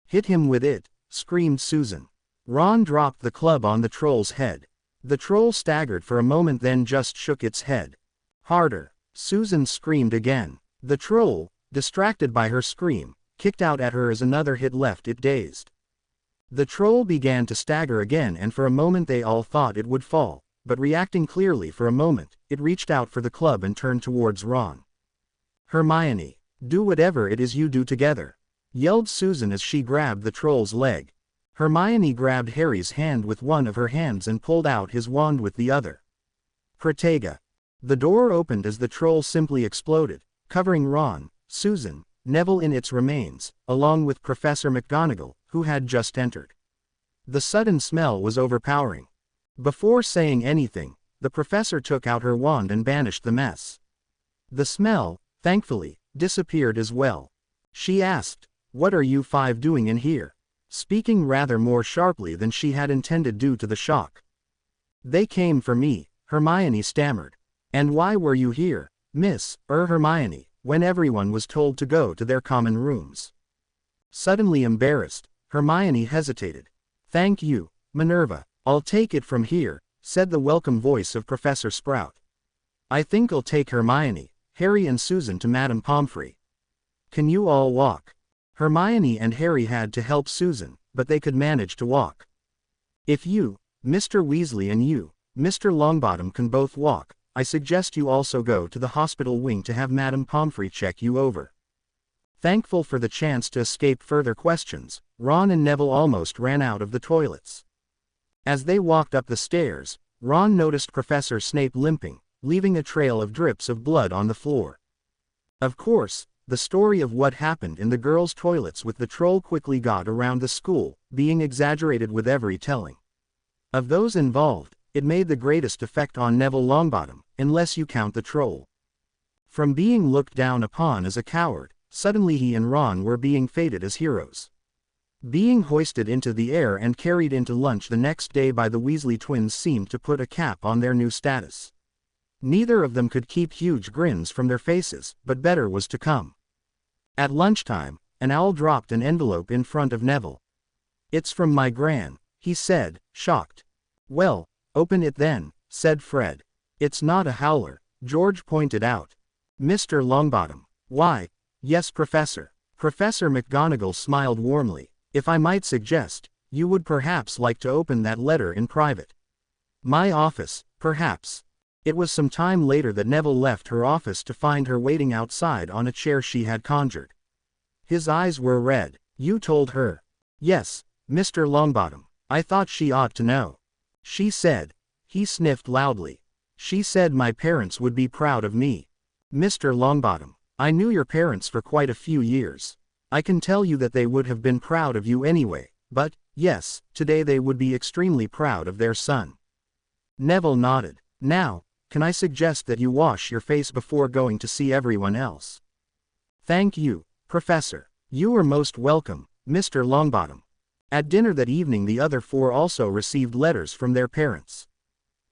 Hit him with it, screamed Susan. Ron dropped the club on the troll's head. The troll staggered for a moment then just shook its head. Harder, Susan screamed again. The troll, distracted by her scream, kicked out at her as another hit left it dazed. The troll began to stagger again and for a moment they all thought it would fall, but reacting clearly for a moment, it reached out for the club and turned towards Ron. Hermione, do whatever it is you do together, yelled Susan as she grabbed the troll's leg. Hermione grabbed Harry's hand with one of her hands and pulled out his wand with the other. Protega. The door opened as the troll simply exploded, covering Ron, Susan, Neville in its remains, along with Professor McGonagall, who had just entered. The sudden smell was overpowering. Before saying anything, the professor took out her wand and banished the mess. The smell, thankfully, disappeared as well. She asked, "What are you five doing in here?" speaking rather more sharply than she had intended due to the shock. "They came for me," Hermione stammered. "And why were you here, Miss Hermione, when everyone was told to go to their common rooms?" Suddenly embarrassed, Hermione hesitated. "Thank you, Minerva. I'll take it from here," said the welcome voice of Professor Sprout. "I think I'll take Hermione, Harry and Susan to Madame Pomfrey. Can you all walk?" Hermione and Harry had to help Susan, but they could manage to walk. "If you, Mr. Weasley and you, Mr. Longbottom can both walk, I suggest you also go to the hospital wing to have Madame Pomfrey check you over." Thankful for the chance to escape further questions, Ron and Neville almost ran out of the toilets. As they walked up the stairs, Ron noticed Professor Snape limping, leaving a trail of drips of blood on the floor. Of course, the story of what happened in the girls' toilets with the troll quickly got around the school, being exaggerated with every telling. Of those involved, it made the greatest effect on Neville Longbottom, unless you count the troll. From being looked down upon as a coward, suddenly he and Ron were being feted as heroes. Being hoisted into the air and carried into lunch the next day by the Weasley twins seemed to put a cap on their new status. Neither of them could keep huge grins from their faces, but better was to come. At lunchtime, an owl dropped an envelope in front of Neville. "It's from my gran," he said, shocked. "Well, open it then," said Fred. "It's not a howler," George pointed out. "Mr. Longbottom." "Why, yes, Professor." Professor McGonagall smiled warmly. "If I might suggest, you would perhaps like to open that letter in private." "My office, perhaps." It was some time later that Neville left her office to find her waiting outside on a chair she had conjured. His eyes were red. "You told her?" "Yes, Mr. Longbottom. I thought she ought to know." "She said." He sniffed loudly. "She said my parents would be proud of me." "Mr. Longbottom, I knew your parents for quite a few years. I can tell you that they would have been proud of you anyway, but, yes, today they would be extremely proud of their son." Neville nodded. "Now, can I suggest that you wash your face before going to see everyone else?" "Thank you, Professor. You are most welcome, Mr. Longbottom." At dinner that evening the other four also received letters from their parents.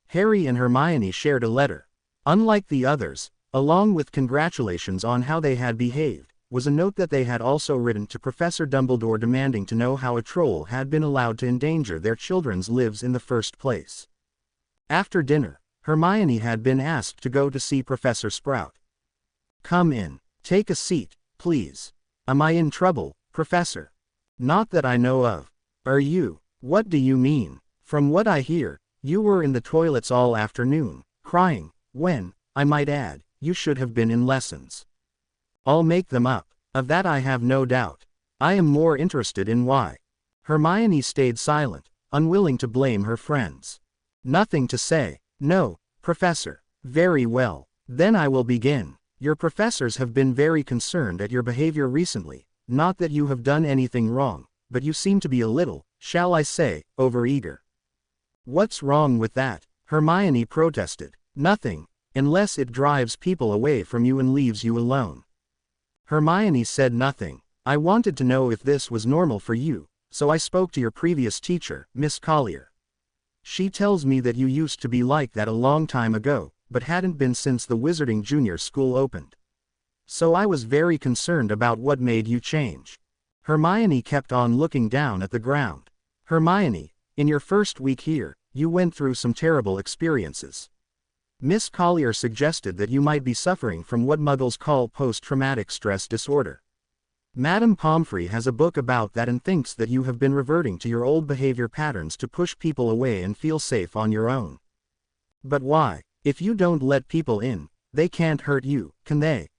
Harry and Hermione shared a letter. Unlike the others, along with congratulations on how they had behaved, was a note that they had also written to Professor Dumbledore demanding to know how a troll had been allowed to endanger their children's lives in the first place. After dinner, Hermione had been asked to go to see Professor Sprout. "Come in. Take a seat, please." "Am I in trouble, Professor?" "Not that I know of." "Are you? What do you mean? From what I hear, you were in the toilets all afternoon, crying, when, I might add, you should have been in lessons." "I'll make them up. Of that I have no doubt. I am more interested in why." Hermione stayed silent, unwilling to blame her friends. "Nothing to say." "No, Professor." "Very well. Then I will begin. Your professors have been very concerned at your behavior recently, not that you have done anything wrong, but you seem to be a little, shall I say, overeager." "What's wrong with that?" Hermione protested. "Nothing, unless it drives people away from you and leaves you alone." Hermione said nothing. "I wanted to know if this was normal for you, so I spoke to your previous teacher, Miss Collier. She tells me that you used to be like that a long time ago, but hadn't been since the Wizarding Junior School opened. So I was very concerned about what made you change." Hermione kept on looking down at the ground. "Hermione, in your first week here, you went through some terrible experiences. Miss Collier suggested that you might be suffering from what Muggles call post-traumatic stress disorder. Madame Pomfrey has a book about that and thinks that you have been reverting to your old behavior patterns to push people away and feel safe on your own." "But why? If you don't let people in, they can't hurt you, can they?"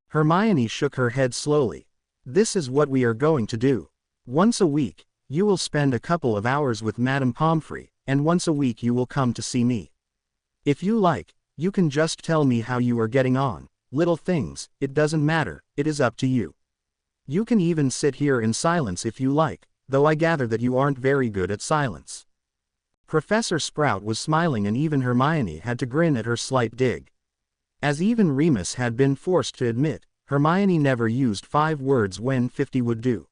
Hermione shook her head slowly. "This is what we are going to do. Once a week, you will spend a couple of hours with Madame Pomfrey, and once a week you will come to see me. If you like, you can just tell me how you are getting on, little things, it doesn't matter, it is up to you. You can even sit here in silence if you like, though I gather that you aren't very good at silence." Professor Sprout was smiling and even Hermione had to grin at her slight dig. As even Remus had been forced to admit, Hermione never used 5 words when 50 would do.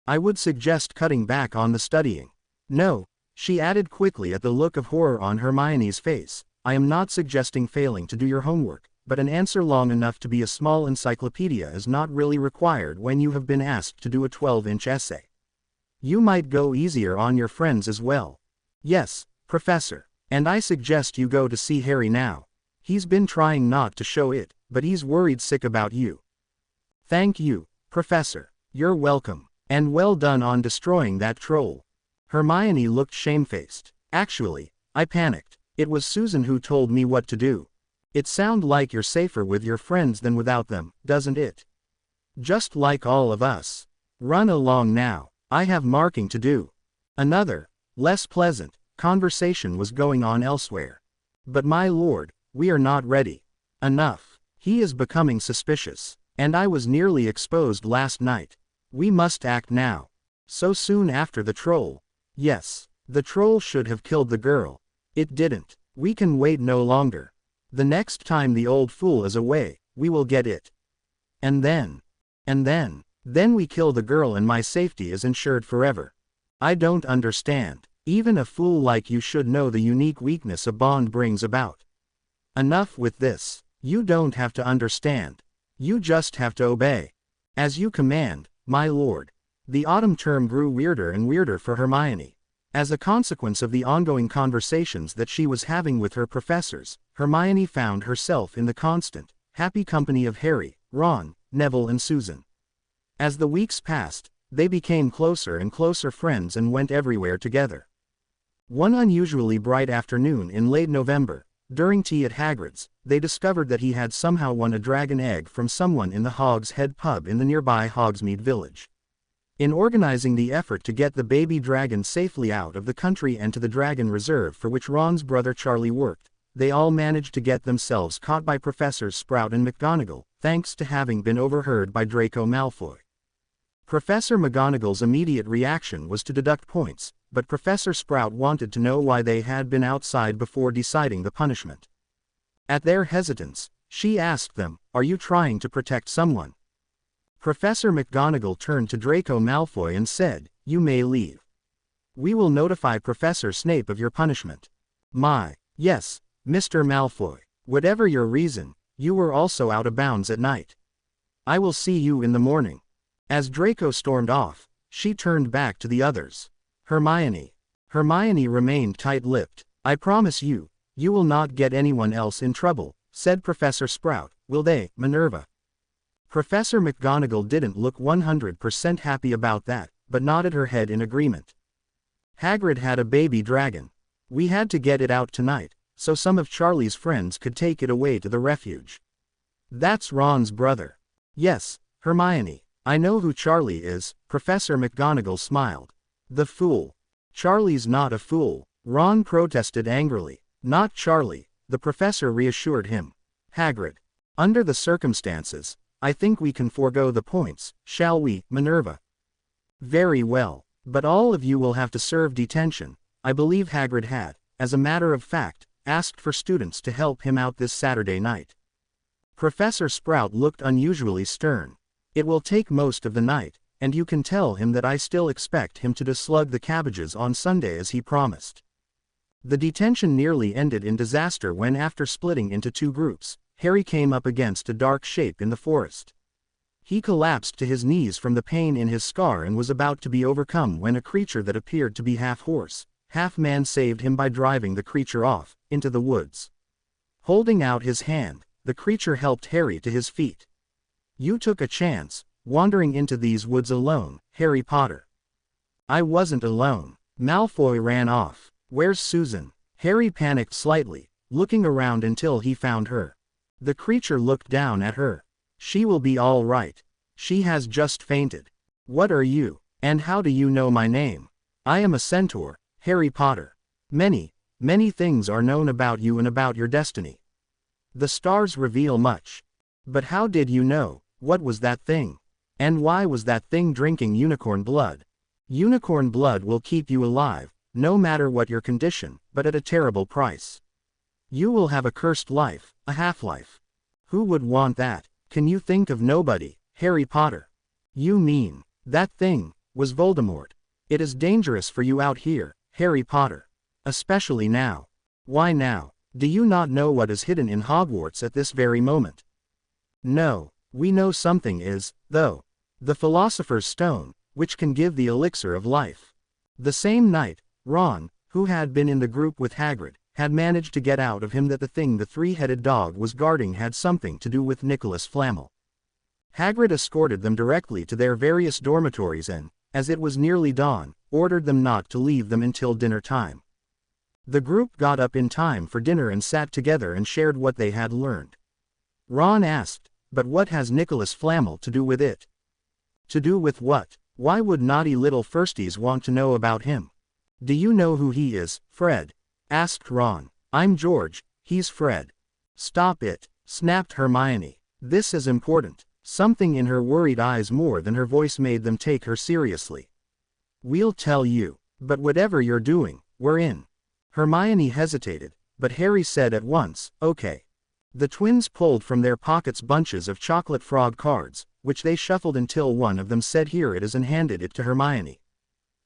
"I would suggest cutting back on the studying. No," she added quickly at the look of horror on Hermione's face, "I am not suggesting failing to do your homework, but an answer long enough to be a small encyclopedia is not really required when you have been asked to do a 12-inch essay. You might go easier on your friends as well." "Yes, Professor. And I suggest you go to see Harry now. He's been trying not to show it, but he's worried sick about you." "Thank you, Professor. You're welcome. And well done on destroying that troll." Hermione looked shamefaced. "Actually, I panicked. It was Susan who told me what to do." "It sounds like you're safer with your friends than without them, doesn't it?" "Just like all of us. Run along now. I have marking to do." Another, less pleasant, Conversation was going on elsewhere. But my lord, we are not ready. Enough. He is becoming suspicious. And I was nearly exposed last night. We must act now. So soon after the troll. Yes, the troll should have killed the girl. It didn't. We can wait no longer. The next time the old fool is away, we will get it. And then we kill the girl and my safety is ensured forever. I don't understand. Even a fool like you should know the unique weakness a bond brings about. Enough with this. You don't have to understand. You just have to obey. As you command, my lord. The autumn term grew weirder and weirder for Hermione. As a consequence of the ongoing conversations that she was having with her professors, Hermione found herself in the constant, happy company of Harry, Ron, Neville and Susan. As the weeks passed, they became closer and closer friends and went everywhere together. One unusually bright afternoon in late November, during tea at Hagrid's, they discovered that he had somehow won a dragon egg from someone in the Hog's Head pub in the nearby Hogsmeade village. In organizing the effort to get the baby dragon safely out of the country and to the dragon reserve for which Ron's brother Charlie worked, they all managed to get themselves caught by Professors Sprout and McGonagall, thanks to having been overheard by Draco Malfoy. Professor McGonagall's immediate reaction was to deduct points, but Professor Sprout wanted to know why they had been outside before deciding the punishment. At their hesitance, she asked them, "Are you trying to protect someone?" Professor McGonagall turned to Draco Malfoy and said, "You may leave. We will notify Professor Snape of your punishment." Yes, Mr. Malfoy. Whatever your reason, you were also out of bounds at night. I will see you in the morning. As Draco stormed off, she turned back to the others. Hermione remained tight-lipped. "I promise you, you will not get anyone else in trouble," said Professor Sprout. "Will they, Minerva?" Professor McGonagall didn't look 100% happy about that, but nodded her head in agreement. Hagrid had a baby dragon. We had to get it out tonight, so some of Charlie's friends could take it away to the refuge. That's Ron's brother. Yes, Hermione, I know who Charlie is, Professor McGonagall smiled. The fool. Charlie's not a fool, Ron protested angrily. Not Charlie, the professor reassured him. Hagrid. Under the circumstances, I think we can forego the points, shall we, Minerva? Very well, but all of you will have to serve detention. I believe Hagrid had, as a matter of fact, asked for students to help him out this Saturday night. Professor Sprout looked unusually stern. It will take most of the night, and you can tell him that I still expect him to deslug the cabbages on Sunday as he promised. The detention nearly ended in disaster when, after splitting into two groups, Harry came up against a dark shape in the forest. He collapsed to his knees from the pain in his scar and was about to be overcome when a creature that appeared to be half horse, half man saved him by driving the creature off, into the woods. Holding out his hand, the creature helped Harry to his feet. You took a chance, wandering into these woods alone, Harry Potter. I wasn't alone. Malfoy ran off. Where's Susan? Harry panicked slightly, looking around until he found her. The creature looked down at her. She will be all right. She has just fainted. What are you? And how do you know my name? I am a centaur, Harry Potter. Many things are known about you and about your destiny. The stars reveal much. But how did you know? What was that thing? And why was that thing drinking unicorn blood? Unicorn blood will keep you alive, no matter what your condition, but at a terrible price. You will have a cursed life, a half-life. Who would want that? Can you think of nobody, Harry Potter? You mean, that thing, was Voldemort. It is dangerous for you out here, Harry Potter. Especially now. Why now? Do you not know what is hidden in Hogwarts at this very moment? No, we know something is, though. The Philosopher's Stone, which can give the elixir of life. The same night, Ron, who had been in the group with Hagrid, had managed to get out of him that the thing the three-headed dog was guarding had something to do with Nicholas Flamel. Hagrid escorted them directly to their various dormitories and, as it was nearly dawn, ordered them not to leave them until dinner time. The group got up in time for dinner and sat together and shared what they had learned. Ron asked, "But what has Nicholas Flamel to do with it?" To do with what? Why would naughty little firsties want to know about him? Do you know who he is, Fred? Asked Ron. I'm George, he's Fred. Stop it, snapped Hermione. This is important. Something in her worried eyes more than her voice made them take her seriously. We'll tell you, but whatever you're doing, we're in. Hermione hesitated, but Harry said at once, okay. The twins pulled from their pockets bunches of chocolate frog cards, which they shuffled until one of them said here it is and handed it to Hermione.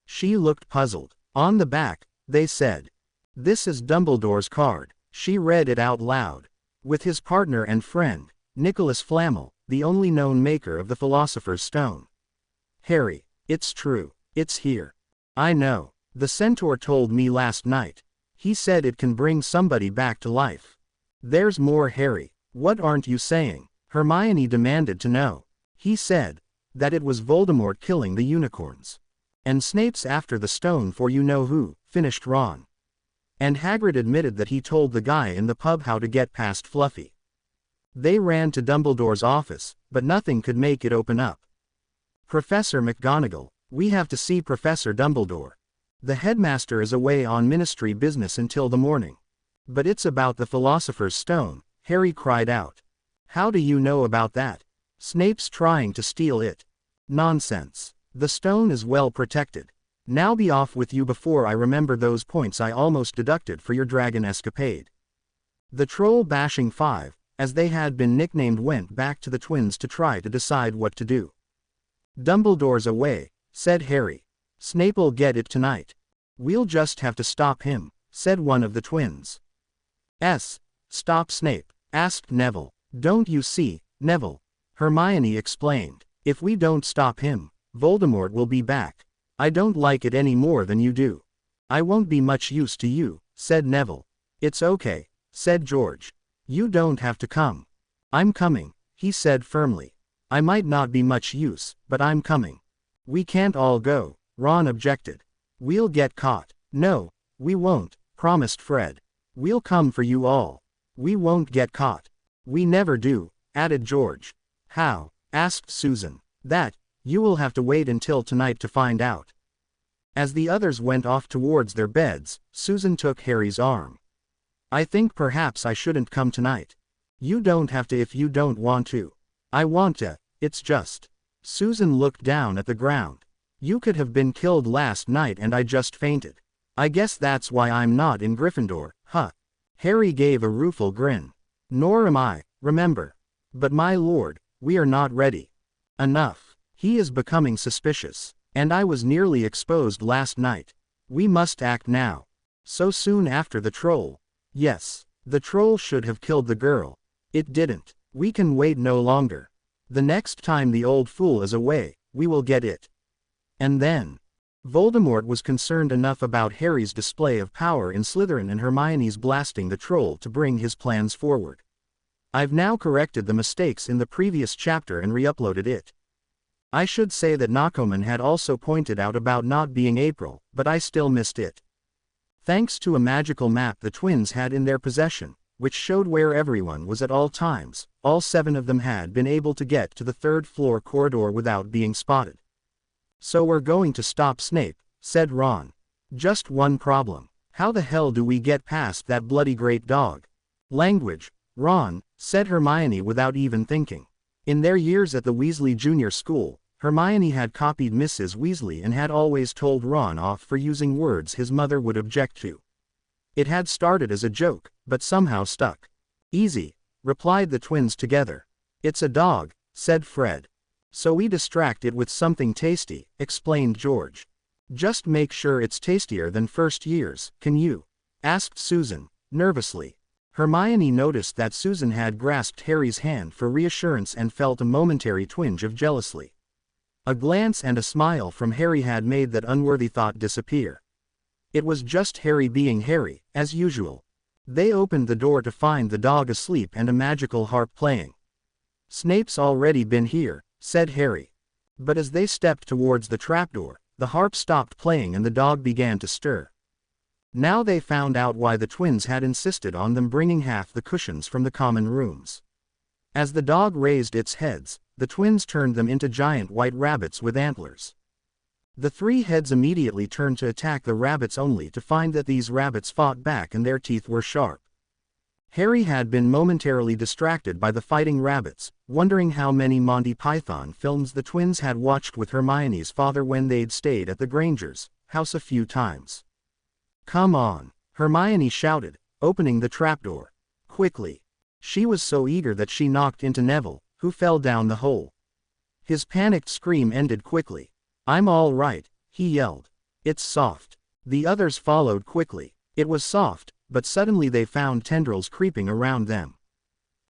She looked puzzled. On the back, they said, "This is Dumbledore's card." She read it out loud. With his partner and friend, Nicholas Flamel, the only known maker of the Philosopher's Stone. Harry, it's true. It's here. I know. The centaur told me last night. He said it can bring somebody back to life. There's more, Harry. What aren't you saying? Hermione demanded to know. He said that it was Voldemort killing the unicorns. And Snape's after the stone for you know who, finished Ron. And Hagrid admitted that he told the guy in the pub how to get past Fluffy. They ran to Dumbledore's office, but nothing could make it open up. Professor McGonagall, we have to see Professor Dumbledore. The headmaster is away on ministry business until the morning. But it's about the Philosopher's Stone, Harry cried out. How do you know about that? Snape's trying to steal it. Nonsense. The stone is well protected. Now be off with you before I remember those points I almost deducted for your dragon escapade. The troll-bashing five, as they had been nicknamed, went back to the twins to try to decide what to do. Dumbledore's away, said Harry. Snape'll get it tonight. We'll just have to stop him, said one of the twins. Stop Snape? Asked Neville. Don't you see, Neville? Hermione explained. If we don't stop him, Voldemort will be back. I don't like it any more than you do. I won't be much use to you, said Neville. It's okay, said George. You don't have to come. I'm coming, he said firmly. I might not be much use, but I'm coming. We can't all go, Ron objected. We'll get caught. No, we won't, promised Fred. We'll come for you all. We won't get caught. We never do, added George. How? Asked Susan. That, you will have to wait until tonight to find out. As the others went off towards their beds, Susan took Harry's arm. I think perhaps I shouldn't come tonight. You don't have to if you don't want to. I want to, it's just. Susan looked down at the ground. You could have been killed last night and I just fainted. I guess that's why I'm not in Gryffindor, huh? Harry gave a rueful grin. Nor am I, remember. But my lord, we are not ready. Enough. He is becoming suspicious. And I was nearly exposed last night. We must act now. So soon after the troll. Yes, the troll should have killed the girl. It didn't. We can wait no longer. The next time the old fool is away, we will get it. And then. Voldemort was concerned enough about Harry's display of power in Slytherin and Hermione's blasting the troll to bring his plans forward. I've now corrected the mistakes in the previous chapter and re-uploaded it. I should say that Nakoman had also pointed out about not being April, but I still missed it. Thanks to a magical map the twins had in their possession, which showed where everyone was at all times, all 7 of them had been able to get to the 3rd floor corridor without being spotted. So we're going to stop Snape, said Ron. Just one problem. How the hell do we get past that bloody great dog? Language, Ron, said Hermione without even thinking. In their years at the Weasley Junior School, Hermione had copied Mrs. Weasley and had always told Ron off for using words his mother would object to. It had started as a joke, but somehow stuck. Easy, replied the twins together. It's a dog, said Fred. So we distract it with something tasty, explained George. Just make sure it's tastier than first year's, can you? Asked Susan, nervously. Hermione noticed that Susan had grasped Harry's hand for reassurance and felt a momentary twinge of jealousy. A glance and a smile from Harry had made that unworthy thought disappear. It was just Harry being Harry, as usual. They opened the door to find the dog asleep and a magical harp playing. Snape's already been here, said Harry. But as they stepped towards the trapdoor, the harp stopped playing and the dog began to stir. Now they found out why the twins had insisted on them bringing half the cushions from the common rooms. As the dog raised its heads, the twins turned them into giant white rabbits with antlers. The three heads immediately turned to attack the rabbits only to find that these rabbits fought back and their teeth were sharp. Harry had been momentarily distracted by the fighting rabbits, wondering how many Monty Python films the twins had watched with Hermione's father when they'd stayed at the Granger's house a few times. "Come on," Hermione shouted, opening the trapdoor. Quickly. She was so eager that she knocked into Neville, who fell down the hole. His panicked scream ended quickly. "I'm all right," he yelled. "It's soft." The others followed quickly. It was soft, but suddenly they found tendrils creeping around them.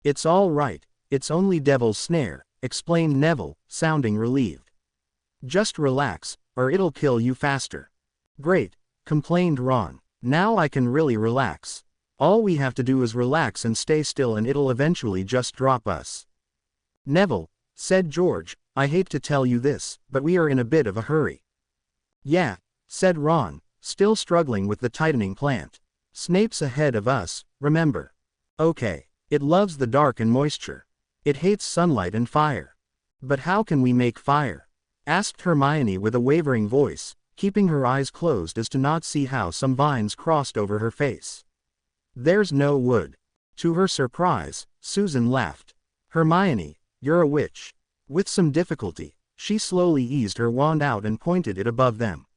"It's all right, it's only Devil's Snare," explained Neville, sounding relieved. "Just relax, or it'll kill you faster." "Great," complained Ron. "Now I can really relax. All we have to do is relax and stay still and it'll eventually just drop us." "Neville," said George, "I hate to tell you this, but we are in a bit of a hurry." "Yeah," said Ron, still struggling with the tightening plant. "Snape's ahead of us, remember." "Okay. It loves the dark and moisture. It hates sunlight and fire." "But how can we make fire?" asked Hermione with a wavering voice, keeping her eyes closed as to not see how some vines crossed over her face. "There's no wood." To her surprise, Susan laughed. "Hermione, you're a witch." With some difficulty, she slowly eased her wand out and pointed it above them.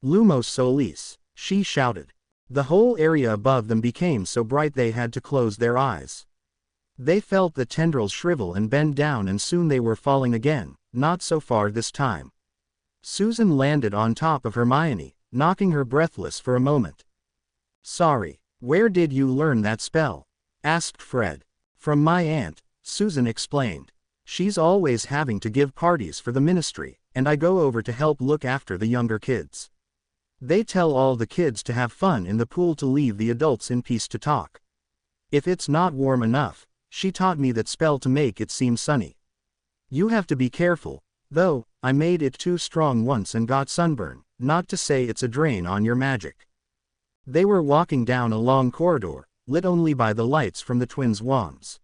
"Lumos Solis," she shouted. The whole area above them became so bright they had to close their eyes. They felt the tendrils shrivel and bend down and soon they were falling again, not so far this time. Susan landed on top of Hermione, knocking her breathless for a moment. "Sorry, where did you learn that spell?" asked Fred. "From my aunt," Susan explained. "She's always having to give parties for the ministry, and I go over to help look after the younger kids. They tell all the kids to have fun in the pool to leave the adults in peace to talk. If it's not warm enough, she taught me that spell to make it seem sunny. You have to be careful, though. I made it too strong once and got sunburn, not to say it's a drain on your magic." They were walking down a long corridor, lit only by the lights from the twins' wands.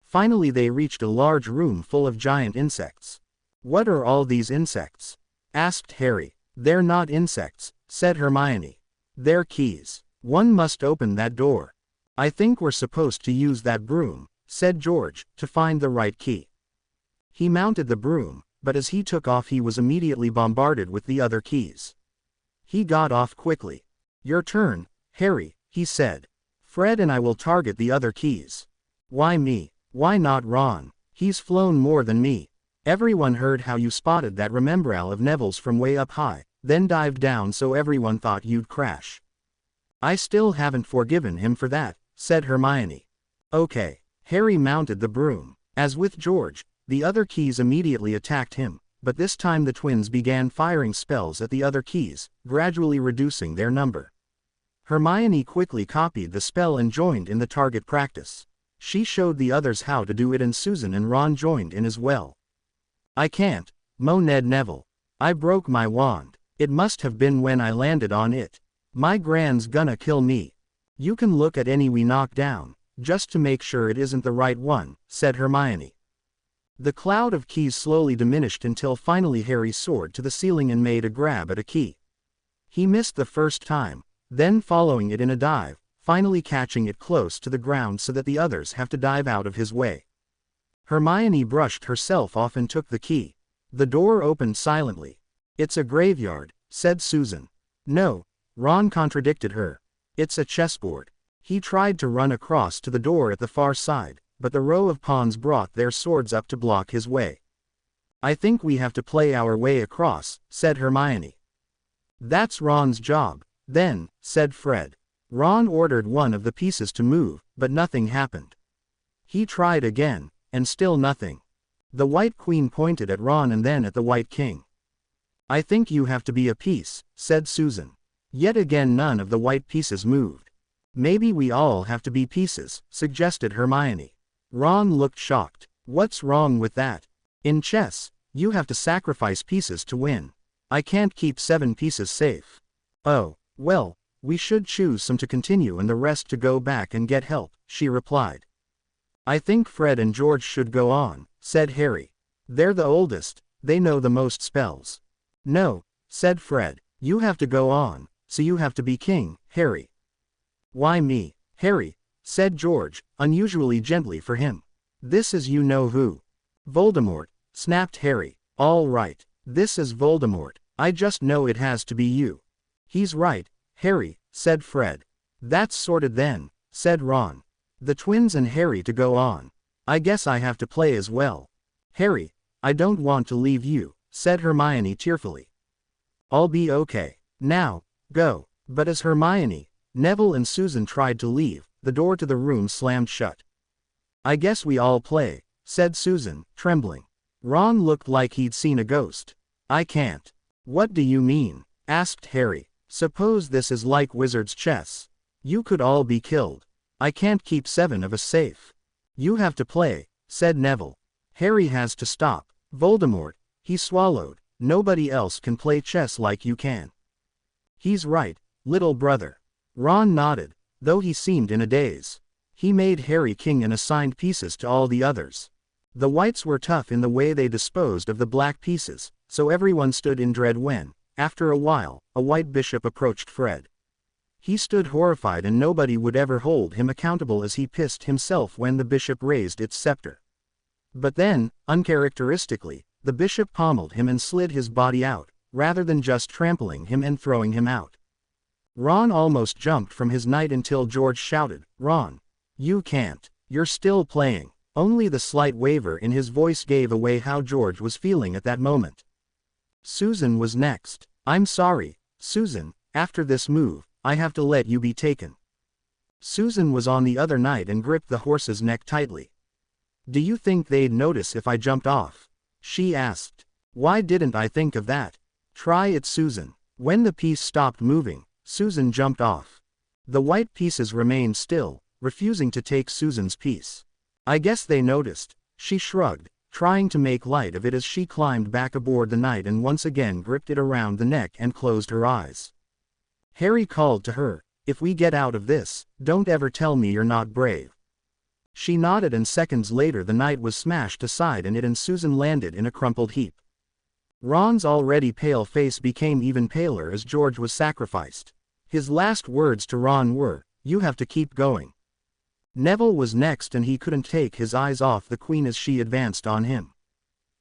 Finally they reached a large room full of giant insects. "What are all these insects?" asked Harry. "They're not insects," said Hermione. "They're keys. One must open that door." "I think we're supposed to use that broom," said George, "to find the right key." He mounted the broom, but as he took off he was immediately bombarded with the other keys. He got off quickly. "Your turn, Harry," he said. "Fred and I will target the other keys." "Why me? Why not Ron? He's flown more than me." "Everyone heard how you spotted that Remembrall of Neville's from way up high, then dived down so everyone thought you'd crash." "I still haven't forgiven him for that," said Hermione. "Okay." Harry mounted the broom. As with George, the other keys immediately attacked him, but this time the twins began firing spells at the other keys, gradually reducing their number. Hermione quickly copied the spell and joined in the target practice. She showed the others how to do it and Susan and Ron joined in as well. "I can't," moaned Neville. "I broke my wand. It must have been when I landed on it. My gran's gonna kill me." "You can look at any we knock down, just to make sure it isn't the right one," said Hermione. The cloud of keys slowly diminished until finally Harry soared to the ceiling and made a grab at a key. He missed the first time, then following it in a dive, finally catching it close to the ground so that the others have to dive out of his way. Hermione brushed herself off and took the key. The door opened silently. "It's a graveyard," said Susan. "No," Ron contradicted her. "It's a chessboard." He tried to run across to the door at the far side, but the row of pawns brought their swords up to block his way. "I think we have to play our way across," said Hermione. "That's Ron's job, then," said Fred. Ron ordered one of the pieces to move, but nothing happened. He tried again, and still nothing. The White Queen pointed at Ron and then at the White King. "I think you have to be a piece," said Susan. Yet again none of the white pieces moved. "Maybe we all have to be pieces," suggested Hermione. Ron looked shocked. "What's wrong with that? In chess, you have to sacrifice pieces to win. I can't keep 7 pieces safe." "Oh, well, we should choose some to continue and the rest to go back and get help," she replied. "I think Fred and George should go on," said Harry. "They're the oldest, they know the most spells." "No," said Fred. You have to go on, so you have to be king, Harry. Why me, Harry, said George, unusually gently for him. This is you-know-who. Voldemort, snapped Harry. All right, this is Voldemort. I just know it has to be you. He's right, Harry, said Fred. That's sorted then, said Ron. The twins and Harry to go on. I guess I have to play as well. Harry, I don't want to leave you, said Hermione tearfully. I'll be okay. Now, go. But as Hermione, Neville and Susan tried to leave, the door to the room slammed shut. I guess we all play, said Susan, trembling. Ron looked like he'd seen a ghost. I can't. What do you mean? Asked Harry. Suppose this is like wizard's chess. You could all be killed. I can't keep 7 of us safe. You have to play, said Neville. Harry has to stop. Voldemort, he swallowed. Nobody else can play chess like you can. He's right, little brother. Ron nodded, though he seemed in a daze. He made Harry king and assigned pieces to all the others. The whites were tough in the way they disposed of the black pieces, so everyone stood in dread when, after a while, a white bishop approached Fred. He stood horrified and nobody would ever hold him accountable as he pissed himself when the bishop raised its scepter. But then, uncharacteristically, the bishop pommeled him and slid his body out, rather than just trampling him and throwing him out. Ron almost jumped from his knight until George shouted, Ron! You can't. You're still playing. Only the slight waver in his voice gave away how George was feeling at that moment. Susan was next. I'm sorry, Susan, after this move, I have to let you be taken. Susan was on the other knight and gripped the horse's neck tightly. Do you think they'd notice if I jumped off? She asked. Why didn't I think of that? Try it, Susan. When the piece stopped moving, Susan jumped off. The white pieces remained still, refusing to take Susan's piece. I guess they noticed, she shrugged, trying to make light of it as she climbed back aboard the knight and once again gripped it around the neck and closed her eyes. Harry called to her, if we get out of this, don't ever tell me you're not brave. She nodded and seconds later the knight was smashed aside and it and Susan landed in a crumpled heap. Ron's already pale face became even paler as George was sacrificed. His last words to Ron were, you have to keep going. Neville was next and he couldn't take his eyes off the Queen as she advanced on him.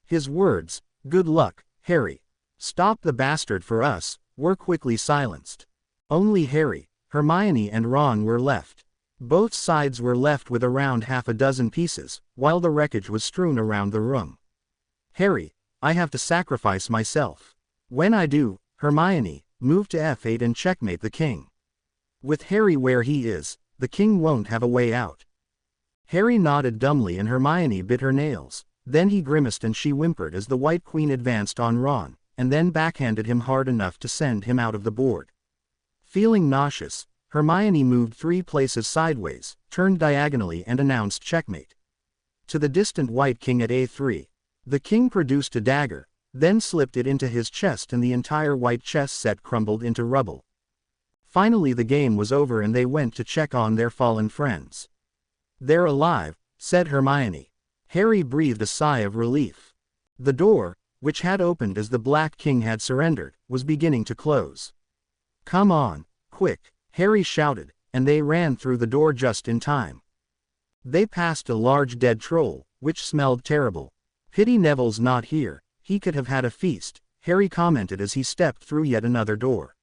His words, good luck, Harry. Stop the bastard for us, were quickly silenced. Only Harry, Hermione and Ron were left. Both sides were left with around half a dozen pieces, while the wreckage was strewn around the room. Harry, I have to sacrifice myself. When I do, Hermione, move to F8 and checkmate the king. With Harry where he is, the king won't have a way out. Harry nodded dumbly and Hermione bit her nails, then he grimaced and she whimpered as the White Queen advanced on Ron, and then backhanded him hard enough to send him out of the board. Feeling nauseous, Hermione moved 3 places sideways, turned diagonally and announced checkmate. To the distant White King at A3. The king produced a dagger, then slipped it into his chest and the entire white chess set crumbled into rubble. Finally the game was over and they went to check on their fallen friends. They're alive, said Hermione. Harry breathed a sigh of relief. The door, which had opened as the Black King had surrendered, was beginning to close. Come on, quick, Harry shouted, and they ran through the door just in time. They passed a large dead troll, which smelled terrible. Pity Neville's not here, he could have had a feast, Harry commented as he stepped through yet another door.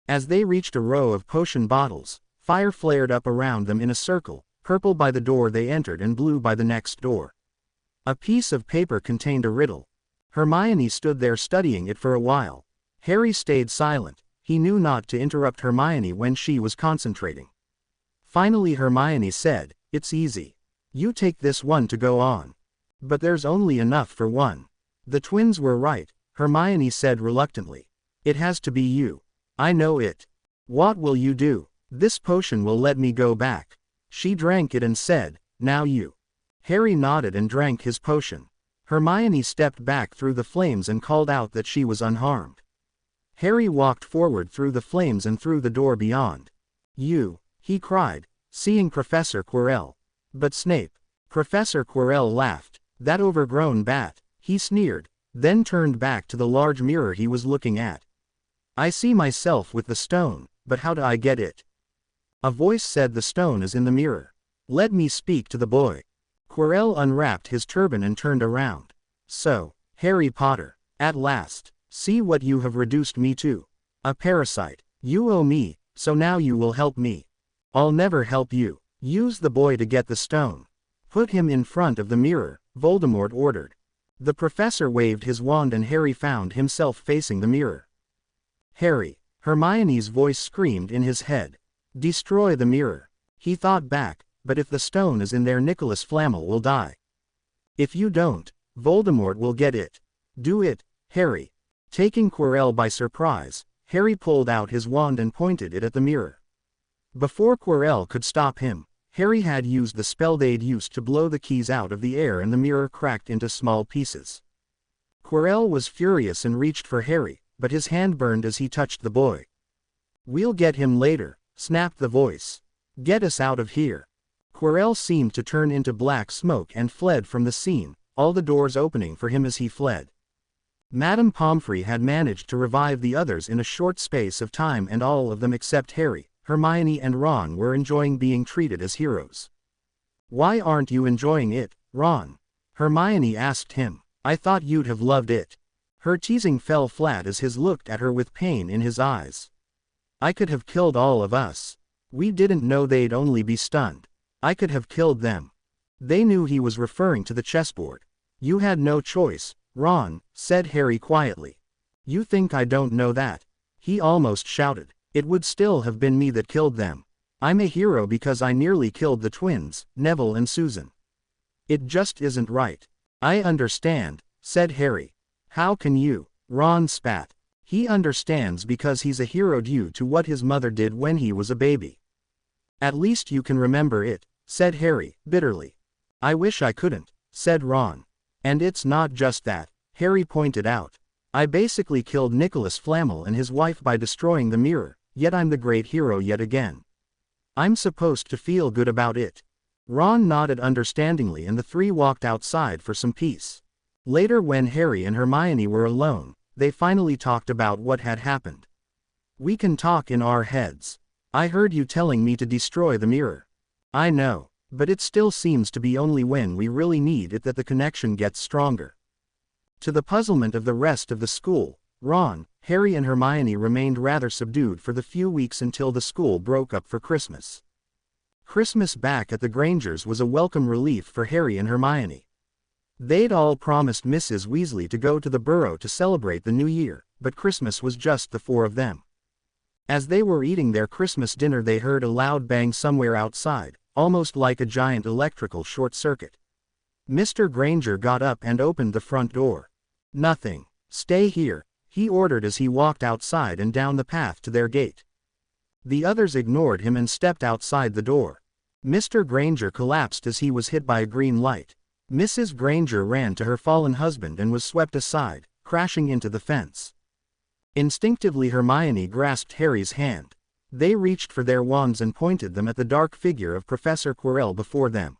As they reached a row of potion bottles, fire flared up around them in a circle, purple by the door they entered and blue by the next door. A piece of paper contained a riddle. Hermione stood there studying it for a while. Harry stayed silent, he knew not to interrupt Hermione when she was concentrating. Finally Hermione said, it's easy. You take this one to go on. But there's only enough for one. The twins were right, Hermione said reluctantly. It has to be you. I know it. What will you do? This potion will let me go back. She drank it and said, now you. Harry nodded and drank his potion. Hermione stepped back through the flames and called out that she was unharmed. Harry walked forward through the flames and through the door beyond. You, he cried, seeing Professor Quirrell. But Snape. Professor Quirrell laughed. That overgrown bat, he sneered, then turned back to the large mirror he was looking at. I see myself with the stone, but how do I get it? A voice said the stone is in the mirror. Let me speak to the boy. Quirrell unwrapped his turban and turned around. So, Harry Potter, at last, see what you have reduced me to. A parasite. You owe me, so now you will help me. I'll never help you. Use the boy to get the stone. Put him in front of the mirror, Voldemort ordered. The professor waved his wand and Harry found himself facing the mirror. Harry, Hermione's voice screamed in his head. Destroy the mirror. He thought back, but if the stone is in there Nicholas Flamel will die. If you don't, Voldemort will get it. Do it, Harry. Taking Quirrell by surprise, Harry pulled out his wand and pointed it at the mirror. Before Quirrell could stop him, Harry had used the spell they'd used to blow the keys out of the air and the mirror cracked into small pieces. Quirrell was furious and reached for Harry, but his hand burned as he touched the boy. We'll get him later, snapped the voice. Get us out of here. Quirrell seemed to turn into black smoke and fled from the scene, all the doors opening for him as he fled. Madame Pomfrey had managed to revive the others in a short space of time and all of them except Harry, Hermione and Ron were enjoying being treated as heroes. Why aren't you enjoying it, Ron? Hermione asked him. I thought you'd have loved it. Her teasing fell flat as his looked at her with pain in his eyes. I could have killed all of us. We didn't know they'd only be stunned. I could have killed them. They knew he was referring to the chessboard. You had no choice, Ron, said Harry quietly. You think I don't know that? He almost shouted. It would still have been me that killed them. I'm a hero because I nearly killed the twins, Neville and Susan. It just isn't right. I understand, said Harry. How can you? Ron spat. He understands because he's a hero due to what his mother did when he was a baby. At least you can remember it, said Harry, bitterly. I wish I couldn't, said Ron. And it's not just that, Harry pointed out. I basically killed Nicholas Flamel and his wife by destroying the mirror, yet I'm the great hero yet again. I'm supposed to feel good about it. Ron nodded understandingly and the three walked outside for some peace. Later when Harry and Hermione were alone, they finally talked about what had happened. We can talk in our heads. I heard you telling me to destroy the mirror. I know, but it still seems to be only when we really need it that the connection gets stronger. To the puzzlement of the rest of the school, Ron, Harry and Hermione remained rather subdued for the few weeks until the school broke up for Christmas. Christmas back at the Grangers was a welcome relief for Harry and Hermione. They'd all promised Mrs. Weasley to go to the Burrow to celebrate the new year, but Christmas was just the four of them. As they were eating their Christmas dinner they heard a loud bang somewhere outside, almost like a giant electrical short circuit. Mr. Granger got up and opened the front door. Nothing. Stay here, he ordered as he walked outside and down the path to their gate. The others ignored him and stepped outside the door. Mr. Granger collapsed as he was hit by a green light. Mrs. Granger ran to her fallen husband and was swept aside, crashing into the fence. Instinctively Hermione grasped Harry's hand. They reached for their wands and pointed them at the dark figure of Professor Quirrell before them.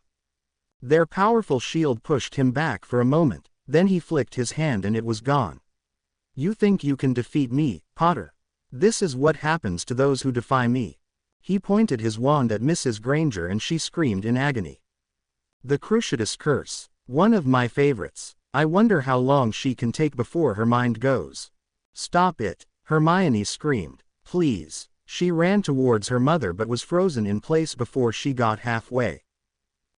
Their powerful shield pushed him back for a moment, then he flicked his hand and it was gone. You think you can defeat me, Potter? This is what happens to those who defy me. He pointed his wand at Mrs. Granger and she screamed in agony. The Cruciatus Curse. One of my favorites. I wonder how long she can take before her mind goes. Stop it, Hermione screamed. Please. She ran towards her mother but was frozen in place before she got halfway.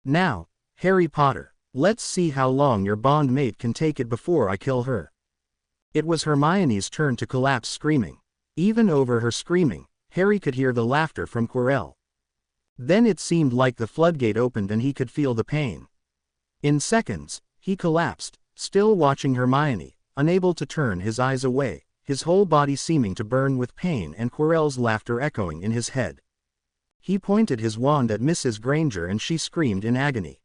Now, Harry Potter, let's see how long your bond mate can take it before I kill her. It was Hermione's turn to collapse screaming. Even over her screaming, Harry could hear the laughter from Quirrell. Then it seemed like the floodgate opened and he could feel the pain. In seconds, he collapsed, still watching Hermione, unable to turn his eyes away, his whole body seeming to burn with pain and Quirrell's laughter echoing in his head. He pointed his wand at Mrs. Granger and she screamed in agony.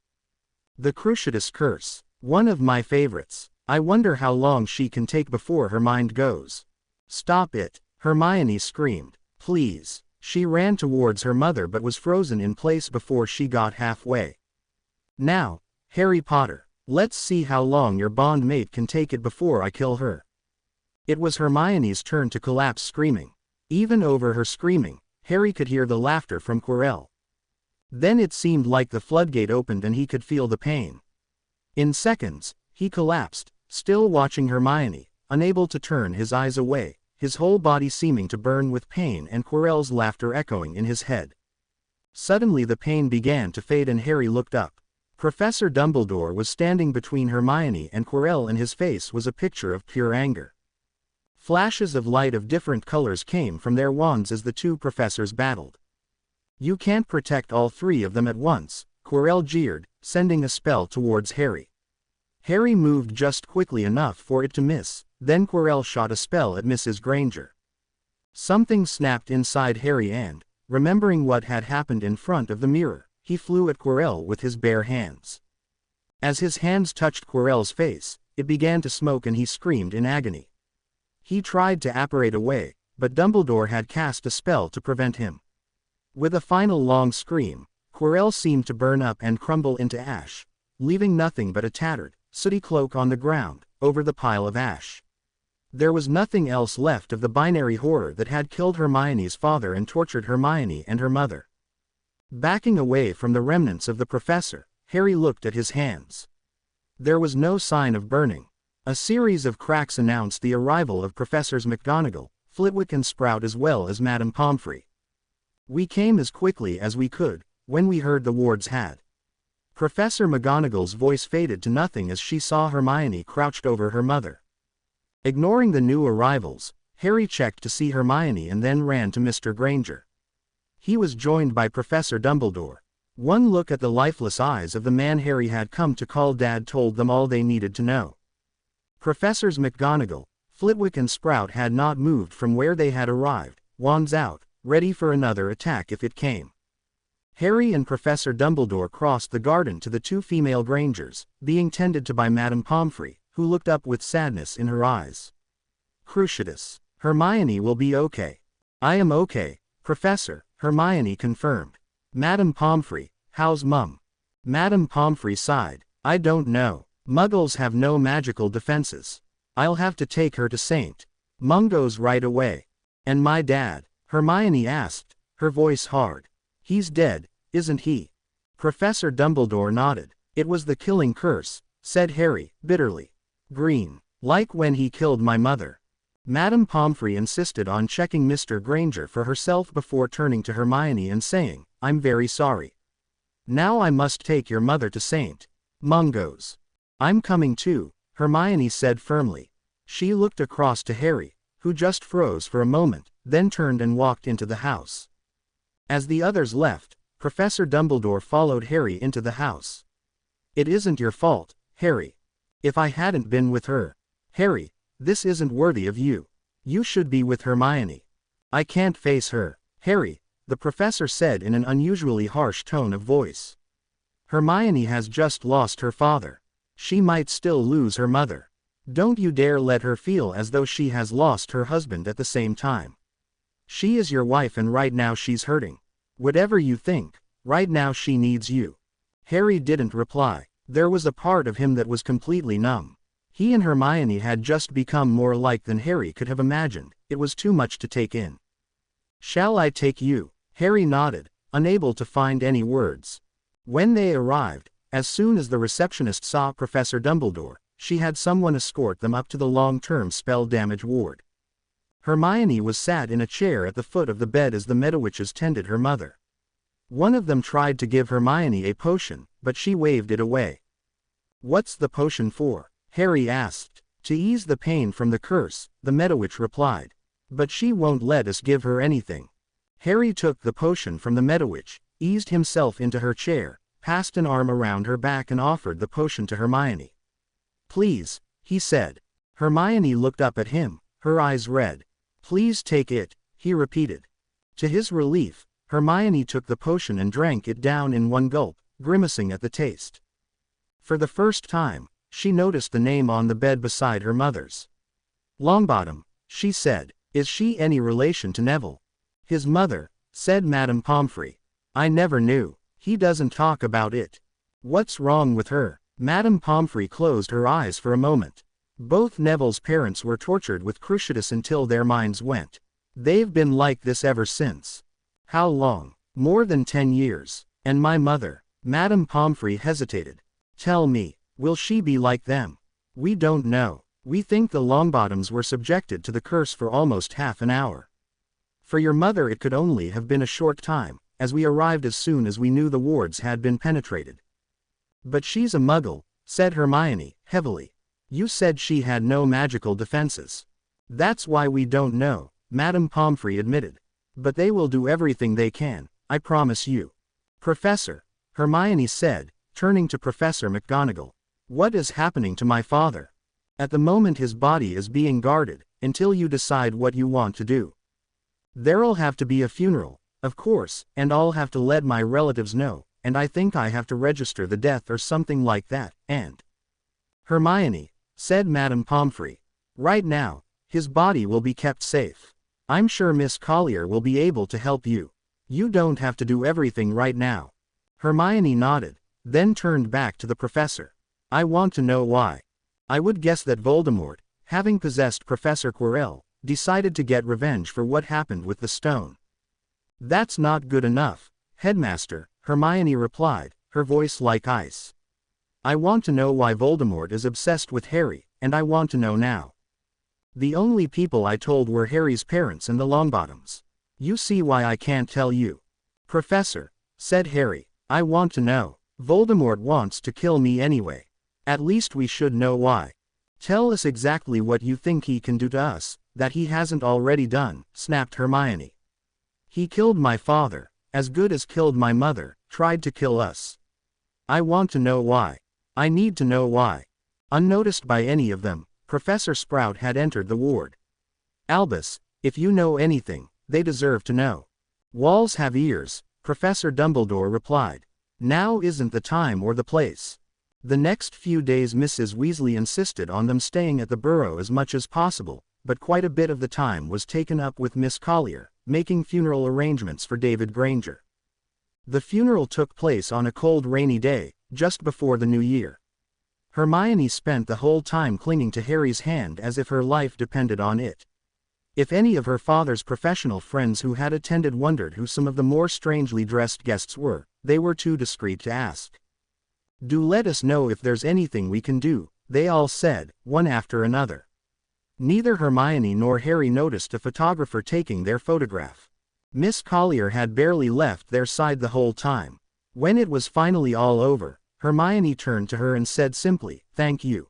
The Cruciatus Curse. One of my favorites. I wonder how long she can take before her mind goes. Stop it, Hermione screamed. Please. She ran towards her mother but was frozen in place before she got halfway. Now, Harry Potter, let's see how long your bond mate can take it before I kill her. It was Hermione's turn to collapse screaming. Even over her screaming, Harry could hear the laughter from Quirrell. Then it seemed like the floodgate opened and he could feel the pain. In seconds, he collapsed, still watching Hermione, unable to turn his eyes away, his whole body seeming to burn with pain and Quirrell's laughter echoing in his head. Suddenly the pain began to fade and Harry looked up. Professor Dumbledore was standing between Hermione and Quirrell and his face was a picture of pure anger. Flashes of light of different colors came from their wands as the two professors battled. "You can't protect all three of them at once," Quirrell jeered, sending a spell towards Harry. Harry moved just quickly enough for it to miss, then Quirrell shot a spell at Mrs. Granger. Something snapped inside Harry and, remembering what had happened in front of the mirror, he flew at Quirrell with his bare hands. As his hands touched Quirrell's face, it began to smoke and he screamed in agony. He tried to apparate away, but Dumbledore had cast a spell to prevent him. With a final long scream, Quirrell seemed to burn up and crumble into ash, leaving nothing but a tattered, sooty cloak on the ground, over the pile of ash. There was nothing else left of the binary horror that had killed Hermione's father and tortured Hermione and her mother. Backing away from the remnants of the professor, Harry looked at his hands. There was no sign of burning. A series of cracks announced the arrival of Professors McGonagall, Flitwick and Sprout as well as Madame Pomfrey. "We came as quickly as we could, when we heard the wards had." Professor McGonagall's voice faded to nothing as she saw Hermione crouched over her mother. Ignoring the new arrivals, Harry checked to see Hermione and then ran to Mr. Granger. He was joined by Professor Dumbledore. One look at the lifeless eyes of the man Harry had come to call Dad told them all they needed to know. Professors McGonagall, Flitwick and Sprout had not moved from where they had arrived, wands out, ready for another attack if it came. Harry and Professor Dumbledore crossed the garden to the two female Grangers, being tended to by Madame Pomfrey, who looked up with sadness in her eyes. "Cruciatus, Hermione will be okay." "I am okay, Professor," Hermione confirmed. "Madame Pomfrey, how's Mum?" Madame Pomfrey sighed. "I don't know. Muggles have no magical defenses. I'll have to take her to St. Mungo's right away." "And my dad?" Hermione asked, her voice hard. "He's dead, isn't he?" Professor Dumbledore nodded. "It was the killing curse," said Harry, bitterly. "Green, like when he killed my mother." Madame Pomfrey insisted on checking Mr. Granger for herself before turning to Hermione and saying, "I'm very sorry. Now I must take your mother to St. Mungo's." "I'm coming too," Hermione said firmly. She looked across to Harry, who just froze for a moment, then turned and walked into the house. As the others left, Professor Dumbledore followed Harry into the house. "It isn't your fault, Harry. If I hadn't been with her. Harry, this isn't worthy of you. You should be with Hermione." "I can't face her, Harry," the professor said in an unusually harsh tone of voice. "Hermione has just lost her father. She might still lose her mother. Don't you dare let her feel as though she has lost her husband at the same time. She is your wife and right now she's hurting. Whatever you think, right now she needs you." Harry didn't reply. There was a part of him that was completely numb. He and Hermione had just become more alike than Harry could have imagined. It was too much to take in. "Shall I take you?" Harry nodded, unable to find any words. When they arrived, as soon as the receptionist saw Professor Dumbledore, she had someone escort them up to the long-term spell damage ward. Hermione was sat in a chair at the foot of the bed as the Meadowitches tended her mother. One of them tried to give Hermione a potion, but she waved it away. "What's the potion for?" Harry asked. "To ease the pain from the curse," the Meadowitch replied. "But she won't let us give her anything." Harry took the potion from the Meadowitch, eased himself into her chair, passed an arm around her back and offered the potion to Hermione. "Please," he said. Hermione looked up at him, her eyes red. "Please take it," he repeated. To his relief, Hermione took the potion and drank it down in one gulp, grimacing at the taste. For the first time, she noticed the name on the bed beside her mother's. "Longbottom," she said. "Is she any relation to Neville?" "His mother," said Madame Pomfrey. "I never knew. He doesn't talk about it." "What's wrong with her?" Madame Pomfrey closed her eyes for a moment. Both Neville's parents were tortured with Cruciatus until their minds went. They've been like this ever since. How long? More than 10 years. And my mother? Madame Pomfrey hesitated. Tell me, will she be like them? We don't know. We think the Longbottoms were subjected to the curse for almost half an hour. For your mother it could only have been a short time, as we arrived as soon as we knew the wards had been penetrated. But she's a muggle, said Hermione, heavily. You said she had no magical defenses. That's why we don't know, Madame Pomfrey admitted. But they will do everything they can, I promise you. Professor, Hermione said, turning to Professor McGonagall. What is happening to my father? At the moment his body is being guarded, until you decide what you want to do. There'll have to be a funeral, of course, and I'll have to let my relatives know, and I think I have to register the death or something like that, and... Hermione, said Madame Pomfrey. Right now, his body will be kept safe. I'm sure Miss Collier will be able to help you. You don't have to do everything right now. Hermione nodded, then turned back to the professor. I want to know why. I would guess that Voldemort, having possessed Professor Quirrell, decided to get revenge for what happened with the stone. That's not good enough, Headmaster, Hermione replied, her voice like ice. I want to know why Voldemort is obsessed with Harry, and I want to know now. The only people I told were Harry's parents and the Longbottoms. You see why I can't tell you. Professor, said Harry, I want to know. Voldemort wants to kill me anyway. At least we should know why. Tell us exactly what you think he can do to us, that he hasn't already done, snapped Hermione. He killed my father, as good as killed my mother, tried to kill us. I want to know why. I need to know why. Unnoticed by any of them, Professor Sprout had entered the ward. Albus, if you know anything, they deserve to know. Walls have ears, Professor Dumbledore replied. Now isn't the time or the place. The next few days Mrs. Weasley insisted on them staying at the Burrow as much as possible, but quite a bit of the time was taken up with Miss Collier, making funeral arrangements for David Granger. The funeral took place on a cold rainy day, just before the new year. Hermione spent the whole time clinging to Harry's hand as if her life depended on it. If any of her father's professional friends who had attended wondered who some of the more strangely dressed guests were, they were too discreet to ask. Do let us know if there's anything we can do, they all said, one after another. Neither Hermione nor Harry noticed a photographer taking their photograph. Miss Collier had barely left their side the whole time. When it was finally all over, Hermione turned to her and said simply, "Thank you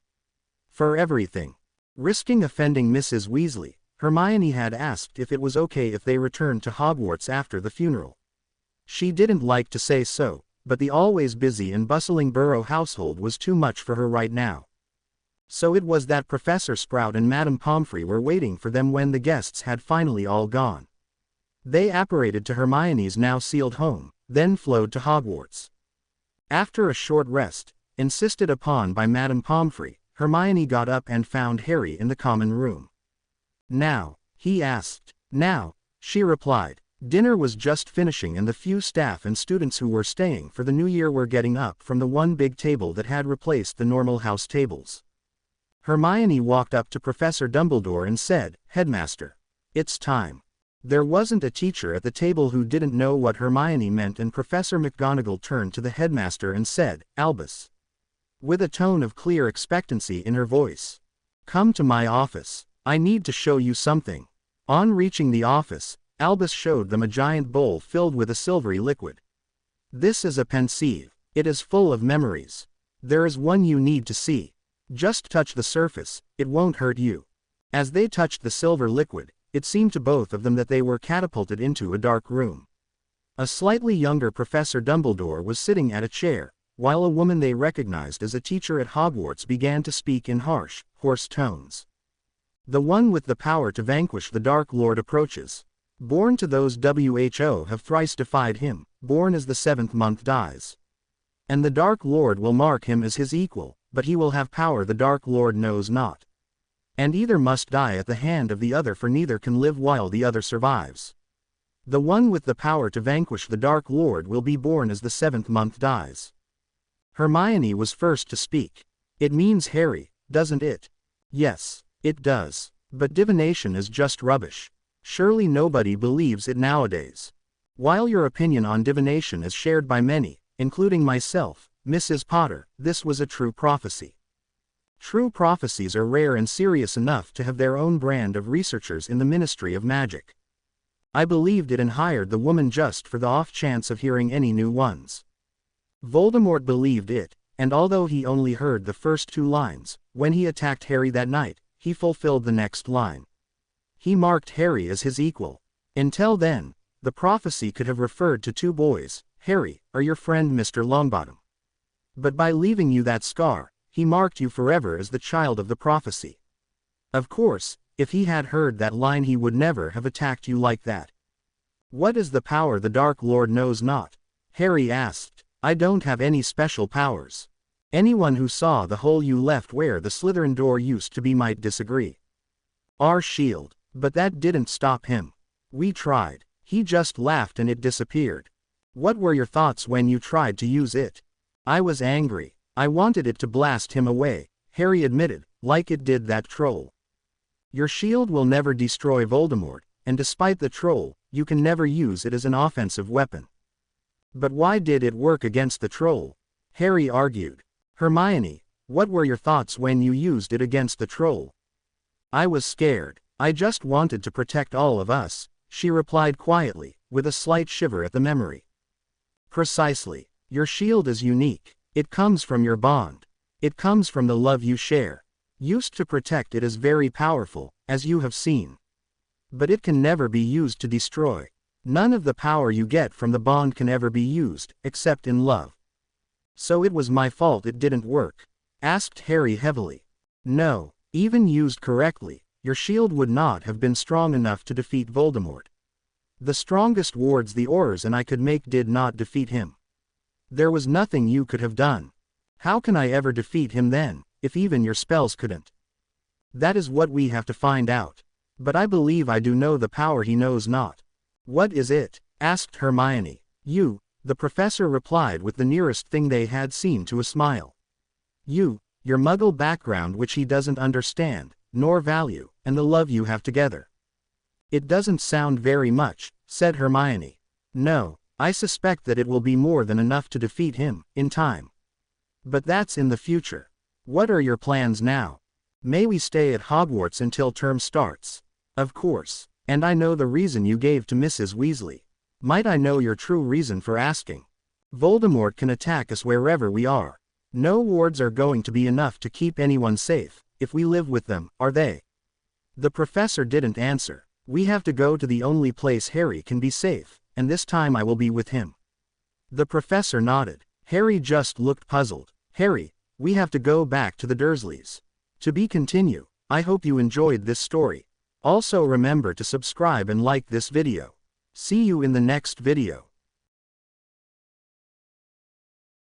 for everything." Risking offending Mrs. Weasley, Hermione had asked if it was okay if they returned to Hogwarts after the funeral. She didn't like to say so, but the always busy and bustling Burrow household was too much for her right now. So it was that Professor Sprout and Madame Pomfrey were waiting for them when the guests had finally all gone. They apparated to Hermione's now sealed home, then flowed to Hogwarts. After a short rest, insisted upon by Madame Pomfrey, Hermione got up and found Harry in the common room. "Now?" he asked. "Now," she replied. Dinner was just finishing and the few staff and students who were staying for the new year were getting up from the one big table that had replaced the normal house tables. Hermione walked up to Professor Dumbledore and said, "Headmaster, it's time." There wasn't a teacher at the table who didn't know what Hermione meant, and Professor McGonagall turned to the headmaster and said, "Albus," with a tone of clear expectancy in her voice. "Come to my office. I need to show you something." On reaching the office, Albus showed them a giant bowl filled with a silvery liquid. "This is a pensieve. It is full of memories. There is one you need to see. Just touch the surface, it won't hurt you." As they touched the silver liquid, it seemed to both of them that they were catapulted into a dark room. A slightly younger Professor Dumbledore was sitting at a chair, while a woman they recognized as a teacher at Hogwarts began to speak in harsh, hoarse tones. "The one with the power to vanquish the Dark Lord approaches. Born to those who have thrice defied him, born as the seventh month dies. And the Dark Lord will mark him as his equal, but he will have power the Dark Lord knows not. And either must die at the hand of the other, for neither can live while the other survives. The one with the power to vanquish the Dark Lord will be born as the seventh month dies." Hermione was first to speak. "It means Harry, doesn't it?" Yes, it does. But divination is just rubbish. Surely nobody believes it nowadays. While your opinion on divination is shared by many, including myself, Mrs. Potter, this was a true prophecy. True prophecies are rare and serious enough to have their own brand of researchers in the Ministry of Magic. I believed it and hired the woman just for the off chance of hearing any new ones. Voldemort believed it, and although he only heard the first 2 lines, when he attacked Harry that night, he fulfilled the next line. He marked Harry as his equal. Until then, the prophecy could have referred to 2 boys, Harry, or your friend Mr. Longbottom. But by leaving you that scar, he marked you forever as the child of the prophecy. Of course, if he had heard that line he would never have attacked you like that. What is the power the Dark Lord knows not? Harry asked. I don't have any special powers. Anyone who saw the hole you left where the Slytherin door used to be might disagree. Our shield. But that didn't stop him. We tried. He just laughed and it disappeared. What were your thoughts when you tried to use it? I was angry. I wanted it to blast him away, Harry admitted, like it did that troll. Your shield will never destroy Voldemort, and despite the troll, you can never use it as an offensive weapon. But why did it work against the troll? Harry argued. Hermione, what were your thoughts when you used it against the troll? I was scared. I just wanted to protect all of us, she replied quietly, with a slight shiver at the memory. Precisely. Your shield is unique. It comes from your bond. It comes from the love you share. Used to protect it is very powerful, as you have seen. But it can never be used to destroy. None of the power you get from the bond can ever be used, except in love. So it was my fault it didn't work? Asked Harry heavily. No, even used correctly, your shield would not have been strong enough to defeat Voldemort. The strongest wards the Aurors and I could make did not defeat him. There was nothing you could have done. How can I ever defeat him then, if even your spells couldn't? That is what we have to find out. But I believe I do know the power he knows not. What is it? Asked Hermione. You, the professor replied with the nearest thing they had seen to a smile. You, your Muggle background which he doesn't understand, nor value, and the love you have together. It doesn't sound very much, said Hermione. No. I suspect that it will be more than enough to defeat him, in time. But that's in the future. What are your plans now? May we stay at Hogwarts until term starts? Of course. And I know the reason you gave to Mrs. Weasley. Might I know your true reason for asking? Voldemort can attack us wherever we are. No wards are going to be enough to keep anyone safe, if we live with them, are they? The professor didn't answer. We have to go to the only place Harry can be safe. And this time I will be with him. The professor nodded. Harry just looked puzzled. Harry, we have to go back to the Dursleys. To be continued. I hope you enjoyed this story. Also remember to subscribe and like this video. See you in the next video.